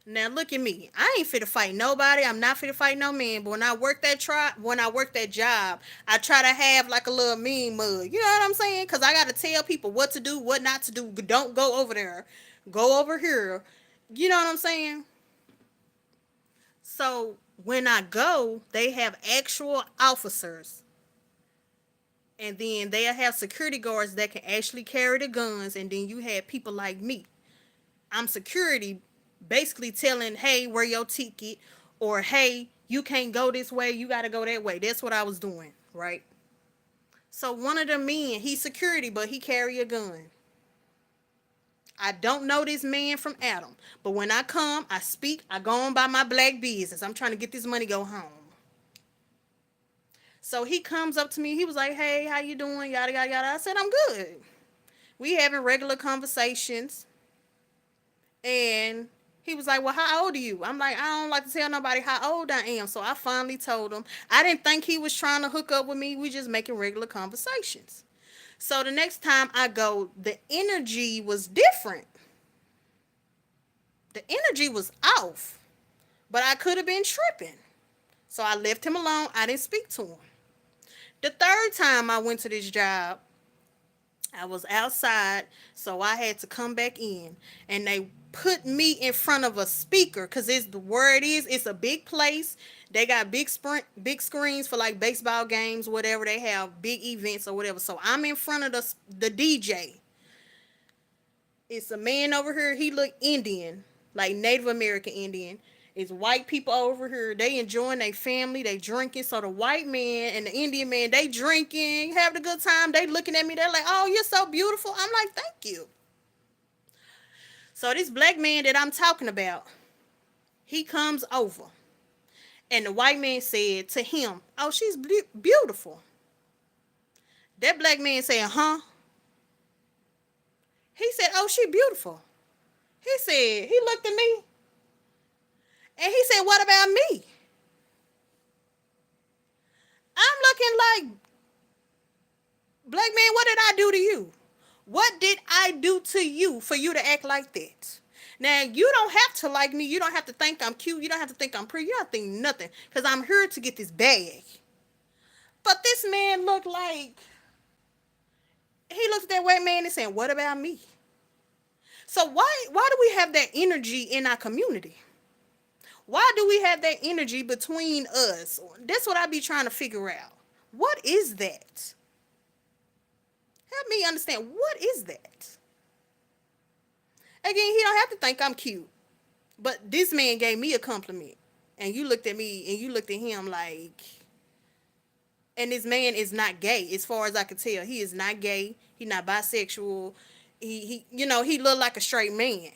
Now look at me. I ain't fit to fight nobody. I'm not fit to fight no man. But when I work that job, I try to have like a little mean mug. You know what I'm saying? Cause I gotta tell people what to do, what not to do. Don't go over there. Go over here. You know what I'm saying? So when I go, they have actual officers. And then they'll have security guards that can actually carry the guns. And then you have people like me. I'm security, basically telling, hey, where your ticket, or hey, you can't go this way, you got to go that way. That's what I was doing, right? So one of the men, he's security, but he carry a gun. I don't know this man from Adam, but when I come, I speak, I go on by my black business. I'm trying to get this money, go home. So he comes up to me, he was like, hey, how you doing, yada yada yada. I said, I'm good. We having regular conversations. And he was like, well, how old are you? I'm like, I don't like to tell nobody how old I am. So I finally told him. I didn't think he was trying to hook up with me. We just making regular conversations. So the next time I go, the energy was different. The energy was off. But I could have been tripping. So I left him alone. I didn't speak to him. The third time I went to this job, I was outside, so I had to come back in, and they put me in front of a speaker because it's where it is. It's a big place. They got big screens for like baseball games, whatever. They have big events or whatever. So I'm in front of the DJ. It's a man over here. He look Indian, like Native American Indian. It's white people over here. They enjoying their family. They drinking. So the white man and the Indian man, they drinking, having a good time. They looking at me. They're like, "Oh, you're so beautiful." I'm like, "Thank you." So this black man that I'm talking about, he comes over, and the white man said to him, "Oh, she's beautiful." That black man said, "Huh?" He said, "Oh, she beautiful." He said, he looked at me, and he said, "What about me?" I'm looking like, black man, what did I do to you? What did I do to you for you to act like that? Now, you don't have to like me. You don't have to think I'm cute. You don't have to think I'm pretty. You don't have to think nothing. Because I'm here to get this bag. But this man looked like, he looked at that white man and said, what about me? So why do we have that energy in our community? Why do we have that energy between us? That's what I be trying to figure out. What is that? Help me understand. What is that? Again, he don't have to think I'm cute. But this man gave me a compliment. And you looked at me and you looked at him like, and this man is not gay, as far as I can tell. He is not gay. He not bisexual. He looked like a straight man.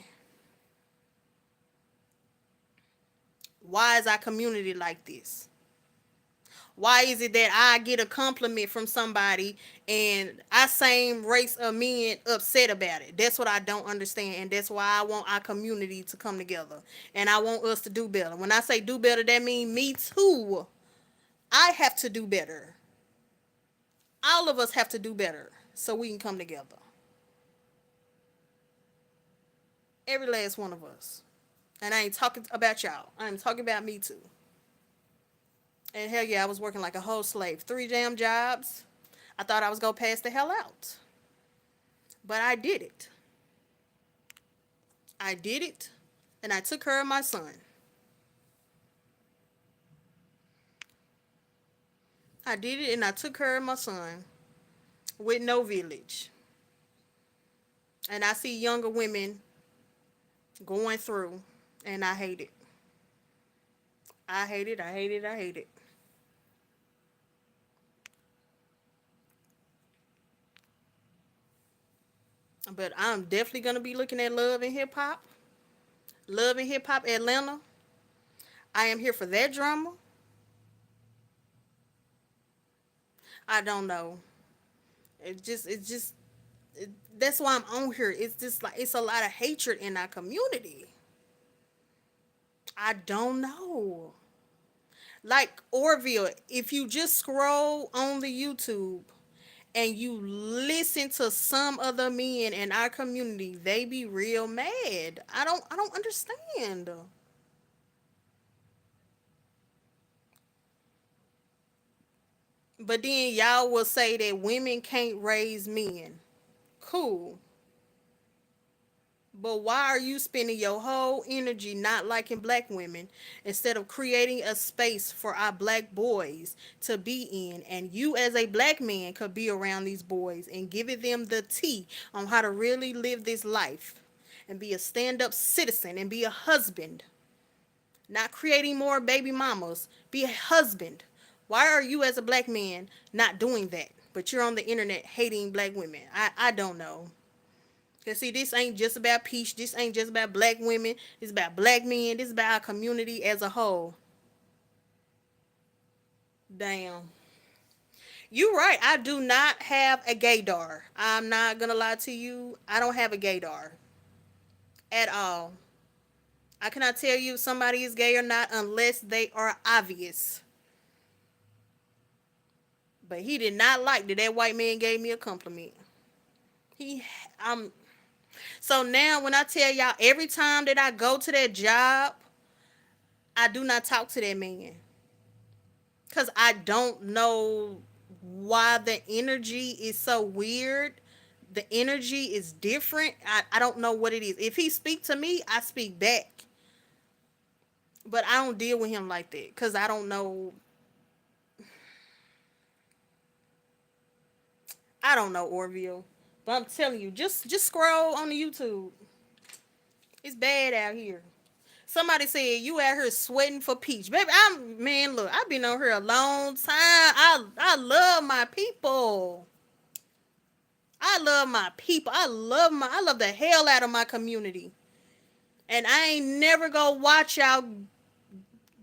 Why is our community like this? Why is it that I get a compliment from somebody and our same race of men upset about it? That's what I don't understand. And that's why I want our community to come together. And I want us to do better. When I say do better, that means me too. I have to do better. All of us have to do better so we can come together. Every last one of us. And I ain't talking about y'all. I'm talking about me too. And hell yeah, I was working like a whole slave. 3 damn jobs. I thought I was going to pass the hell out. But I did it. I did it. And I took care of my son. I did it and I took care of my son. with no village. And I see younger women going through, and I hate it. I hate it. I hate it. I hate it. But I'm definitely gonna be looking at Love and Hip Hop. Love and Hip Hop Atlanta. I am here for that drama. I don't know. It just that's why I'm on here. It's just like it's a lot of hatred in our community. I don't know. Like Orville, if you just scroll on the YouTube and you listen to some of the men in our community, they be real mad. I don't understand. But then y'all will say that women can't raise men. Cool. But why are you spending your whole energy not liking black women instead of creating a space for our black boys to be in? And you, as a black man, could be around these boys and giving them the tea on how to really live this life and be a stand up citizen and be a husband, not creating more baby mamas, be a husband. Why are you, as a black man, not doing that? But you're on the internet hating black women. I don't know. Cause see, this ain't just about peace. This ain't just about black women. It's about black men. This is about our community as a whole. Damn. You right. I do not have a gaydar. I'm not gonna lie to you. I don't have a gaydar at all. I cannot tell you if somebody is gay or not unless they are obvious. But he did not like that white man gave me a compliment. He, I'm. So now when I tell y'all, every time that I go to that job, I do not talk to that man. Because I don't know why the energy is so weird. The energy is different. I don't know what it is. If he speak to me, I speak back. But I don't deal with him like that. Because I don't know. I don't know, Orville. But I'm telling you, just scroll on the YouTube. It's bad out here. Somebody said you out here sweating for peach, baby. I'm man. Look, I've been on here a long time. I love my people. I love my people. I love the hell out of my community. And I ain't never gonna watch y'all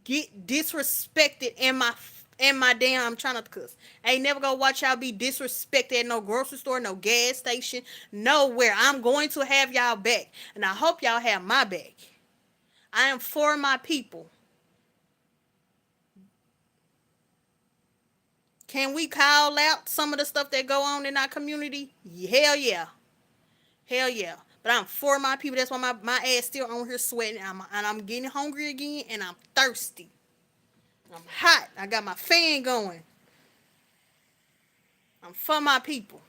get disrespected in my damn, I'm trying not to cuss. I ain't never gonna watch y'all be disrespected at no grocery store, no gas station, nowhere. I'm going to have y'all back. And I hope y'all have my back. I am for my people. Can we call out some of the stuff that go on in our community? Hell yeah. Hell yeah. But I'm for my people. That's why my ass still on here sweating. And I'm getting hungry again and I'm thirsty. I'm hot. I got my fan going. I'm for my people.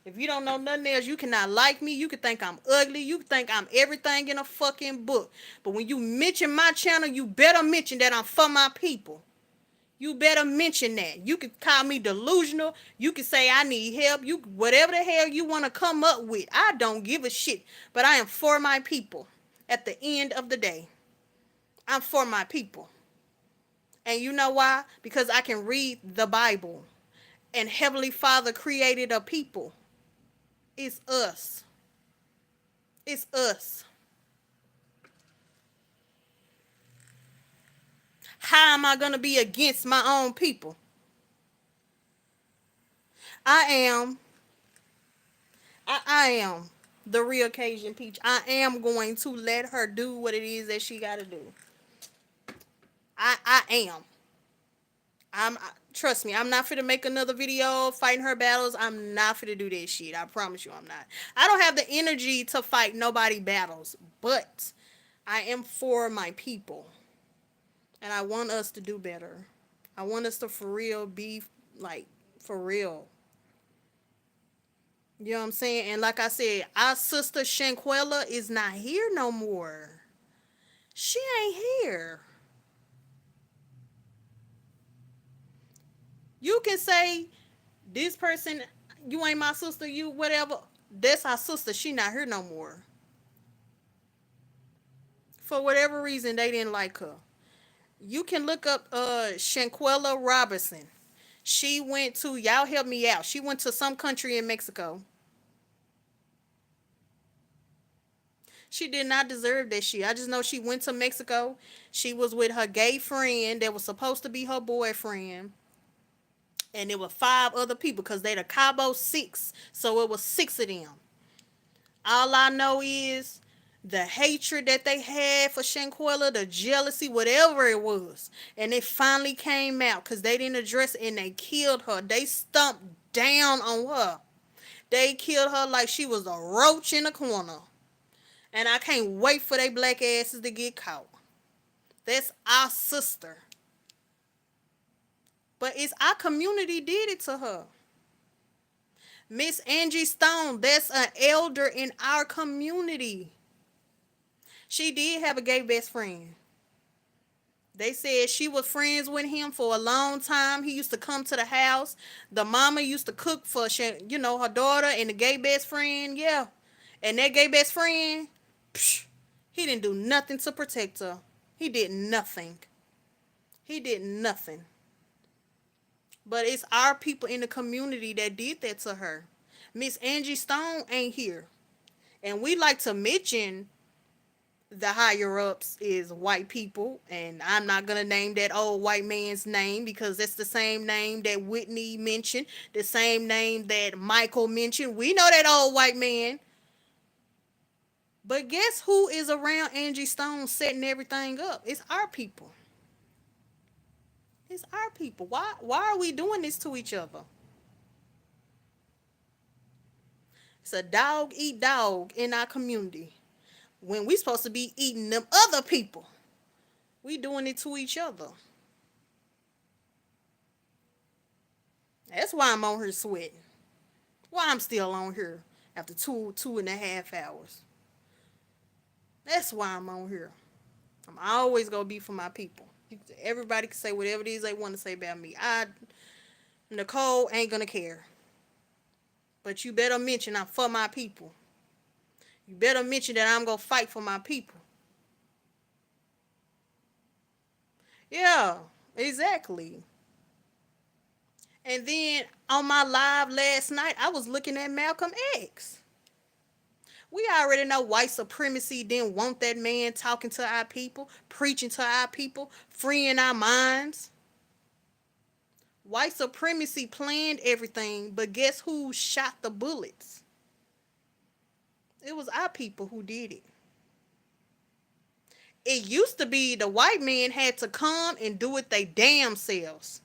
If you don't know nothing else, you cannot like me. You can think I'm ugly. You can think I'm everything in a fucking book. But when you mention my channel, you better mention that I'm for my people. You better mention that. You can call me delusional. You can say I need help. You whatever the hell you want to come up with. I don't give a shit. But I am for my people. At the end of the day, I'm for my people. And you know why? Because I can read the Bible. And Heavenly Father created a people. It's us. It's us. How am I going to be against my own people? I am. I am the real Cajun Peach. I am going to let her do what it is that she got to do. I am. Trust me, I'm not fit to make another video fighting her battles. I'm not fit to do that shit. I promise you I'm not. I don't have the energy to fight nobody battles, but I am for my people. And I want us to do better. I want us to for real be like for real. You know what I'm saying? And like I said, our sister Shanquella is not here no more. She ain't here. You can say this person, You ain't my sister, you whatever. That's our sister. She not here no more. For whatever reason, they didn't like her. You can look up Shanquella Robinson. She went to, y'all help me out. She went to some country in Mexico. She did not deserve that shit. I just know she went to Mexico. She was with her gay friend that was supposed to be her boyfriend. And there were five other people because they the Cabo Six. So it was six of them. All I know is the hatred that they had for Shanquella, the jealousy, whatever it was. And it finally came out because they didn't address it and they killed her. They stumped down on her. They killed her like she was a roach in a corner. And I can't wait for they black asses to get caught. That's our sister. But it's our community did it to her. Miss Angie Stone, that's an elder in our community. She did have a gay best friend. They said she was friends with him for a long time. He used to come to the house. The mama used to cook for, her daughter and the gay best friend. Yeah. And that gay best friend, psh, he didn't do nothing to protect her. He did nothing. He did nothing. But it's our people in the community that did that to her. Miss Angie Stone ain't here. And we like to mention the higher ups is white people, and I'm not gonna name that old white man's name because it's the same name that Whitney mentioned, the same name that Michael mentioned. We know that old white man. But guess who is around Angie Stone setting everything up? It's our people. It's our people. Why are we doing this to each other? It's a dog eat dog in our community. When we supposed to be eating them other people. We doing it to each other. That's why I'm on here sweating. Why I'm still on here after 2.5 hours. That's why I'm on here. I'm always gonna be for my people. Everybody can say whatever it is they want to say about me. Nicole ain't gonna care. But you better mention I'm for my people. You better mention that I'm gonna fight for my people. Yeah, exactly. And then on my live last night, I was looking at Malcolm X. We already know white supremacy didn't want that man talking to our people, preaching to our people, freeing our minds. White supremacy planned everything, but guess who shot the bullets? It was our people who did it. It used to be the white man had to come and do it they damn selves.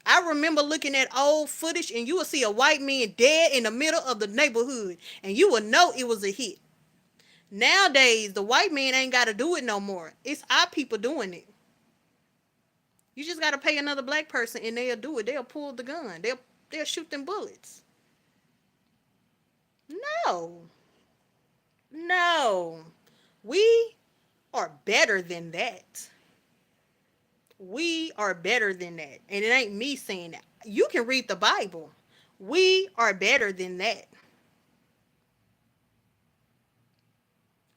I remember looking at old footage and you would see a white man dead in the middle of the neighborhood and you would know it was a hit. Nowadays, the white man ain't got to do it no more. It's our people doing it. You just got to pay another black person and they'll do it. They'll pull the gun. They'll shoot them bullets. No. No. We are better than that. We are better than that. And it ain't me saying that. You can read the Bible. We are better than that.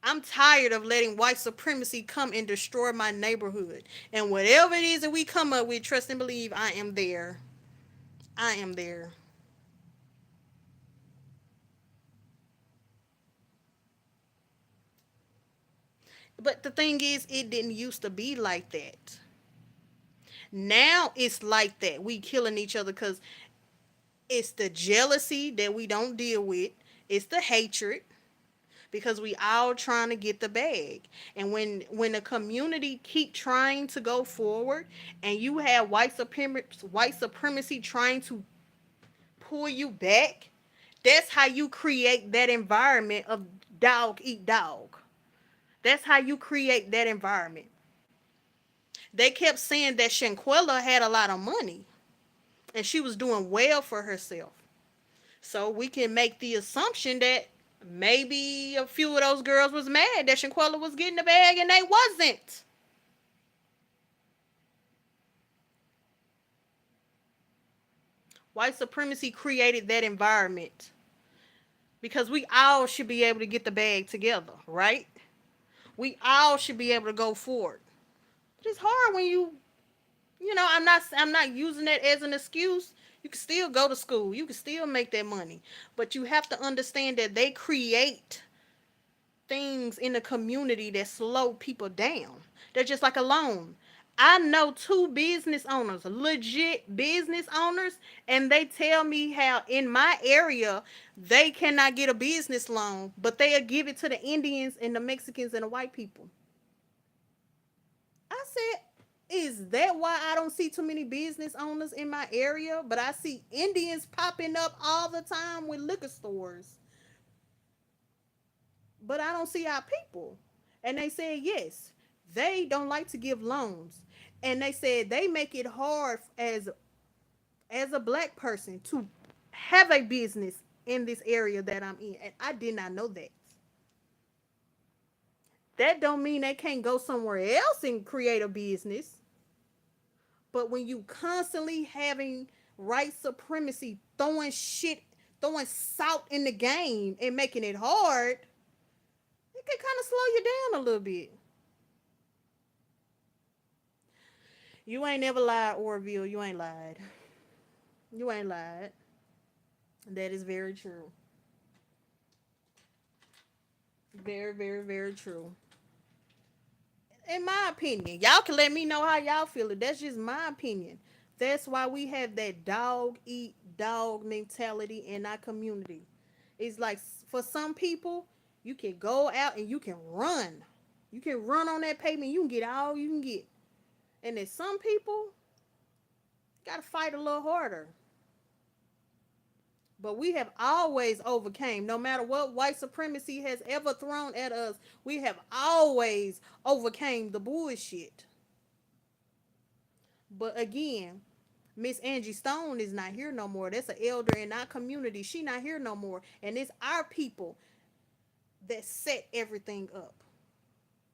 I'm tired of letting white supremacy come and destroy my neighborhood. And whatever it is that we come up with, trust and believe, I am there. I am there. But the thing is, it didn't used to be like that. Now it's like that. We killing each other because it's the jealousy that we don't deal with. It's the hatred because we all trying to get the bag. And when the community keep trying to go forward and you have white supremacy trying to pull you back, that's how you create that environment of dog eat dog. That's how you create that environment. They kept saying that Shanquella had a lot of money and she was doing well for herself. So we can make the assumption that maybe a few of those girls was mad that Shanquella was getting the bag and they wasn't. White supremacy created that environment because we all should be able to get the bag together, right? We all should be able to go forward. It's hard when I'm not using that as an excuse. You can still go to school. You can still make that money. But you have to understand that they create things in the community that slow people down. They're just like a loan. I know two business owners, legit business owners, and they tell me how in my area they cannot get a business loan, but they'll give it to the Indians and the Mexicans and the white people. I said, is that why I don't see too many business owners in my area? But I see Indians popping up all the time with liquor stores. But I don't see our people. And they said, yes, they don't like to give loans. And they said they make it hard as a black person to have a business in this area that I'm in. And I did not know that. That don't mean they can't go somewhere else and create a business. But when you constantly having white supremacy throwing salt in the game and making it hard, it can kind of slow you down a little bit. You ain't never lied, Orville. You ain't lied. You ain't lied. That is very true. Very, very, very true. In my opinion, y'all can let me know how y'all feel it. That's just my opinion. That's why we have that dog eat dog mentality in our community. It's like for some people, you can go out and you can run. You can run on that pavement. You can get all you can get. And then some people got to fight a little harder. But we have always overcame, no matter what white supremacy has ever thrown at us, we have always overcame the bullshit. But again, Miss Angie Stone is not here no more. That's an elder in our community. She not here no more. And it's our people that set everything up.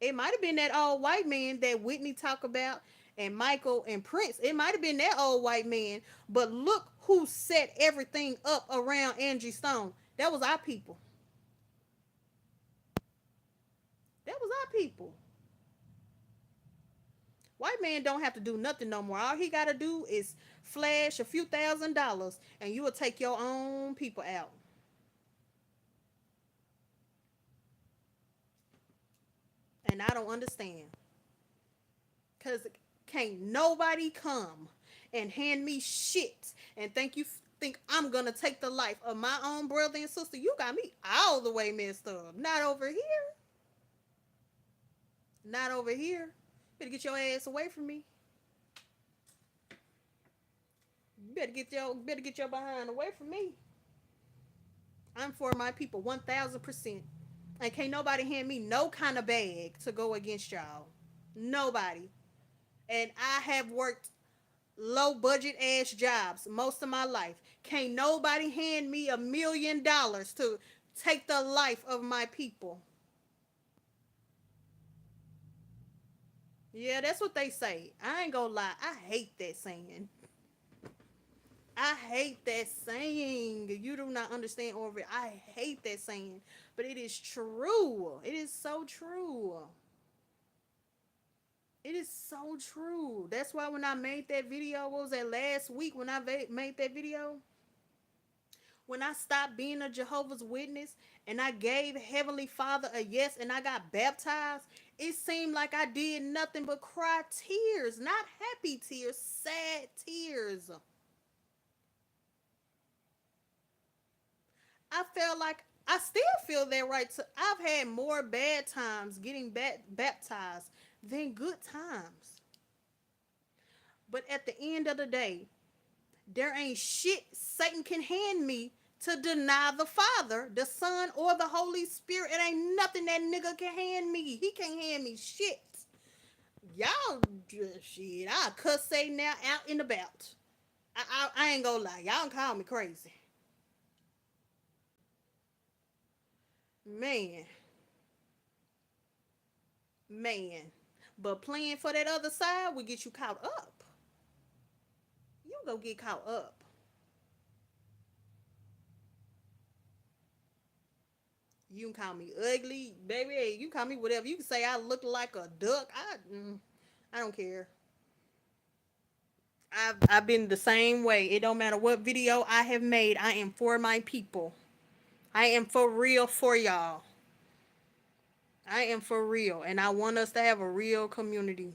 It might have been that old white man that Whitney talked about and Michael and Prince. It might have been that old white man. But look who set everything up around Angie Stone. That was our people. That was our people. White man don't have to do nothing no more. All he got to do is flash a few $1,000s and you will take your own people out. And I don't understand. Because can't nobody come and hand me shit and think I'm going to take the life of my own brother and sister. You got me all the way messed up. Not over here. Not over here. Better get your ass away from me. You better get your behind away from me. I'm for my people 1,000%. And can't nobody hand me no kind of bag to go against y'all. Nobody. And I have worked low budget ass jobs most of my life. Can't nobody hand me $1 million to take the life of my people. Yeah, that's what they say. I ain't gonna lie. I hate that saying. I hate that saying. You do not understand Orville. I hate that saying. But it is true. It is so true. It is so true. That's why when I made that video, what was that last week when I made that video? When I stopped being a Jehovah's Witness and I gave Heavenly Father a yes and I got baptized, it seemed like I did nothing but cry tears. Not happy tears, sad tears. I felt like I still feel that right. I've had more bad times getting baptized than good times. But at the end of the day, there ain't shit Satan can hand me to deny the Father, the Son, or the Holy Spirit. It ain't nothing that nigga can hand me. He can't hand me shit. Y'all, shit, I'll cuss Satan out and about. I ain't gonna lie. Y'all can call me crazy. Man. Man. But playing for that other side will get you caught up. You gonna get caught up. You can call me ugly, baby. Hey, you can call me whatever. You can say I look like a duck. I don't care. I've been the same way. It don't matter what video I have made. I am for my people. I am for real for y'all. I am for real, and I want us to have a real community.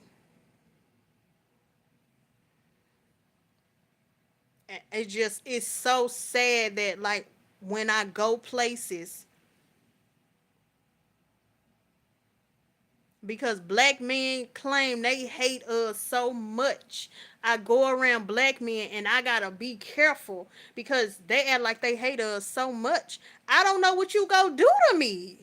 It's so sad that like when I go places, because black men claim they hate us so much. I go around black men and I gotta be careful because they act like they hate us so much. I don't know what you go do to me.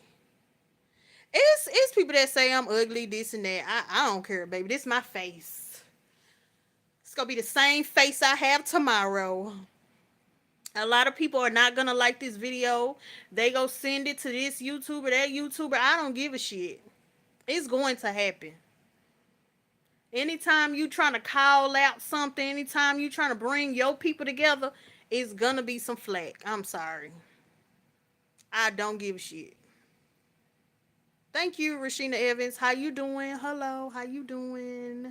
It's people that say I'm ugly, this and that. I don't care, baby. This is my face. It's gonna be the same face I have tomorrow. A lot of people are not gonna like this video. They go send it to this YouTuber, that YouTuber. I don't give a shit. It's going to happen. Anytime you trying to call out something, anytime you trying to bring your people together, it's gonna be some flack. I'm sorry. I don't give a shit. Thank you, Rashina Evans. How you doing? Hello, how you doing?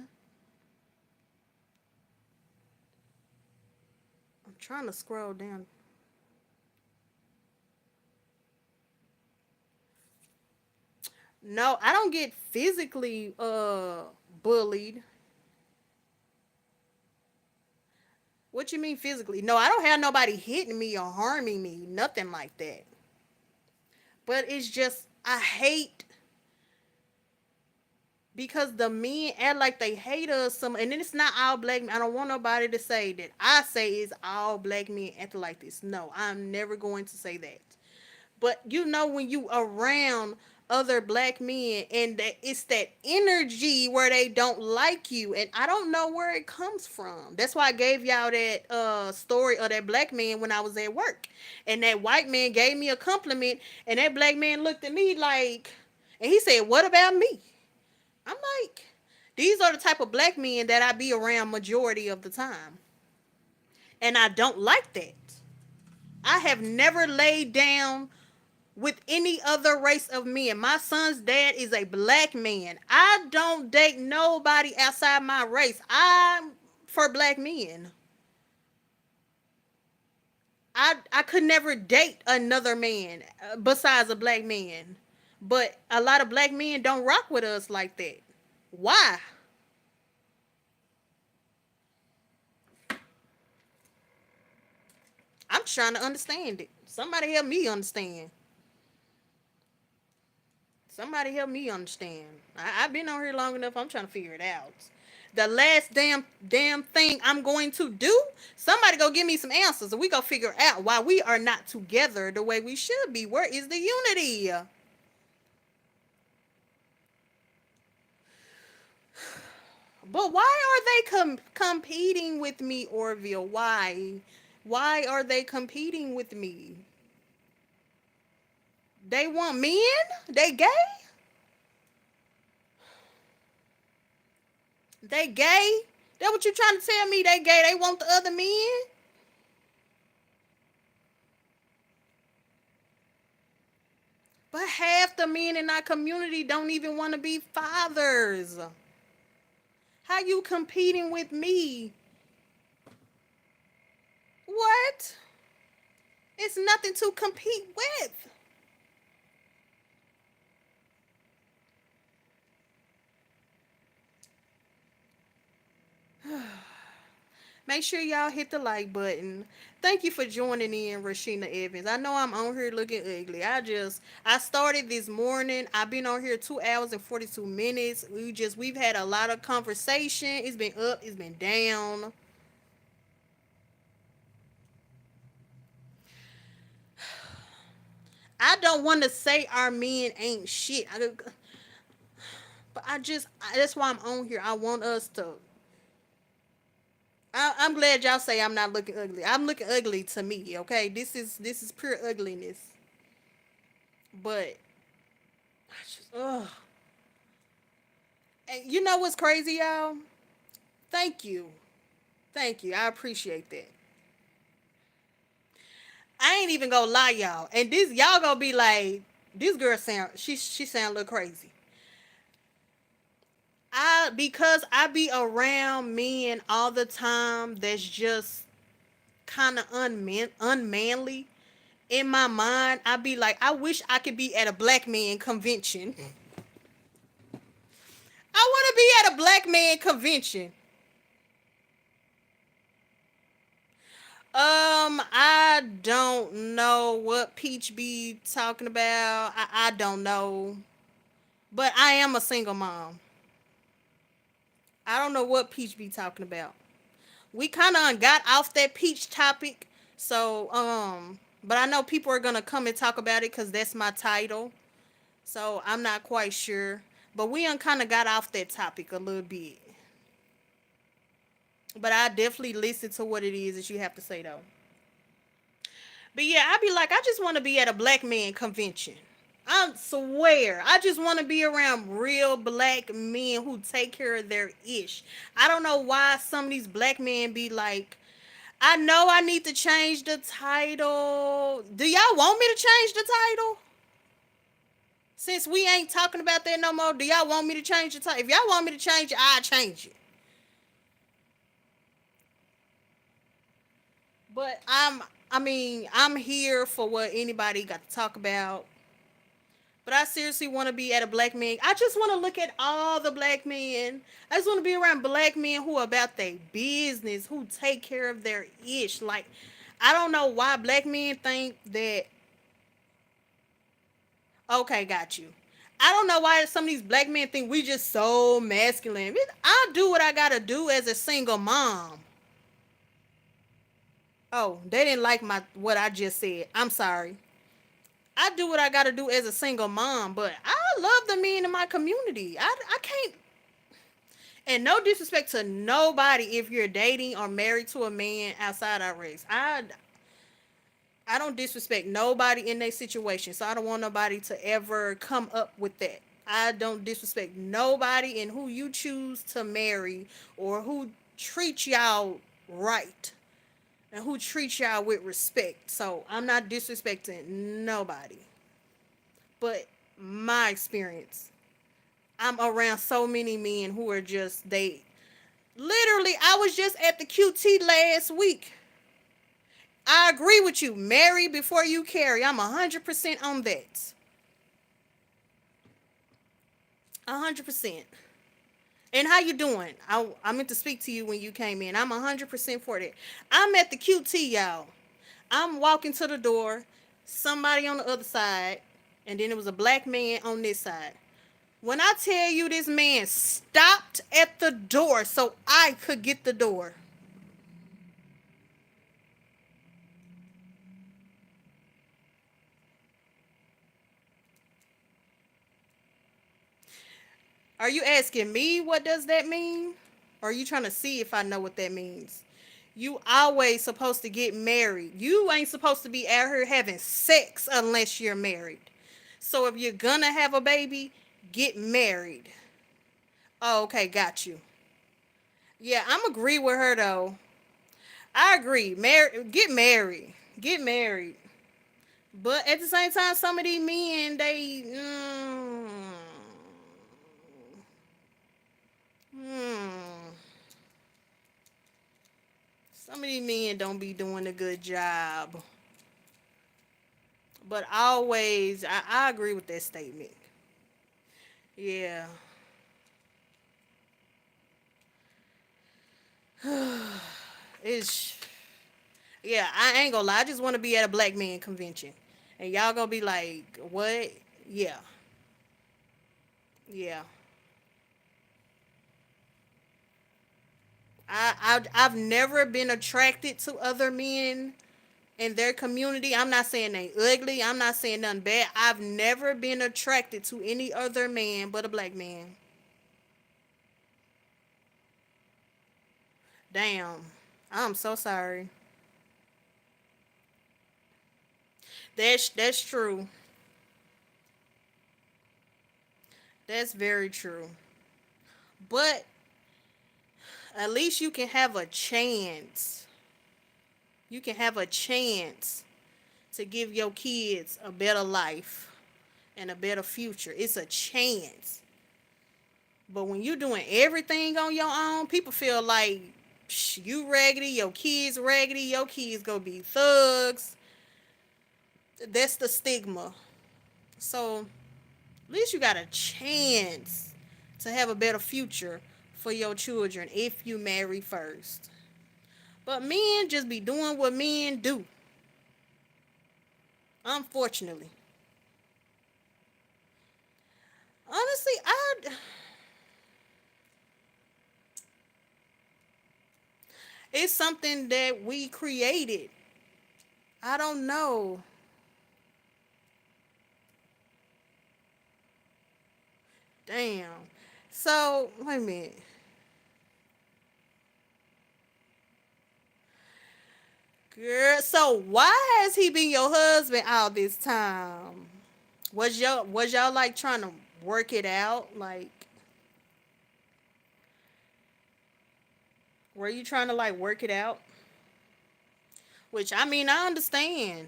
I'm trying to scroll down. No, I don't get physically bullied. What you mean physically? No, I don't have nobody hitting me or harming me. Nothing like that. But it's just I hate because the men act like they hate us some, and then it's not all black men. I don't want nobody to say that I say it's all black men acting like this. No, I'm never going to say that. But you know when you around other black men and that it's that energy where they don't like you, and I don't know where it comes from. That's why I gave y'all that story of that black man when I was at work, and that white man gave me a compliment, and that black man looked at me like, and he said, "What about me?" I'm like, these are the type of black men that I be around majority of the time, and I don't like that. I have never laid down with any other race of men. My son's dad is a black man. I don't date nobody outside my race. I'm for black men. I could never date another man besides a black man. But a lot of black men don't rock with us like that. Why? I'm trying to understand it. Somebody help me understand. Somebody help me understand. I've been on here long enough. I'm trying to figure it out. The last damn thing I'm going to do, somebody go give me some answers and we go figure out why we are not together the way we should be. Where is the unity? But why are they competing with me, Orville? Why? Why are they competing with me? They want men? They gay? They gay? That what you trying to tell me? They gay? They want the other men? But half the men in our community don't even want to be fathers. How you competing with me? What? It's nothing to compete with. Make sure y'all hit the like button. Thank you for joining in, Rashina Evans. I know I'm on here looking ugly. I started this morning. I've been on here 2 hours and 42 minutes. We've had a lot of conversation. It's been up, it's been down. I don't want to say our men ain't shit. But that's why I'm on here. I want us to. I'm glad y'all say I'm not looking ugly. I'm looking ugly to me. Okay, this is pure ugliness. But ugh. And you know what's crazy, y'all? Thank you, thank you. I appreciate that. I ain't even gonna lie, y'all. And this y'all gonna be like, This girl sound she sound a little crazy. Because I be around men all the time that's just kind of unmanly. In my mind, I be like, I wish I could be at a black man convention. I want to be at a black man convention. I don't know what Peach be talking about. I don't know, but I am a single mom. I don't know what Peach be talking about. We kind of got off that Peach topic, so but I know people are gonna come and talk about it because that's my title. So I'm not quite sure, but we kind of got off that topic a little bit. But I definitely listen to what it is that you have to say though. But yeah, I be like, I just want to be at a black man convention. I swear, I just want to be around real black men who take care of their ish. I don't know why some of these black men be like, I know I need to change the title. Do y'all want me to change the title? Since we ain't talking about that no more, do y'all want me to change the title? If y'all want me to change it, I'll change it. But I'm here for what anybody got to talk about. But I seriously want to be at a black man. I just want to look at all the black men. I just want to be around black men who are about their business, who take care of their ish. Like, I don't know why black men think that. Okay, got you. I don't know why some of these black men think we just so masculine. I do what I gotta do as a single mom. Oh, they didn't like my what I just said. I'm sorry. I do what I gotta do as a single mom, but I love the men in my community. I can't. And no disrespect to nobody if you're dating or married to a man outside our race. I don't disrespect nobody in their situation, so I don't want nobody to ever come up with that. I don't disrespect nobody in who you choose to marry or who treats y'all right and who treats y'all with respect. So I'm not disrespecting nobody. But my experience, I'm around so many men who are just they literally I was just at the QT last week. I agree with you. Marry before you carry. I'm 100% on that. 100%. And how you doing? I meant to speak to you when you came in. I'm 100% for that. I'm at the QT, y'all. I'm walking to the door. Somebody on the other side. And then it was a black man on this side. When I tell you this man stopped at the door so I could get the door. Are you asking me what does that mean? Or are you trying to see if I know what that means? You always supposed to get married. You ain't supposed to be out here having sex unless you're married. So if you're gonna have a baby, get married. Oh, okay, got you. Yeah, I'm agree with her though. I agree. Get married. Get married. But at the same time, some of these men, hmm, some of these men don't be doing a good job. But always, I agree with that statement. Yeah. It's, yeah, I ain't gonna lie. I just want to be at a black man convention. And y'all gonna be like, what? Yeah. Yeah. I've never been attracted to other men in their community. I'm not saying they ugly. I'm not saying nothing bad. I've never been attracted to any other man but a black man. Damn. I'm so sorry. That's true. That's very true. But at least you can have a chance. You can have a chance to give your kids a better life and a better future. It's a chance. But when you're doing everything on your own, people feel like you raggedy, your kids raggedy, your kids gonna be thugs. That's the stigma. So at least you got a chance to have a better future for your children if you marry first. But men just be doing what men do. Unfortunately. Honestly, it's something that we created. I don't know. Damn. So, wait a minute. Girl, so why has he been your husband all this time? Was y'all like trying to work it out? Like, were you trying to like work it out? Which I mean, I understand.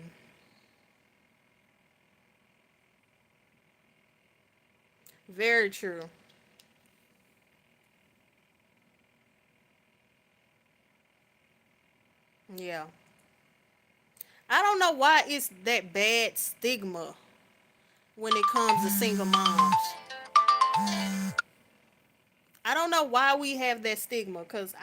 Very true. Yeah. I don't know why it's that bad stigma when it comes to single moms. I don't know why we have that stigma cuz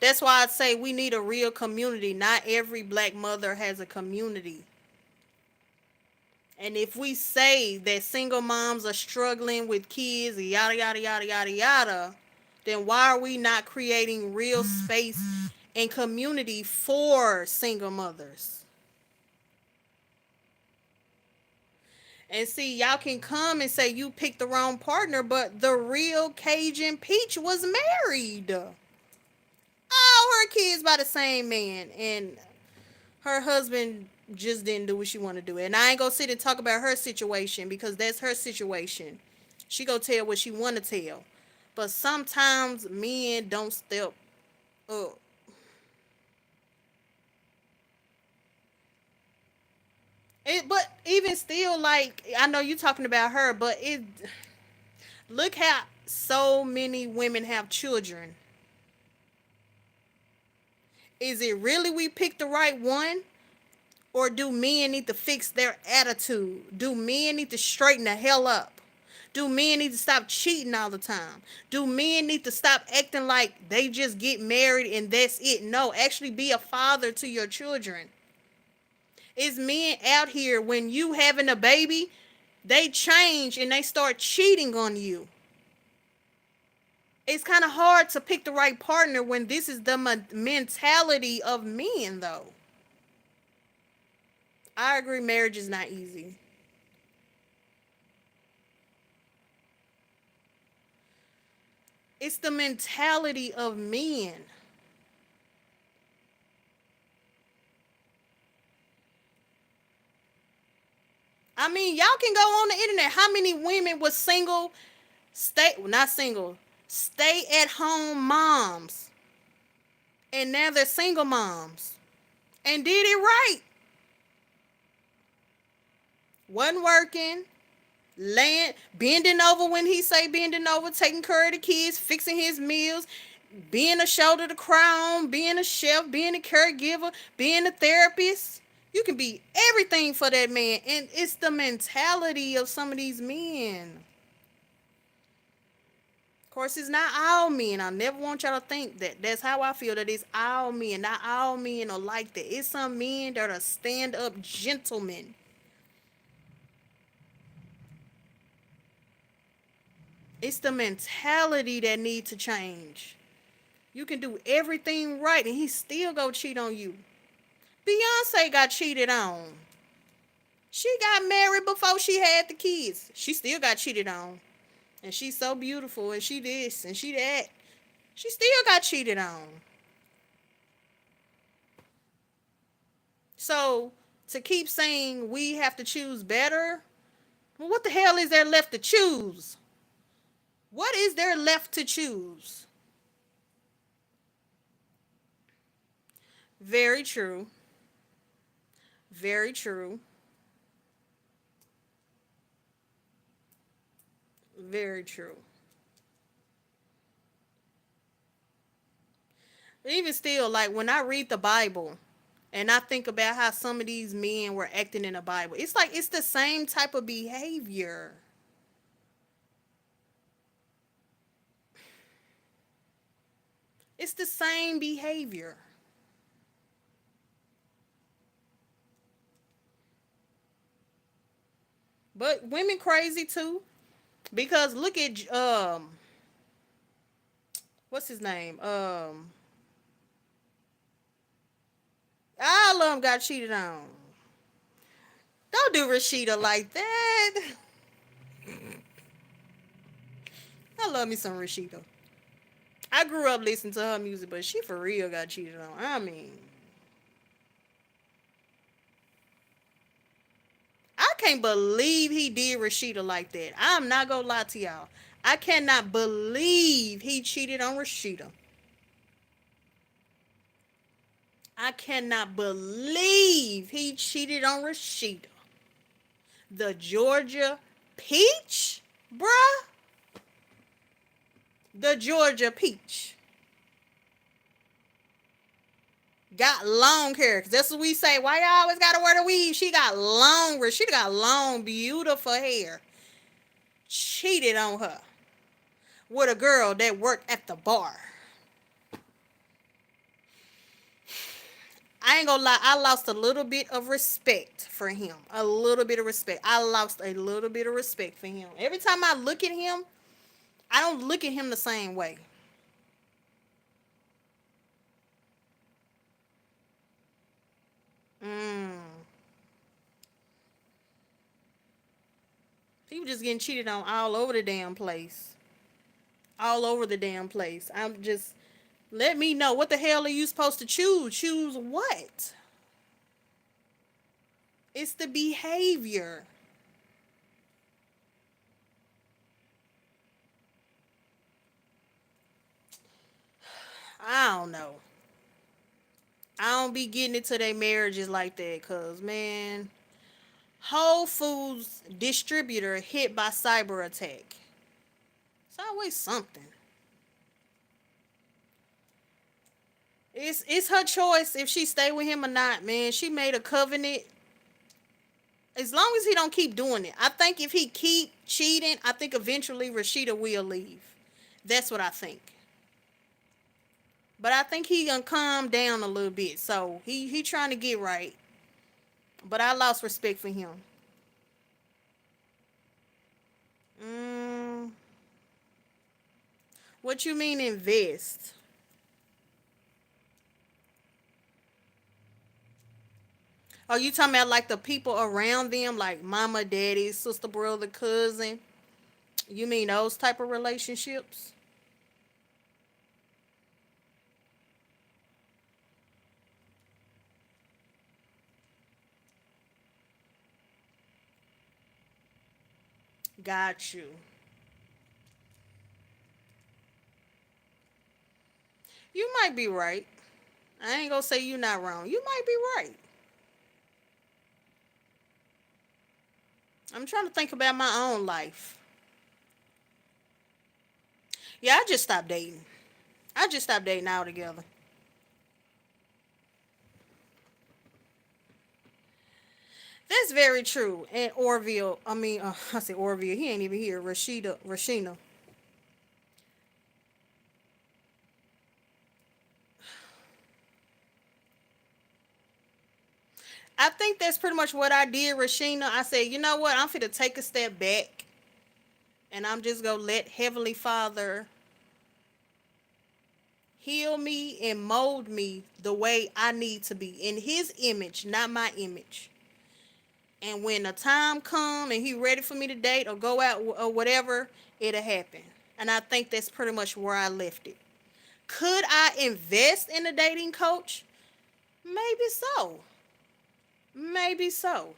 that's why I say we need a real community. Not every black mother has a community. And if we say that single moms are struggling with kids, yada, yada, yada, yada, yada, then why are we not creating real space and community for single mothers? And see, y'all can come and say you picked the wrong partner, but the real Cajun Peach was married. All her kids by the same man. And her husband just didn't do what she wanted to do. And I ain't gonna sit and talk about her situation because that's her situation. She go tell what she wanna tell. But sometimes men don't step up. But even still, like I know you talking about her, but look how so many women have children. Is it really we picked the right one? Or do men need to fix their attitude? Do men need to straighten the hell up? Do men need to stop cheating all the time? Do men need to stop acting like they just get married and that's it? No, actually be a father to your children. It's men out here when you having a baby, they change and they start cheating on you. It's kind of hard to pick the right partner when this is the mentality of men though. I agree marriage is not easy. It's the mentality of men. I mean, y'all can go on the internet. How many women was single, stay well, not single, stay at home moms, and now they're single moms and did it right. Wasn't working, laying, bending over when he say bending over, taking care of the kids, fixing his meals, being a shoulder to cry on, being a chef, being a caregiver, being a therapist. You can be everything for that man. And it's the mentality of some of these men. Of course, it's not all men. I never want y'all to think that. That's how I feel that it's all men. Not all men are like that. It's some men that are stand up gentlemen. It's the mentality that needs to change. You can do everything right and he still go cheat on you. Beyonce got cheated on. She got married before she had the kids. She still got cheated on. And she's so beautiful and she this and she that. She still got cheated on. So to keep saying we have to choose better, well, what the hell is there left to choose? What is there left to choose? Very true. Very true. Very true. Even still, like when I read the Bible and I think about how some of these men were acting in the Bible, it's like it's the same type of behavior. It's the same behavior. But women crazy too. Because look at what's his name? All of them got cheated on. Don't do Rashida like that. I love me some Rashida. I grew up listening to her music, but she for real got cheated on. I mean, I can't believe he did Rashida like that. I'm not gonna lie to y'all. I cannot believe he cheated on Rashida. I cannot believe he cheated on Rashida. The Georgia Peach? Bruh. The Georgia Peach. Got long hair. Cause that's what we say. Why y'all always gotta wear the weave? She got long, she got long, beautiful hair. Cheated on her with a girl that worked at the bar. I ain't gonna lie, I lost a little bit of respect for him. A little bit of respect. I lost a little bit of respect for him. Every time I look at him, I don't look at him the same way. Mm. He was just getting cheated on all over the damn place. All over the damn place. I'm just let me know what the hell are you supposed to choose? Choose what? It's the behavior. I don't know. I don't be getting into their marriages like that, cause man, Whole Foods distributor hit by cyber attack. It's always something. It's her choice if she stay with him or not, man. She made a covenant. As long as he don't keep doing it, I think if he keep cheating, I think eventually Rashida will leave. That's what I think. But I think he gonna calm down a little bit. So he trying to get right. But I lost respect for him. Mm, what you mean invest? Are you talking about like the people around them, like mama, daddy, sister, brother, cousin? You mean those type of relationships? Got you. You might be right. I ain't gonna say you not wrong. You might be right. I'm trying to think about my own life. Yeah, I just stopped dating. I just stopped dating altogether. That's very true. And Orville, I said Orville. He ain't even here. Rashina. I think that's pretty much what I did, Rashina. I said, you know what? I'm finna take a step back, and I'm just gonna let Heavenly Father heal me and mold me the way I need to be in His image, not my image. And when the time come and He ready for me to date or go out or whatever, it'll happen. And I think that's pretty much where I left it. Could I invest in a dating coach? Maybe so. Maybe so.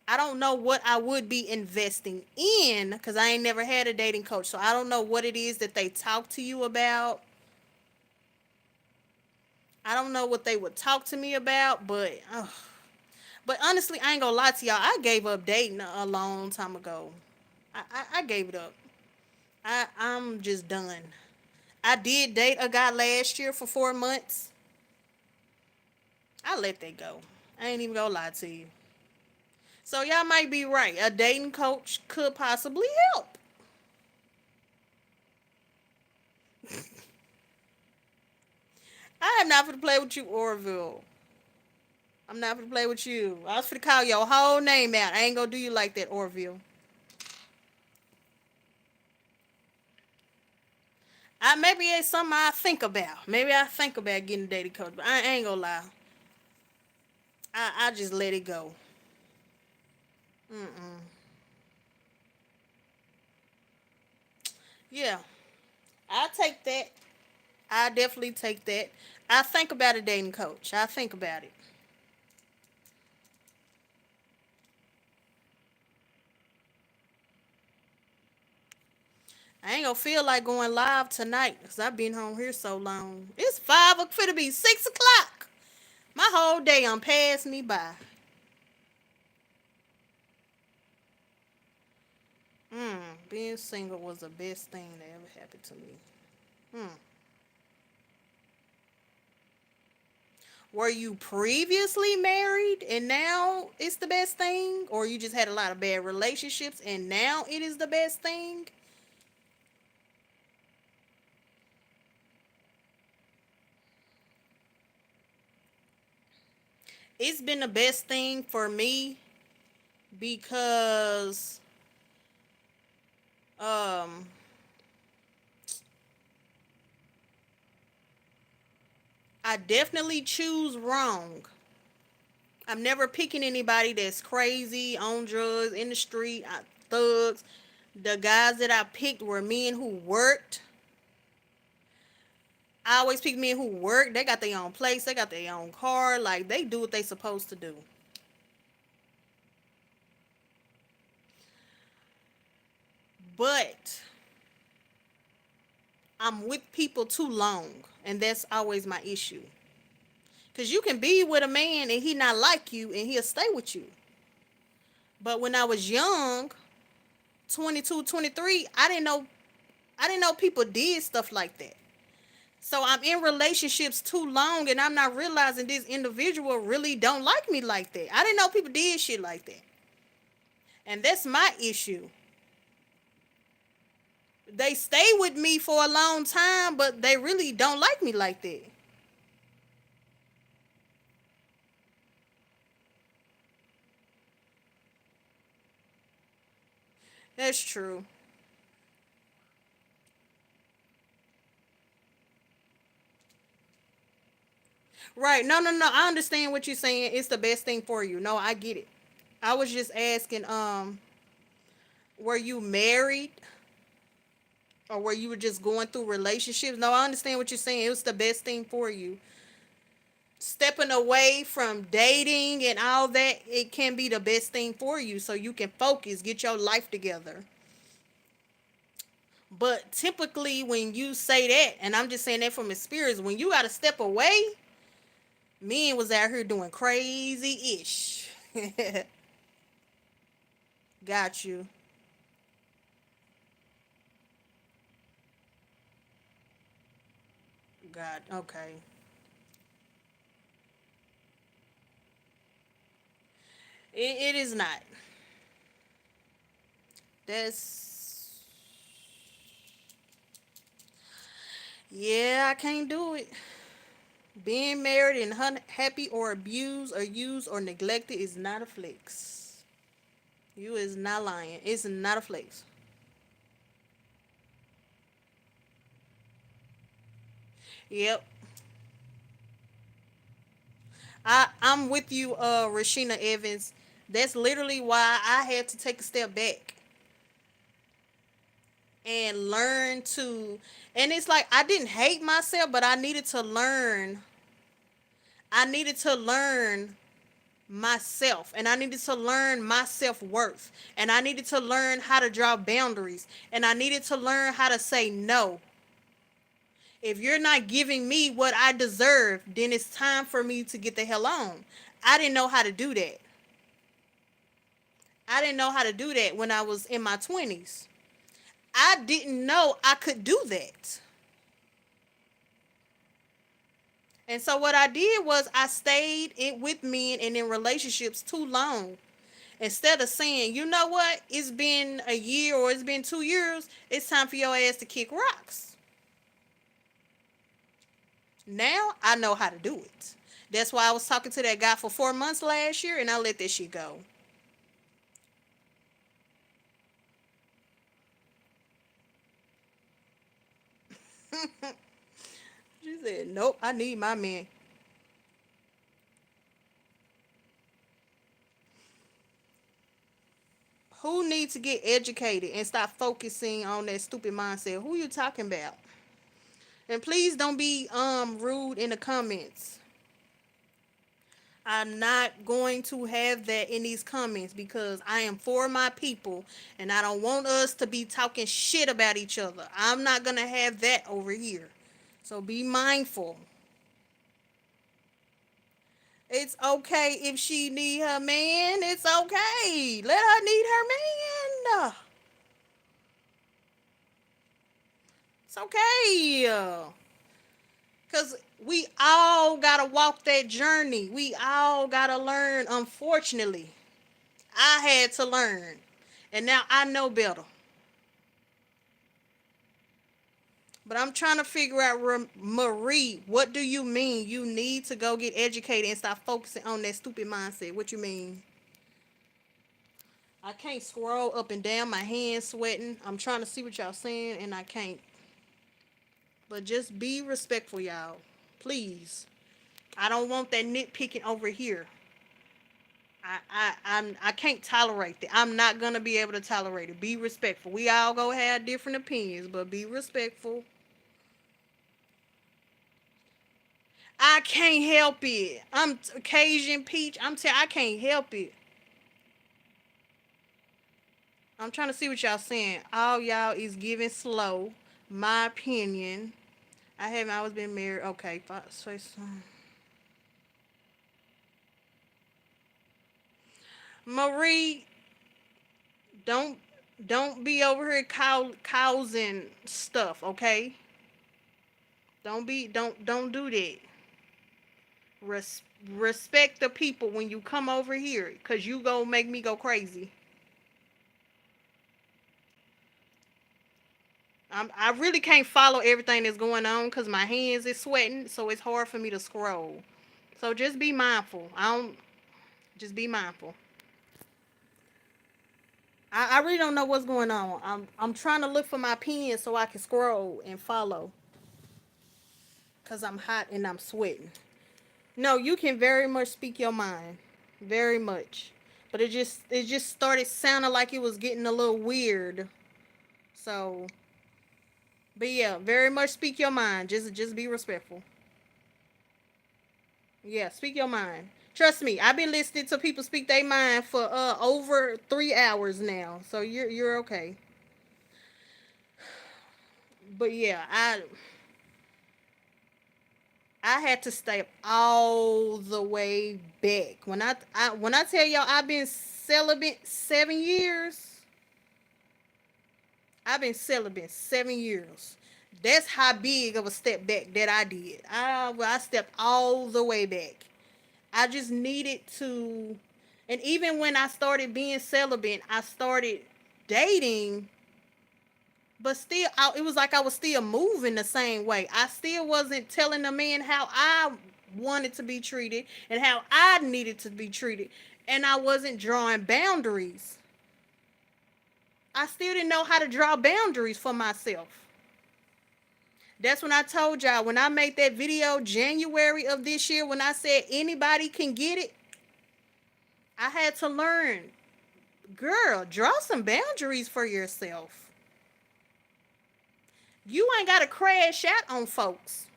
I don't know what I would be investing in because I ain't never had a dating coach. So I don't know what it is that they talk to you about. I don't know what they would talk to me about, but But honestly, I ain't gonna lie to y'all. I gave up dating a long time ago. I gave it up. I'm just done. I did date a guy last year for 4 months. I let that go. I ain't even gonna lie to you. So y'all might be right. A dating coach could possibly help. I am not gonna play with you, Orville. I'm not gonna play with you. I was gonna call your whole name out. I ain't gonna do you like that, Orville. Maybe it's something I think about. Maybe I think about getting a dating coach, but I ain't gonna lie. I just let it go. Mm-mm. Yeah, I take that. I definitely take that. I think about a dating coach. I think about it. I ain't gonna feel like going live tonight because I've been home here so long. It's 5 o'clock, be 6 o'clock. My whole day passed me by. Being single was the best thing that ever happened to me. Mm. Were you previously married and now it's the best thing? Or you just had a lot of bad relationships and now it is the best thing? It's been the best thing for me because um I definitely choose wrong. I'm never picking anybody that's crazy, on drugs, in the street, thugs. The guys that I picked were men who worked. I always pick men who work. They got their own place. They got their own car. Like, they do what they supposed to do. But I'm with people too long, and that's always my issue. Because you can be with a man and he not like you and he'll stay with you. But when I was young, 22, 23, I didn't know people did stuff like that. So I'm in relationships too long and I'm not realizing this individual really don't like me like that. I didn't know people did shit like that. And that's my issue. They stay with me for a long time, but they really don't like me like that. That's true. Right. No, no, no. I understand what you're saying. It's the best thing for you. No, I get it. I was just asking, were you married or were you just going through relationships? No, I understand what you're saying. It was the best thing for you. Stepping away from dating and all that, it can be the best thing for you so you can focus, get your life together. But typically, when you say that, and I'm just saying that from experience, when you got to step away, men was out here doing crazy ish. Got you. Got okay. It is not. That's yeah, I can't do it. Being married and unhappy or abused or used or neglected is not a flex. You is not lying. It's not a flex. Yep. I'm with you, Rashina Evans. That's literally why I had to take a step back and learn to. And it's like I didn't hate myself, but I needed to learn. I needed to learn myself and I needed to learn my self-worth and I needed to learn how to draw boundaries and I needed to learn how to say no. If you're not giving me what I deserve, then it's time for me to get the hell on. I didn't know how to do that. I didn't know how to do that when I was in my 20s. I didn't know I could do that. And so what I did was I stayed with men and in relationships too long. Instead of saying, you know what, it's been a year or it's been 2 years, it's time for your ass to kick rocks. Now I know how to do it. That's why I was talking to that guy for 4 months last year and I let that shit go. She said, nope, I need my man. Who needs to get educated and stop focusing on that stupid mindset? Who you talking about? And please don't be rude in the comments. I'm not going to have that in these comments because I am for my people and I don't want us to be talking shit about each other. I'm not going to have that over here. So be mindful. It's okay if she need her man. It's okay. Let her need her man. It's okay. Cause we all gotta walk that journey. We all gotta learn. Unfortunately, I had to learn, and now I know better. But I'm trying to figure out, Marie, what do you mean? You need to go get educated and stop focusing on that stupid mindset. What you mean? I can't scroll up and down. My hands sweating. I'm trying to see what y'all saying, and I can't. But just be respectful, y'all. Please. I don't want that nitpicking over here. I can't tolerate that. I'm not gonna be able to tolerate it. Be respectful. We all go have different opinions, but be respectful. I can't help it. I'm Cajun Peach. I can't help it. I'm trying to see what y'all saying. All y'all is giving slow. My opinion. I haven't always been married. Okay, say something. Marie, don't don't be over here causing stuff. Okay, don't do that. Res- Respect the people when you come over here, cause you gonna make me go crazy. I really can't follow everything that's going on cause my hands is sweating, so it's hard for me to scroll. So just be mindful. I don't Just be mindful. I really don't know what's going on. I'm trying to look for my pen so I can scroll and follow, cause I'm hot and I'm sweating. No, you can very much speak your mind, very much, but it just started sounding like it was getting a little weird. So, but yeah, very much speak your mind. Just be respectful. Yeah, speak your mind. Trust me, I've been listening to people speak their mind for over 3 hours now. So you're okay. But yeah, I had to stay all the way back. When I tell y'all I've been celibate 7 years, I've been celibate 7 years. That's how big of a step back that I did. I stepped all the way back. I just needed to, and even when I started being celibate, I started dating, but still, it was like I was still moving the same way. I still wasn't telling the man how I wanted to be treated and how I needed to be treated, and I wasn't drawing boundaries. I still didn't know how to draw boundaries for myself. That's when I told y'all, when I made that video January of this year, when I said anybody can get it, I had to learn, girl, draw some boundaries for yourself. You ain't got to crash out on folks.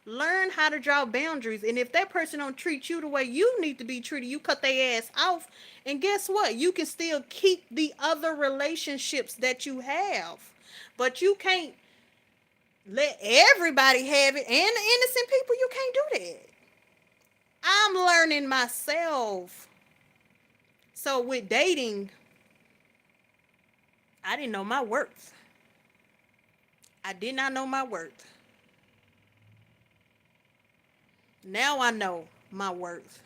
Learn how to draw boundaries. And if that person don't treat you the way you need to be treated, you cut their ass off. And guess what? You can still keep the other relationships that you have. But you can't let everybody have it. And the innocent people, you can't do that. I'm learning myself. So with dating, I didn't know my worth. I did not know my worth. Now I know my worth.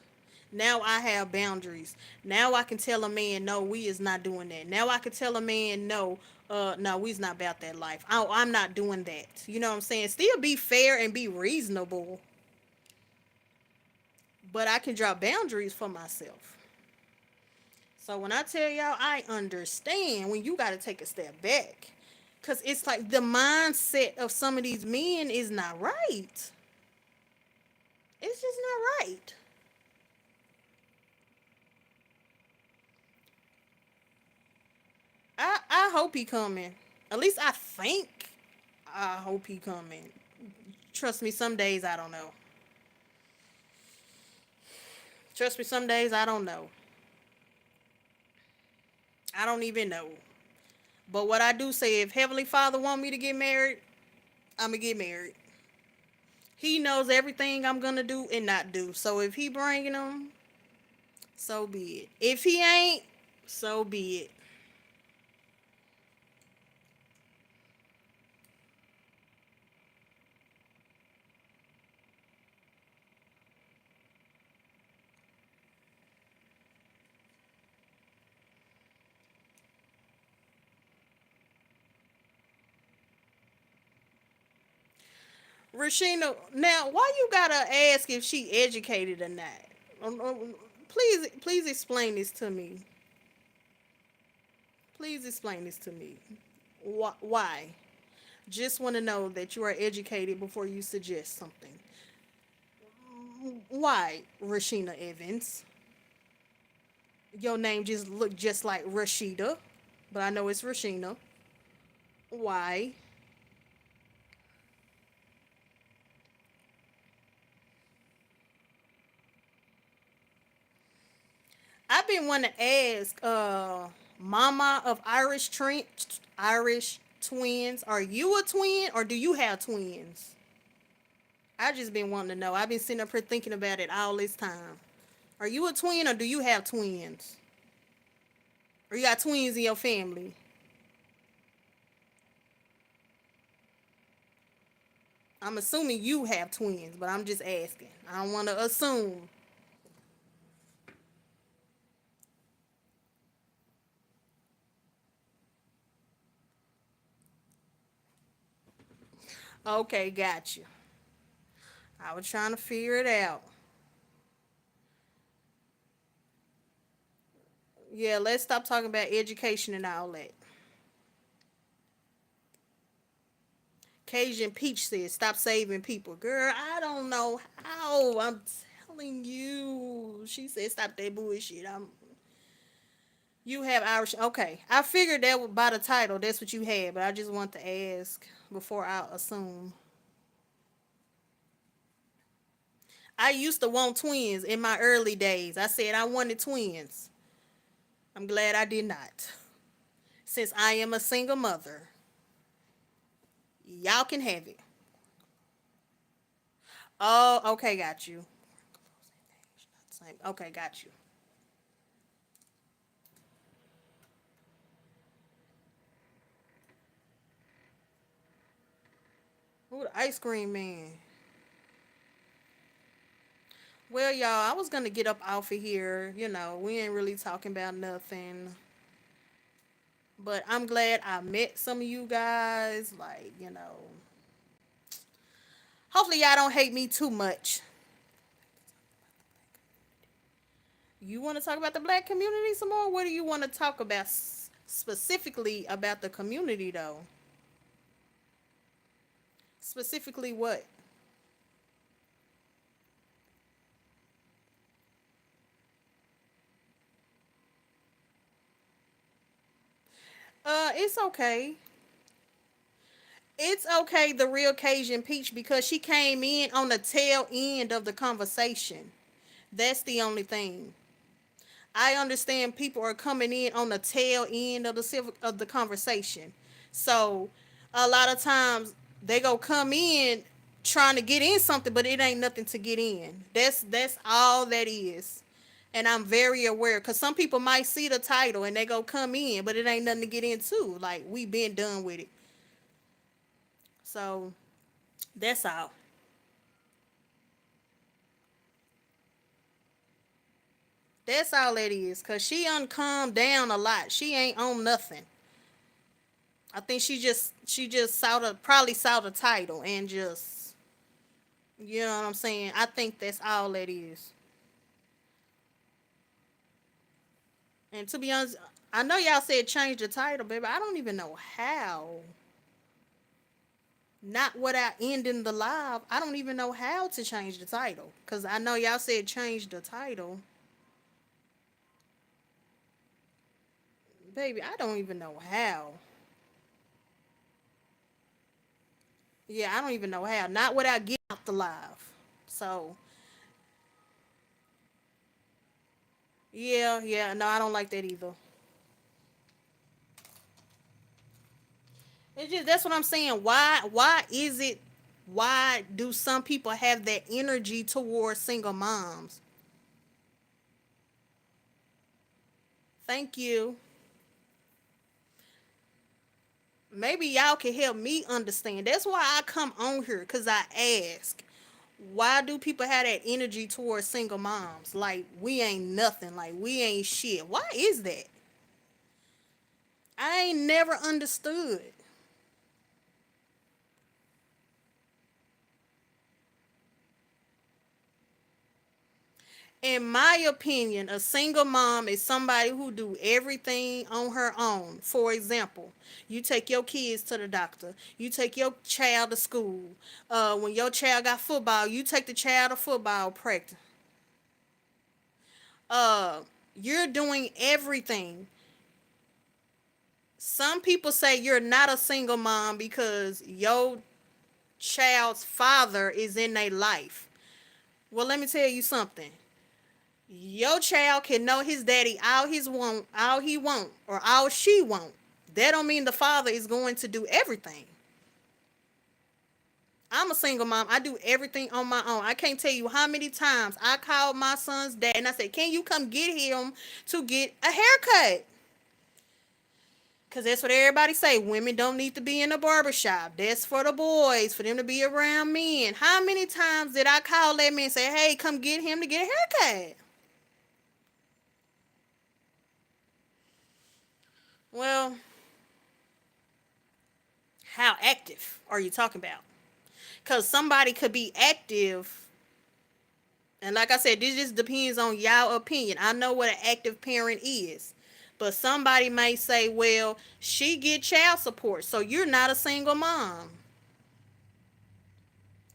Now I have boundaries. Now I can tell a man, no, we is not doing that. Now I can tell a man, no, no, we's not about that life. I'm not doing that. You know what I'm saying? Still be fair and be reasonable, but I can draw boundaries for myself. So when I tell y'all, I understand when you got to take a step back. Because it's like the mindset of some of these men is not right. It's just not right. I hope he coming. At least I think I hope he coming. Trust me, some days I don't know. Trust me, some days I don't know. I don't even know. But what I do say, if Heavenly Father want me to get married, I'm gonna get married. He knows everything I'm gonna do and not do. So if he bringing them, so be it. If he ain't, so be it. Rashina, now why you gotta ask if she educated or not? Please explain this to me. Please explain this to me. Why? Just want to know that you are educated before you suggest something. Why, Rashina Evans? Your name just looked just like Rashida, but I know it's Rashina. Why? I've been wanting to ask, Mama of Irish twins. Are you a twin or do you have twins? I just been wanting to know. I've been sitting up here thinking about it all this time. Are you a twin or do you have twins? Or you got twins in your family? I'm assuming you have twins, but I'm just asking. I don't want to assume. Okay, got you. I was trying to figure it out. Yeah, let's stop talking about education and all that. Cajun Peach says, stop saving people. Girl, I don't know how. I'm telling you. She said, stop that bullshit. You have Irish. Okay. I figured that by the title, that's what you had, but I just want to ask before I assume. I used to want twins in my early days. I said I wanted twins. I'm glad I did not. Since I am a single mother, y'all can have it. Oh, okay, got you. Okay, got you. Who the ice cream man? Well, y'all, I was gonna get up off of here. We ain't really talking about nothing. But I'm glad I met some of you guys. Hopefully y'all don't hate me too much. You want to talk about the black community some more? What do you want to talk about specifically about the community, though? Specifically, what? It's okay. It's okay, the real Cajun Peach, because she came in on the tail end of the conversation. That's the only thing. I understand people are coming in on the tail end of the conversation. So a lot of times they go come in trying to get in something, but it ain't nothing to get in. That's all that is. And I'm very aware because some people might see the title and they go come in, but it ain't nothing to get into. Like we been done with it. So that's all. That's all that is. Cause she uncalmed down a lot. She ain't on nothing. I think she just saw the probably saw the title and just you know what I'm saying. I think that's all that is. And to be honest, I know y'all said change the title, baby. I don't even know how. Not without ending the live. I don't even know how to change the title. Cause I know y'all said change the title. Baby, I don't even know how. Yeah, I don't even know how. Not without getting out the live. So yeah, no, I don't like that either. It's just that's what I'm saying. Why is it why do some people have that energy towards single moms? Thank you. Maybe y'all can help me understand. That's why I come on here cuz I ask. Why do people have that energy towards single moms? Like we ain't nothing, like we ain't shit. Why is that? I ain't never understood. In my opinion, a single mom is somebody who do everything on her own. For example, you take your kids to the doctor, you take your child to school. When your child got football, you take the child to football practice. Uh, you're doing everything. Some people say you're not a single mom because your child's father is in their life. Well, let me tell you something. Your child can know his daddy all he want, or all she want. That don't mean the father is going to do everything. I'm a single mom. I do everything on my own. I can't tell you how many times I called my son's dad and I said, "Can you come get him to get a haircut?" Cause that's what everybody say. Women don't need to be in a barbershop. That's for the boys, for them to be around men. How many times did I call that man and say, "Hey, come get him to get a haircut"? Well, how active are you talking about? Because somebody could be active, and like I said, this just depends on y'all opinion. I know what an active parent is, but somebody may say, well, she get child support, so you're not a single mom.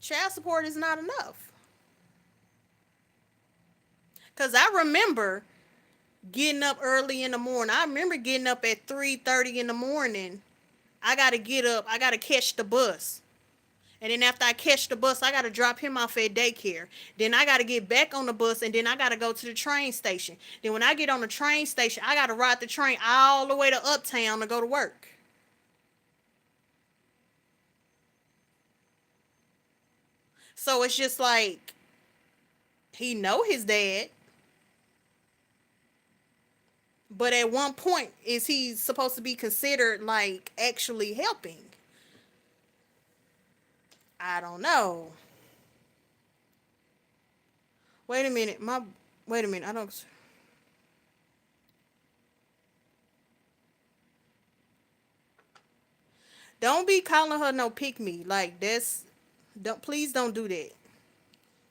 Child support is not enough. Because I remember getting up early in the morning. I remember getting up at 3:30 in the morning. I got to get up. I got to catch the bus. And then after I catch the bus, I got to drop him off at daycare. Then I got to get back on the bus, and then I got to go to the train station. Then when I get on the train station, I got to ride the train all the way to Uptown to go to work. So it's just like he know his dad, but at one point is he supposed to be considered like actually helping? I don't know. Wait a minute, my wait a minute. I don't be calling her no pick me. Like that's don't please don't do that.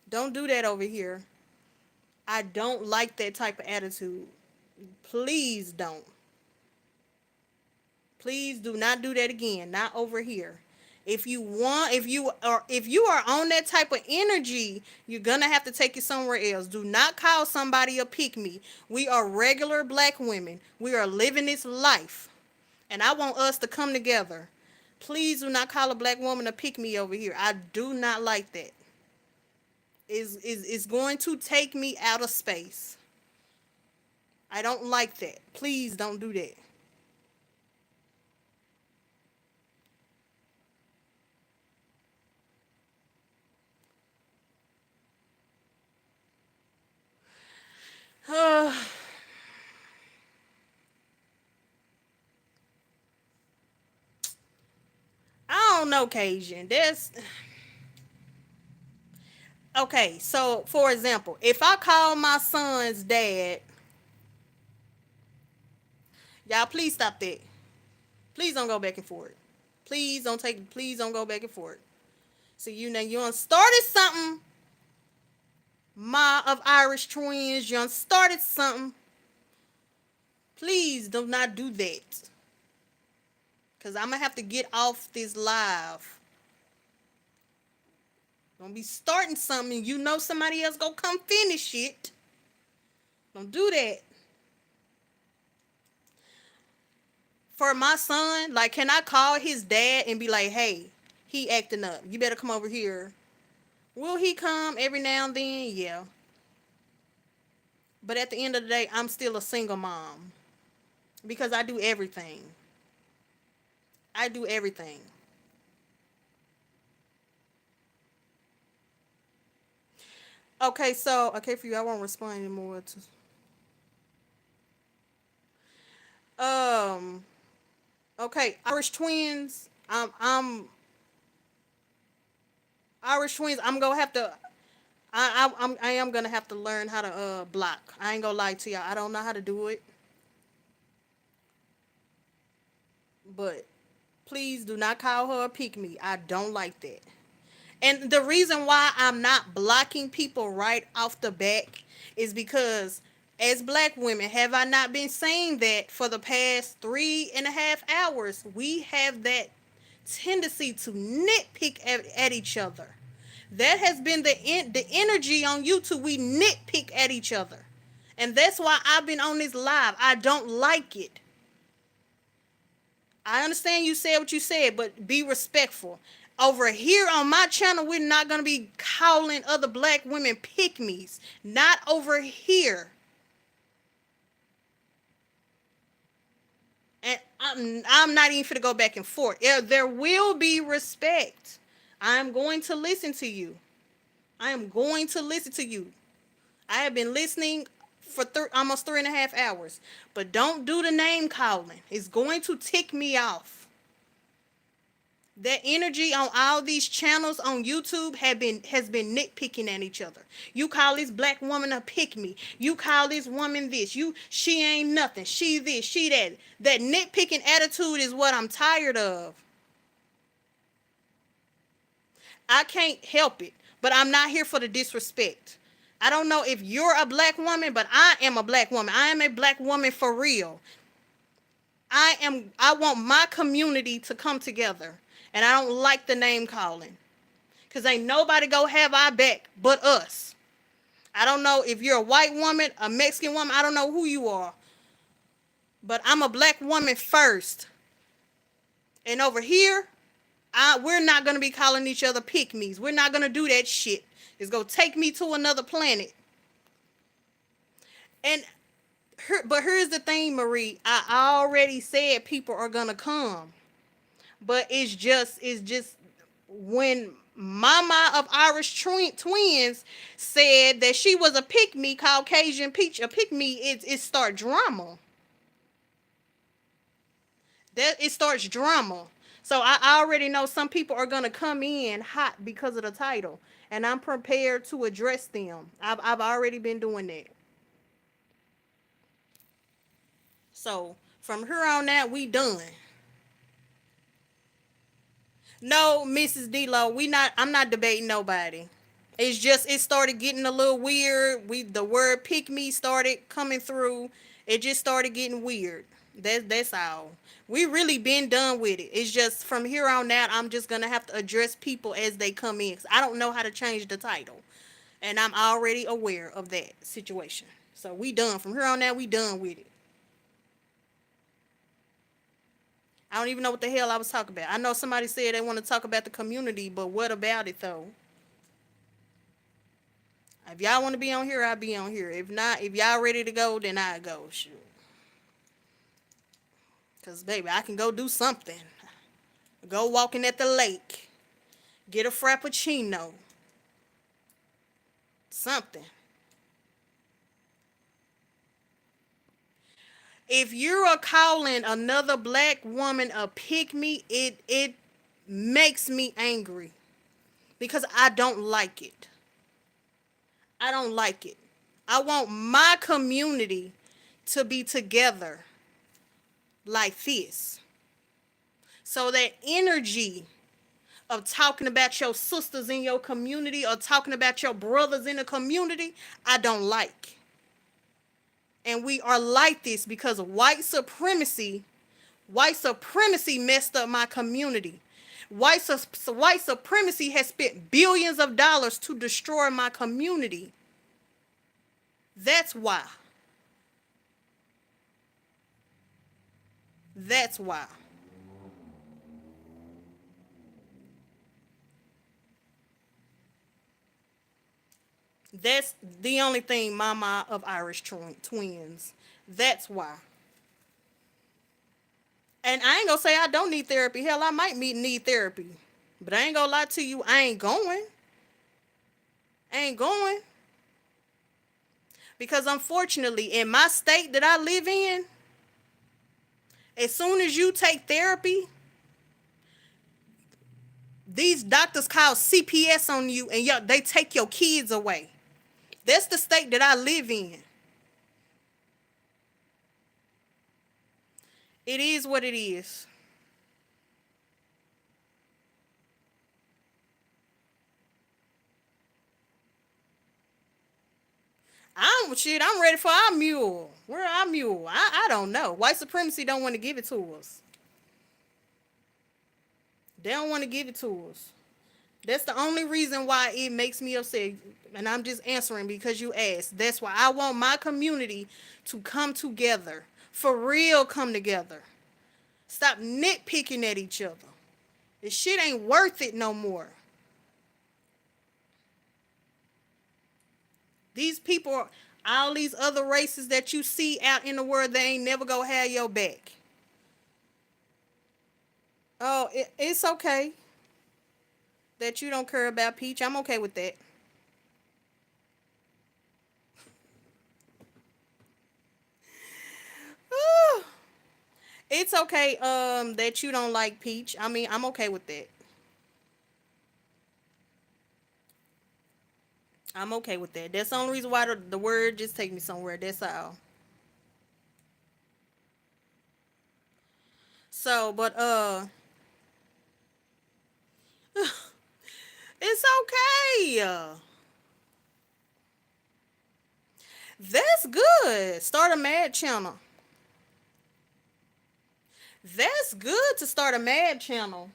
Don't do that over here. I don't like that type of attitude. Please don't. Please do not do that again. Not over here. If you are on that type of energy, you're gonna have to take it somewhere else. Do not call somebody a pick me. We are regular black women. We are living this life. And I want us to come together. Please do not call a black woman a pick me over here. I do not like that. Is going to take me out of space. I don't like that. Please don't do that. don't know, Cajun. That's okay. So, for example, if I call my son's dad, y'all, please stop that. Please don't go back and forth. Please don't take. Please don't go back and forth. So you done started something. Ma of Irish twins, you done started something. Please do not do that. Cause I'm gonna have to get off this live. Don't be starting something. You know somebody else gonna come finish it. Don't do that. For my son, like, can I call his dad and be like, hey, he acting up. You better come over here. Will he come every now and then? Yeah. But at the end of the day, I'm still a single mom. Because I do everything. I do everything. Okay, so okay for you, I won't respond anymore to okay, Irish twins. Irish twins, I'm gonna have to I am gonna have to learn how to block. I ain't gonna lie to y'all. I don't know how to do it. But please do not call her a pick me. I don't like that. And the reason why I'm not blocking people right off the back is because as black women, have I not been saying that for the past 3.5 hours? We have that tendency to nitpick at each other. That has been the energy on YouTube. We nitpick at each other. And that's why I've been on this live. I don't like it. I understand you said what you said, but be respectful. Over here on my channel, we're not going to be calling other black women pick me's. Not over here. And I'm not even finna go back and forth. Yeah, there will be respect. I'm going to listen to you. I am going to listen to you. I have been listening for almost 3.5 hours. But don't do the name calling. It's going to tick me off. That energy on all these channels on YouTube has been nitpicking at each other. You call this black woman a pick me. You call this woman this. She ain't nothing. She this, she that. That nitpicking attitude is what I'm tired of. I can't help it, but I'm not here for the disrespect. I don't know if you're a black woman, but I am a black woman. I am a black woman for real. I want my community to come together. And I don't like the name calling. Cause ain't nobody go have our back but us. I don't know if you're a white woman, a Mexican woman, I don't know who you are. But I'm a black woman first. And over here, we're not gonna be calling each other pick me's. We're not gonna do that shit. It's gonna take me to another planet. And but here's the thing, Marie. I already said people are gonna come. But it's just when Mama of Irish twins said that she was a pick me, Caucasian peach, a pick me, it start drama. That it starts drama. So I already know some people are gonna come in hot because of the title, and I'm prepared to address them. I've already been doing that. So from here on out, we done. No, Mrs. D-Lo, I'm not debating nobody. It's just it started getting a little weird. The word pick me started coming through. It just started getting weird. That's all. We really been done with it. It's just from here on out, I'm just gonna have to address people as they come in. 'Cause I don't know how to change the title, and I'm already aware of that situation. So we done from here on out. We done with it. I don't even know what the hell I was talking about. I know somebody said they want to talk about the community, but what about it though? If y'all want to be on here, I'll be on here. If not, if y'all ready to go, then I go. Shoot. Cause baby, I can go do something. Go walking at the lake. Get a frappuccino. Something. If you're calling another black woman a pick me, it makes me angry because I don't like it. I don't like it. I want my community to be together like this. So that energy of talking about your sisters in your community or talking about your brothers in the community, I don't like. And we are like this because white supremacy messed up my community. White supremacy has spent billions of dollars to destroy my community. That's why. That's why. That's the only thing, mama of Irish twins. That's why. And I ain't gonna say I don't need therapy. Hell, I might need therapy. But I ain't gonna lie to you, I ain't going. I ain't going. Because unfortunately, in my state that I live in, as soon as you take therapy, these doctors call CPS on you and they take your kids away. That's the state that I live in. It is what it is. I'm ready for our mule. Where our mule? I don't know. White supremacy don't want to give it to us. They don't want to give it to us. That's the only reason why it makes me upset. And I'm just answering because you asked. That's why I want my community to come together. For real, come together. Stop nitpicking at each other. This shit ain't worth it no more. These people, all these other races that you see out in the world, they ain't never gonna have your back. Oh, it's okay that you don't care about Peach. I'm okay with that. It's okay that you don't like Peach. I mean, I'm okay with that. I'm okay with that. That's the only reason why the word just take me somewhere. That's all. So, but it's okay. That's good. Start a mad channel. That's good to start a mad channel.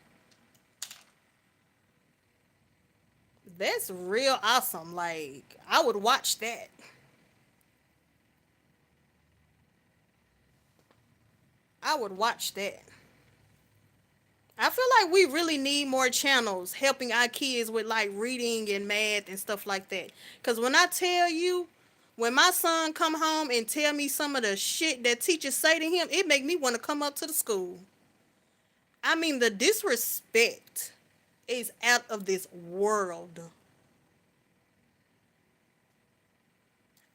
That's real awesome. Like, I would watch that. I would watch that. I feel like we really need more channels helping our kids with like reading and math and stuff like that. Cause when I tell you, when my son come home and tell me some of the shit that teachers say to him, it make me want to come up to the school. I mean, the disrespect is out of this world.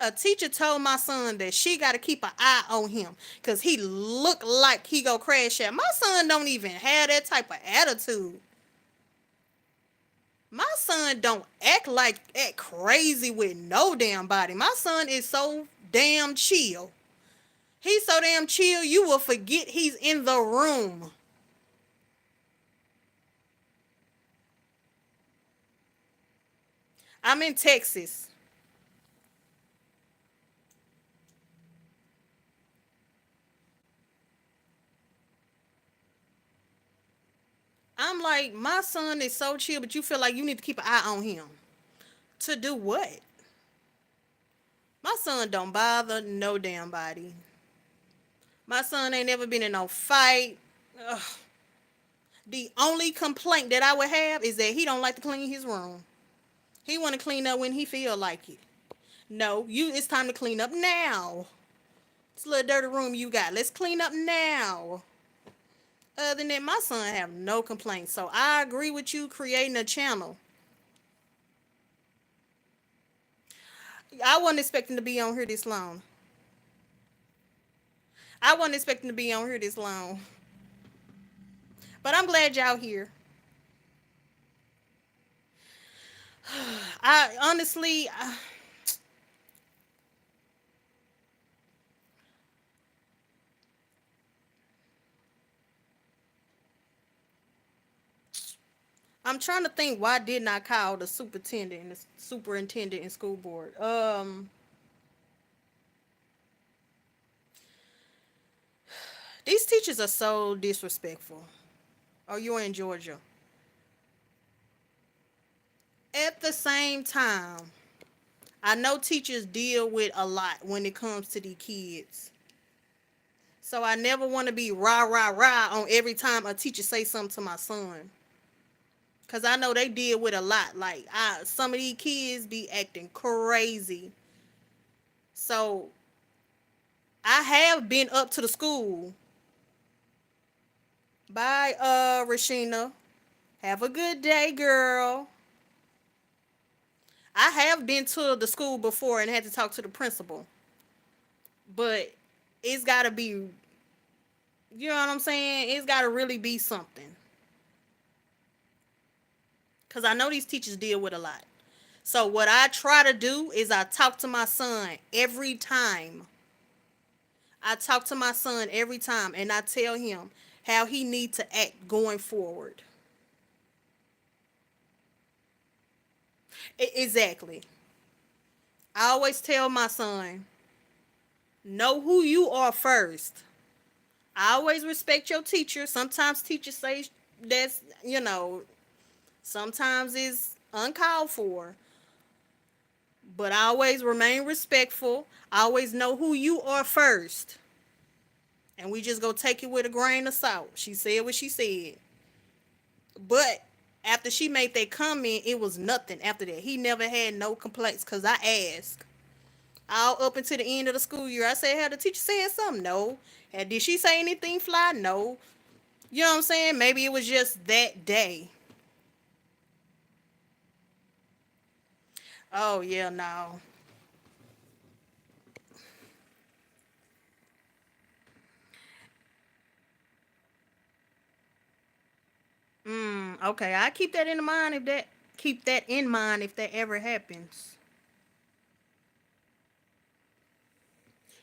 A teacher told my son that she got to keep an eye on him because he look like he go crash out. My son don't even have that type of attitude. My son don't act crazy with no damn body. My son is so damn chill. He's so damn chill you will forget he's in the room. I'm in Texas. I'm like, my son is so chill, but you feel like you need to keep an eye on him. To do what? My son don't bother no damn body. My son ain't never been in no fight. Ugh. The only complaint that I would have is that he don't like to clean his room. He want to clean up when he feel like it. No, it's time to clean up now. It's a little dirty room you got. Let's clean up now. Other than that, my son have no complaints. So I agree with you creating a channel. I wasn't expecting to be on here this long. I wasn't expecting to be on here this long. But I'm glad y'all here. I honestly, I'm trying to think why didn't I call the superintendent and school board. These teachers are so disrespectful. Oh, you're in Georgia. At the same time, I know teachers deal with a lot when it comes to the kids. So I never want to be rah rah rah on every time a teacher say something to my son. Cause I know they deal with a lot. Like some of these kids be acting crazy. So I have been up to the school. Bye, Rashina. Have a good day, girl. I have been to the school before and had to talk to the principal. But it's gotta be, you know what I'm saying? It's gotta really be something. Cause I know these teachers deal with a lot. So what I try to do is I talk to my son every time. I talk to my son every time and I tell him how he need to act going forward. Exactly. I always tell my son, know who you are first. I always respect your teacher. Sometimes teachers say that's, sometimes it's uncalled for. But I always remain respectful. I always know who you are first. And we just go take it with a grain of salt. She said what she said. But after she made that comment, it was nothing after that. He never had no complaints because I asked. All up until the end of the school year, I said, had the teacher said something? No. And did she say anything fly? No. You know what I'm saying? Maybe it was just that day. Oh, yeah, no. Okay, I keep that in mind if that ever happens.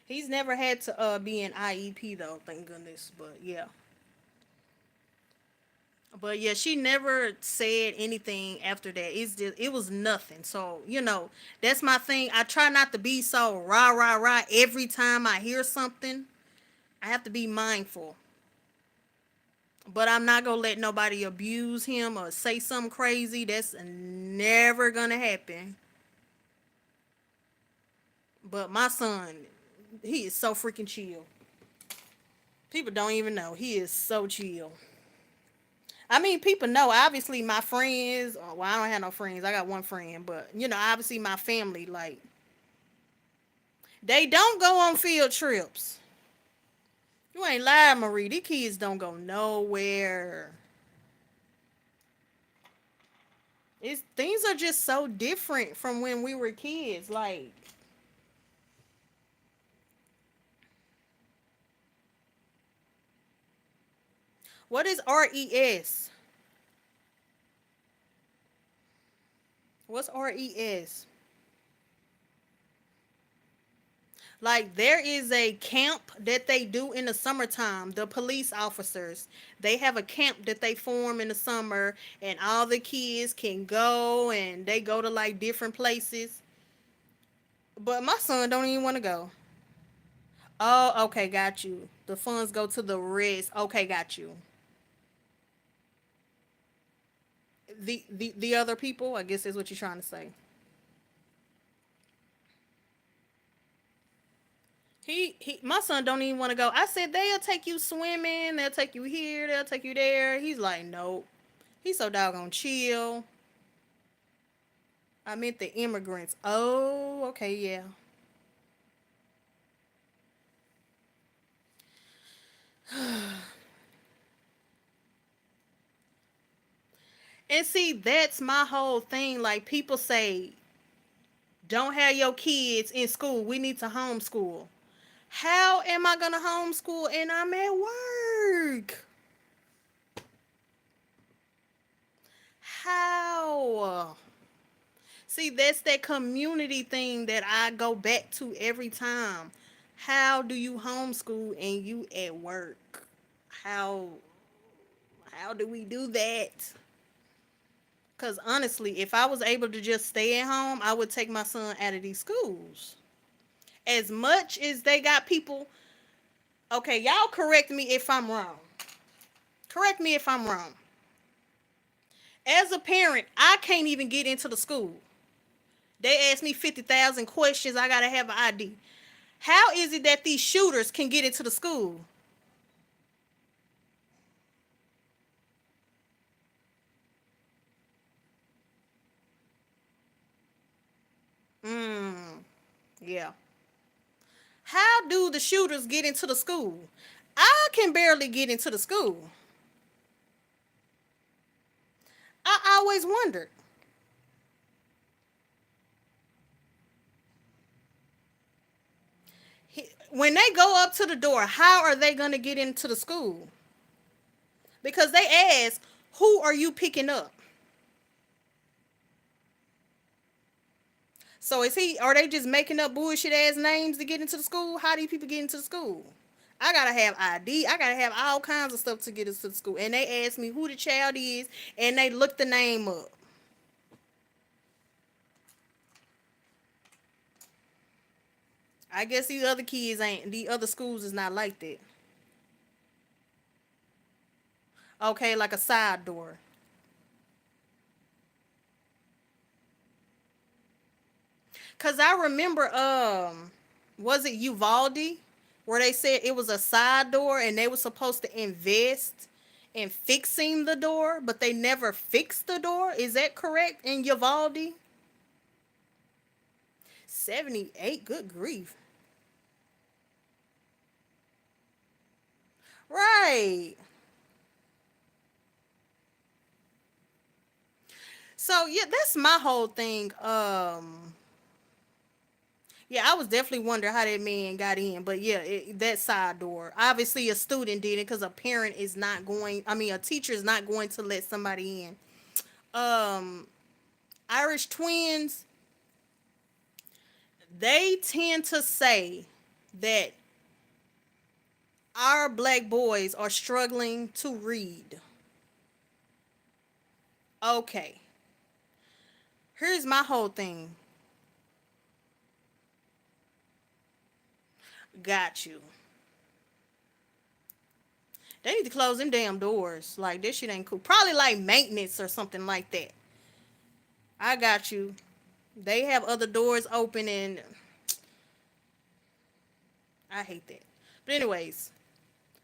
He's never had to be in IEP though, thank goodness. But yeah. But yeah, she never said anything after that. It was nothing. So, that's my thing. I try not to be so rah rah rah every time I hear something. I have to be mindful. But I'm not gonna let nobody abuse him or say something crazy. That's never gonna happen. But my son, he is so freaking chill. People don't even know. He is so chill. I mean, people know. Obviously, my friends. Well, I don't have no friends. I got one friend, but obviously, my family. Like, they don't go on field trips. You ain't lying, Marie. These kids don't go nowhere. It's things are just so different from when we were kids. Like, what is RES? What's RES? Like, there is a camp that they do in the summertime. The police officers, they have a camp that they form in the summer, and all the kids can go, and they go to like different places. But my son don't even want to go. Oh, okay, got you. The funds go to the rest. Okay, got you. The other people, I guess is what you're trying to say. My son don't even want to go. I said they'll take you swimming, they'll take you here, they'll take you there. He's like, nope. He's so doggone chill. I meant the immigrants. Oh, okay, yeah. And see, that's my whole thing. Like, people say, don't have your kids in school. We need to homeschool. How am I gonna homeschool and I'm at work? How? See, that's that community thing that I go back to every time. How do you homeschool and you at work? How how do we do that? Cuz honestly, if I was able to just stay at home, I would take my son out of these schools. As much as they got people, okay, y'all correct me if I'm wrong. Correct me if I'm wrong. As a parent, I can't even get into the school. They ask me 50,000 questions. I got to have an ID. How is it that these shooters can get into the school? Mm, yeah. How do the shooters get into the school? I can barely get into the school. I always wondered. When they go up to the door, how are they going to get into the school? Because they ask, who are you picking up? So are they just making up bullshit ass names to get into the school? How do people get into the school? I gotta have ID. I gotta have all kinds of stuff to get into the school. And they ask me who the child is, and they look the name up. I guess these other kids ain't. The other schools is not like that. Okay, like a side door. Cause I remember, was it Uvalde, where they said it was a side door, and they were supposed to invest in fixing the door, but they never fixed the door. Is that correct in Uvalde? 78. Good grief. Right. So yeah, that's my whole thing. Yeah, I was definitely wondering how that man got in, but yeah, that side door. Obviously, a student did it because a parent is not going. I mean, a teacher is not going to let somebody in. Um, Irish twins, they tend to say that our black boys are struggling to read. Okay, here's my whole thing. Got you. They need to close them damn doors. Like this shit ain't cool. Probably like maintenance or something like that. I got you. They have other doors open and I hate that. But anyways,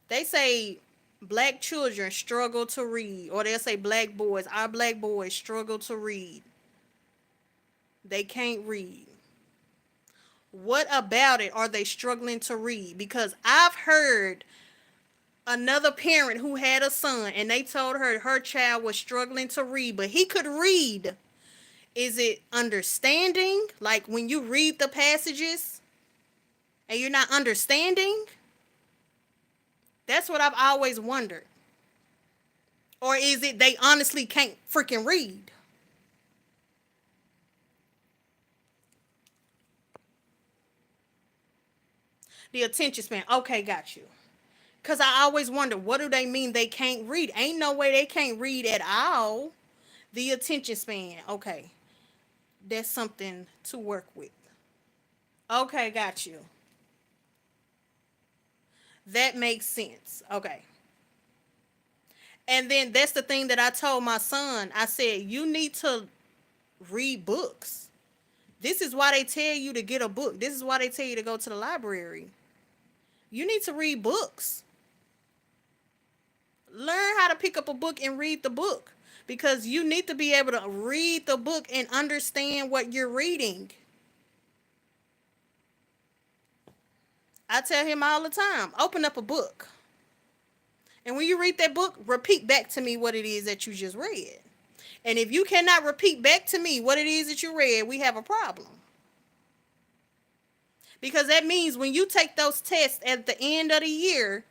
they say black children struggle to read, or they'll say black boys, our black boys struggle to read. They can't read. What about it are they struggling to read? Because I've heard another parent who had a son and they told her her child was struggling to read, but he could read. Is it understanding? Like when you read the passages and you're not understanding? That's what I've always wondered. Or is it they honestly can't freaking read? The attention span. Okay, got you. Because I always wonder, what do they mean they can't read? Ain't no way they can't read at all. The attention span. Okay. That's something to work with. Okay, got you. That makes sense. Okay. And then that's the thing that I told my son. I said, you need to read books. This is why they tell you to get a book. This is why they tell you to go to the library. You need to read books. Learn how to pick up a book and read the book. Because you need to be able to read the book and understand what you're reading. I tell him all the time, open up a book. And when you read that book, repeat back to me what it is that you just read. And if you cannot repeat back to me what it is that you read, we have a problem. Because that means when you take those tests at the end of the year,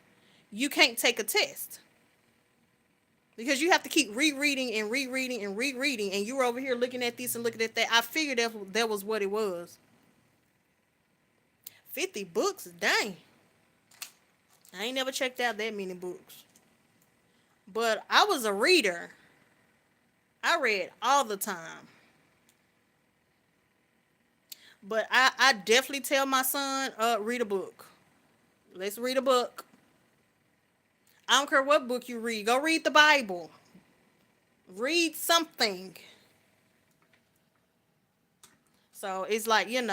you can't take a test. because you have to keep rereading and rereading and rereading, and you're over here looking at this and looking at that. I figured that was what it was. 50 books, dang. I ain't never checked out that many books. But I was a reader. I read all the time. But I definitely tell my son, read a book. Let's read a book. I don't care what book you read. Go read the Bible. Read something. So it's like, girl,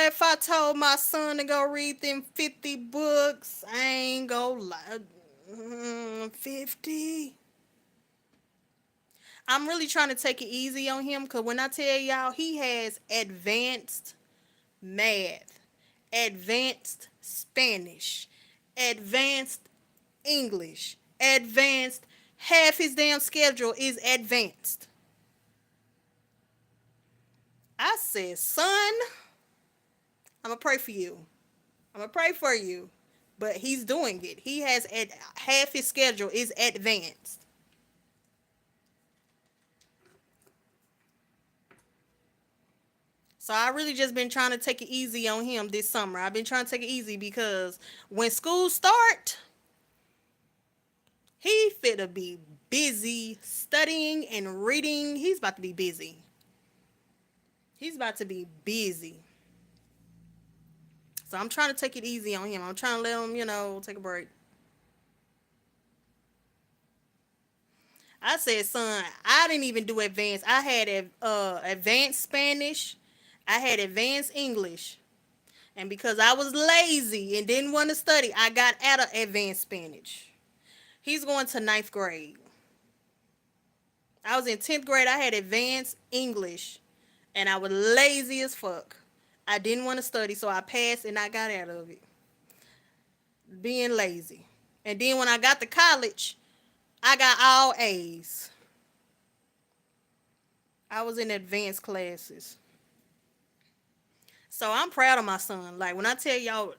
if I told my son to go read them 50 books, I ain't gonna lie. 50. I'm really trying to take it easy on him because when I tell y'all, he has advanced math, advanced Spanish, advanced English, advanced. Half his damn schedule is advanced. I said, son, I'm going to pray for you. I'm going to pray for you. But he's doing it. He has half his schedule is advanced. So I really just been trying to take it easy on him this summer. I've been trying to take it easy because when school start, he finna be busy studying and reading. He's about to be busy. He's about to be busy. So I'm trying to take it easy on him. I'm trying to let him, take a break. I said, son, I didn't even do advanced. I had advanced Spanish. I had advanced English. And because I was lazy and didn't want to study, I got out of advanced Spanish. He's going to ninth grade. I was in 10th grade. I had advanced English. And I was lazy as fuck. I didn't want to study, so I passed and I got out of it. Being lazy. And then when I got to college, I got all A's. I was in advanced classes. So I'm proud of my son. Like when I tell y'all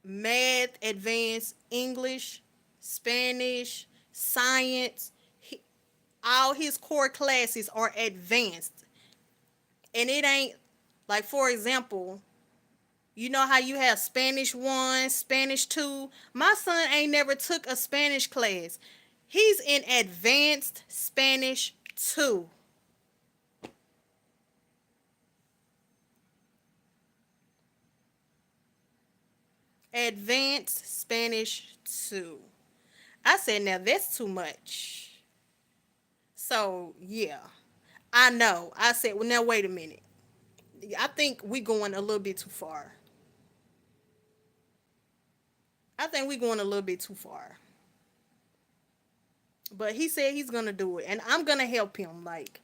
math, advanced English, Spanish, science, all his core classes are advanced. And it ain't like, for example, you know how you have Spanish 1, Spanish 2? My son ain't never took a Spanish class. He's in advanced Spanish 2. Advanced Spanish 2. I said, now that's too much. So, yeah. I know. I said, well, now wait a minute. I think we going a little bit too far. I think we going a little bit too far. But he said he's going to do it. And I'm going to help him. Like,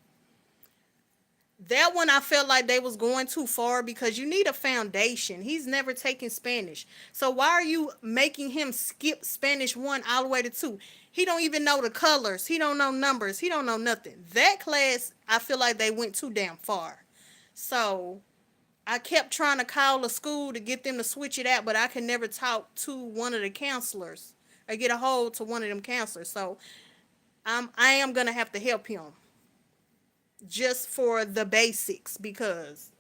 that one I felt like they was going too far because you need a foundation. He's never taken Spanish. So why are you making him skip Spanish 1 all the way to 2? He don't even know the colors. He don't know numbers. He don't know nothing. That class, I feel like they went too damn far. So I kept trying to call a school to get them to switch it out, but I could never talk to one of the counselors or get a hold to one of them counselors. So I am going to have to help him just for the basics because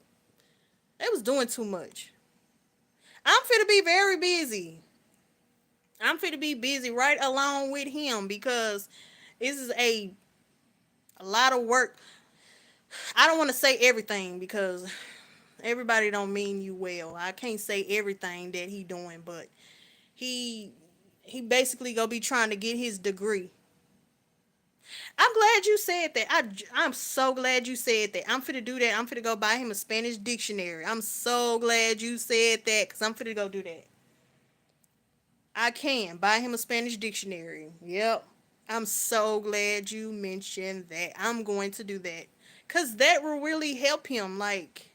they was doing too much. I'm fit to be very busy. I'm fit to be busy right along with him because this is a lot of work. I don't want to say everything because everybody don't mean you well. I can't say everything that he doing, but he basically gonna be trying to get his degree. I'm glad you said that. I'm so glad you said that. I'm finna do that. I'm finna go buy him a Spanish dictionary. I'm so glad you said that because I'm finna go do that. I can buy him a Spanish dictionary. Yep. I'm so glad you mentioned that. I'm going to do that because that will really help him. Like,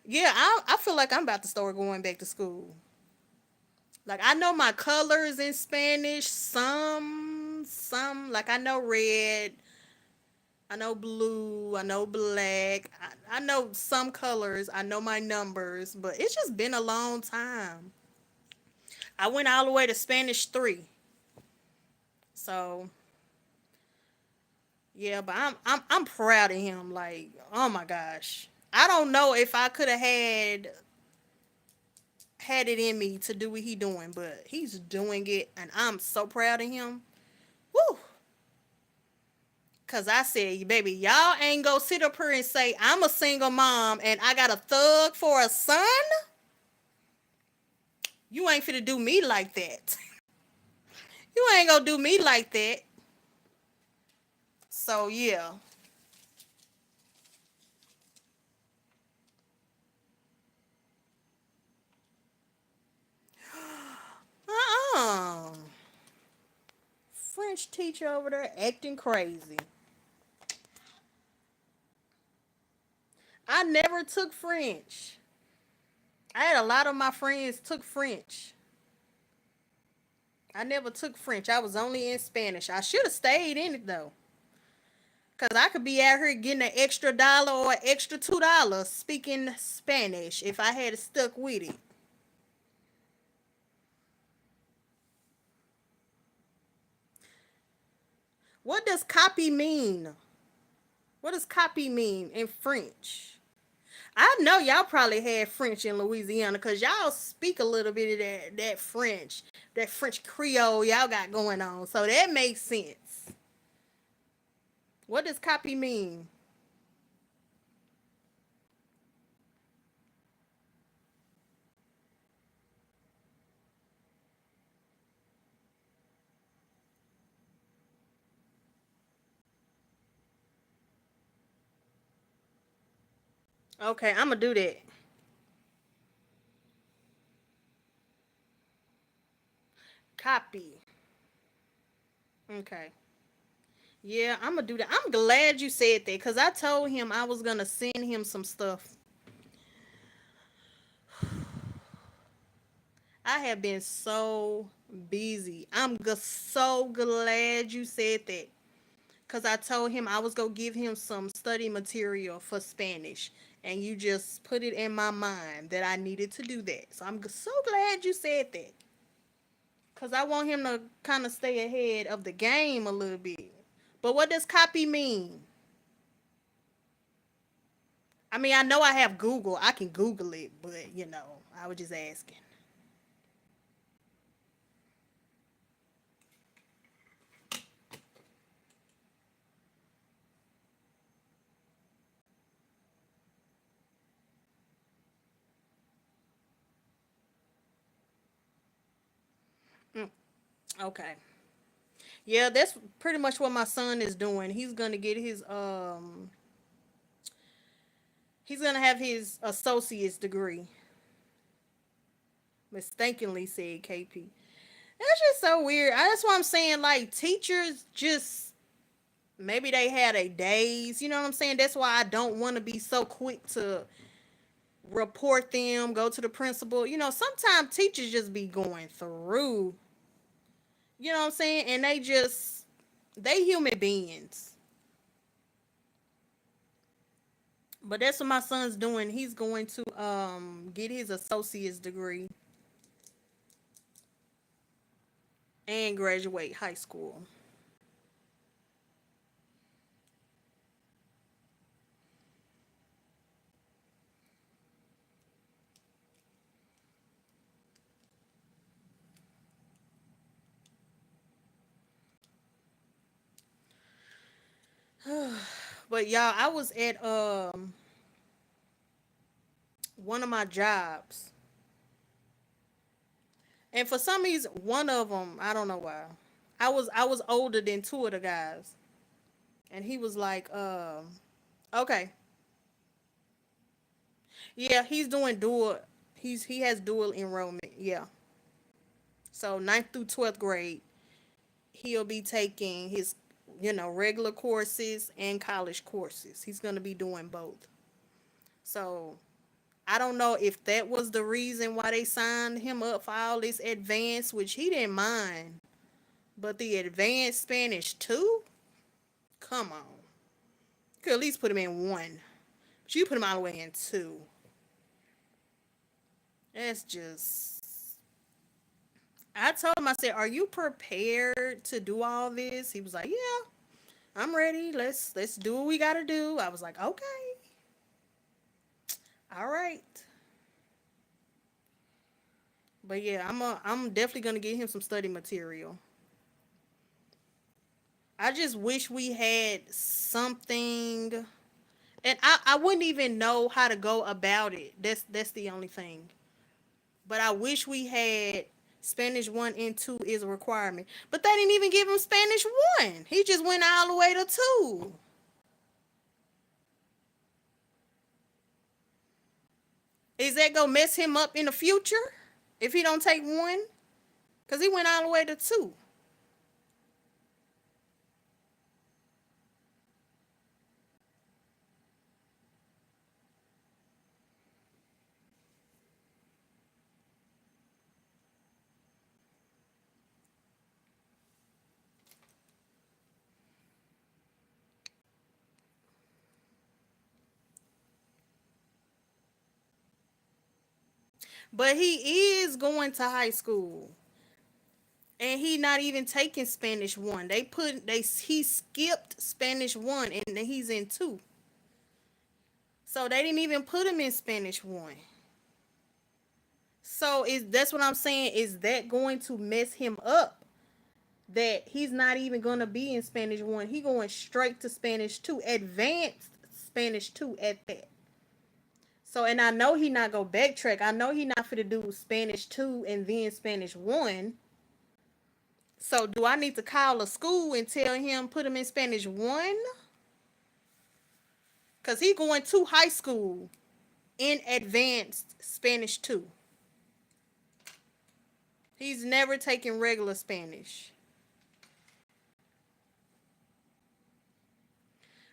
yeah, I feel like I'm about to start going back to school. Like I know my colors in Spanish, some like I know red, I know blue, I know black, I know some colors, I know my numbers, but it's just been a long time. I went all the way to Spanish 3. So, yeah, but I'm proud of him. Like, oh my gosh. I don't know if I could have had it in me to do what he doing, but he's doing it and I'm so proud of him. Woo! Cause I said, baby, y'all ain't gonna sit up here and say I'm a single mom and I got a thug for a son. You ain't finna do me like that. You ain't gonna do me like that. So yeah. Uh-uh. French teacher over there acting crazy. I never took French. I had a lot of my friends took French. I never took French. I was only in Spanish. I should have stayed in it though. Cause I could be out here getting an extra dollar or an extra $2 speaking Spanish if I had stuck with it. What does copy mean? What does copy mean in French? I know y'all probably had French in Louisiana because y'all speak a little bit of that French Creole y'all got going on. So that makes sense. What does copy mean? Okay, I'm gonna do that. Copy. Okay. Yeah, I'm gonna do that. I'm glad you said that because I told him I was gonna send him some stuff. I have been so busy. So glad you said that because I told him I was gonna give him some study material for Spanish, and you just put it in my mind that I needed to do that. So I'm so glad you said that because I want him to kind of stay ahead of the game a little bit. But what does copy mean? I mean, I know I have Google. I can Google it, but I was just asking. Mm, okay. Yeah, that's pretty much what my son is doing. He's gonna have his associate's degree. Mistakenly said KP. That's just so weird. That's why I'm saying like teachers just maybe they had a days. You know what I'm saying? That's why I don't want to be so quick to report them, go to the principal. Sometimes teachers just be going through. You know what I'm saying? And they human beings. But that's what my son's doing. He's going to get his associate's degree and graduate high school. But y'all, I was at one of my jobs, and for some reason, one of them, I don't know why, I was older than two of the guys, and he was like, okay, yeah, he's doing dual. He has dual enrollment, yeah. So ninth through 12th grade, he'll be taking his regular courses and college courses. He's gonna be doing both. So I don't know if that was the reason why they signed him up for all this advanced, which he didn't mind. But the advanced Spanish too? Come on. Could at least put him in one. But you put him all the way in two. That's just. I told him, I said, "Are you prepared to do all this?" He was like, "Yeah, I'm ready. Let's do what we gotta do." I was like, "Okay, all right." But yeah, I'm definitely gonna get him some study material. I just wish we had something, and I wouldn't even know how to go about it. That's the only thing. But I wish we had Spanish 1 and 2 is a requirement. But they didn't even give him Spanish 1. He just went all the way to 2. Is that gonna mess him up in the future if he don't take 1? Cause he went all the way to 2. But he is going to high school. And he not even taking Spanish 1. He skipped Spanish 1 and then he's in 2. So they didn't even put him in Spanish 1. So is that's what I'm saying, is that going to mess him up? That he's not even going to be in Spanish 1. He going straight to Spanish 2, advanced Spanish 2 at that. So, and I know he not go backtrack. I know he not finna do Spanish 2 and then Spanish 1. So do I need to call a school and tell him put him in Spanish 1? Cause he going to high school in advanced Spanish 2. He's never taken regular Spanish.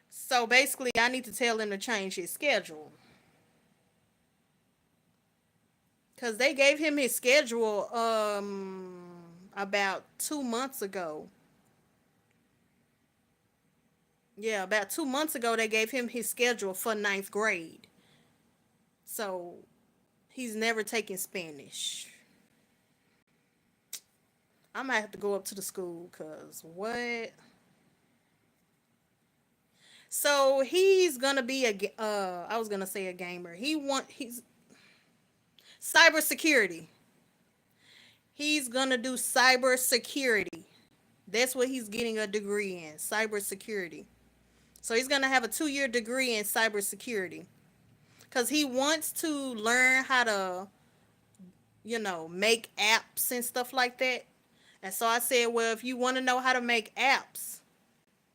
So basically I need to tell him to change his schedule. Cause they gave him his schedule about 2 months ago. Yeah, about 2 months ago they gave him his schedule for ninth grade. So he's never taken Spanish. I might have to go up to the school because what? So he's gonna be I was gonna say a gamer. He's cybersecurity. He's gonna do cybersecurity. That's what he's getting a degree in, cybersecurity. So he's gonna have a 2-year degree in cybersecurity because he wants to learn how to, make apps and stuff like that. And so I said, well, if you want to know how to make apps,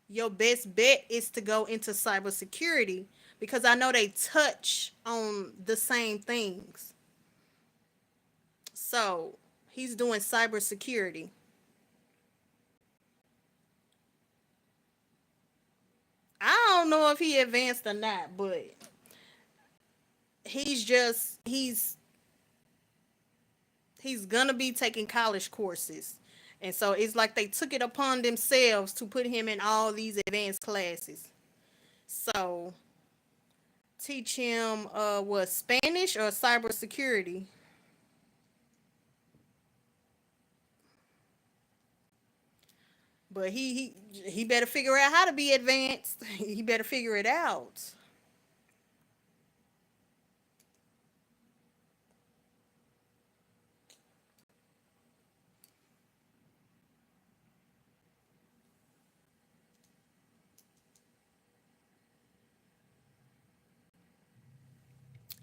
your best bet is to go into cybersecurity because I know they touch on the same things. So he's doing cybersecurity. I don't know if he advanced or not, but he's gonna be taking college courses. And so it's like they took it upon themselves to put him in all these advanced classes. So teach him what, Spanish or cybersecurity. But he better figure out how to be advanced. He better figure it out.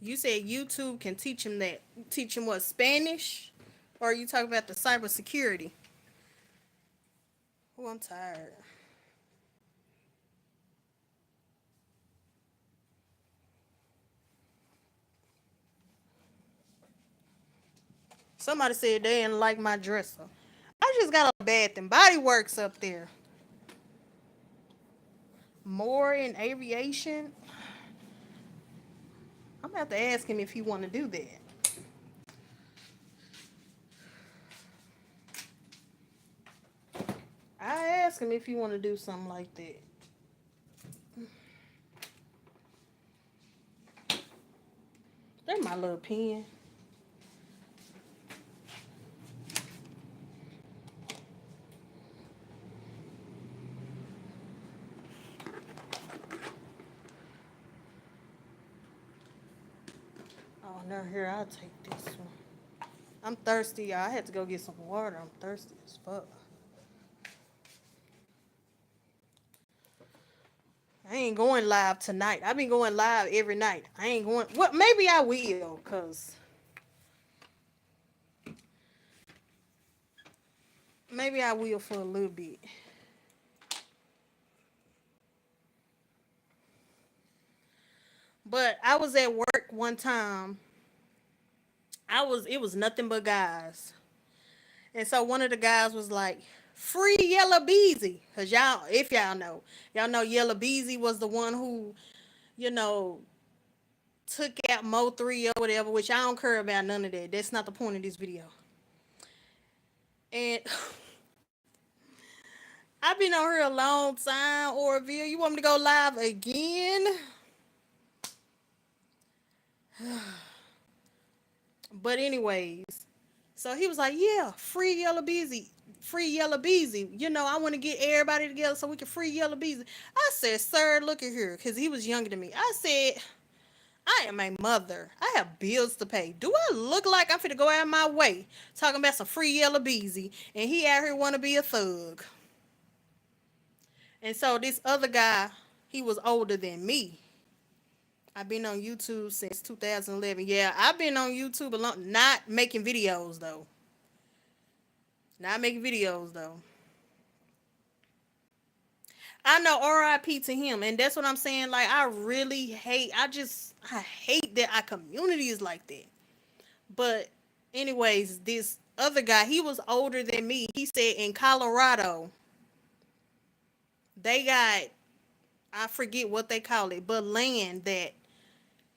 You said YouTube can teach him that. Teach him what, Spanish? Or are you talking about the cybersecurity? Oh, I'm tired. Somebody said they didn't like my dresser. I just got a Bath and Body Works up there. More in aviation. I'm gonna have to ask him if he want to do that. I ask him if he want to do something like that. They my little pen. Oh no, here I'll take this one. I'm thirsty, y'all. I had to go get some water. I'm thirsty as fuck. I ain't going live tonight. I've been going live every night. I ain't going. What? Maybe I will, cause maybe I will for a little bit. But I was at work one time. It was nothing but guys. And so one of the guys was like, "Free Yellow Beezy." Cause y'all know Yellow Beezy was the one who, you know, took out Mo 3 or whatever, which I don't care about none of that. That's not the point of this video. And I've been on here a long time, Orville. You want me to go live again? But anyways, so he was like, "Yeah, free Yellow Beezy. Free Yellow Beezy. You know, I want to get everybody together so we can free Yellow Beezy." I said, "Sir, look at here," because he was younger than me. I said, "I am a mother. I have bills to pay. Do I look like I'm finna go out of my way talking about some free Yellow Beezy and he out here want to be a thug?" And so this other guy, he was older than me. I've been on YouTube since 2011. Yeah, I've been on YouTube a long, not making videos though. Not making videos though. I know RIP to him, and that's what I'm saying. Like I really hate. I hate that our community is like that. But anyways, this other guy, he was older than me. He said in Colorado, they got, I forget what they call it, but land that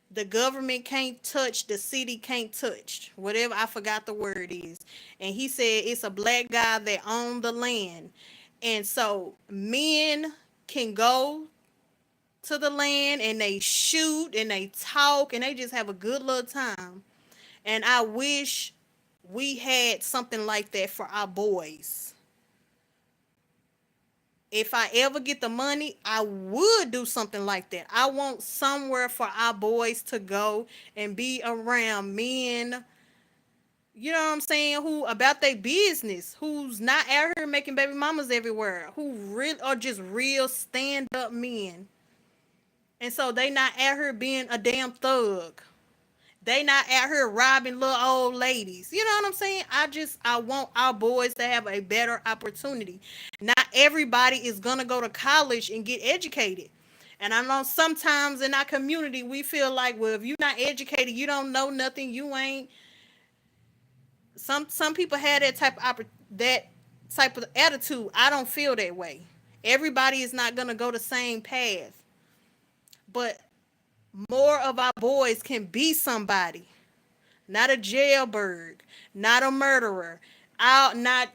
the government can't touch, the city can't touch, whatever, I forgot the word is. And he said it's a black guy that owned the land. And so men can go to the land and they shoot and they talk and they just have a good little time. And I wish we had something like that for our boys. If I ever get the money, I would do something like that. I want somewhere for our boys to go and be around men, you know what I'm saying, who about their business, who's not out here making baby mamas everywhere, who really are just real stand up men. And so they not out here being a damn thug. They not out here robbing little old ladies. You know what I'm saying? I want our boys to have a better opportunity. Not everybody is gonna go to college and get educated. And I know sometimes in our community we feel like, well, if you're not educated, you don't know nothing. You ain't. Some people have that type of attitude. I don't feel that way. Everybody is not gonna go the same path, but more of our boys can be somebody. Not a jailbird, not a murderer, out, not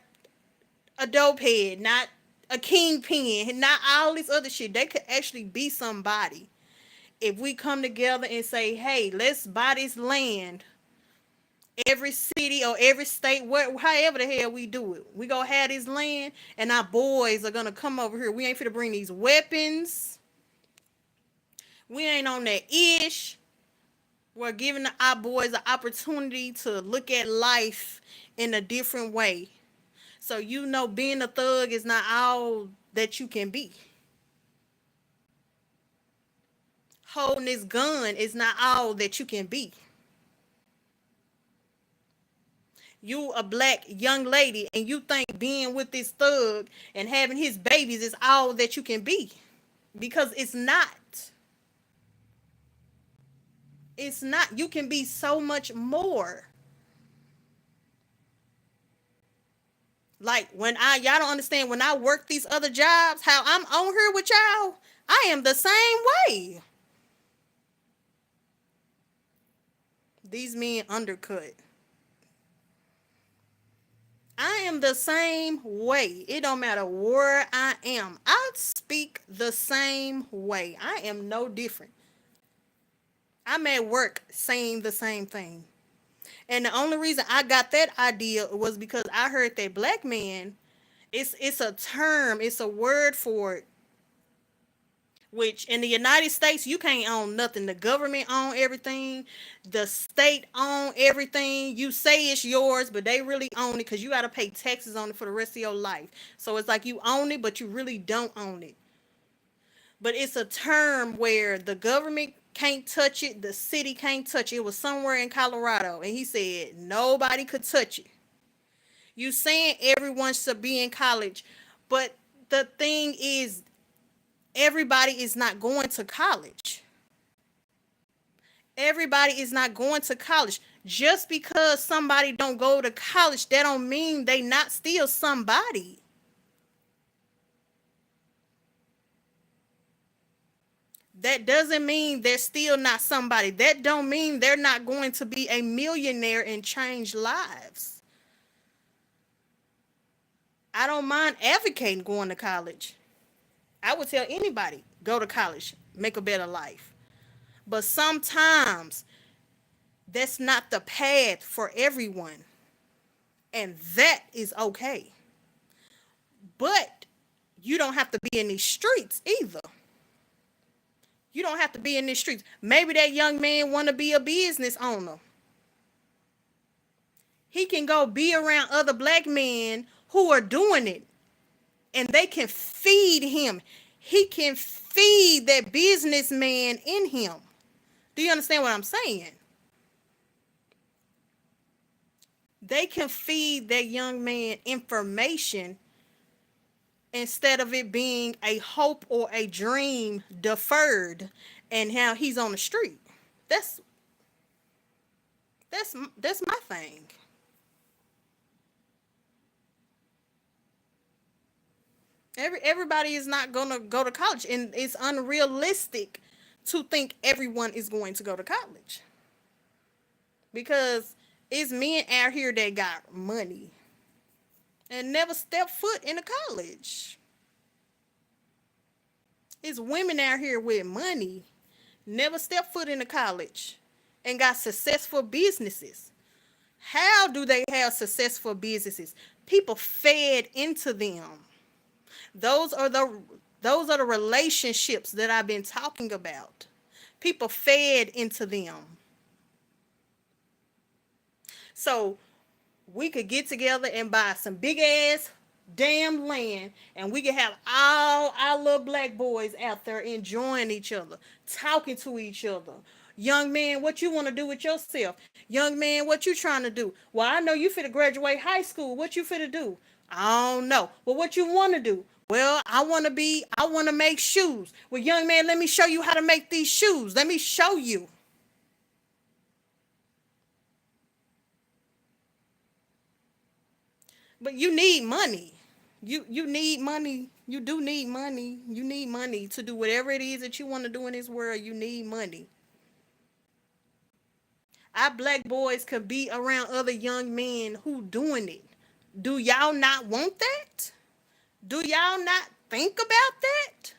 a dopehead, not a kingpin, not all this other shit. They could actually be somebody if we come together and say, "Hey, let's buy this land." Every city or every state, however the hell we do it, we gonna have this land, and our boys are gonna come over here. We ain't finna bring these weapons. We ain't on that ish. We're giving our boys an opportunity to look at life in a different way. So you know being a thug is not all that you can be. Holding this gun is not all that you can be. You a black young lady and you think being with this thug and having his babies is all that you can be. Because it's not. It's not. You can be so much more. Like when y'all don't understand, when I work these other jobs, how I'm on here with y'all, I am the same way. These men undercut. I am the same way. It don't matter where I am. I speak the same way. I am no different. I'm at work saying the same thing. And the only reason I got that idea was because I heard that black man, it's a term, it's a word for it, which in the United States you can't own nothing. The government own everything, the state own everything. You say it's yours, but they really own it because you got to pay taxes on it for the rest of your life. So it's like you own it, but you really don't own it. But it's a term where the government can't touch it, the city can't touch it. It was somewhere in Colorado, and he said nobody could touch it. You saying everyone should be in college, but the thing is, everybody is not going to college. Everybody is not going to college. Just because somebody don't go to college, that don't mean they not still somebody. That doesn't mean they're still not somebody. That don't mean they're not going to be a millionaire and change lives. I don't mind advocating going to college. I would tell anybody, go to college, make a better life. But sometimes that's not the path for everyone. And that is okay. But you don't have to be in these streets either. You don't have to be in these streets. Maybe that young man want to be a business owner. He can go be around other black men who are doing it, and they can feed him. He can feed that businessman in him. Do you understand what I'm saying? They can feed that young man information instead of it being a hope or a dream deferred and how he's on the street. That's that's my thing. Everybody is not gonna go to college, and it's unrealistic to think everyone is going to go to college because it's men out here that got money and never stepped foot in a college. It's women out here with money, never stepped foot in a college, and got successful businesses. How do they have successful businesses? People fed into them. Those are the relationships that I've been talking about. People fed into them. So we could get together and buy some big ass damn land, and we could have all our little black boys out there enjoying each other, talking to each other. Young man, what you want to do with yourself? Young man, what you trying to do? Well, I know you finna graduate high school. What you finna do? I don't know. Well, what you want to do? Well, I want to make shoes. Well, young man, let me show you how to make these shoes. Let me show you. But you need money. You need money. You do need money. You need money to do whatever it is that you want to do in this world. You need money. Our black boys could be around other young men who doing it. Do y'all not want that? Do y'all not think about that?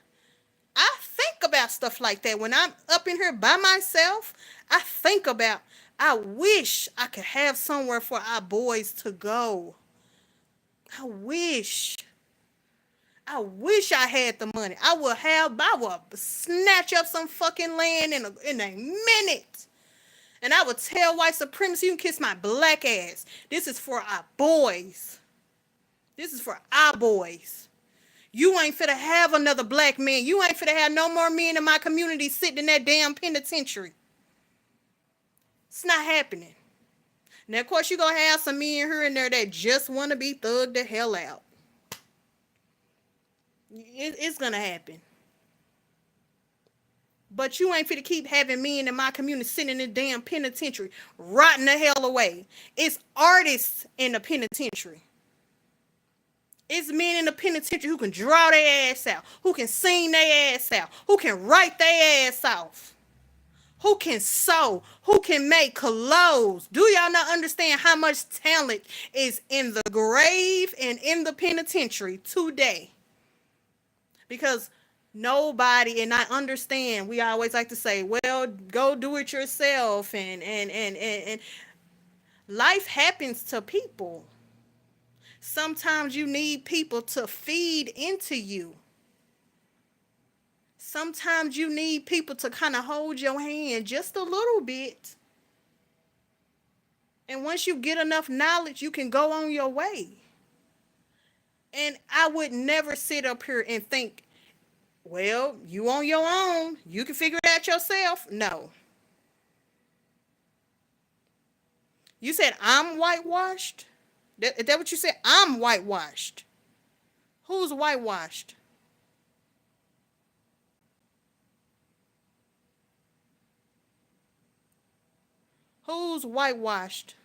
I think about stuff like that when I'm up in here by myself. I think about, I wish I could have somewhere for our boys to go. I wish. I wish I had the money. I would snatch up some fucking land in a minute. And I would tell white supremacy, you can kiss my black ass. This is for our boys. This is for our boys. You ain't finna have another black man. You ain't finna have no more men in my community sitting in that damn penitentiary. It's not happening. Now, of course, you're going to have some men here and there that just want to be thugged the hell out. It's going to happen. But you ain't finna keep having men in my community sitting in the damn penitentiary, rotting the hell away. It's artists in the penitentiary. It's men in the penitentiary who can draw their ass out, who can sing their ass out, who can write their ass off, who can sew, who can make clothes. Do y'all not understand how much talent is in the grave and in the penitentiary today? Because Nobody, and I understand. We always like to say, "Well, go do it yourself," and life happens to people. Sometimes you need people to feed into you. Sometimes you need people to kind of hold your hand just a little bit. And once you get enough knowledge, you can go on your way. And I would never sit up here and think, well, you on your own. You can figure it out yourself. No. You said I'm whitewashed? Is that what you said? I'm whitewashed. Who's whitewashed? Who's whitewashed?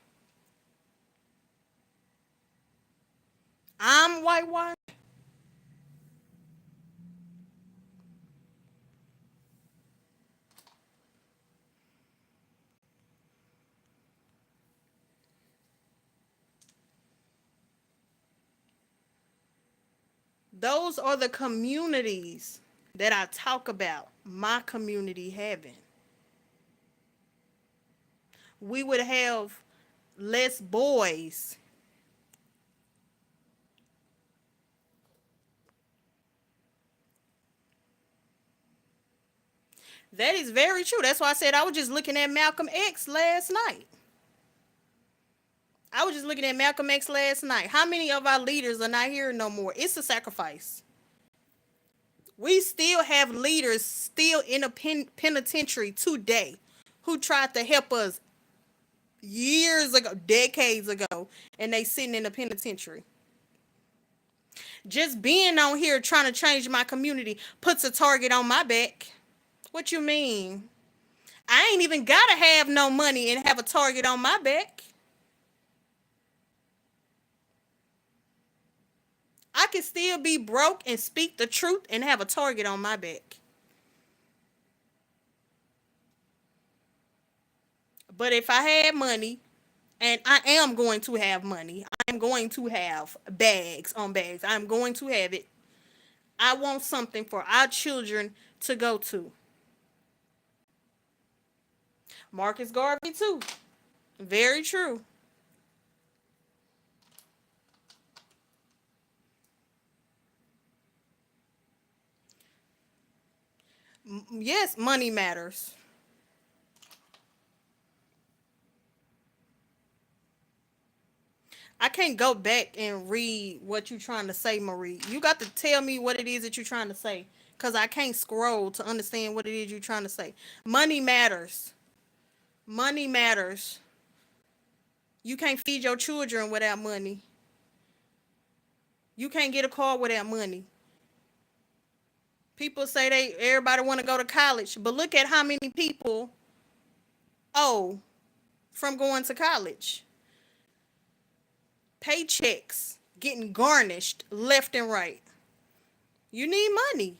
I'm whitewashed. Those are the communities that I talk about. My community having. We would have less boys. That is very true. That's why I said I was just looking at Malcolm X last night. I was just looking at Malcolm X last night. How many of our leaders are not here no more? It's a sacrifice. We still have leaders still in a penitentiary today who tried to help us years ago, decades ago, and they sitting in a penitentiary. Just being on here trying to change my community puts a target on my back. What you mean? I ain't even gotta have no money and have a target on my back. I can still be broke and speak the truth and have a target on my back. But if I had money, and I am going to have money, I'm going to have bags on bags, I'm going to have it. I want something for our children to go to. Marcus Garvey, too. Very true. Yes, money matters. I can't go back and read what you're trying to say, Marie. You got to tell me what it is that you're trying to say. Because I can't scroll to understand what it is you're trying to say. Money matters. Money matters. You can't feed your children without money. You can't get a car without money. People say everybody want to go to college, but look at how many people owe from going to college. Paychecks getting garnished left and right. You need money.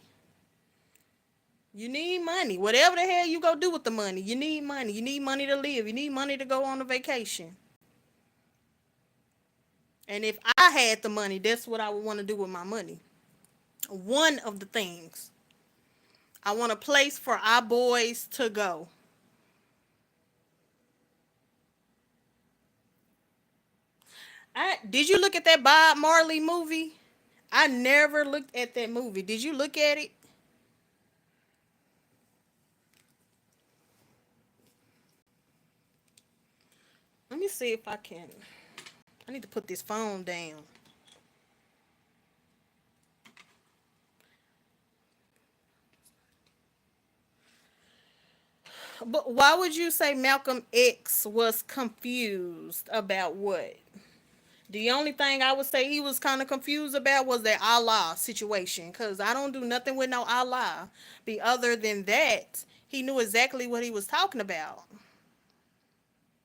You need money. Whatever the hell you go do with the money, you need money. You need money to live. You need money to go on a vacation. And if I had the money, that's what I would want to do with my money. One of the things. I want a place for our boys to go. Did you look at that Bob Marley movie? I never looked at that movie. Did you look at it? Let me see if I can. I need to put this phone down. But why would you say Malcolm X was confused about what? The only thing I would say he was kind of confused about was that Allah situation. Because I don't do nothing with no Allah. But other than that, he knew exactly what he was talking about.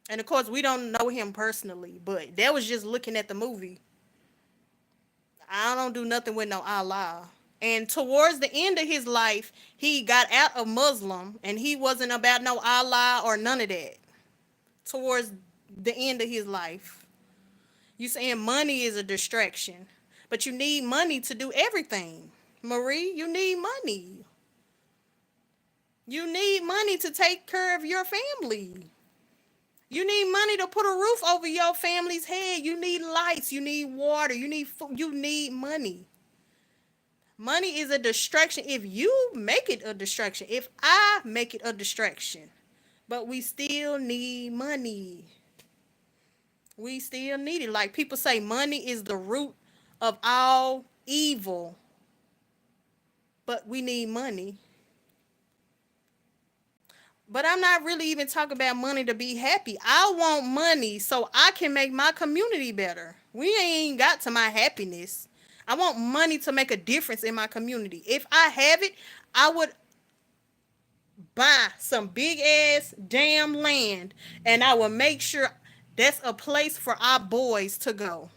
And of course, we don't know him personally. But that was just looking at the movie. I don't do nothing with no Allah. And towards the end of his life, he got out of Muslim. And he wasn't about no Allah or none of that. Towards the end of his life. You saying money is a distraction, but you need money to do everything. Marie, you need money. You need money to take care of your family. You need money to put a roof over your family's head. You need lights. You need water. You need food. You need money. Money is a distraction if you make it a distraction. If I make it a distraction. But we still need money. We still need it. Like people say, money is the root of all evil. But we need money. But I'm not really even talking about money to be happy. I want money so I can make my community better. We ain't got to my happiness. I want money to make a difference in my community. If I have it, I would buy some big ass damn land and I will make sure that's a place for our boys to go.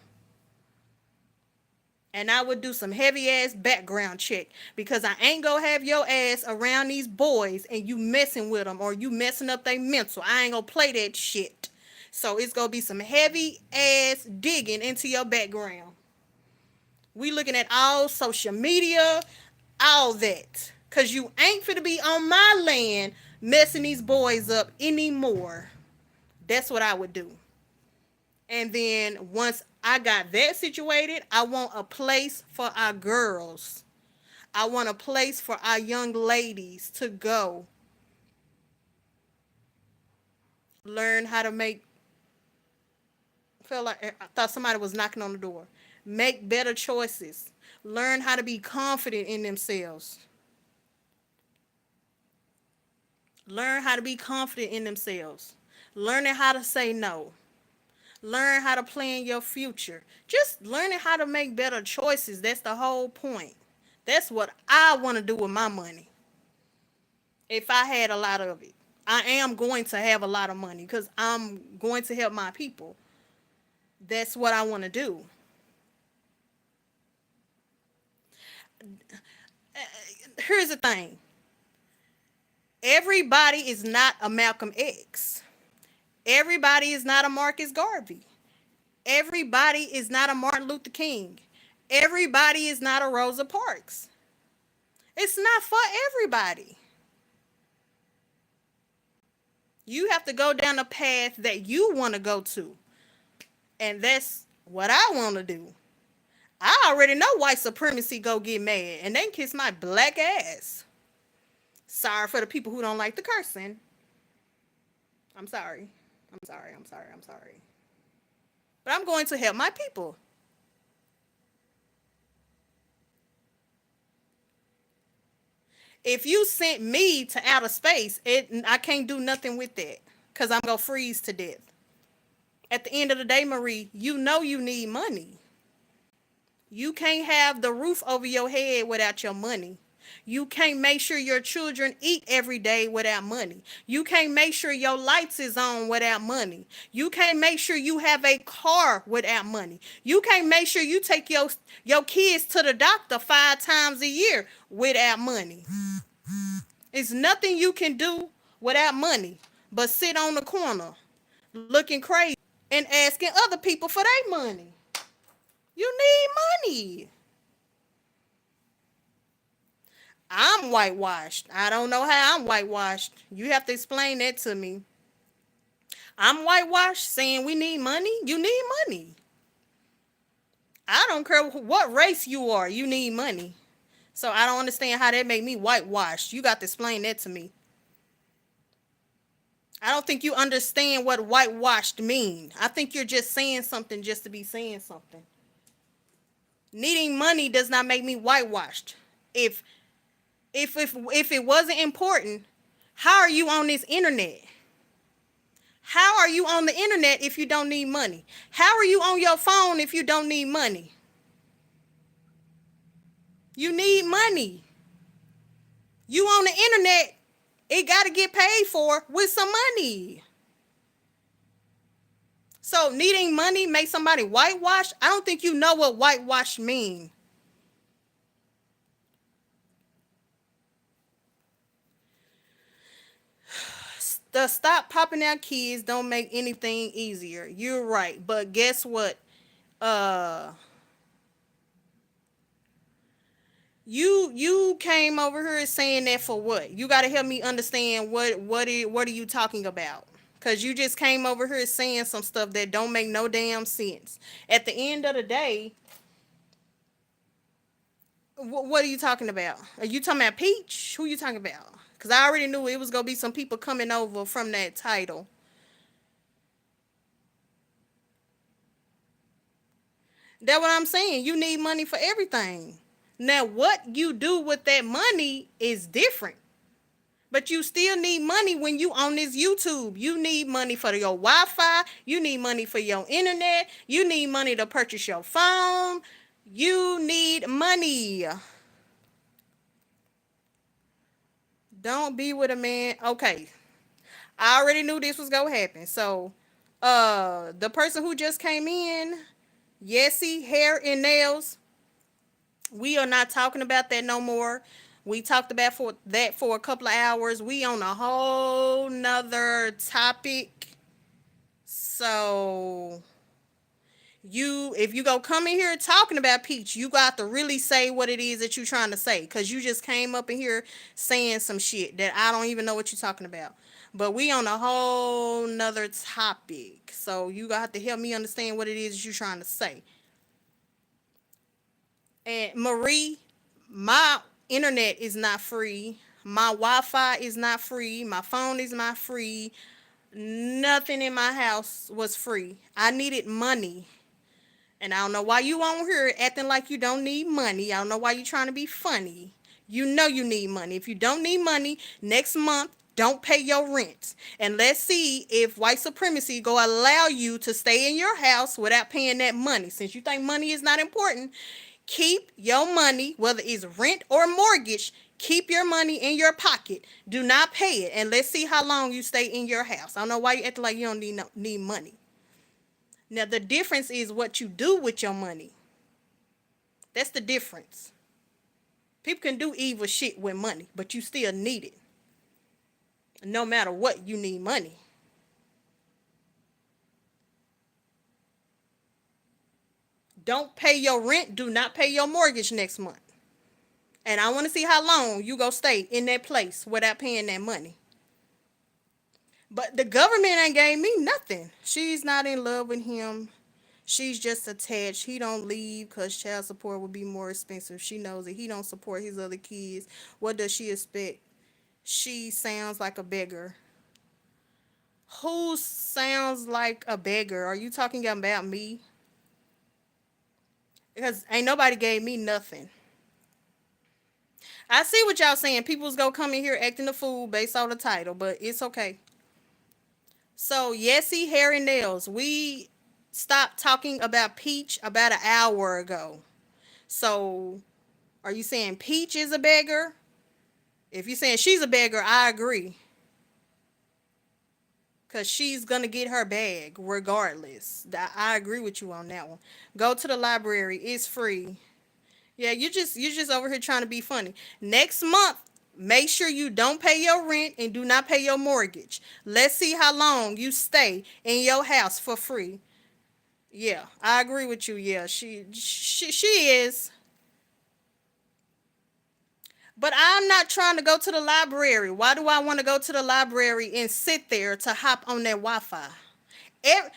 And I would do some heavy ass background check because I ain't gonna have your ass around these boys and you messing with them or you messing up their mental. I ain't gonna play that shit. So it's gonna be some heavy ass digging into your background. We looking at all social media, all that. Cause you ain't finna be on my land messing these boys up anymore. That's what I would do. And then once I got that situated, I want a place for our girls. I want a place for our young ladies to go learn how to make. Felt like I thought somebody was knocking on the door. Make better choices. Learn how to be confident in themselves. Learn how to be confident in themselves. Learning how to say no. Learn how to plan your future. Just learning how to make better choices. That's the whole point. That's what I want to do with my money. If I had a lot of it, I am going to have a lot of money because I'm going to help my people. That's what I want to do. Here's the thing. Everybody is not a Malcolm X. Everybody is not a Marcus Garvey. Everybody is not a Martin Luther King. Everybody is not a Rosa Parks. It's not for everybody. You have to go down a path that you want to go to. And that's what I want to do. I already know white supremacy go get mad and they kiss my black ass. Sorry for the people who don't like the cursing. I'm sorry. I'm sorry. I'm sorry. I'm sorry. But I'm going to help my people. If you sent me to outer space, I can't do nothing with that because I'm going to freeze to death. At the end of the day, Marie, you know you need money. You can't have the roof over your head without your money. You can't make sure your children eat every day without money. You can't make sure your lights is on without money. You can't make sure you have a car without money. You can't make sure you take your kids to the doctor 5 times a year without money. It's nothing you can do without money but sit on the corner looking crazy and asking other people for their money. You need money. I'm whitewashed. I don't know how I'm whitewashed. You have to explain that to me. I'm whitewashed saying we need money. You need money. I don't care what race you are. You need money. So I don't understand how that make me whitewashed. You got to explain that to me. I don't think you understand what whitewashed mean. I think you're just saying something just to be saying something. Needing money does not make me whitewashed. If it wasn't important, how are you on this internet? How are you on the internet if you don't need money? How are you on your phone if you don't need money? You need money. You on the internet, it got to get paid for with some money. So needing money makes somebody whitewashed? I don't think you know what whitewash mean. The stop popping out kids don't make anything easier. You're right. But guess what? Uh You came over here saying that for what? You got to help me understand what are you talking about? Cause you just came over here saying some stuff that don't make no damn sense. At the end of the day, what are you talking about? Are you talking about Peach? Who you talking about? Cause I already knew it was gonna be some people coming over from that title. That's what I'm saying. You need money for everything. Now, what you do with that money is different. But you still need money when you on this YouTube. You need money for your Wi-Fi. You need money for your internet. You need money to purchase your phone. You need money. Don't be with a man. Okay. I already knew this was gonna happen. So the person who just came in, Yessie, hair and nails, we are not talking about that no more. We talked about for a couple of hours. We on a whole nother topic. So if you go come in here talking about Peach, you got to really say what it is that you're trying to say. Cause you just came up in here saying some shit that I don't even know what you're talking about. But we on a whole nother topic. So you got to help me understand what it is that you're trying to say. And Marie, my internet is not free. My Wi-Fi is not free. My phone is not free. Nothing in my house was free. I needed money. And I don't know why you on here acting like you don't need money. I don't know why you trying to be funny. You know you need money. If you don't need money, next month, don't pay your rent. And let's see if white supremacy go allow you to stay in your house without paying that money. Since you think money is not important, keep your money, whether it's rent or mortgage, keep your money in your pocket. Do not pay it. And let's see how long you stay in your house. I don't know why you acting like you don't need money. Now, the difference is what you do with your money. That's the difference. People can do evil shit with money, but you still need it. No matter what, you need money. Don't pay your rent. Do not pay your mortgage next month. And I want to see how long you go stay in that place without paying that money. But the government ain't gave me nothing. She's not in love with him. She's just attached. He don't leave because child support would be more expensive. She knows that he don't support his other kids. What does she expect? She sounds like a beggar. Who sounds like a beggar? Are you talking about me? Because ain't nobody gave me nothing. I see what y'all saying. People's gonna come in here acting a fool based on the title, but it's okay. So, Yessie, hair and nails. We stopped talking about Peach about an hour ago. So, are you saying Peach is a beggar? If you're saying she's a beggar, I agree. Because she's going to get her bag regardless. I agree with you on that one. Go to the library. It's free. Yeah, you just over here trying to be funny. Next month, make sure you don't pay your rent and do not pay your mortgage. Let's see how long you stay in your house for free. Yeah, I agree with you. Yeah, she is. But I'm not trying to go to the library. Why do I want to go to the library and sit there to hop on that Wi-Fi? Ev-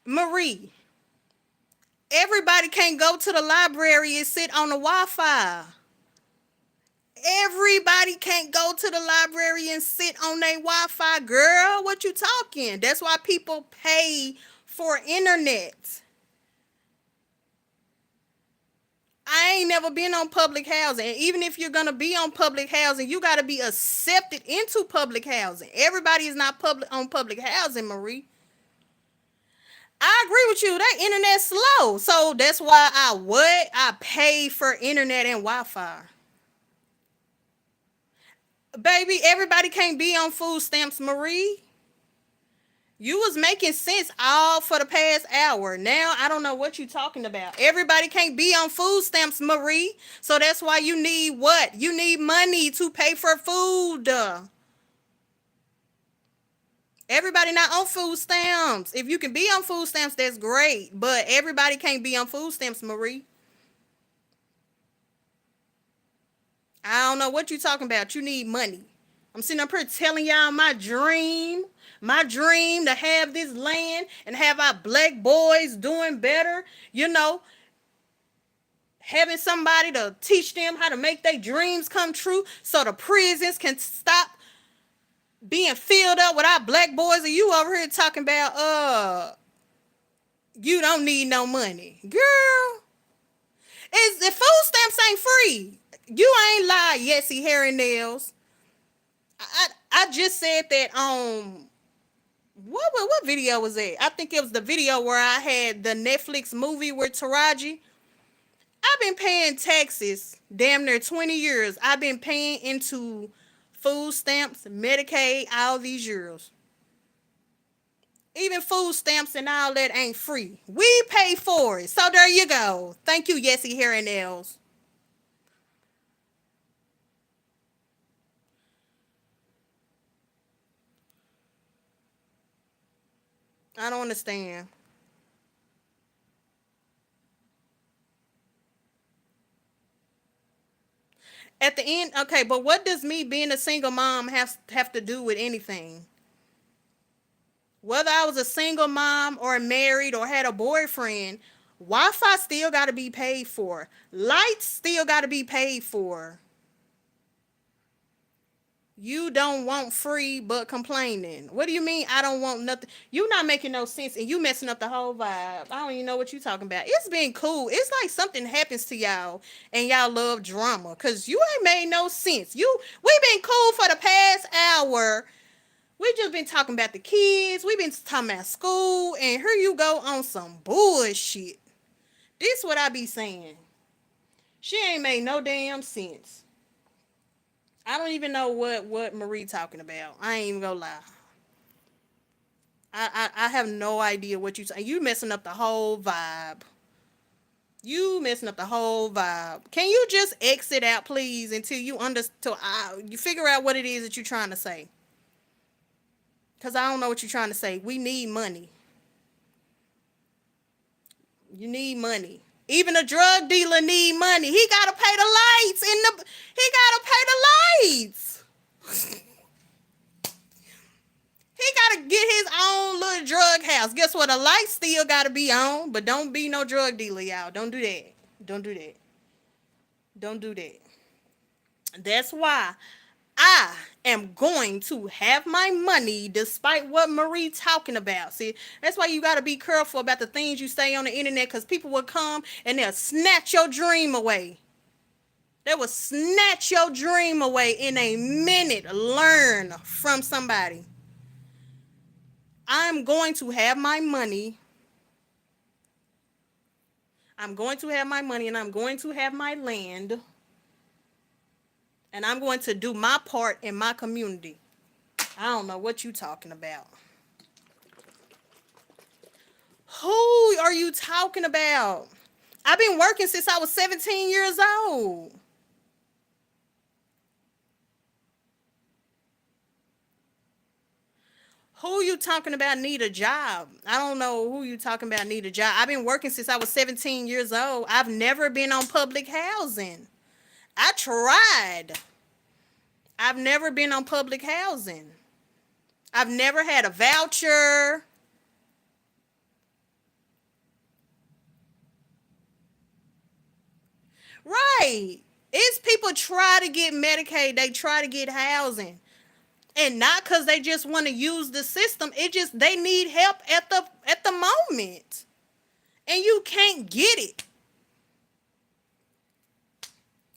Marie, everybody can't go to the library and sit on the Wi-Fi. Everybody can't go to the library and sit on their Wi-Fi, girl. What you talking? That's why people pay for internet. I ain't never been on public housing. And even if you're going to be on public housing, you got to be accepted into public housing. Everybody is not on public housing, Marie. I agree with you. That internet's slow. So that's why I pay for internet and Wi-Fi. Baby, everybody can't be on food stamps, Marie. You was making sense all for the past hour. Now I don't know what you talking about. Everybody can't be on food stamps, Marie. So that's why you need what? You need money to pay for food. Everybody not on food stamps. If you can be on food stamps, that's great. But everybody can't be on food stamps, Marie. I don't know what you talking about. You need money. I'm sitting up here telling y'all my dream to have this land and have our black boys doing better, you know, having somebody to teach them how to make their dreams come true so the prisons can stop being filled up with our black boys. And you over here talking about you don't need no money. Girl, is the food stamps ain't free. You ain't lie, Yesy Hair and Nails. I just said that what video was that? I think it was the video where I had the Netflix movie with Taraji. I've been paying taxes damn near 20 years. I've been paying into food stamps, Medicaid, all these years. Even food stamps and all that ain't free. We pay for it. So there you go. Thank you, Yesy Hair and Nails. I don't understand. At the end, okay, but what does me being a single mom have to do with anything? Whether I was a single mom or married or had a boyfriend, Wi-Fi still got to be paid for. Lights still got to be paid for. You don't want free but complaining. What do you mean I don't want nothing? You not making no sense and you messing up the whole vibe. I don't even know what you talking about. It's been cool. It's like something happens to y'all and y'all love drama. Cause you ain't made no sense. We been cool for the past hour. We just been talking about the kids. We been talking about school. And here you go on some bullshit. This what I be saying. She ain't made no damn sense. I don't even know what Marie talking about. I ain't even gonna lie. I have no idea what you saying. You messing up the whole vibe. You messing up the whole vibe. Can you just exit out, please, until you figure out what it is that you're trying to say? Cause I don't know what you're trying to say. We need money. You need money. Even a drug dealer need money. He gotta pay the lights he gotta pay the lights. He gotta get his own little drug house. Guess what? The lights still gotta be on, but don't be no drug dealer, y'all. Don't do that. Don't do that. Don't do that. That's why I am going to have my money despite what Marie talking about. See, that's why you got to be careful about the things you say on the internet because people will come and they'll snatch your dream away. They will snatch your dream away in a minute. Learn from somebody. I'm going to have my money. I'm going to have my money and I'm going to have my land. And I'm going to do my part in my community. I don't know what you talking about. Who are you talking about? I've been working since I was 17 years old. Who you talking about need a job? I don't know who you talking about need a job. I've been working since I was 17 years old. I've never been on public housing. I tried. I've never been on public housing. I've never had a voucher. Right. It's people try to get Medicaid. They try to get housing. And not because they just want to use the system. It just they need help at the moment. And you can't get it.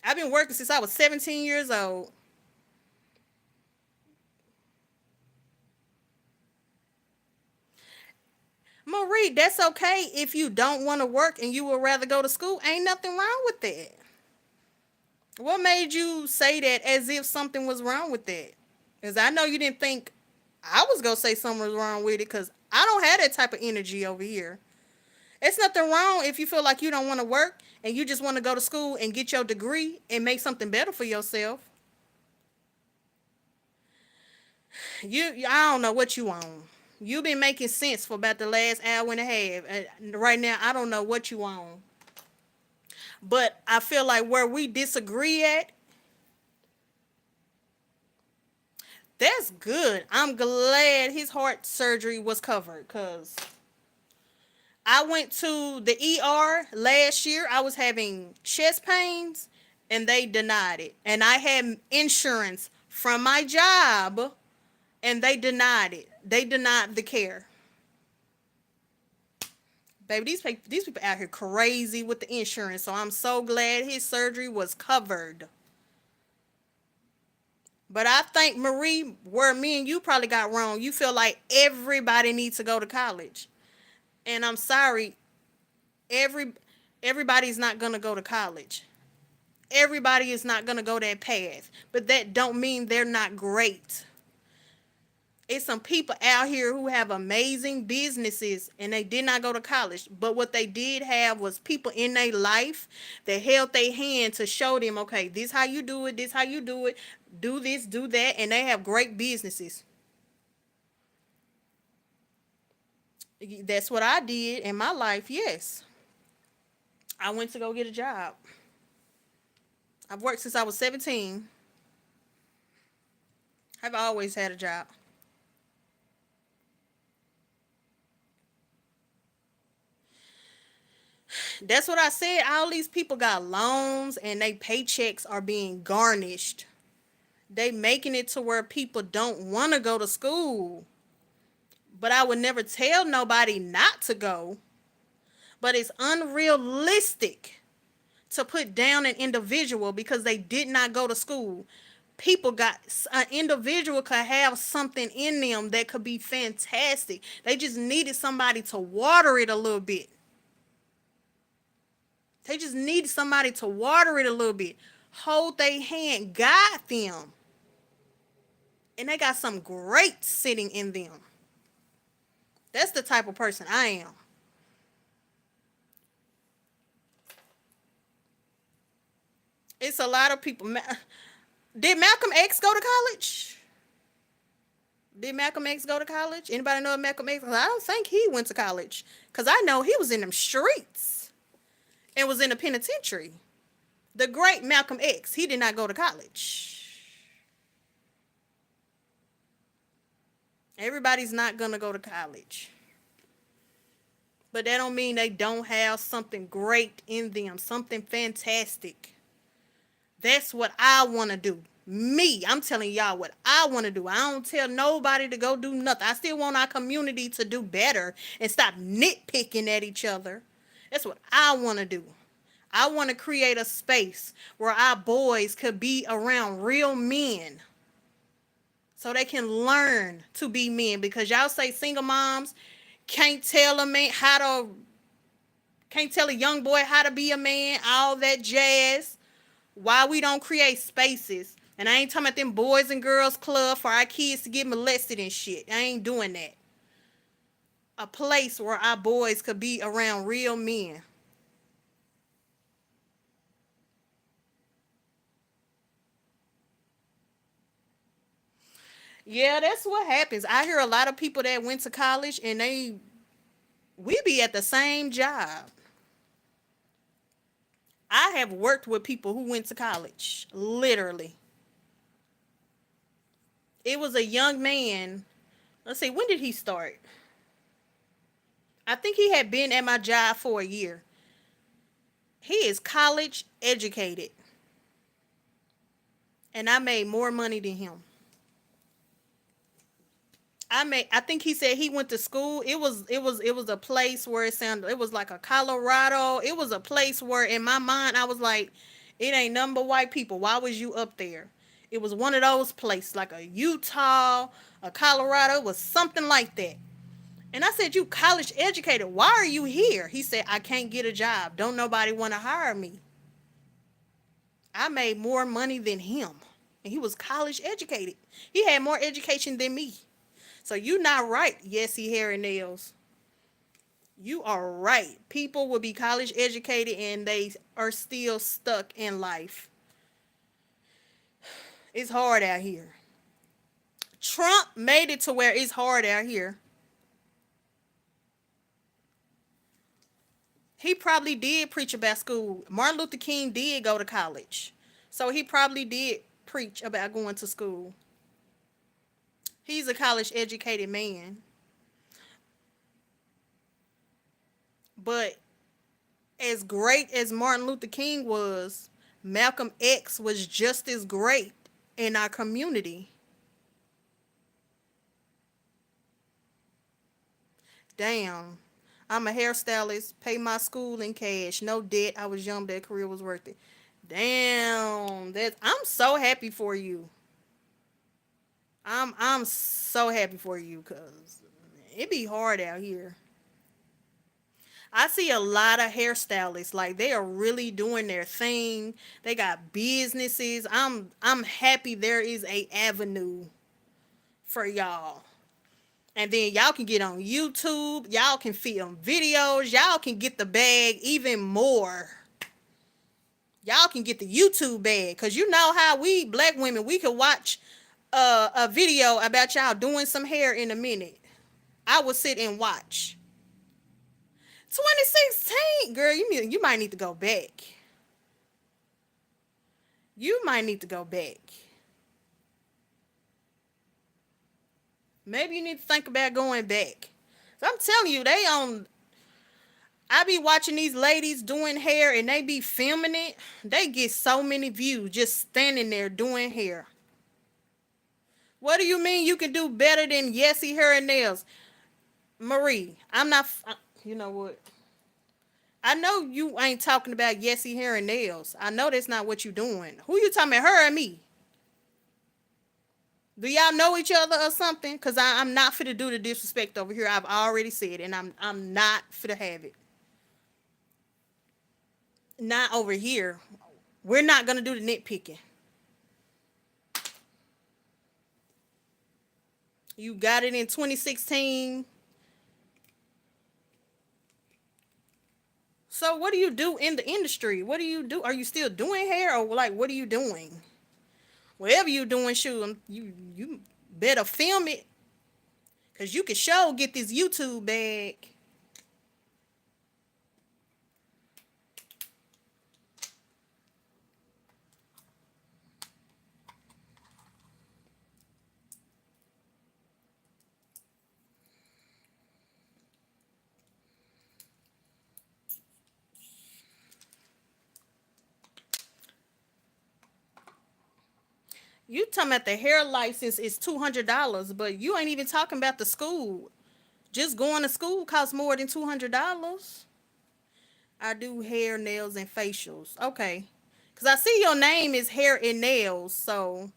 I've been working since I was 17 years old. Marie, that's okay if you don't want to work and you would rather go to school. Ain't nothing wrong with that. What made you say that as if something was wrong with that? Because I know you didn't think I was going to say something was wrong with it because I don't have that type of energy over here. It's nothing wrong if you feel like you don't want to work and you just want to go to school and get your degree and make something better for yourself. I don't know what you on. You've been making sense for about the last hour and a half. Right now, I don't know what you on. But I feel like where we disagree at That's good. I'm glad his heart surgery was covered because I went to the ER last year. I was having chest pains and they denied it. And I had insurance from my job and they denied it. They denied the care. Baby, these people out here crazy with the insurance. So I'm so glad his surgery was covered. But I think, Marie, where me and you probably got wrong, you feel like everybody needs to go to college. And I'm sorry, every everybody's not gonna go to college. Everybody is not gonna go that path. But that don't mean they're not great. It's some people out here who have amazing businesses and they did not go to college. But what they did have was people in their life that held their hand to show them, okay, this how you do it, this how you do it, do this, do that, and they have great businesses. That's what I did in my life, yes. I went to go get a job. I've worked since I was 17. I've always had a job. That's what I said. All these people got loans and they paychecks are being garnished. They making it to where people don't want to go to school. But I would never tell nobody not to go. But it's unrealistic to put down an individual because they did not go to school. People got an individual could have something in them that could be fantastic. They just needed somebody to water it a little bit. They just needed somebody to water it a little bit. Hold their hand, guide them. And they got some great sitting in them. That's the type of person I am. It's a lot of people. Did Malcolm X go to college? Did Malcolm X go to college? Anybody know Malcolm X? I don't think he went to college. Because I know he was in them streets and was in the penitentiary. The great Malcolm X, he did not go to college. Everybody's not going to go to college. But that don't mean they don't have something great in them, something fantastic. That's what I want to do. Me, I'm telling y'all what I want to do. I don't tell nobody to go do nothing. I still want our community to do better and stop nitpicking at each other. That's what I want to do. I want to create a space where our boys could be around real men so they can learn to be men. Because y'all say single moms can't tell a man can't tell a young boy how to be a man, all that jazz. Why we don't create spaces. And I ain't talking about them boys and girls club for our kids to get molested and shit. I ain't doing that. A place where our boys could be around real men. Yeah, that's what happens. I hear a lot of people that went to college and we be at the same job. I have worked with people who went to college, literally. It was a young man. Let's see, when did he start? I think he had been at my job for a year. He is college educated. And I made more money than him. I think he said he went to school. It was a place where it was like a Colorado. It was a place where in my mind I was like, it ain't nothing but white people. Why was you up there? It was one of those places, like a Utah, a Colorado, it was something like that. And I said, you college educated, why are you here? He said, I can't get a job. Don't nobody want to hire me. I made more money than him. And he was college educated. He had more education than me. So you not right, Yesy Hair and Nails. You are right. People will be college educated and they are still stuck in life. It's hard out here. Trump made it to where it's hard out here. He probably did preach about school. Martin Luther King did go to college. So he probably did preach about going to school. He's a college educated man. But as great as Martin Luther King was, Malcolm X was just as great in our community. Damn. I'm a hairstylist, pay my school in cash, no debt. I was young, that career was worth it. Damn, that I'm so happy for you. I'm so happy for you cuz it be hard out here. I see a lot of hairstylists like they are really doing their thing. They got businesses. I'm happy there is a avenue for y'all. And then y'all can get on YouTube. Y'all can film videos. Y'all can get the bag even more. Y'all can get the YouTube bag. Cause you know how we black women, we can watch a video about y'all doing some hair in a minute. I would sit and watch. 2016, girl, you might need to go back. You might need to go back. Maybe you need to think about going back. So I'm telling you, they on. I be watching these ladies doing hair and they be filming it. They get so many views just standing there doing hair. What do you mean you can do better than Yessie hair and nails? Marie, I'm not. You know what? I know you ain't talking about Yessie hair and nails. I know that's not what you doing. Who you talking about, her or me? Do y'all know each other or something? Cause I'm not fit to do the disrespect over here. I've already said, and I'm not fit to have it. Not over here. We're not gonna do the nitpicking. You got it in 2016. So what do you do in the industry? What do you do? Are you still doing hair or like what are you doing? Whatever you doing, shoot, you better film it. Cause you can show get this YouTube bag. You talking about the hair license is $200, but you ain't even talking about the school. Just going to school costs more than $200. I do hair, nails, and facials. Okay. Cause I see your name is hair and nails, so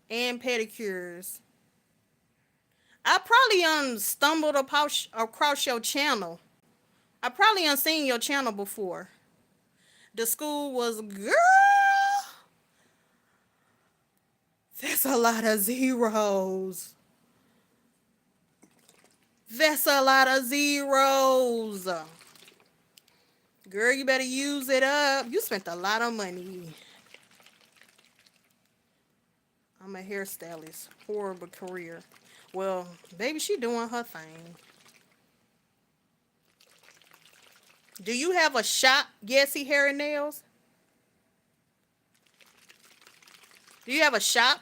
and pedicures. I probably stumbled across your channel. I probably unseen your channel before. The school was girl. That's a lot of zeros. That's a lot of zeros. Girl, you better use it up. You spent a lot of money. I'm a hairstylist. Horrible career. Well, baby, she doing her thing. Do you have a shop, Yessie Hair and Nails? Do you have a shop?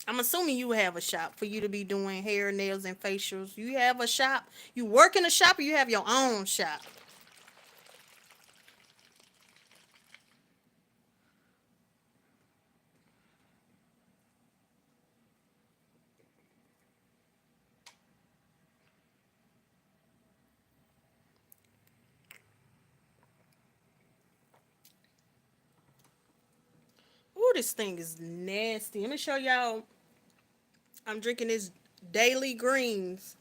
I'm assuming you have a shop for you to be doing hair, nails, and facials. You have a shop? You work in a shop or you have your own shop? Ooh, this thing is nasty. Let me show y'all. I'm drinking this Daily Greens.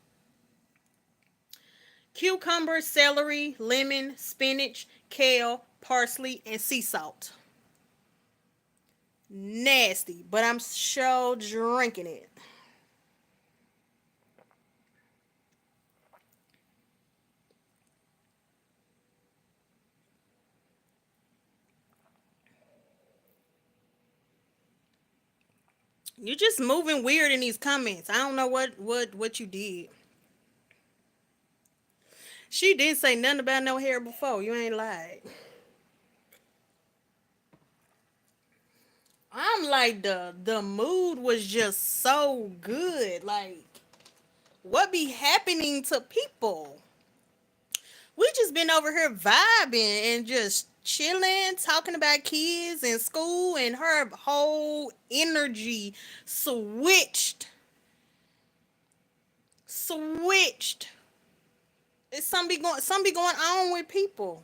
Cucumber, celery, lemon, spinach, kale, parsley, and sea salt. Nasty, but I'm sure drinking it. You just moving weird in these comments. I don't know what you did. She didn't say nothing about no hair before. You ain't lied. I'm like the mood was just so good. Like what be happening to people? We just been over here vibing and just chilling, talking about kids and school, and her whole energy switched. It's something be going on with people.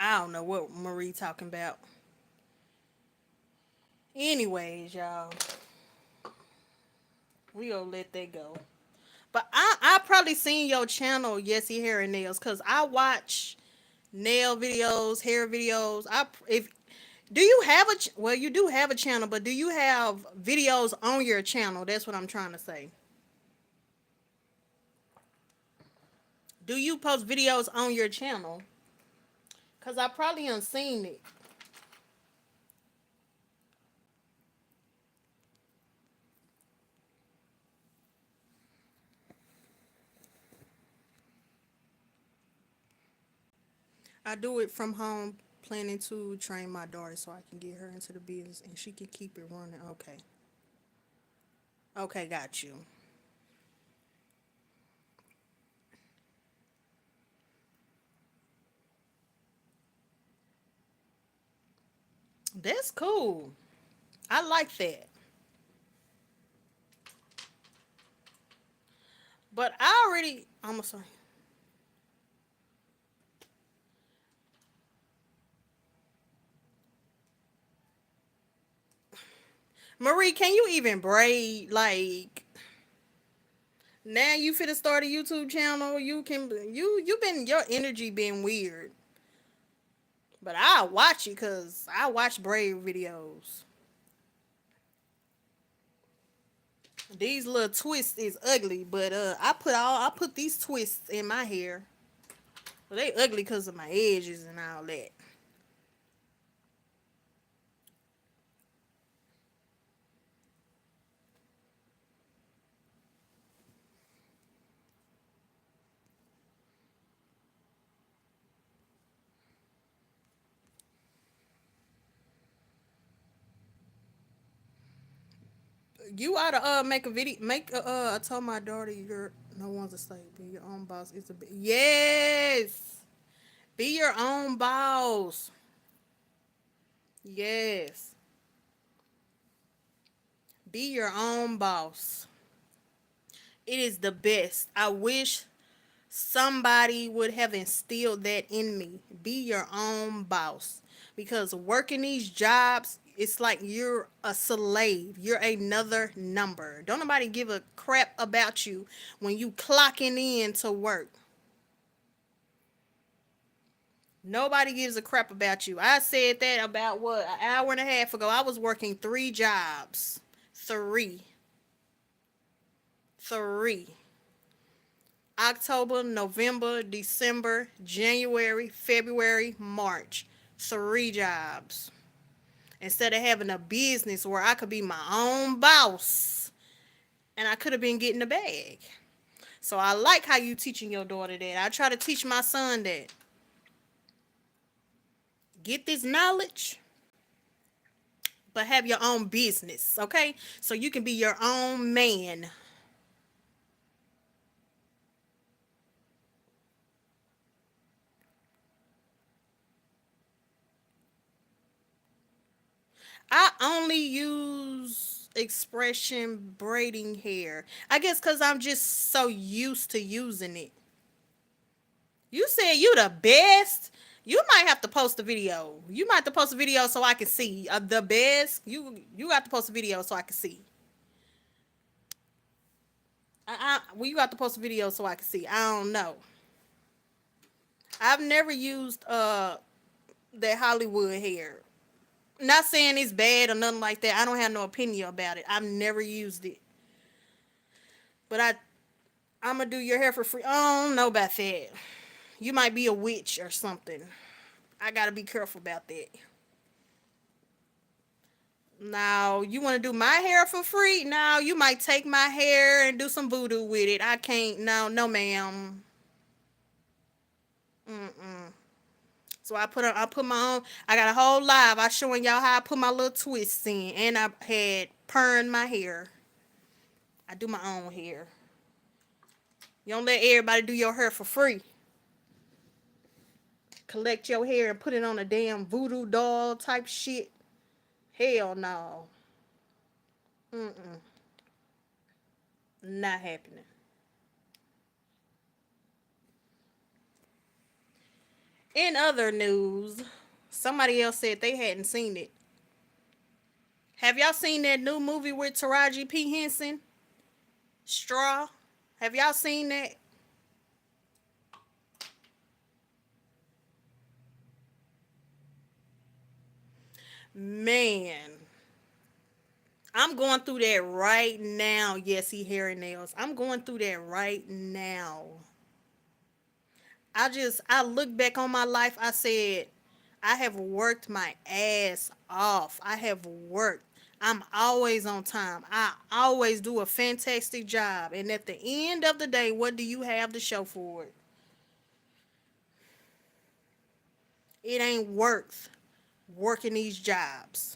I don't know what Marie talking about. Anyways, y'all, we gonna let that go. But I probably seen your channel, Yesy Hair and Nails, cause I watch nail videos, hair videos. I if do you have well, you do have a channel, but do you have videos on your channel? That's what I'm trying to say. Do you post videos on your channel? Cause I probably unseen it. I do it from home, planning to train my daughter so I can get her into the business and she can keep it running. Okay. Okay, got you. That's cool. I like that. But I already, I'm sorry. Marie, can you even braid? Like, now you finna start a YouTube channel. You been, your energy been weird. But I watch it because I watch braid videos. These little twists is ugly, but I put these twists in my hair. Well, they ugly because of my edges and all that. You ought to make a video. I told my daughter you're no one's a slave. Be your own boss. Yes. Be your own boss. Yes. Be your own boss. It is the best. I wish somebody would have instilled that in me. Be your own boss. Because working these jobs, it's like you're a slave. You're another number. Don't nobody give a crap about you when you clocking in to work. Nobody gives a crap about you. I said that about what, an hour and a half ago. I was working three jobs. Three. Three. October, November, December, January, February, March. Three jobs. Instead of having a business where I could be my own boss and I could have been getting the bag. So I like how you teaching your daughter that. I try to teach my son that. Get this knowledge, but have your own business, okay? So you can be your own man. I only use expression braiding hair. I guess because I'm just so used to using it. You said you the best. You might have to post a video. You might have to post a video so I can see the best. You got to post a video so I can see. Well, you got to post a video so I can see. I don't know. I've never used that Hollywood hair. Not saying it's bad or nothing like that. I don't have no opinion about it. I've never used it. But I'm gonna do your hair for free. I don't know about that. You might be a witch or something. I gotta be careful about that. Now, you want to do my hair for free? Now, you might take my hair and do some voodoo with it. I can't. No, no, ma'am. Mm-mm. So I put my own. I got a whole live. I showing y'all how I put my little twists in, and I had permed my hair. I do my own hair. You don't let everybody do your hair for free. Collect your hair and put it on a damn voodoo doll type shit. Hell no. Mm-mm. Not happening. In other news, somebody else said they hadn't seen it. Have y'all seen that new movie with Taraji P. Henson? Straw? Have y'all seen that? Man, I'm going through that right now. Yes, he hair and nails. I'm going through that right now. I look back on my life. I said, I have worked my ass off. I have worked. I'm always on time. I always do a fantastic job. And at the end of the day, what do you have to show for it? It ain't worth working these jobs.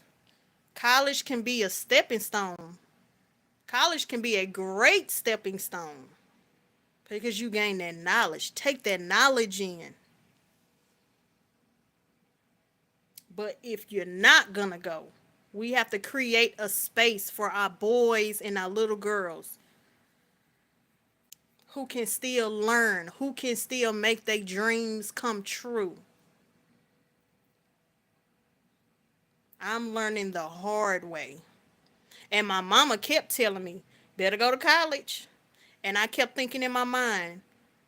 College can be a stepping stone. College can be a great stepping stone because you gain that knowledge. Take that knowledge in. But if you're not gonna go, we have to create a space for our boys and our little girls who can still learn, who can still make their dreams come true. I'm learning the hard way. And my mama kept telling me, better go to college. And I kept thinking in my mind,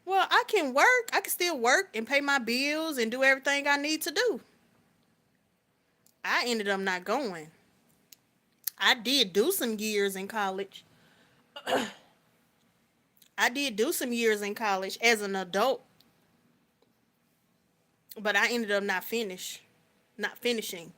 well, I can work. I can still work and pay my bills and do everything I need to do. I ended up not going. I did do some years in college. I did do some years in college as an adult, but I ended up not finishing.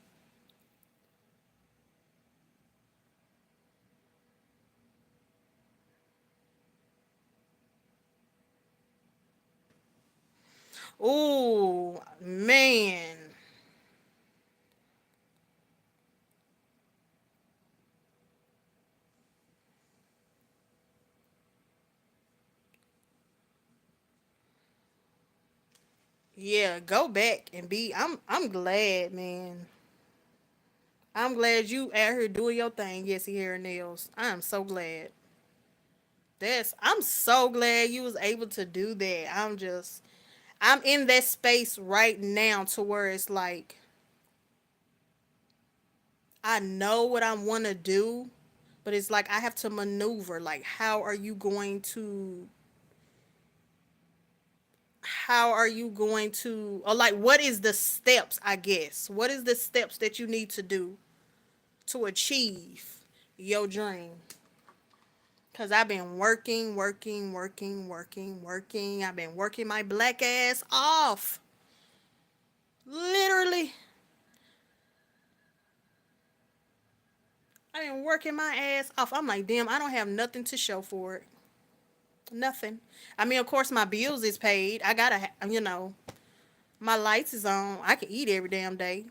Oh, man. Yeah, go back and be I'm glad, man. I'm glad you out here doing your thing, yes, hair and nails. I'm so glad. I'm so glad you was able to do that. I'm in that space right now to where it's like I know what I want to do, but it's like I have to maneuver. Like, how are you going to, or like, what is the steps, I guess? What is the steps that you need to do to achieve your dream? Because I've been working, working, working, working, working. I've been working my black ass off. Literally. I've been working my ass off. I'm like, damn, I don't have nothing to show for it. Nothing. I mean, of course, my bills is paid. I gotta, my lights is on. I can eat every damn day.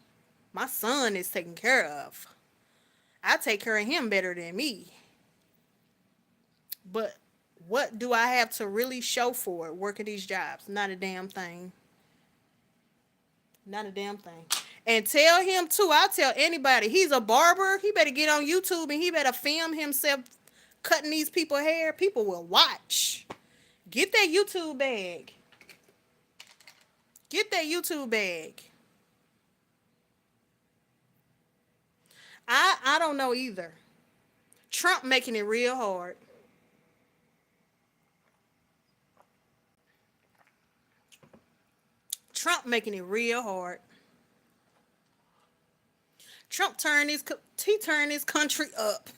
My son is taken care of. I take care of him better than me. But what do I have to really show for it working these jobs? Not a damn thing. Not a damn thing. And tell him too, I'll tell anybody, he's a barber. He better get on YouTube and he better film himself cutting these people hair. People will watch. Get that YouTube bag. Get that YouTube bag. I don't know either. Trump making it real hard. Trump making it real hard. Trump turned his country up.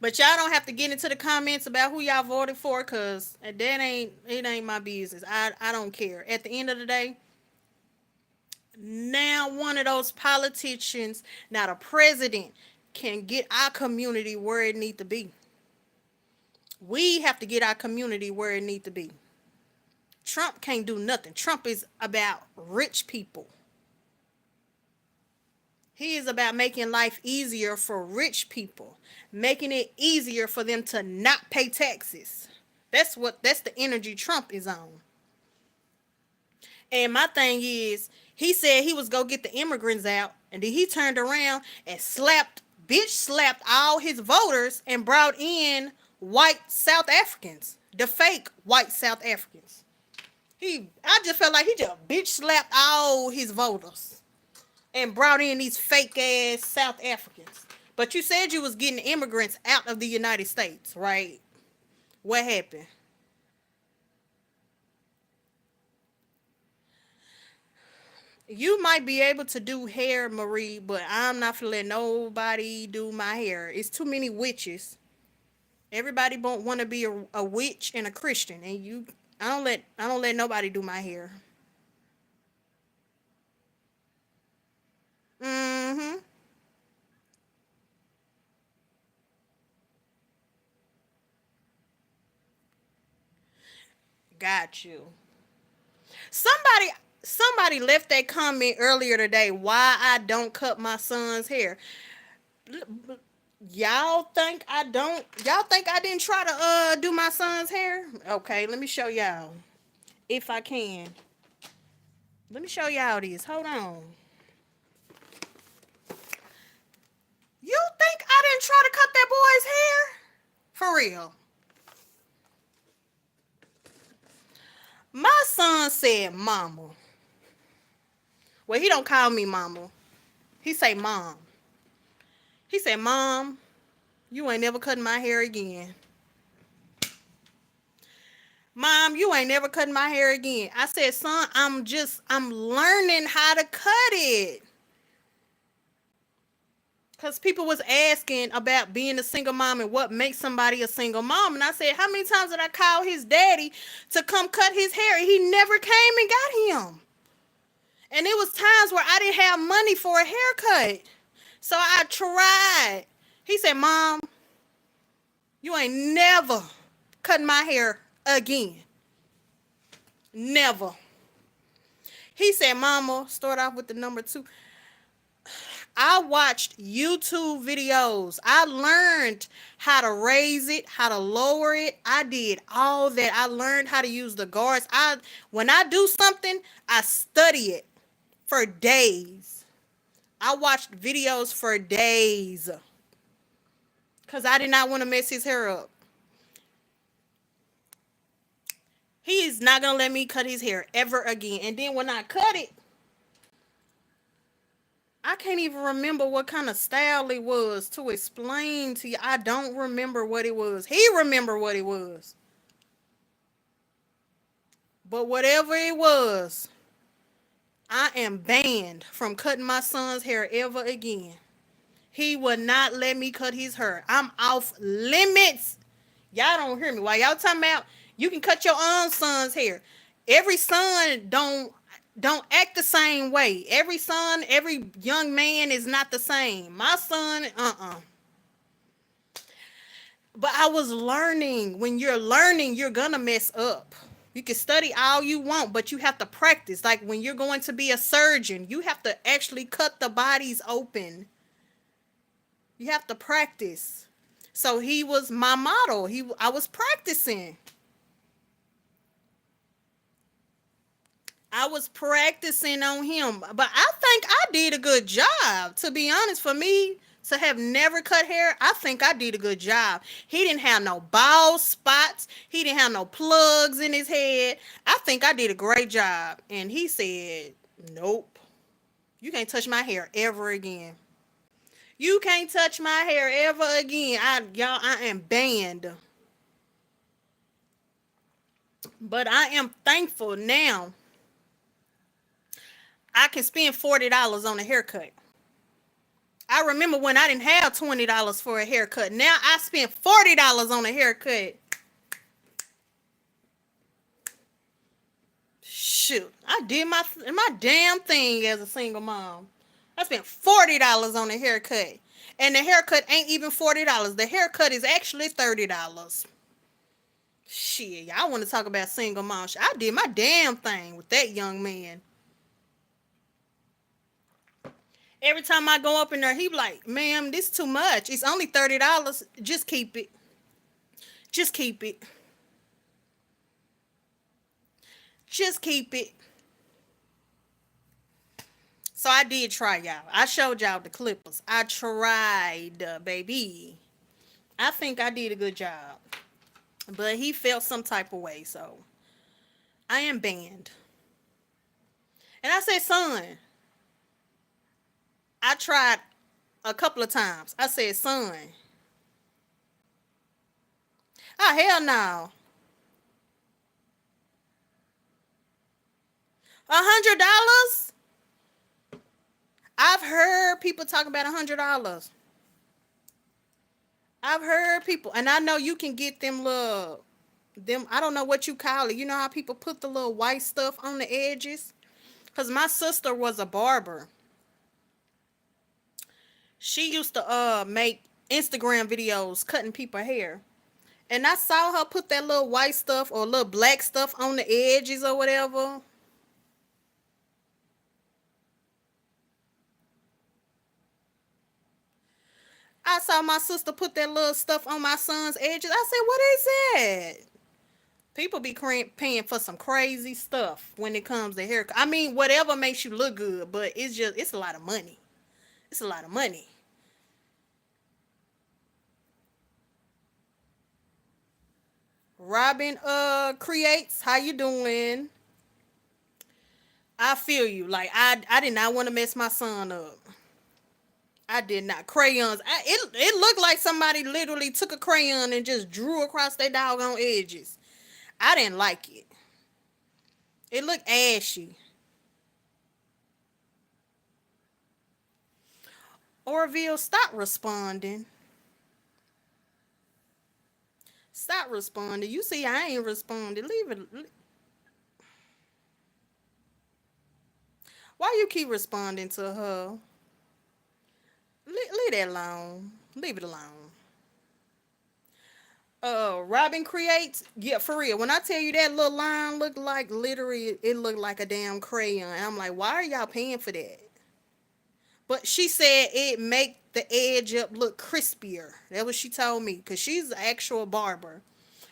But y'all don't have to get into the comments about who y'all voted for, cause it ain't my business. I don't care. At the end of the day, now one of those politicians, not a president, can get our community where it need to be. We have to get our community where it need to be. Trump can't do nothing. Trump is about rich people. He is about making life easier for rich people, making it easier for them to not pay taxes. That's the energy Trump is on. And my thing is, he said he was go get the immigrants out, and then he turned around and slapped all his voters and brought in white South Africans, the fake white South Africans. I just felt like he just bitch slapped all his voters and brought in these fake ass South Africans. But you said you was getting immigrants out of the United States, right? What happened? You might be able to do hair, Marie, but I'm not gonna let nobody do my hair. It's too many witches. Everybody won't want to be a witch and a Christian, and I don't let nobody do my hair. Mm-hmm. Got you. Somebody somebody left that comment earlier today why I don't cut my son's hair. Y'all think I didn't try to do my son's hair? Okay, let me show y'all. If I can. Let me show y'all this. Hold on. You think I didn't try to cut that boy's hair? For real. My son said mama. Well, he don't call me mama. He say mom. He said, Mom, you ain't never cutting my hair again. Mom, you ain't never cutting my hair again. I said, son, I'm learning how to cut it. Because people was asking about being a single mom and what makes somebody a single mom. And I said, how many times did I call his daddy to come cut his hair? He never came and got him. And it was times where I didn't have money for a haircut. So I tried. He said, Mom, you ain't never cutting my hair again. Never. He said, Mama, start off with the number 2. I watched YouTube videos. I learned how to raise it, how to lower it. I did all that. I learned how to use the guards. When I do something, I study it for days. I watched videos for days because I did not want to mess his hair up. He is not going to let me cut his hair ever again. And then when I cut it, I can't even remember what kind of style it was to explain to you. I don't remember what it was. He remember what it was. But whatever it was, I am banned from cutting my son's hair ever again. He would not let me cut his hair. I'm off limits. Y'all don't hear me. While y'all talking about you can cut your own son's hair. Every son don't act the same way. Every son, every young man is not the same. My son, But I was learning. When you're learning, you're gonna mess up. You can study all you want, but you have to practice. Like when you're going to be a surgeon, you have to actually cut the bodies open. You have to practice. So he was my model. I was practicing. I was practicing on him. But I think I did a good job. To be honest, for me to have never cut hair, I think I did a good job. He didn't have no bald spots. He didn't have no plugs in his head. I think I did a great job. And he said, nope. You can't touch my hair ever again. You can't touch my hair ever again. I am banned. But I am thankful now. I can spend $40 on a haircut. I remember when I didn't have $20 for a haircut. Now I spend $40 on a haircut. Shoot, I did my damn thing as a single mom. I spent $40 on a haircut. And the haircut ain't even $40. The haircut is actually $30. Shit, y'all want to talk about single mom? I did my damn thing with that young man. Every time I go up in there, he be like, "Ma'am, this too much. It's only $30. Just keep it. Just keep it. Just keep it." So I did try, y'all. I showed y'all the clippers. I tried, baby. I think I did a good job, but he felt some type of way, so I am banned. And I said, "Son, I tried a couple of times." I said, "Son, oh hell no, $100." I've heard people talk about $100. I've heard people, and I know you can get them little, them, I don't know what you call it. You know how people put the little white stuff on the edges? Cause my sister was a barber. She used to make Instagram videos cutting people hair. And I saw her put that little white stuff or little black stuff on the edges or whatever. I saw my sister put that little stuff on my son's edges. I said, "What is that?" People be paying for some crazy stuff when it comes to hair. I mean, whatever makes you look good, but it's a lot of money. It's a lot of money. Robin creates. How you doing? I feel you. Like I did not want to mess my son up. I did not. Crayons. It looked like somebody literally took a crayon and just drew across their doggone edges. I didn't like it. It looked ashy. Orville, stop responding. Stop responding. You see, I ain't responded. Leave it. Why you keep responding to her? Leave that alone. Leave it alone. Robin creates. Yeah, for real. When I tell you that little line looked like literally, it looked like a damn crayon. And I'm like, why are y'all paying for that? But she said it make the edge up look crispier. That's what she told me. Cause she's an actual barber.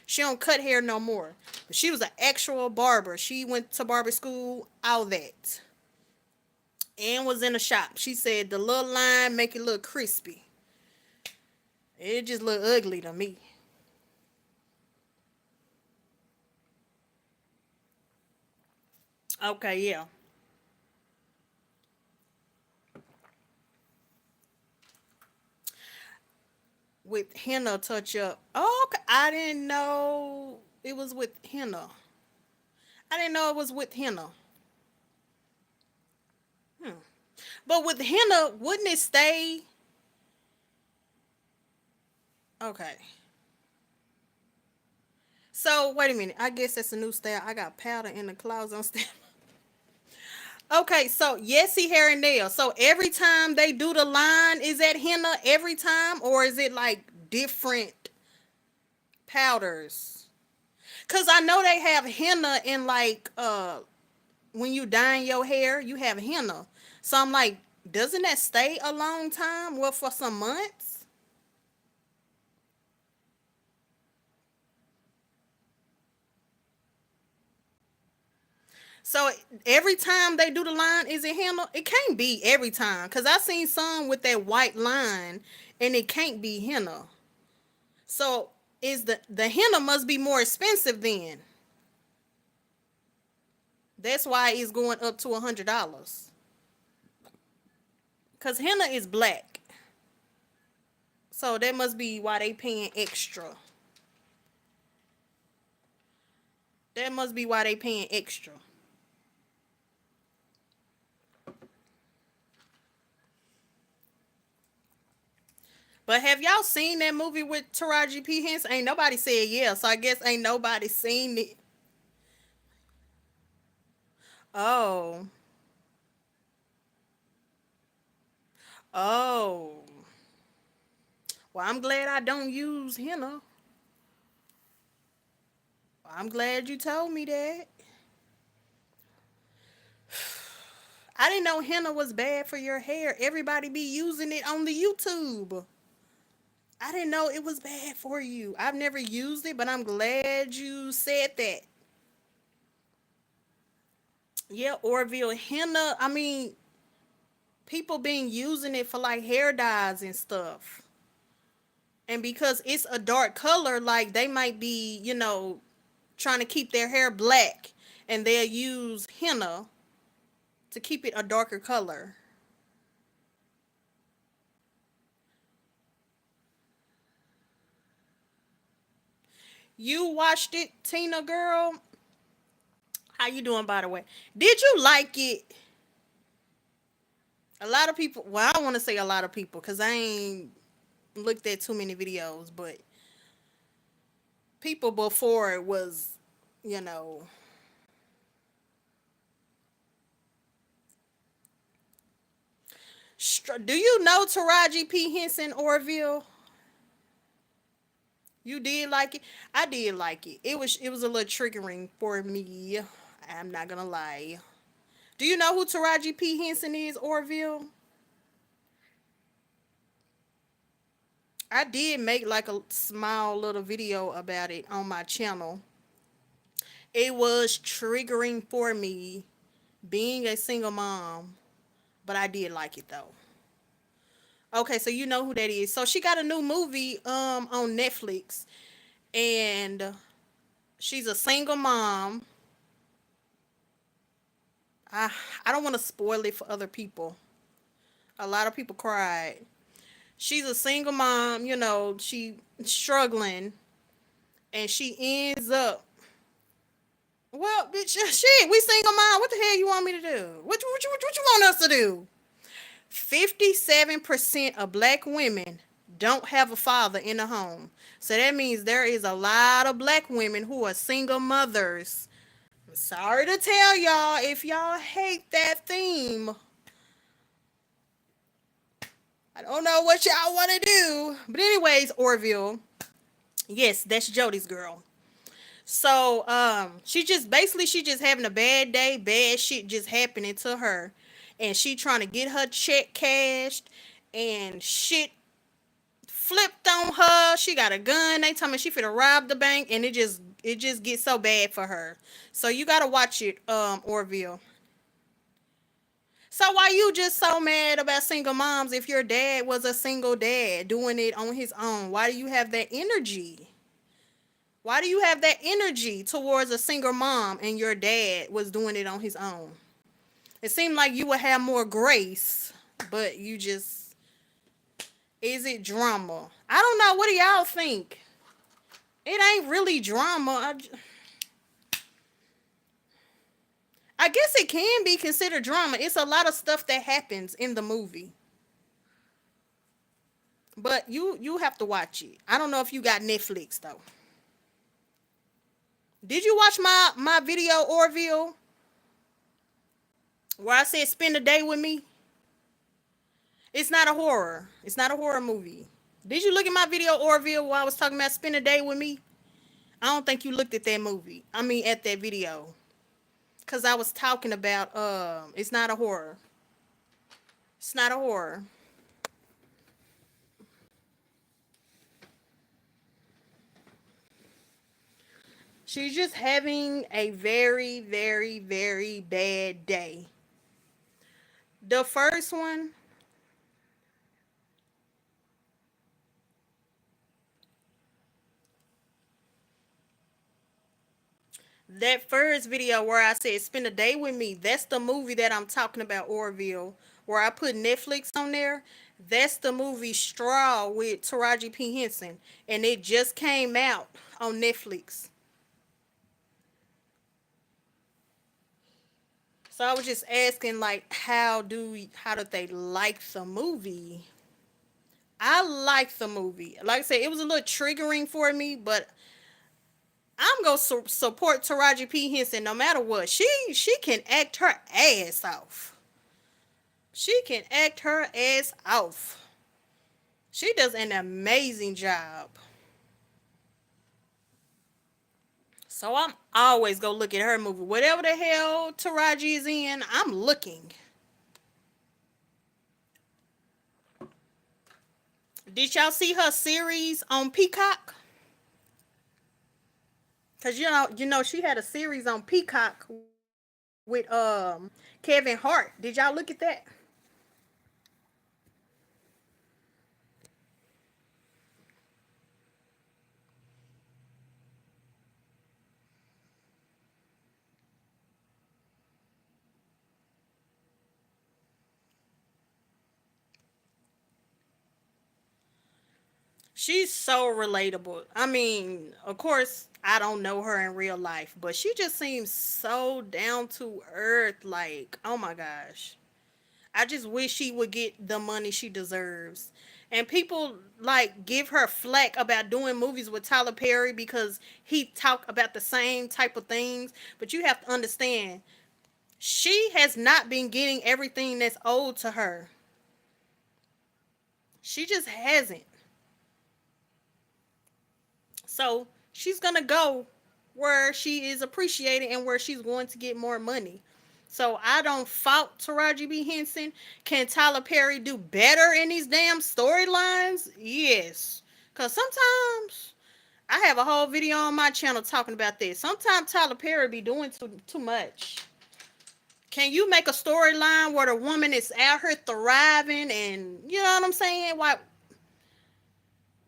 She don't cut hair no more. But she was an actual barber. She went to barber school, all that. And was in a shop. She said the little line make it look crispy. It just look ugly to me. Okay, yeah. With henna touch up. Oh, okay. I didn't know it was with henna. I didn't know it was with henna. Hmm. But with henna, wouldn't it stay? Okay. So wait a minute. I guess that's a new style. I got powder in the closet. Okay, so Yessie hair and nail. So every time they do the line, is that henna every time, or is it like different powders? Cause I know they have henna in like when you dyeing your hair, you have henna. So I'm like, doesn't that stay a long time? Well, for some months. So every time they do the line, is it henna? It can't be every time, cause I seen some with that white line, and it can't be henna. So is the henna must be more expensive then? That's why it's going up to $100. Cause henna is black, so that must be why they paying extra. That must be why they paying extra. But have y'all seen that movie with Taraji P Henson? Ain't nobody said yeah, so I guess ain't nobody seen it. Oh, oh. Well, I'm glad I don't use henna. I'm glad you told me that. I didn't know henna was bad for your hair. Everybody be using it on the YouTube. I didn't know it was bad for you. I've never used it, but I'm glad you said that. Yeah, Orville henna. I mean, people been using it for like hair dyes and stuff. And because it's a dark color, like they might be, trying to keep their hair black, and they'll use henna to keep it a darker color. You watched it, Tina girl? How you doing, by the way? Did you like it? A lot of people, well, I don't want to say a lot of people because I ain't looked at too many videos, but people before it was, you know, do you know Taraji P. Henson Orville? You did like it? I did like it. It was a little triggering for me. I'm not gonna lie. Do you know who Taraji P. Henson is, Orville? I did make like a small little video about it on my channel. It was triggering for me being a single mom, but I did like it though. Okay, so you know who that is. So she got a new movie on Netflix, and she's a single mom. I I don't want to spoil it for other people. A lot of people cried. She's a single mom, she struggling, and she ends up, well, bitch, shit, we single mom. What the hell you want me to do? What you want us to do? 57% of black women don't have a father in the home. So that means there is a lot of black women who are single mothers. I'm sorry to tell y'all, if y'all hate that theme, I don't know what y'all want to do. But anyways, Orville, yes, that's Jody's girl. So she just having a bad day, bad shit just happening to her, and she trying to get her check cashed, and shit flipped on her. She got a gun. They tell me she finna rob the bank, and it just gets so bad for her. So you gotta watch it, Orville. So why you just so mad about single moms if your dad was a single dad doing it on his own? Why do you have that energy? Why do you have that energy towards a single mom and your dad was doing it on his own? It seemed like you would have more grace, but you just, is it drama? I don't know. What do y'all think? It ain't really drama. I guess it can be considered drama. It's a lot of stuff that happens in the movie. But you have to watch it. I don't know if you got Netflix though. Did you watch my video, Orville, where I said spend a day with me? It's not a horror. It's not a horror movie. Did you look at my video, Orville, while I was talking about spend a day with me? I don't think you looked at that movie. I mean, at that video. Because I was talking about, it's not a horror. It's not a horror. She's just having a very, very, very bad day. The first one, that first video where I said spend a day with me, that's the movie that I'm talking about, Orville, where I put Netflix on there. That's the movie Straw with Taraji P. Henson, and it just came out on Netflix. So I was just asking, like, how did they like the movie? I like the movie. Like I said, it was a little triggering for me, but I'm gonna support Taraji P. Henson no matter what. She can act her ass off. She can act her ass off. She does an amazing job. So I'm always go look at her movie. Whatever the hell Taraji is in, I'm looking. Did y'all see her series on Peacock? Cause you know she had a series on Peacock with Kevin Hart. Did y'all look at that? She's so relatable. I mean, of course, I don't know her in real life, but she just seems so down to earth. Like, oh my gosh. I just wish she would get the money she deserves. And people like give her flack about doing movies with Tyler Perry because he talk about the same type of things. But you have to understand, she has not been getting everything that's owed to her. She just hasn't. So she's gonna go where she is appreciated and where she's going to get more money. So I don't fault Taraji B. Henson. Can Tyler Perry do better in these damn storylines? Yes. Cause sometimes I have a whole video on my channel talking about this. Sometimes Tyler Perry be doing too much. Can you make a storyline where the woman is out here thriving and you know what I'm saying? Why?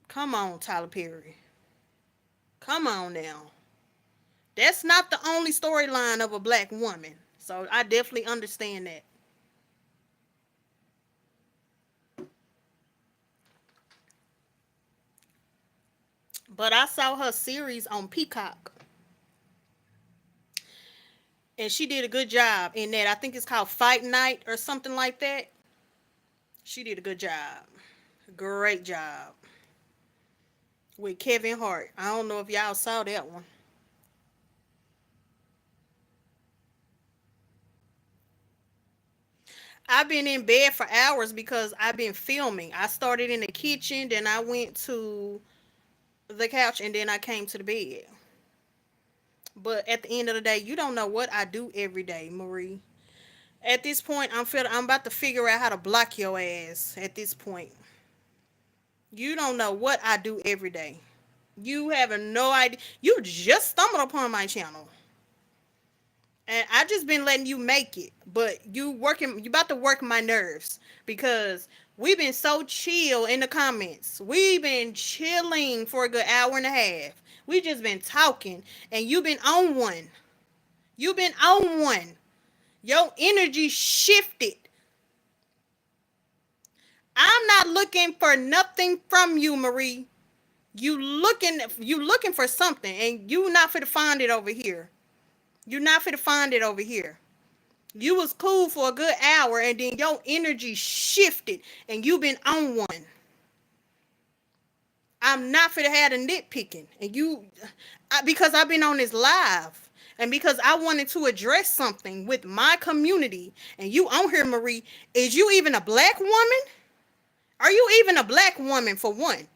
Come on, Tyler Perry. Come on now. That's not the only storyline of a black woman. So I definitely understand that. But I saw her series on Peacock, and she did a good job in that. I think it's called Fight Night or something like that. She did a good job. Great job. With Kevin Hart. I don't know if y'all saw that one. I've been in bed for hours because I've been filming. I started in the kitchen, then I went to the couch, and then I came to the bed. But at the end of the day, you don't know what I do every day, Marie. At this point, I'm about to figure out how to block your ass. At this point, you don't know what I do every day. You have no idea. You just stumbled upon my channel, and I just been letting you make it. But you about to work my nerves because we've been so chill in the comments. We've been chilling for a good hour and a half. We just been talking, and you've been on one. You've been on one. Your energy shifted. I'm not looking for nothing from you, Marie. You looking for something, and you not for to find it over here. You not for to find it over here. You was cool for a good hour, and then your energy shifted, and you been on one. I'm not for to have a nitpicking, and because I've been on this live, and because I wanted to address something with my community, and you on here, Marie. Is you even a black woman? Are you even a black woman for one?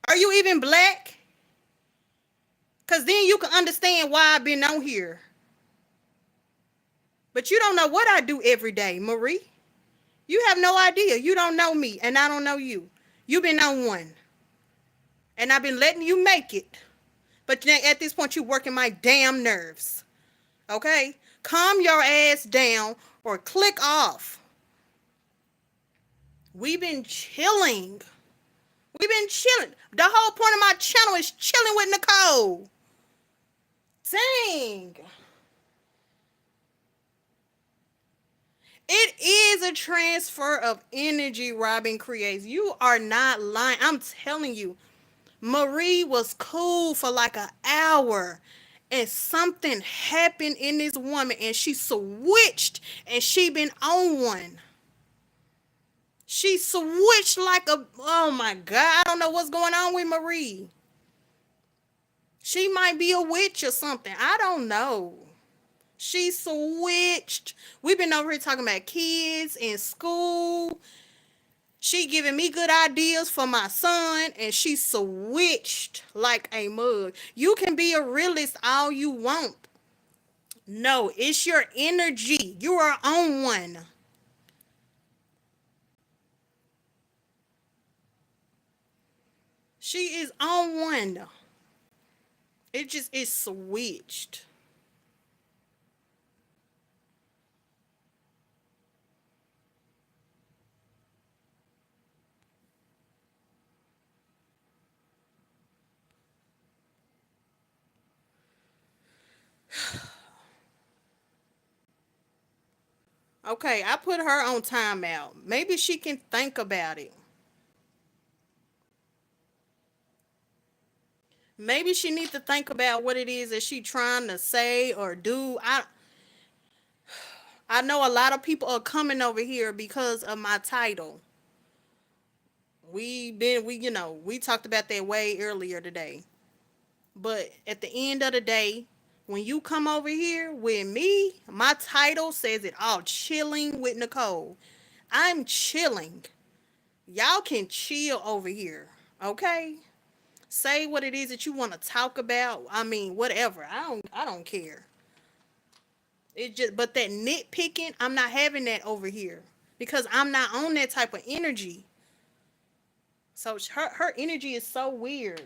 Are you even black? Because then you can understand why I've been on here. But you don't know what I do every day, Marie. You have no idea. You don't know me, and I don't know you. You've been on one, and I've been letting you make it. But at this point, you're working my damn nerves. Okay? Calm your ass down or click off. We've been chilling. We've been chilling. The whole point of my channel is chilling with Nicole. Dang. It is a transfer of energy Robin creates. You are not lying. I'm telling you. Marie was cool for like an hour. And something happened in this woman. And she switched. And she been on one. She switched like a... Oh my God. I don't know what's going on with Marie. She might be a witch or something. I don't know. She switched. We've been over here talking about kids in school. She giving me good ideas for my son, and she switched like a mug. You can be a realist all you want. No, it's your energy. You are on one. She is on one. It just is switched. Okay, I put her on timeout. Maybe she can think about it. Maybe she needs to think about what it is that she trying to say or do. I know a lot of people are coming over here because of my title. We talked about that way earlier today. But at the end of the day, when you come over here with me, my title says it all. Chilling with Nicole. I'm chilling. Y'all can chill over here. Okay? Say what it is that you want to talk about. I mean, whatever. I don't care. It just but that nitpicking, I'm not having that over here because I'm not on that type of energy. So her energy is so weird.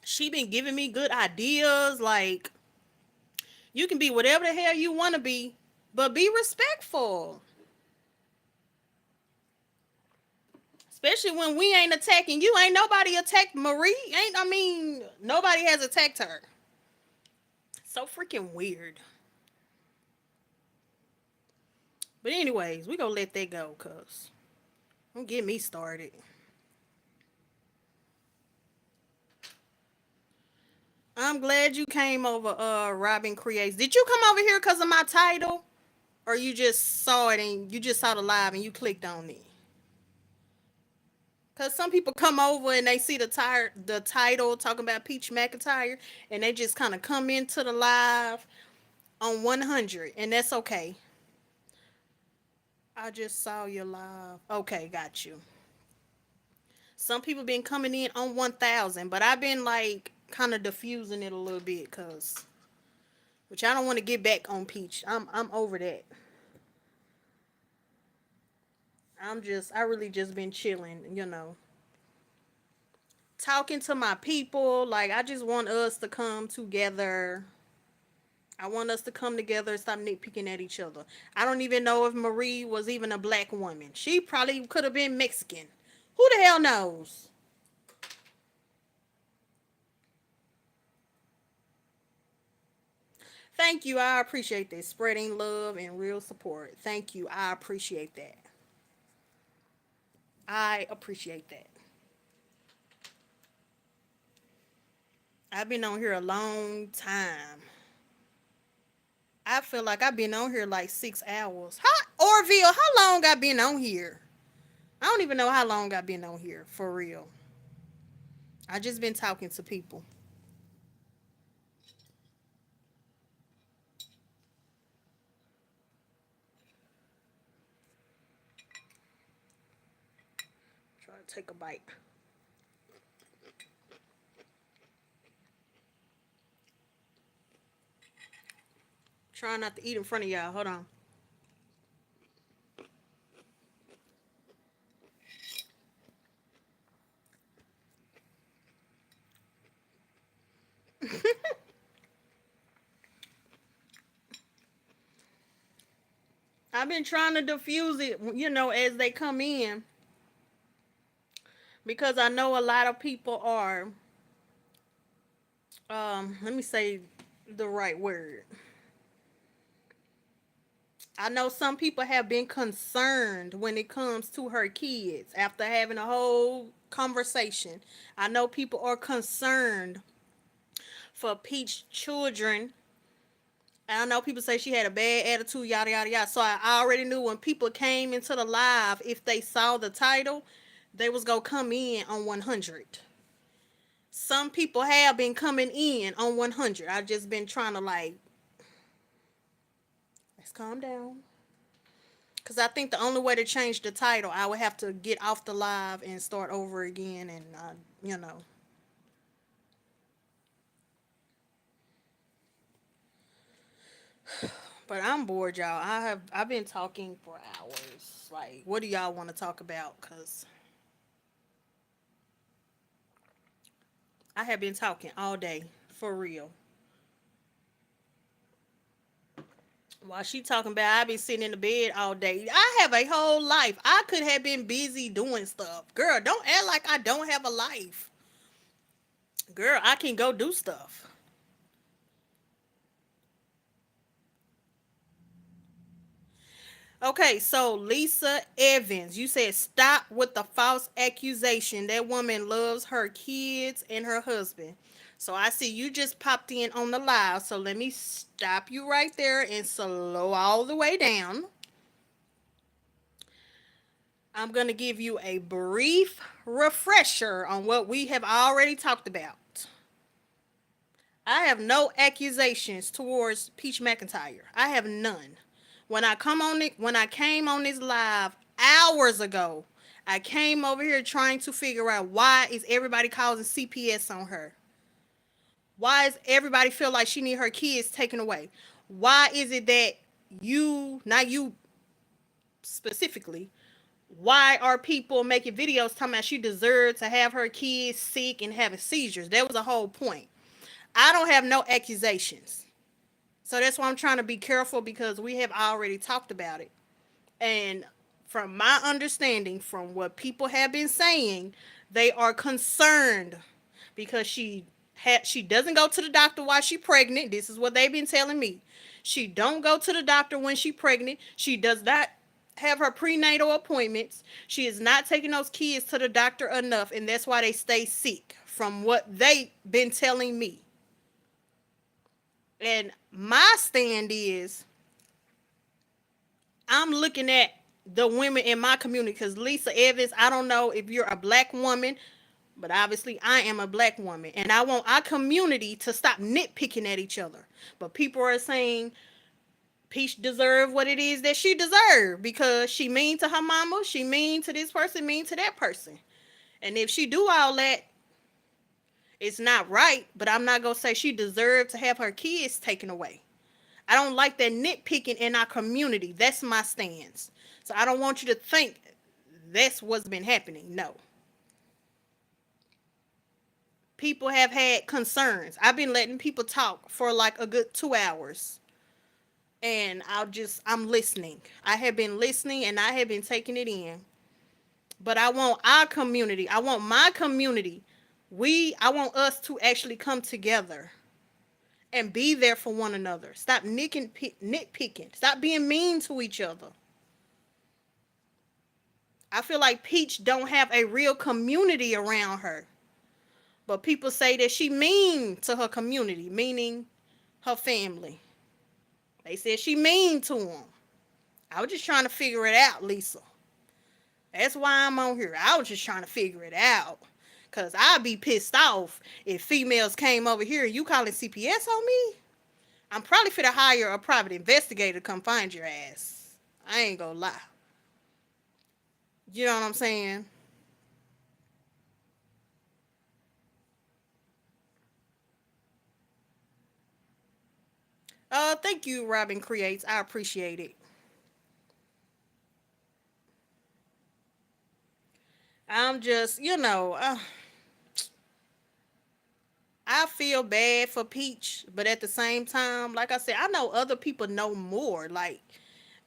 She been giving me good ideas like you can be whatever the hell you want to be, but be respectful. Especially when we ain't attacking you. Ain't nobody attacked Marie. Ain't I mean nobody has attacked her. So freaking weird. But anyways, we gonna let that go, cause don't get me started. I'm glad you came over, Robin Creates. Did you come over here because of my title? Or you just saw it and you just saw the live and you clicked on it? Cause some people come over and they see the title talking about Peach McIntyre and they just kind of come into the live on 100 and that's okay. I just saw your live. Okay, got you. Some people been coming in on 1,000, but I've been like kind of diffusing it a little bit cause which I don't want to get back on Peach. I'm over that. I really just been chilling, talking to my people. Like, I just want us to come together. I want us to come together and stop nitpicking at each other. I don't even know if Marie was even a black woman. She probably could have been Mexican. Who the hell knows? Thank you. I appreciate this. Spreading love and real support. Thank you. I appreciate that. I appreciate that. I've been on here a long time. I feel like I've been on here like 6 hours. Orville, how long I been on here? I don't even know how long I've been on here for real. I just been talking to people. Try to take a bite. Try not to eat in front of y'all. Hold on. I've been trying to diffuse it, as they come in because I know a lot of people are let me say the right word. I know some people have been concerned when it comes to her kids after having a whole conversation. I know people are concerned for Peach children. I know people say she had a bad attitude, yada yada yada. So I already knew when people came into the live, if they saw the title, they was gonna come in on 100. Some people have been coming in on 100. I just been trying to like calm down. Because I think the only way to change the title, I would have to get off the live and start over again. And, you know. But I'm bored, y'all. I've been talking for hours. Like, what do y'all want to talk about? Because I have been talking all day. For real. While she talking about I be sitting in the bed all day. I have a whole life. I could have been busy doing stuff. Girl, don't act like I don't have a life. Girl, I can go do stuff. Okay, so Lisa Evans, you said stop with the false accusation. That woman loves her kids and her husband. So I see you just popped in on the live. So let me stop you right there and slow all the way down. I'm going to give you a brief refresher on what we have already talked about. I have no accusations towards Peach McIntyre. I have none. When I came on this live hours ago, I came over here trying to figure out why is everybody causing CPS on her? Why is everybody feel like she need her kids taken away? Why is it that you, not you specifically, why are people making videos talking about she deserved to have her kids sick and having seizures? That was the whole point. I don't have no accusations. So that's why I'm trying to be careful because we have already talked about it. And from my understanding, from what people have been saying, they are concerned because she doesn't go to the doctor while she's pregnant. This is what they've been telling me. She don't go to the doctor when she's pregnant. She does not have her prenatal appointments. She is not taking those kids to the doctor enough, and that's why they stay sick. From what they've been telling me. And my stand is I'm looking at the women in my community because Lisa Evans, I don't know if you're a black woman, but obviously I am a black woman. And I want our community to stop nitpicking at each other. But people are saying Peach deserve what it is that she deserve because she mean to her mama, she mean to this person, mean to that person. And if she do all that, it's not right, but I'm not going to say she deserved to have her kids taken away. I don't like that nitpicking in our community. That's my stance. So I don't want you to think that's what's been happening. No. People have had concerns. I've been letting people talk for like a good 2 hours. And I'm listening. I have been listening and I have been taking it in. But I want our community. I want my community. I want us to actually come together and be there for one another. Stop nitpicking. Stop being mean to each other. I feel like Peach don't have a real community around her. But people say that she mean to her community, meaning her family. They said she mean to them. I was just trying to figure it out, Lisa. That's why I'm on here. I was just trying to figure it out. Because I'd be pissed off if females came over here and you calling CPS on me. I'm probably finna hire a private investigator to come find your ass. I ain't gonna lie. You know what I'm saying? Thank you, Robin Creates. I appreciate it. I'm just, I feel bad for Peach, but at the same time, like I said, I know other people know more. Like,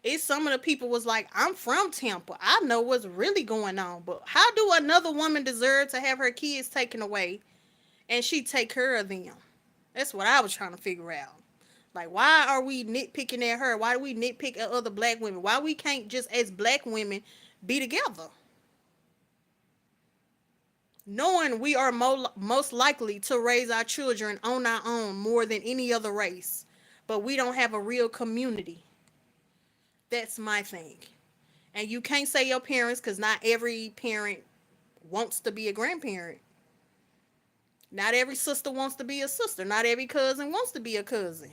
it's some of the people was like, I'm from Tampa. I know what's really going on. But how do another woman deserve to have her kids taken away and she take care of them? That's what I was trying to figure out. Like, why are we nitpicking at her? Why do we nitpick at other black women? Why we can't just as black women be together? Knowing we are most likely to raise our children on our own more than any other race, but we don't have a real community. That's my thing. And you can't say your parents because not every parent wants to be a grandparent. Not every sister wants to be a sister. Not every cousin wants to be a cousin.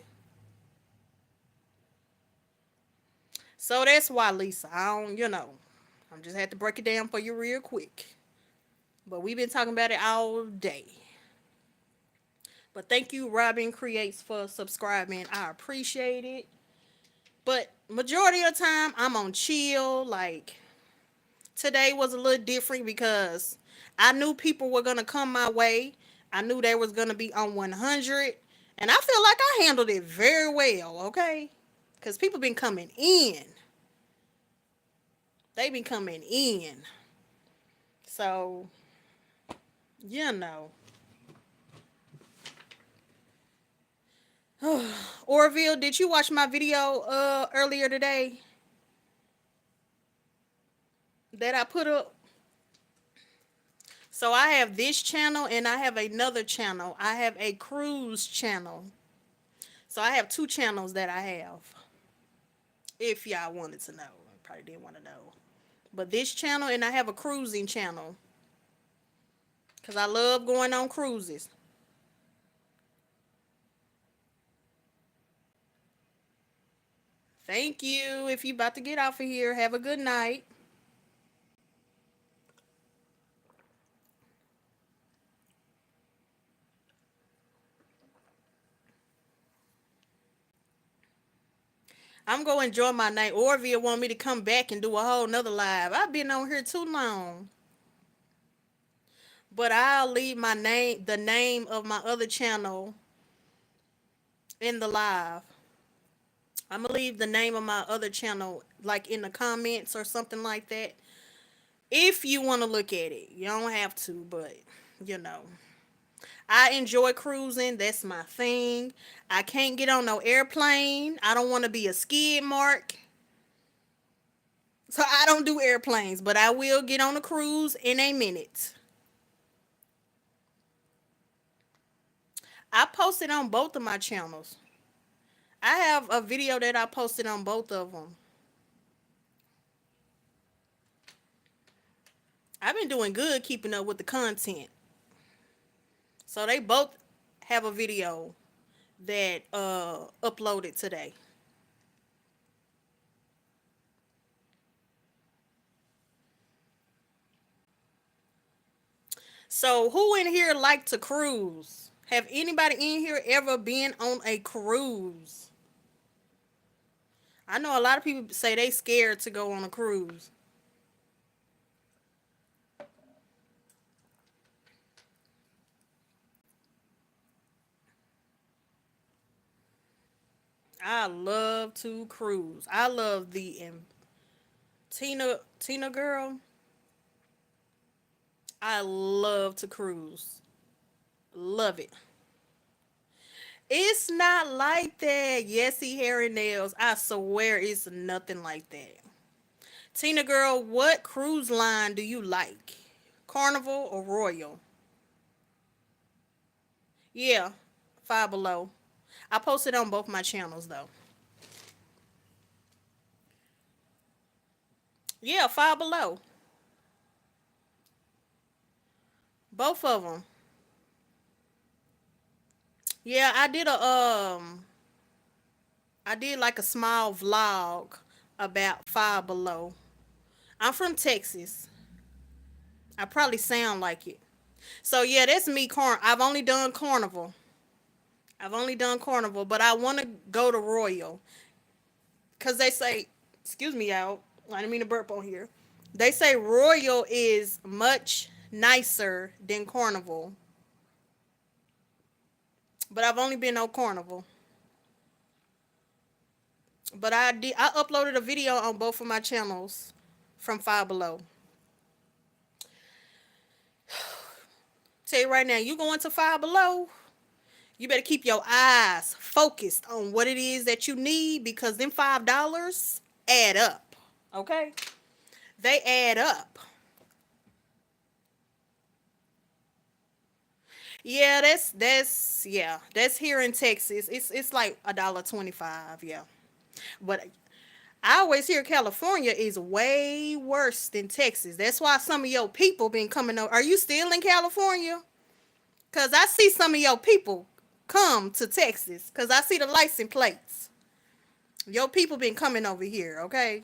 So that's why, Lisa. I don't, I'm just had to break it down for you real quick. But we've been talking about it all day. But thank you, Robin Creates, for subscribing. I appreciate it. But majority of the time, I'm on chill. Like, today was a little different because I knew people were going to come my way. I knew they was going to be on 100. And I feel like I handled it very well, okay? Because people been coming in. They been coming in. So, you know. Orville, did you watch my video earlier today that I put up? So I have this channel and I have another channel. I have a cruise channel. So I have two channels that I have. If y'all wanted to know. I probably didn't want to know. But this channel and I have a cruising channel. Because I love going on cruises. Thank you. If you about to get off of here, have a good night. I'm going to enjoy my night. Orville want me to come back and do a whole nother live. I've been on here too long. But I'll leave the name of my other channel in the live. I'm going to leave the name of my other channel like in the comments or something like that. If you want to look at it. You don't have to, but you know. I enjoy cruising. That's my thing. I can't get on no airplane. I don't want to be a skid mark. So I don't do airplanes, but I will get on a cruise in a minute. I posted on both of my channels. I have a video that I posted on both of them. I've been doing good keeping up with the content. So they both have a video that uploaded today. So who in here like to cruise? Have anybody in here ever been on a cruise? I know a lot of people say they scared to go on a cruise. I love to cruise. I love the Tina girl. I love to cruise. Love it. It's not like that. Yesy hair and nails. I swear it's nothing like that. Tina girl, what cruise line do you like? Carnival or Royal? Yeah, Five Below. I posted on both my channels though. Yeah, Five Below. Both of them. Yeah, I did like a small vlog about Five Below. I'm from Texas. I probably sound like it. So yeah, that's me. I've only done Carnival. I've only done Carnival, but I want to go to Royal because they say, excuse me, y'all. I didn't mean to burp on here. They say Royal is much nicer than Carnival, but I've only been on Carnival. But I uploaded a video on both of my channels from Five Below. Tell you right now, you going to Five Below, you better keep your eyes focused on what it is that you need because them $5 add up. Okay? They add up. Yeah, that's here in Texas. It's like $1.25, yeah. But I always hear California is way worse than Texas. That's why some of your people been coming over. Are you still in California? Cause I see some of your people come to Texas. Cause I see the license plates. Your people been coming over here, okay?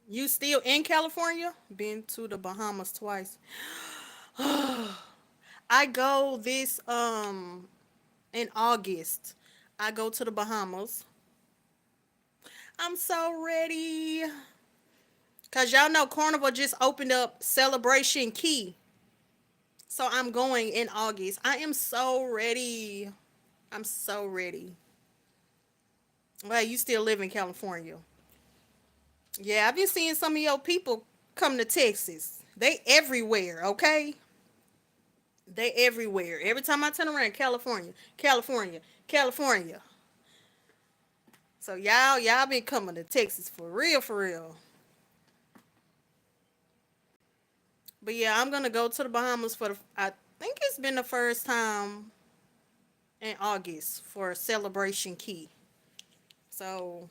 You still in California? Been to the Bahamas twice. I go this in August. I go to the Bahamas. I'm so ready. Cause y'all know Carnival just opened up Celebration Key. So I'm going in August. I am so ready. I'm so ready. Well, you still live in California. Yeah, I've been seeing some of your people come to Texas. They everywhere, okay? They everywhere. Every time I turn around, California, California, California. So y'all been coming to Texas for real, for real. But yeah, I'm gonna go to the Bahamas for the. I think it's been the first time in August for Celebration Key. So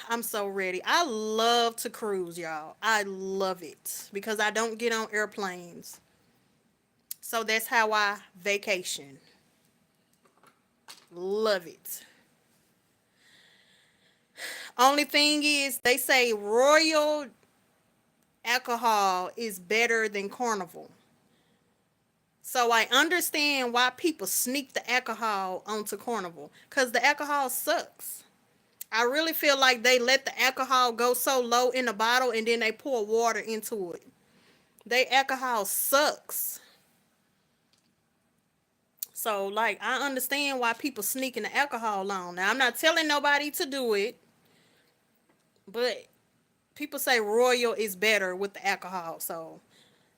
I'm so ready. I love to cruise, y'all. I love it because I don't get on airplanes. So that's how I vacation. Love it. Only thing is, they say Royal alcohol is better than Carnival. So I understand why people sneak the alcohol onto Carnival because the alcohol sucks. I really feel like they let the alcohol go so low in the bottle and then they pour water into it. They alcohol sucks. So like I understand why people sneaking the alcohol on. Now I'm not telling nobody to do it, but people say Royal is better with the alcohol. So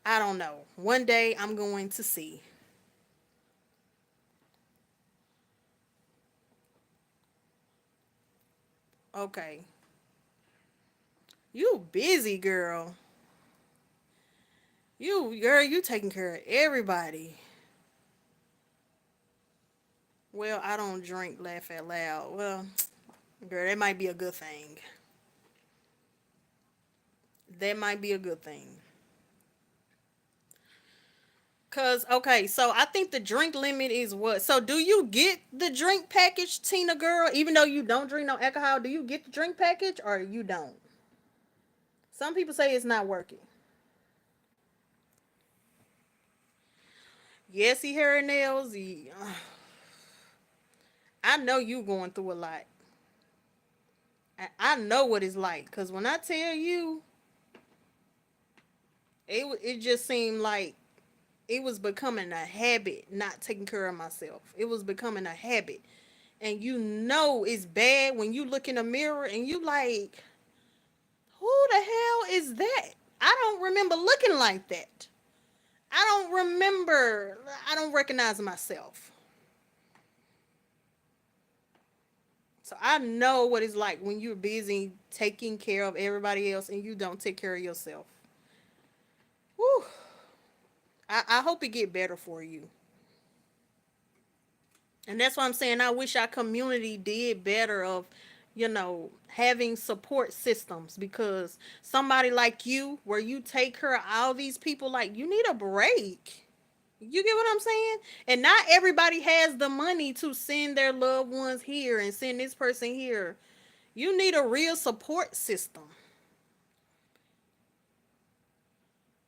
I don't know. One day I'm going to see. Okay. You busy girl. You girl, you taking care of everybody. Well, I don't drink laugh out loud. Well, girl, that might be a good thing. That might be a good thing. Cause okay, so I think the drink limit is what? So do you get the drink package, Tina girl? Even though you don't drink no alcohol, do you get the drink package or you don't? Some people say it's not working. Yes, he hair and nails. I know you going through a lot. I know what it's like. Cause when I tell you, it just seemed like it was becoming a habit not taking care of myself. It was becoming a habit. And you know it's bad when you look in the mirror and you like, who the hell is that? I don't remember looking like that. I don't remember. I don't recognize myself. So I know what it's like when you're busy taking care of everybody else and you don't take care of yourself. Whew. I hope it get better for you. And that's why I'm saying I wish our community did better of, having support systems because somebody like you, where you take care of all these people, like you need a break. You get what I'm saying? And not everybody has the money to send their loved ones here and send this person here. You need a real support system.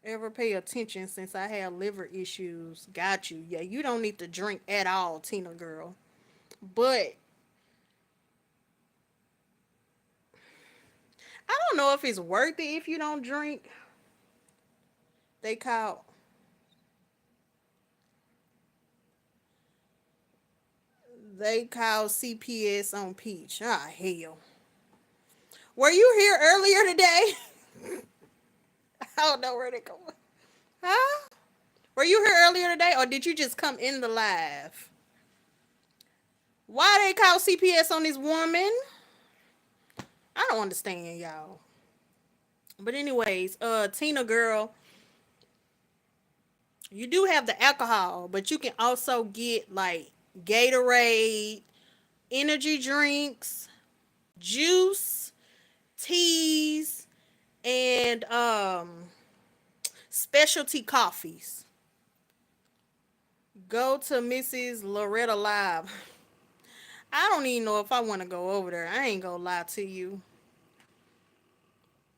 Ever pay attention since I had liver issues? Got you. Yeah, you don't need to drink at all, Tina girl. But I don't know if it's worth it if you don't drink. They call they call CPS on peach. Ah hell. Were you here earlier today? I don't know where they go. Huh? Were you here earlier today or did you just come in the live? Why they call CPS on this woman? I don't understand y'all. But anyways, Tina girl, you do have the alcohol, but you can also get like Gatorade, energy drinks, juice, teas, and specialty coffees. Go to Mrs. Loretta Live. I don't even know if I want to go over there. I ain't gonna lie to you.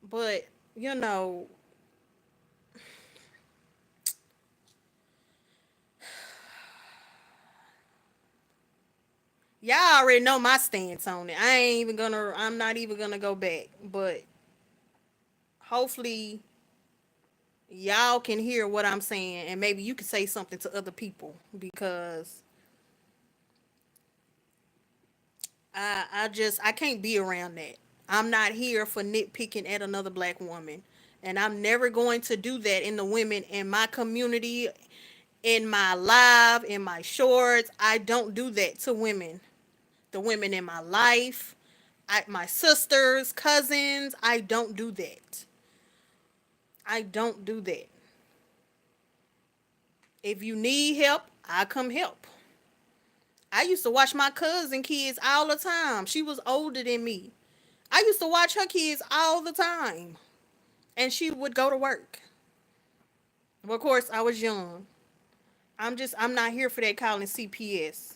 But, you know, y'all already know my stance on it. I'm not even gonna go back. But hopefully y'all can hear what I'm saying and maybe you can say something to other people because I can't be around that. I'm not here for nitpicking at another black woman. And I'm never going to do that in the women in my community, in my live, in my shorts. I don't do that to women. The women in my life, my sisters, cousins, I don't do that. I don't do that. If you need help, I come help. I used to watch my cousin kids all the time. She was older than me. I used to watch her kids all the time. And she would go to work. But of course, I was young. I'm not here for that calling CPS.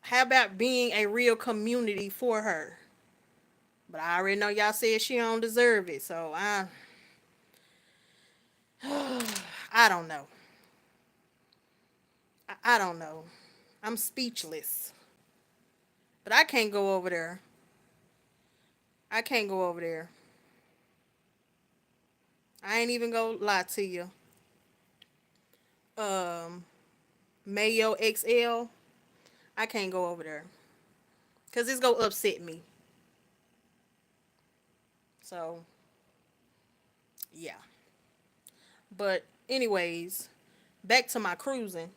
How about being a real community for her? But I already know y'all said she don't deserve it. So I don't know. I don't know. I'm speechless. But I can't go over there. I can't go over there. I ain't even gonna lie to you. Um, Mayo XL. I can't go over there. Cause it's gonna upset me. So yeah. But anyways, back to my cruising.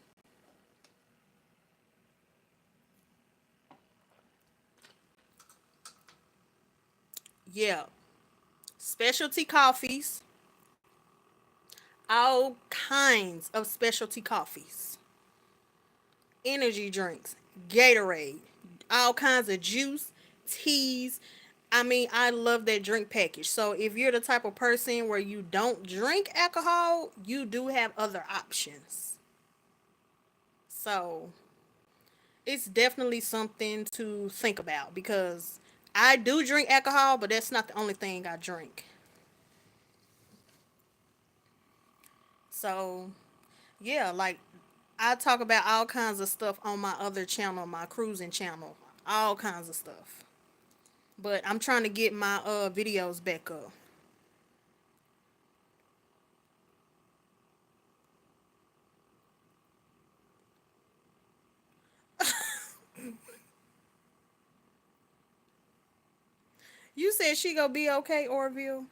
Yeah. Specialty coffees. All kinds of specialty coffees. Energy drinks. Gatorade. All kinds of juice, teas. I mean, I love that drink package. So if you're the type of person where you don't drink alcohol, you do have other options. So it's definitely something to think about because I do drink alcohol, but that's not the only thing I drink. So yeah, like I talk about all kinds of stuff on my other channel, my cruising channel, all kinds of stuff. But I'm trying to get my videos back up. You said she gonna be okay, Orville.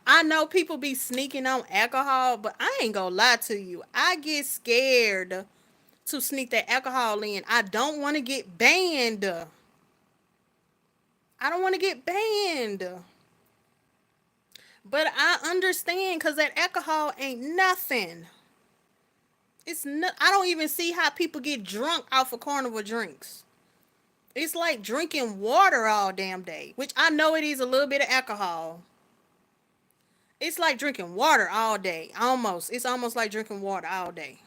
I know people be sneaking on alcohol, but I ain't gonna lie to you. I get scared to sneak that alcohol in. I don't want to get banned. I don't want to get banned. But I understand because that alcohol ain't nothing. It's not. I don't even see how people get drunk off of carnival drinks. It's like drinking water all damn day, which I know it is a little bit of alcohol. It's like drinking water all day. Almost. It's almost like drinking water all day.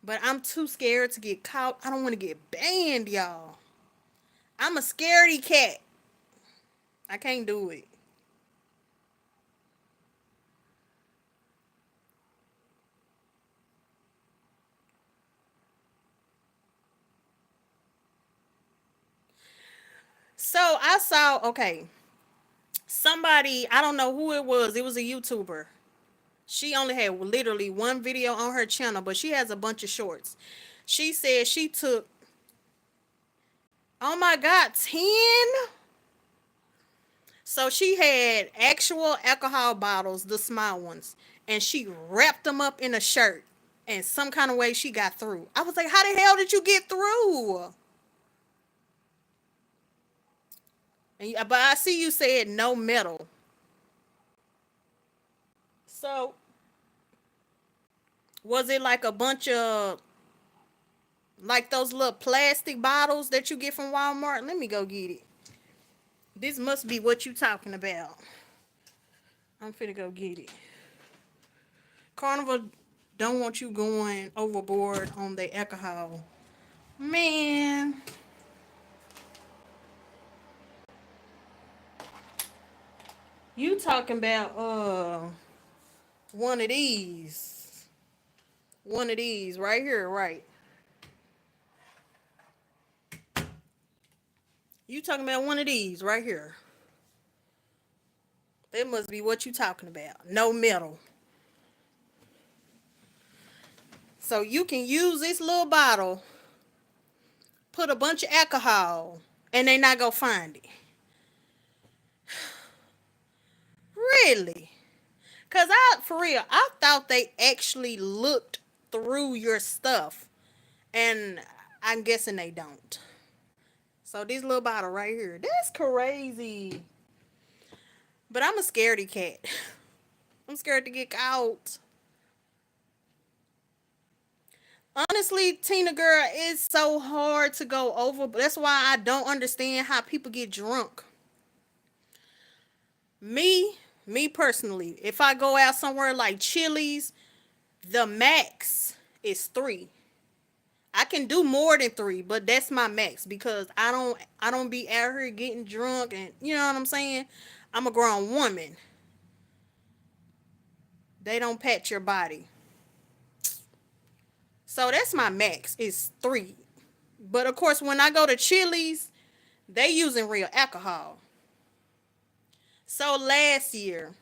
But I'm too scared to get caught. I don't want to get banned, y'all. I'm a scaredy cat. I can't do it. So I saw, okay, somebody, I don't know who it was. It was a YouTuber. She only had literally one video on her channel, but she has a bunch of shorts. She said she took, oh my God, 10? So she had actual alcohol bottles, the small ones, and she wrapped them up in a shirt. And some kind of way she got through. I was like, how the hell did you get through? But I see you said no metal. So was it like a bunch of like those little plastic bottles that you get from Walmart? Let me go get it. This must be what you talking about. I'm finna go get it. Carnival don't want you going overboard on the alcohol. Man, you talking about one of these. One of these right here, right? You talking about one of these right here. That must be what you talking about. No metal. So you can use this little bottle, put a bunch of alcohol, and they not gonna find it. Really? Cause for real, I thought they actually looked through your stuff, and I'm guessing they don't. So this little bottle right here, that's crazy. But I'm a scaredy cat. I'm scared to get caught. Honestly, Tina girl, it's so hard to go over. But that's why I don't understand how people get drunk. Me, me personally, if I go out somewhere like Chili's, the max is three. I can do more than three, but that's my max because I don't be out here getting drunk and you know what I'm saying? I'm a grown woman. They don't pat your body. So that's my max is three. But of course when I go to Chili's, they using real alcohol. So last year,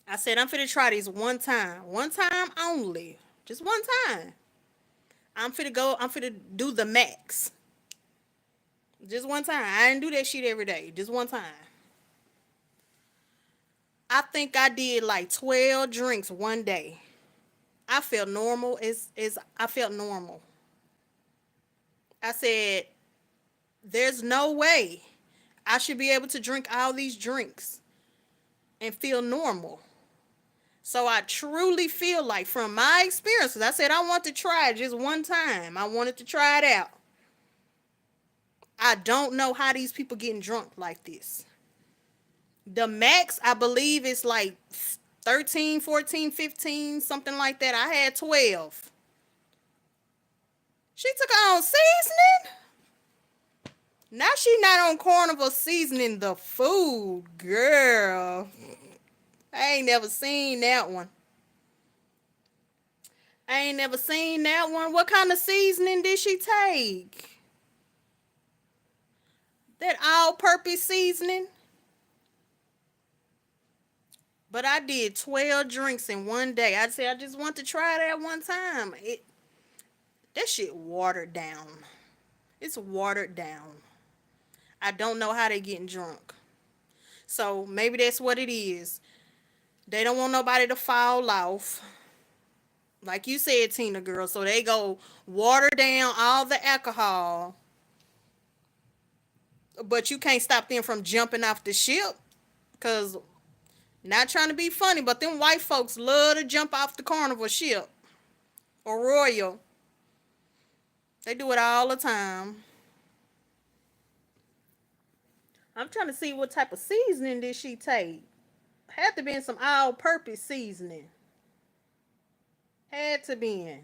I said I'm finna try this one time. One time only. Just one time. I'm finna do the max. Just one time. I didn't do that shit every day. Just one time. I think I did like 12 drinks one day. I felt normal. I felt normal. I said, there's no way I should be able to drink all these drinks and feel normal. So I truly feel like from my experiences, I said I want to try it just one time. I wanted to try it out. I don't know how these people getting drunk like this. The max, I believe, is like 13, 14, 15, something like that. I had 12. She took her own seasoning. Now she not on Carnival seasoning the food, girl. I ain't never seen that one. I ain't never seen that one. What kind of seasoning did she take? That all-purpose seasoning? But I did 12 drinks in one day. I said I just want to try that one time. That shit watered down. It's watered down. I don't know how they getting drunk. So maybe that's what it is. They don't want nobody to fall off. Like you said, Tina girl. So they go water down all the alcohol. But you can't stop them from jumping off the ship. Cause not trying to be funny, but them white folks love to jump off the Carnival ship. Or Royal. They do it all the time. I'm trying to see what type of seasoning did she take. Had to be in some all-purpose seasoning. Had to be in.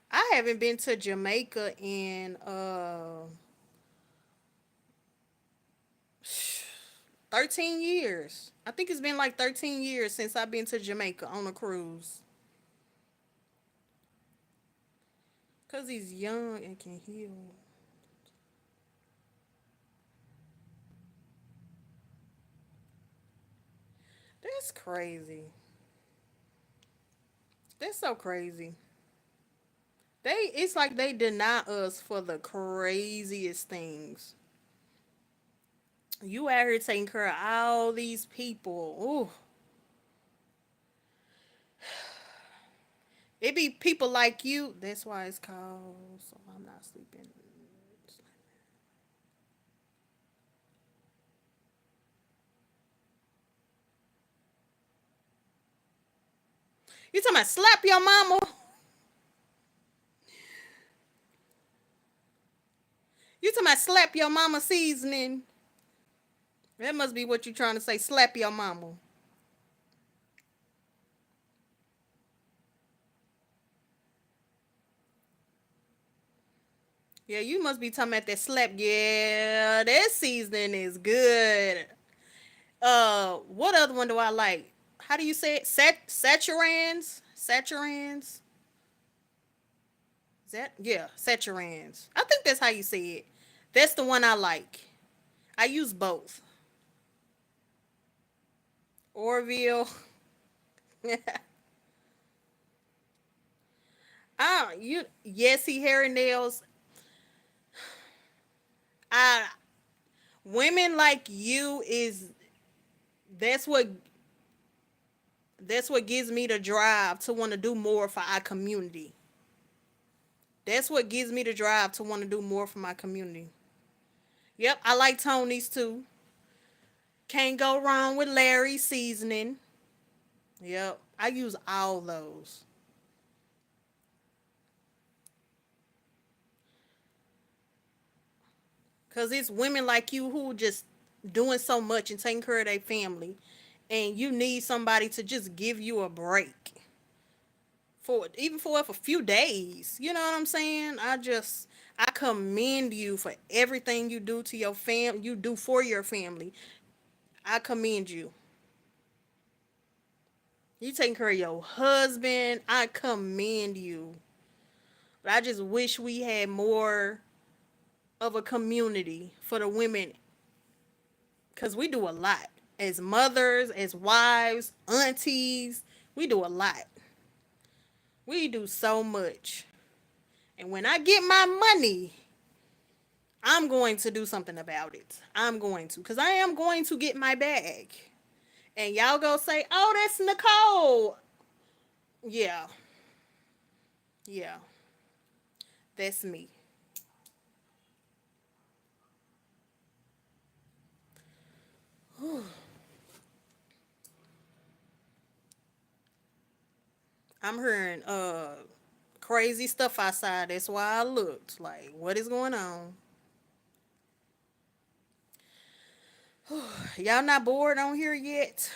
I haven't been to Jamaica in 13 years. I think it's been like 13 years since I've been to Jamaica on a cruise. Cause he's young and can heal. That's crazy. That's so crazy. It's like they deny us for the craziest things. You out here taking care of all these people. Ooh. It be people like you. That's why it's called So I'm Not Sleeping. You talking about slap your mama? You talking about slap your mama seasoning? That must be what you trying to say. Slap your mama. Yeah, you must be talking about that slap. Yeah, that seasoning is good. What other one do I like? How do you say it? Saturans? Saturans? Is that? Yeah, Saturans. I think that's how you say it. That's the one I like. I use both. Orville. You yes, he hair and nails. I Women like you is that's what that's what gives me the drive to want to do more for our community. That's what gives me the drive to want to do more for my community. Yep, I like Tony's too. Can't go wrong with Larry's seasoning. Yep, I use all those. Cause it's women like you who just doing so much and taking care of their family, and you need somebody to just give you a break for even for a few days. You know what I'm saying? I commend you for everything you do to your fam. You do for your family. I commend you. You taking care of your husband. I commend you. But I just wish we had more of a community for the women because we do a lot as mothers, as wives, aunties. We do a lot. We do so much. And when I get my money, I'm going to do something about it. I'm going to, because I am going to get my bag. And y'all go say, oh, that's Nicole. Yeah, yeah, that's me. I'm hearing crazy stuff outside. That's why I looked. Like, what is going on? Y'all not bored on here yet?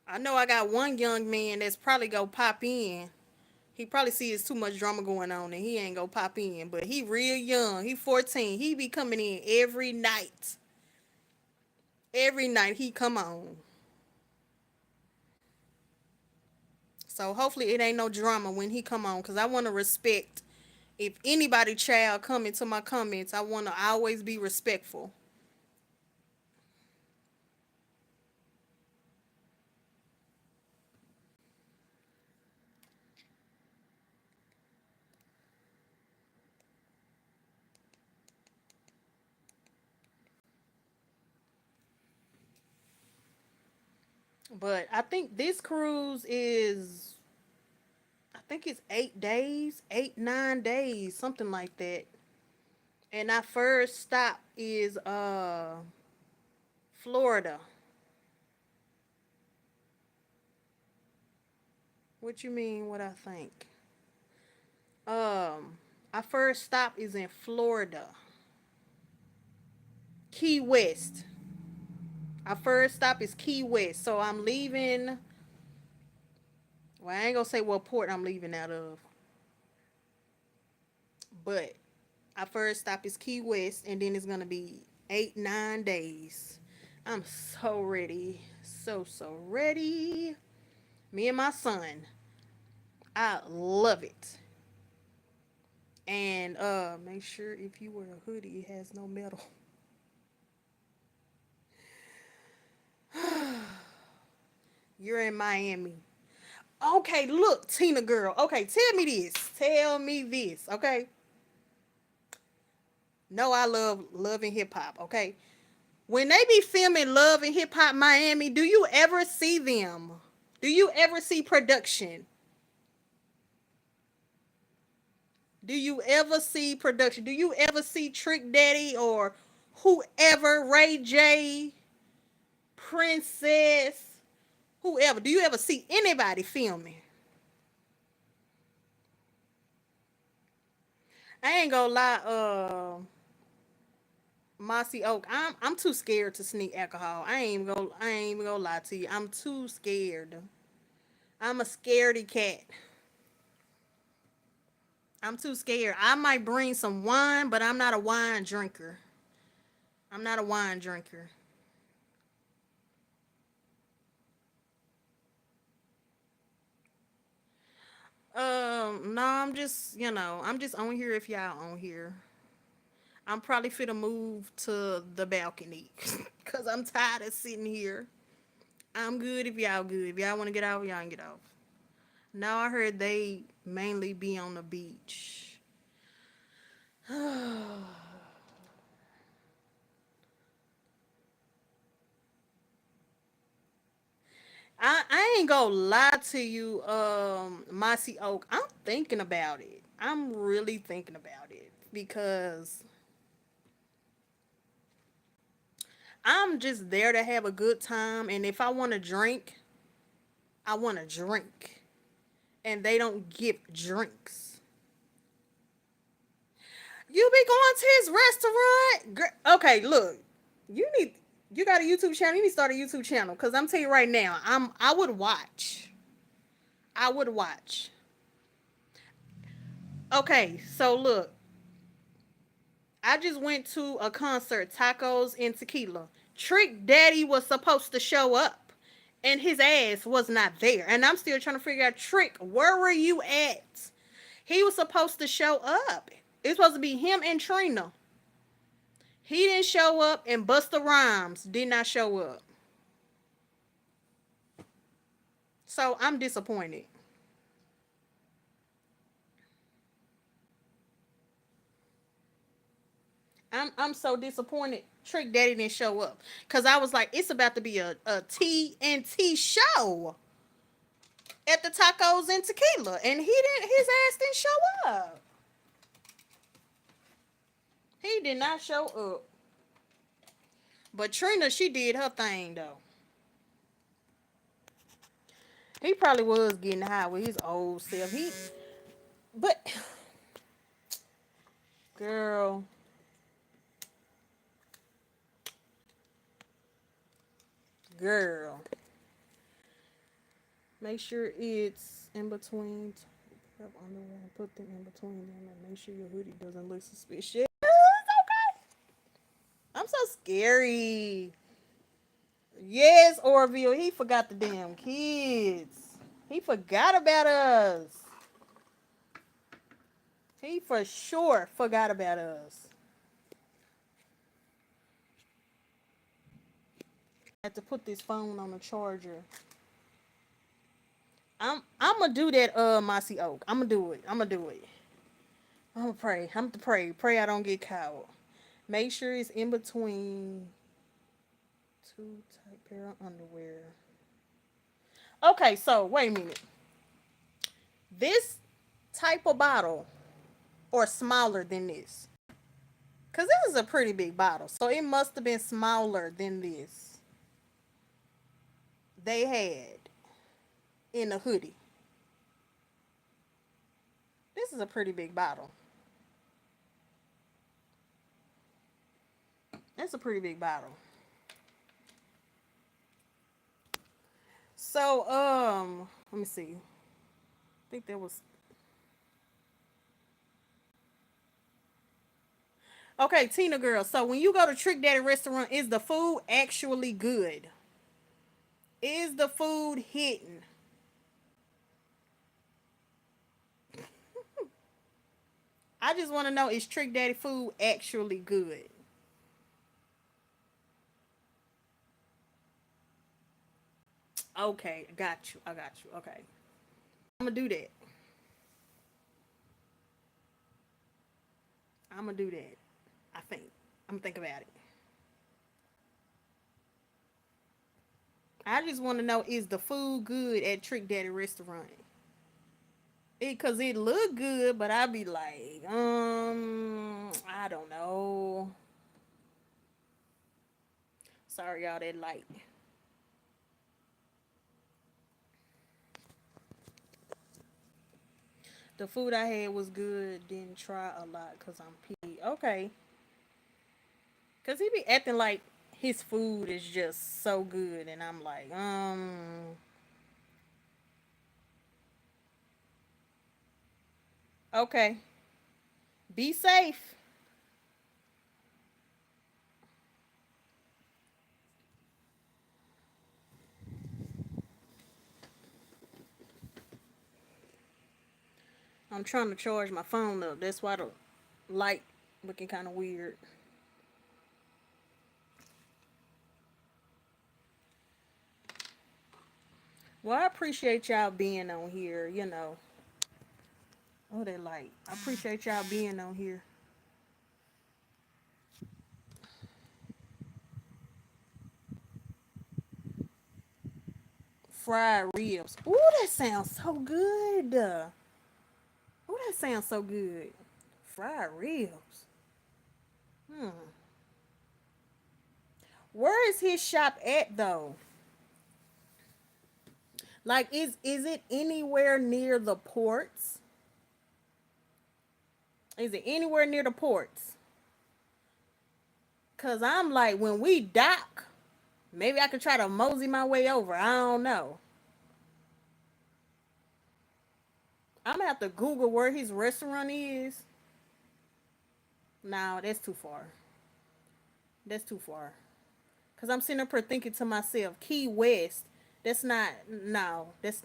I know I got one young man that's probably gonna pop in. He probably sees too much drama going on and he ain't gonna pop in. But he real young. He 14. He be coming in every night. Every night he come on. So hopefully it ain't no drama when he come on. Cause I wanna respect if anybody child come into my comments, I wanna always be respectful. But I think this cruise is I think it's 8 days, 8, 9 days, something like that. And our first stop is Florida. What you mean what I think? Our first stop is in Florida. Key West. Our first stop is Key West. So I'm leaving, well, I ain't gonna say what port I'm leaving out of. But our first stop is Key West and then it's gonna be 8, 9 days. I'm so ready. So ready. Me and my son. I love it. And make sure if you wear a hoodie, it has no metal. You're in Miami. Okay, look, Tina girl. Okay, tell me this. Tell me this. Okay. No, I love and hip hop. Okay. When they be filming Love and Hip Hop Miami, do you ever see them? Do you ever see production? Do you ever see production? Do you ever see Trick Daddy or whoever, Ray J, Princess, whoever. Do you ever see anybody filming? I ain't gonna lie, Mossy Oak. I'm too scared to sneak alcohol. I ain't even gonna lie to you. I'm too scared. I'm a scaredy cat. I'm too scared. I might bring some wine, but I'm not a wine drinker. I'm not a wine drinker. No, I'm just on here if y'all on here. I'm probably fit to move to the balcony because I'm tired of sitting here. I'm good if y'all good. If y'all want to get off, y'all can get off. Now I heard they mainly be on the beach. I ain't gonna lie to you, Mossy Oak. I'm thinking about it. I'm really thinking about it because I'm just there to have a good time, and if I want to drink, I want to drink, and they don't give drinks. You be going to his restaurant? Okay, look, you need you got a YouTube channel. You need to start a YouTube channel because I'm telling you right now, I would watch. I would watch. Okay, so look, I just went to a concert, Tacos and Tequila. Trick Daddy was supposed to show up, and his ass was not there. And I'm still trying to figure out, Trick, where were you at? He was supposed to show up. It's supposed to be him and Trina. He didn't show up, and Busta Rhymes did not show up. So I'm disappointed. I'm so disappointed. Trick Daddy didn't show up because I was like, it's about to be a TNT show at the Tacos and Tequila, and he didn't. His ass didn't show up. He did not show up. But Trina, she did her thing though. He probably was getting high with his old self. But girl, girl, make sure it's in between. Underwear and put them in between them, and make sure your hoodie doesn't look suspicious. Okay. I'm so scary. Yes, Orville, he forgot the damn kids. He forgot about us. He for sure forgot about us. I have to put this phone on the charger. I'm gonna do that, Mossy Oak. I'm gonna do it. I'm gonna do it. I'm gonna pray. I'm gonna pray. Pray I don't get caught. Make sure it's in between two tight pair of underwear. Okay, so wait a minute. This type of bottle or smaller than this? Because this is a pretty big bottle. So it must have been smaller than this. They had in a hoodie. This is a pretty big bottle. That's a pretty big bottle. So, let me see. I think that was okay, Tina girl. So when you go to Trick Daddy restaurant, is the food actually good? Is the food hitting? I just want to know, is Trick Daddy food actually good? Okay, I got you. I got you. Okay. I'm gonna do that. I'm gonna do that. I think. I'm gonna think about it. I just want to know, is the food good at Trick Daddy restaurant? Cause it look good, but I be like, I don't know. Sorry, y'all, that light. The food I had was good. Didn't try a lot because I'm picky. Okay. Because he be acting like his food is just so good. And I'm like, okay. Be safe. I'm trying to charge my phone up. That's why the light looking kind of weird. Well, I appreciate y'all being on here, you know. Oh, that light. I appreciate y'all being on here. Fried ribs. Ooh, that sounds so good. Ooh, that sounds so good. Fried ribs. Hmm. Where is his shop at though? Like, is it anywhere near the ports? Is it anywhere near the ports? Cause I'm like, when we dock, maybe I could try to mosey my way over. I don't know. I'm gonna have to Google where his restaurant is. No, that's too far. That's too far. Cause I'm sitting up here thinking to myself, Key West. That's not. No, that's.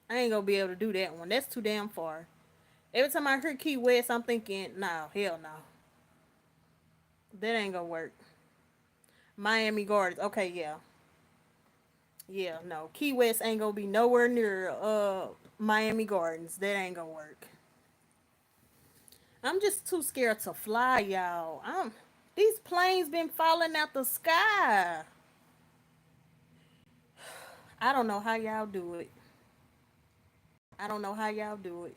I ain't gonna be able to do that one. That's too damn far. Every time I hear Key West, I'm thinking, no, hell no, that ain't gonna work. Miami Gardens. Okay, yeah, yeah, no. Key West ain't gonna be nowhere near Miami Gardens. That ain't gonna work. I'm just too scared to fly, y'all. These planes been falling out the sky. I don't know how y'all do it. I don't know how y'all do it.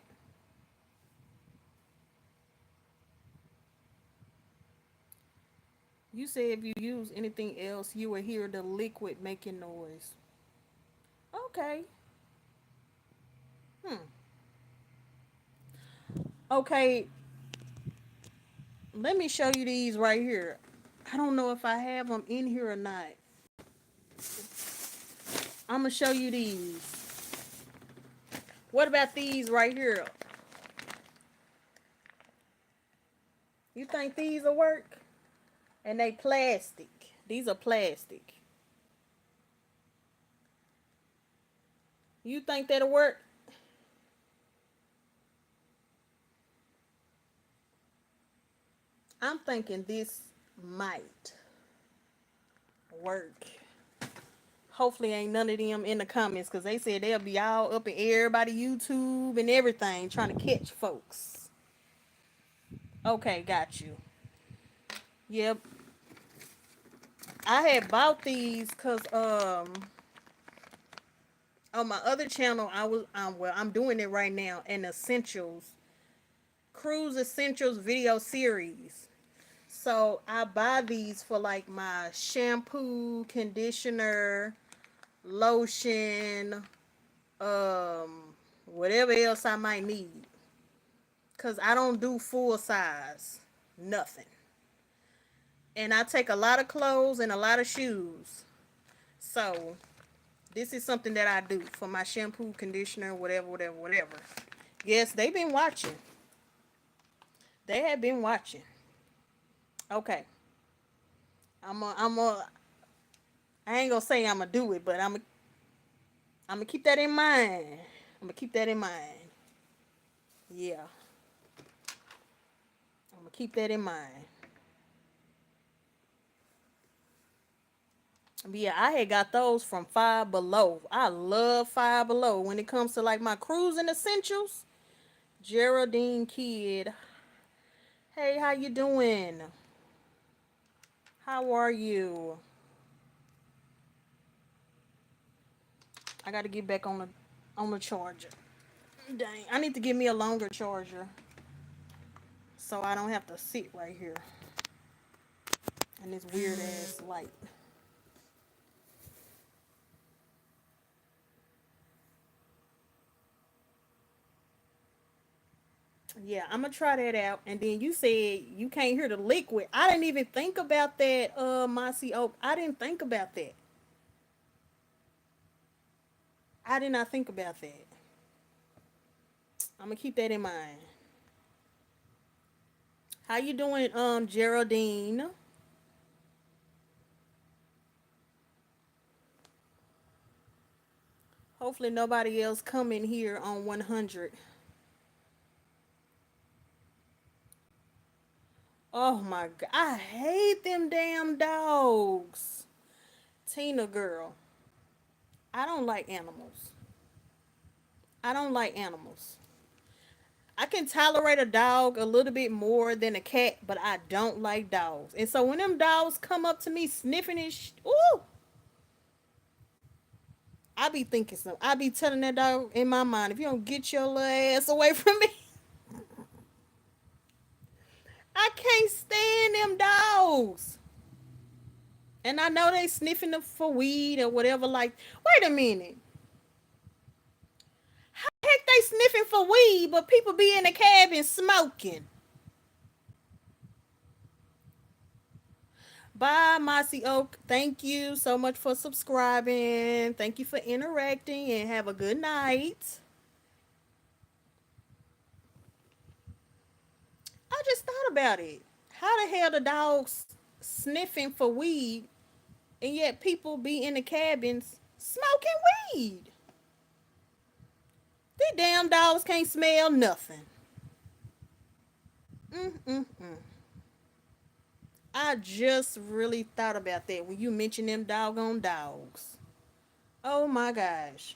You say if you use anything else, you will hear the liquid making noise. Okay. Hmm. Okay. Let me show you these right here. I don't know if I have them in here or not. I'm gonna show you these. What about these right here? You think these will work? And they plastic. These are plastic. You think that'll work? I'm thinking this might work. Hopefully ain't none of them in the comments because they said they'll be all up in everybody YouTube and everything trying to catch folks. Okay, got you. Yep. I had bought these because on my other channel I was well I'm doing it right now in essentials cruise essentials video series. So I buy these for like my shampoo, conditioner, lotion, whatever else I might need. Cause I don't do full size. Nothing. And I take a lot of clothes and a lot of shoes. So this is something that I do for my shampoo, conditioner, whatever, whatever, whatever. Yes, they've been watching. They have been watching. Okay. I ain't gonna say I'm gonna do it, but I'm gonna keep that in mind. I'm gonna keep that in mind. Yeah. I'm gonna keep that in mind. But yeah, I had got those from Five Below. I love Five Below when it comes to like my cruising essentials. Geraldine Kidd. Hey, how you doing? How are you? I gotta get back on the charger. Dang, I need to get me a longer charger so I don't have to sit right here in this weird ass light. Yeah, I'm gonna try that out. And then you said you can't hear the liquid. I didn't even think about that, Mossy Oak. I didn't think about that. I did not think about that. I'm gonna keep that in mind. How you doing, Geraldine? Hopefully nobody else come in here on 100. Oh my god, I hate them damn dogs. Tina girl, I don't like animals. I don't like animals. I can tolerate a dog a little bit more than a cat, but I don't like dogs. And so when them dogs come up to me sniffing and ooh, I be thinking something. I be telling that dog in my mind, if you don't get your little ass away from me, I can't stand them dogs. And I know they sniffing for weed or whatever. Like, wait a minute. Heck, they sniffing for weed, but people be in the cabin smoking. Bye, Mossy Oak. Thank you so much for subscribing. Thank you for interacting and have a good night. I just thought about it. How the hell the dogs sniffing for weed and yet people be in the cabins smoking weed? These damn dogs can't smell nothing. Mm-mm-mm. I just really thought about that when you mentioned them doggone dogs. Oh my gosh.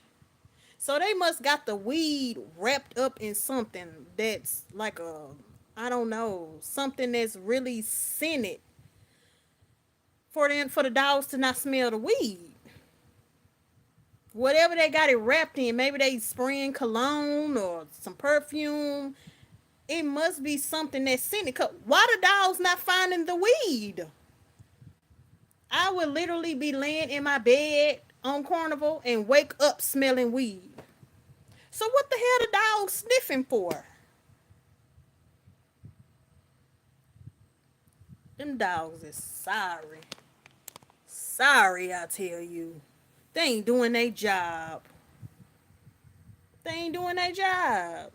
So they must got the weed wrapped up in something that's like a, I don't know, something that's really scented for the dogs to not smell the weed. Whatever they got it wrapped in, maybe they spraying cologne or some perfume. It must be something that's scented. Why the dogs not finding the weed? I would literally be laying in my bed on Carnival and wake up smelling weed. So what the hell the dog sniffing for? Them dogs is sorry. Sorry, I tell you. They ain't doing their job. They ain't doing their job.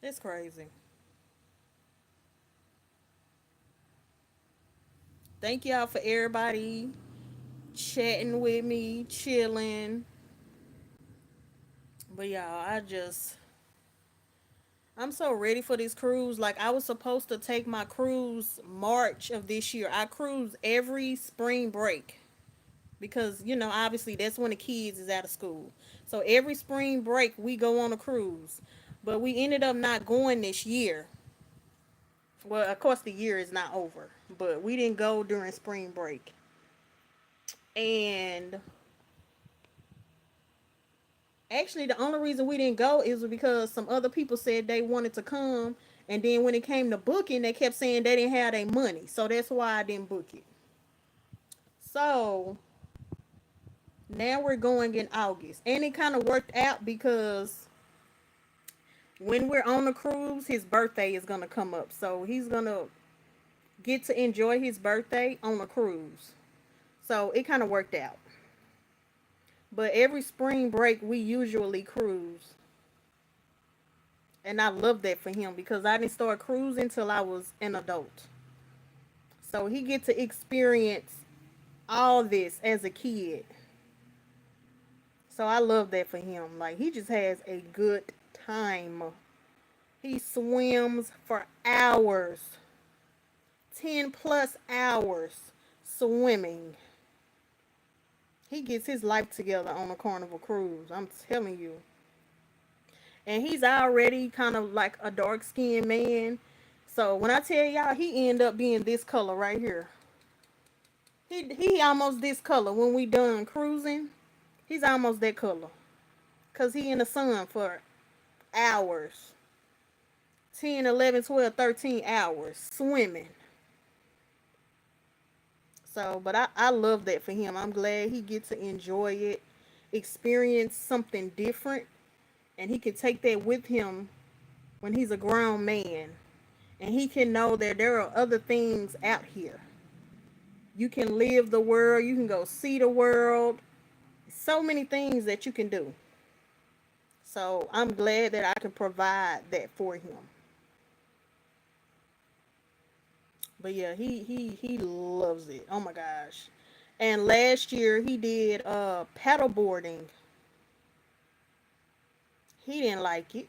It's crazy. Thank y'all for everybody chatting with me, chilling. But y'all, I'm so ready for this cruise. Like I was supposed to take my cruise March of this year. I cruise every spring break because obviously that's when the kids is out of school. So every spring break we go on a cruise. But we ended up not going this year. Well, of course the year is not over, but we didn't go during spring break. And actually the only reason we didn't go is because some other people said they wanted to come, and then when it came to booking they kept saying they didn't have their money, so that's why I didn't book it. So now we're going in August, and it kind of worked out because when we're on the cruise his birthday is gonna come up, so he's gonna get to enjoy his birthday on a cruise. So it kind of worked out. But every spring break we usually cruise. And I love that for him because I didn't start cruising till I was an adult. So he get to experience all this as a kid. So I love that for him. Like he just has a good time. He swims for hours. 10 plus hours swimming. He gets his life together on a Carnival cruise. I'm telling you. And he's already kind of like a dark skinned man. So when I tell y'all, he end up being this color right here. He almost this color when we done cruising. He's almost that color. Cause he in the sun for hours. 10, 11, 12, 13 hours swimming. So, but I love that for him. I'm glad he gets to enjoy it, experience something different, and he can take that with him when he's a grown man and he can know that there are other things out here. You can live the world, you can go see the world. So many things that you can do. So I'm glad that I can provide that for him. But yeah, he loves it. Oh my gosh. And last year he did paddle boarding. He didn't like it,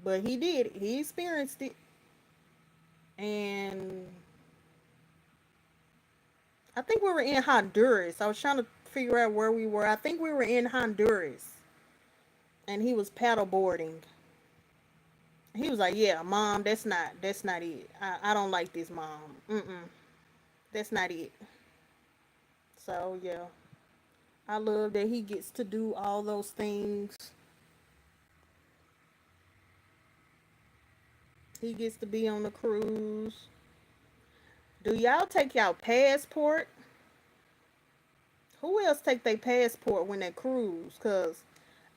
but he did it. He experienced it. And I think we were in Honduras. I was trying to figure out where we were. I think we were in Honduras. And he was paddle boarding. He was like, "Yeah, mom, that's not it. I don't like this, mom. That's not it." So yeah, I love that he gets to do all those things. He gets to be on the cruise. Do y'all take y'all passport? Who else take their passport when they cruise? Cause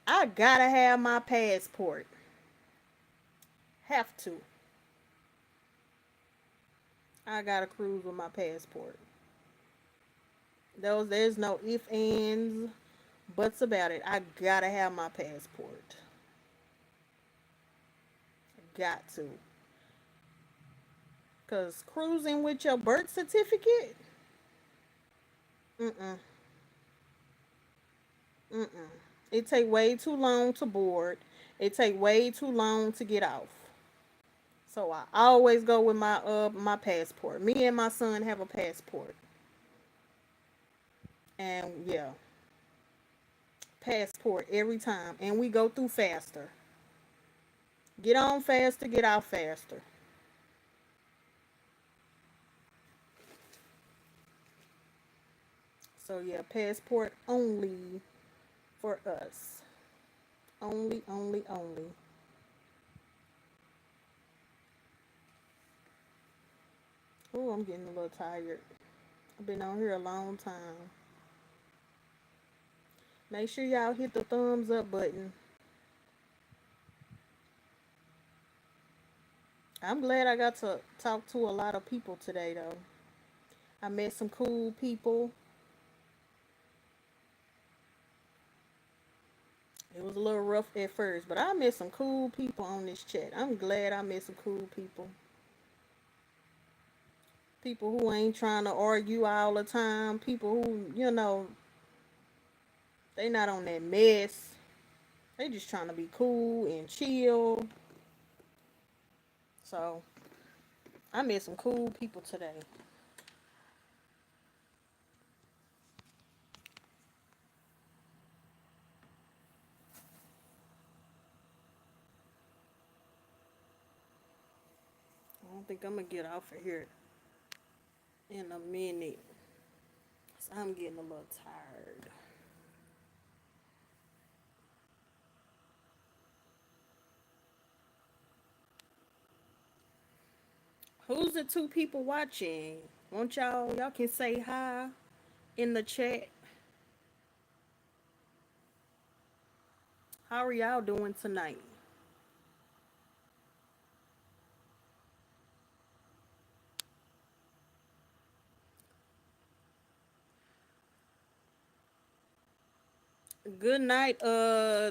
I gotta have my passport. Have to. I gotta cruise with my passport. There's no if ands buts about it. I gotta have my passport. Got to. Cause cruising with your birth certificate, mm-mm, mm-mm. It take way too long to board. It take way too long to get off. So I always go with my passport. Me and my son have a passport. And yeah, passport every time. And we go through faster. Get on faster, get out faster. So yeah, passport only for us. Only, only, only. Oh, I'm getting a little tired. I've been on here a long time. Make sure y'all hit the thumbs up button. I'm glad I got to talk to a lot of people today, though. I met some cool people. It was a little rough at first, but I met some cool people on this chat. I'm glad I met some cool people. People who ain't trying to argue all the time. People who, they not on that mess. They just trying to be cool and chill. So I met some cool people today. I don't think I'm gonna get off of here in a minute. So I'm getting a little tired. Who's the two people watching? Want y'all can say hi in the chat. How are y'all doing tonight? Good night,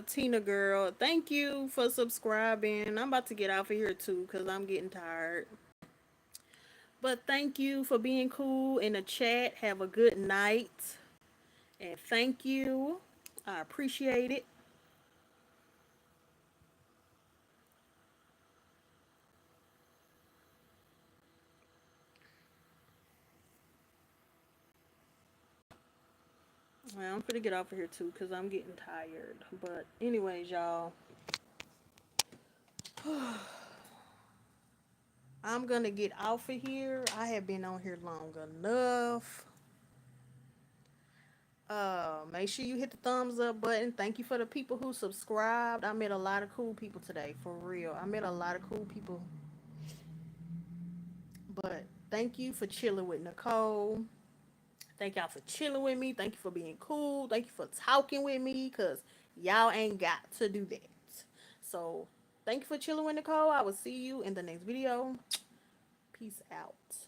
Tina girl. Thank you for subscribing. I'm about to get off of here too because I'm getting tired. But thank you for being cool in the chat. Have a good night. And thank you. I appreciate it. Well, I'm gonna get off of here too because I'm getting tired. But anyways, y'all, I'm gonna get off of here. I have been on here long enough. Make sure you hit the thumbs up button. Thank you for the people who subscribed. I met a lot of cool people today, for real. I met a lot of cool people. But thank you for chilling with Nicole. Thank y'all for chilling with me. Thank you for being cool. Thank you for talking with me, cause y'all ain't got to do that. So Thank you for chilling with Nicole. I will see you in the next video. Peace out.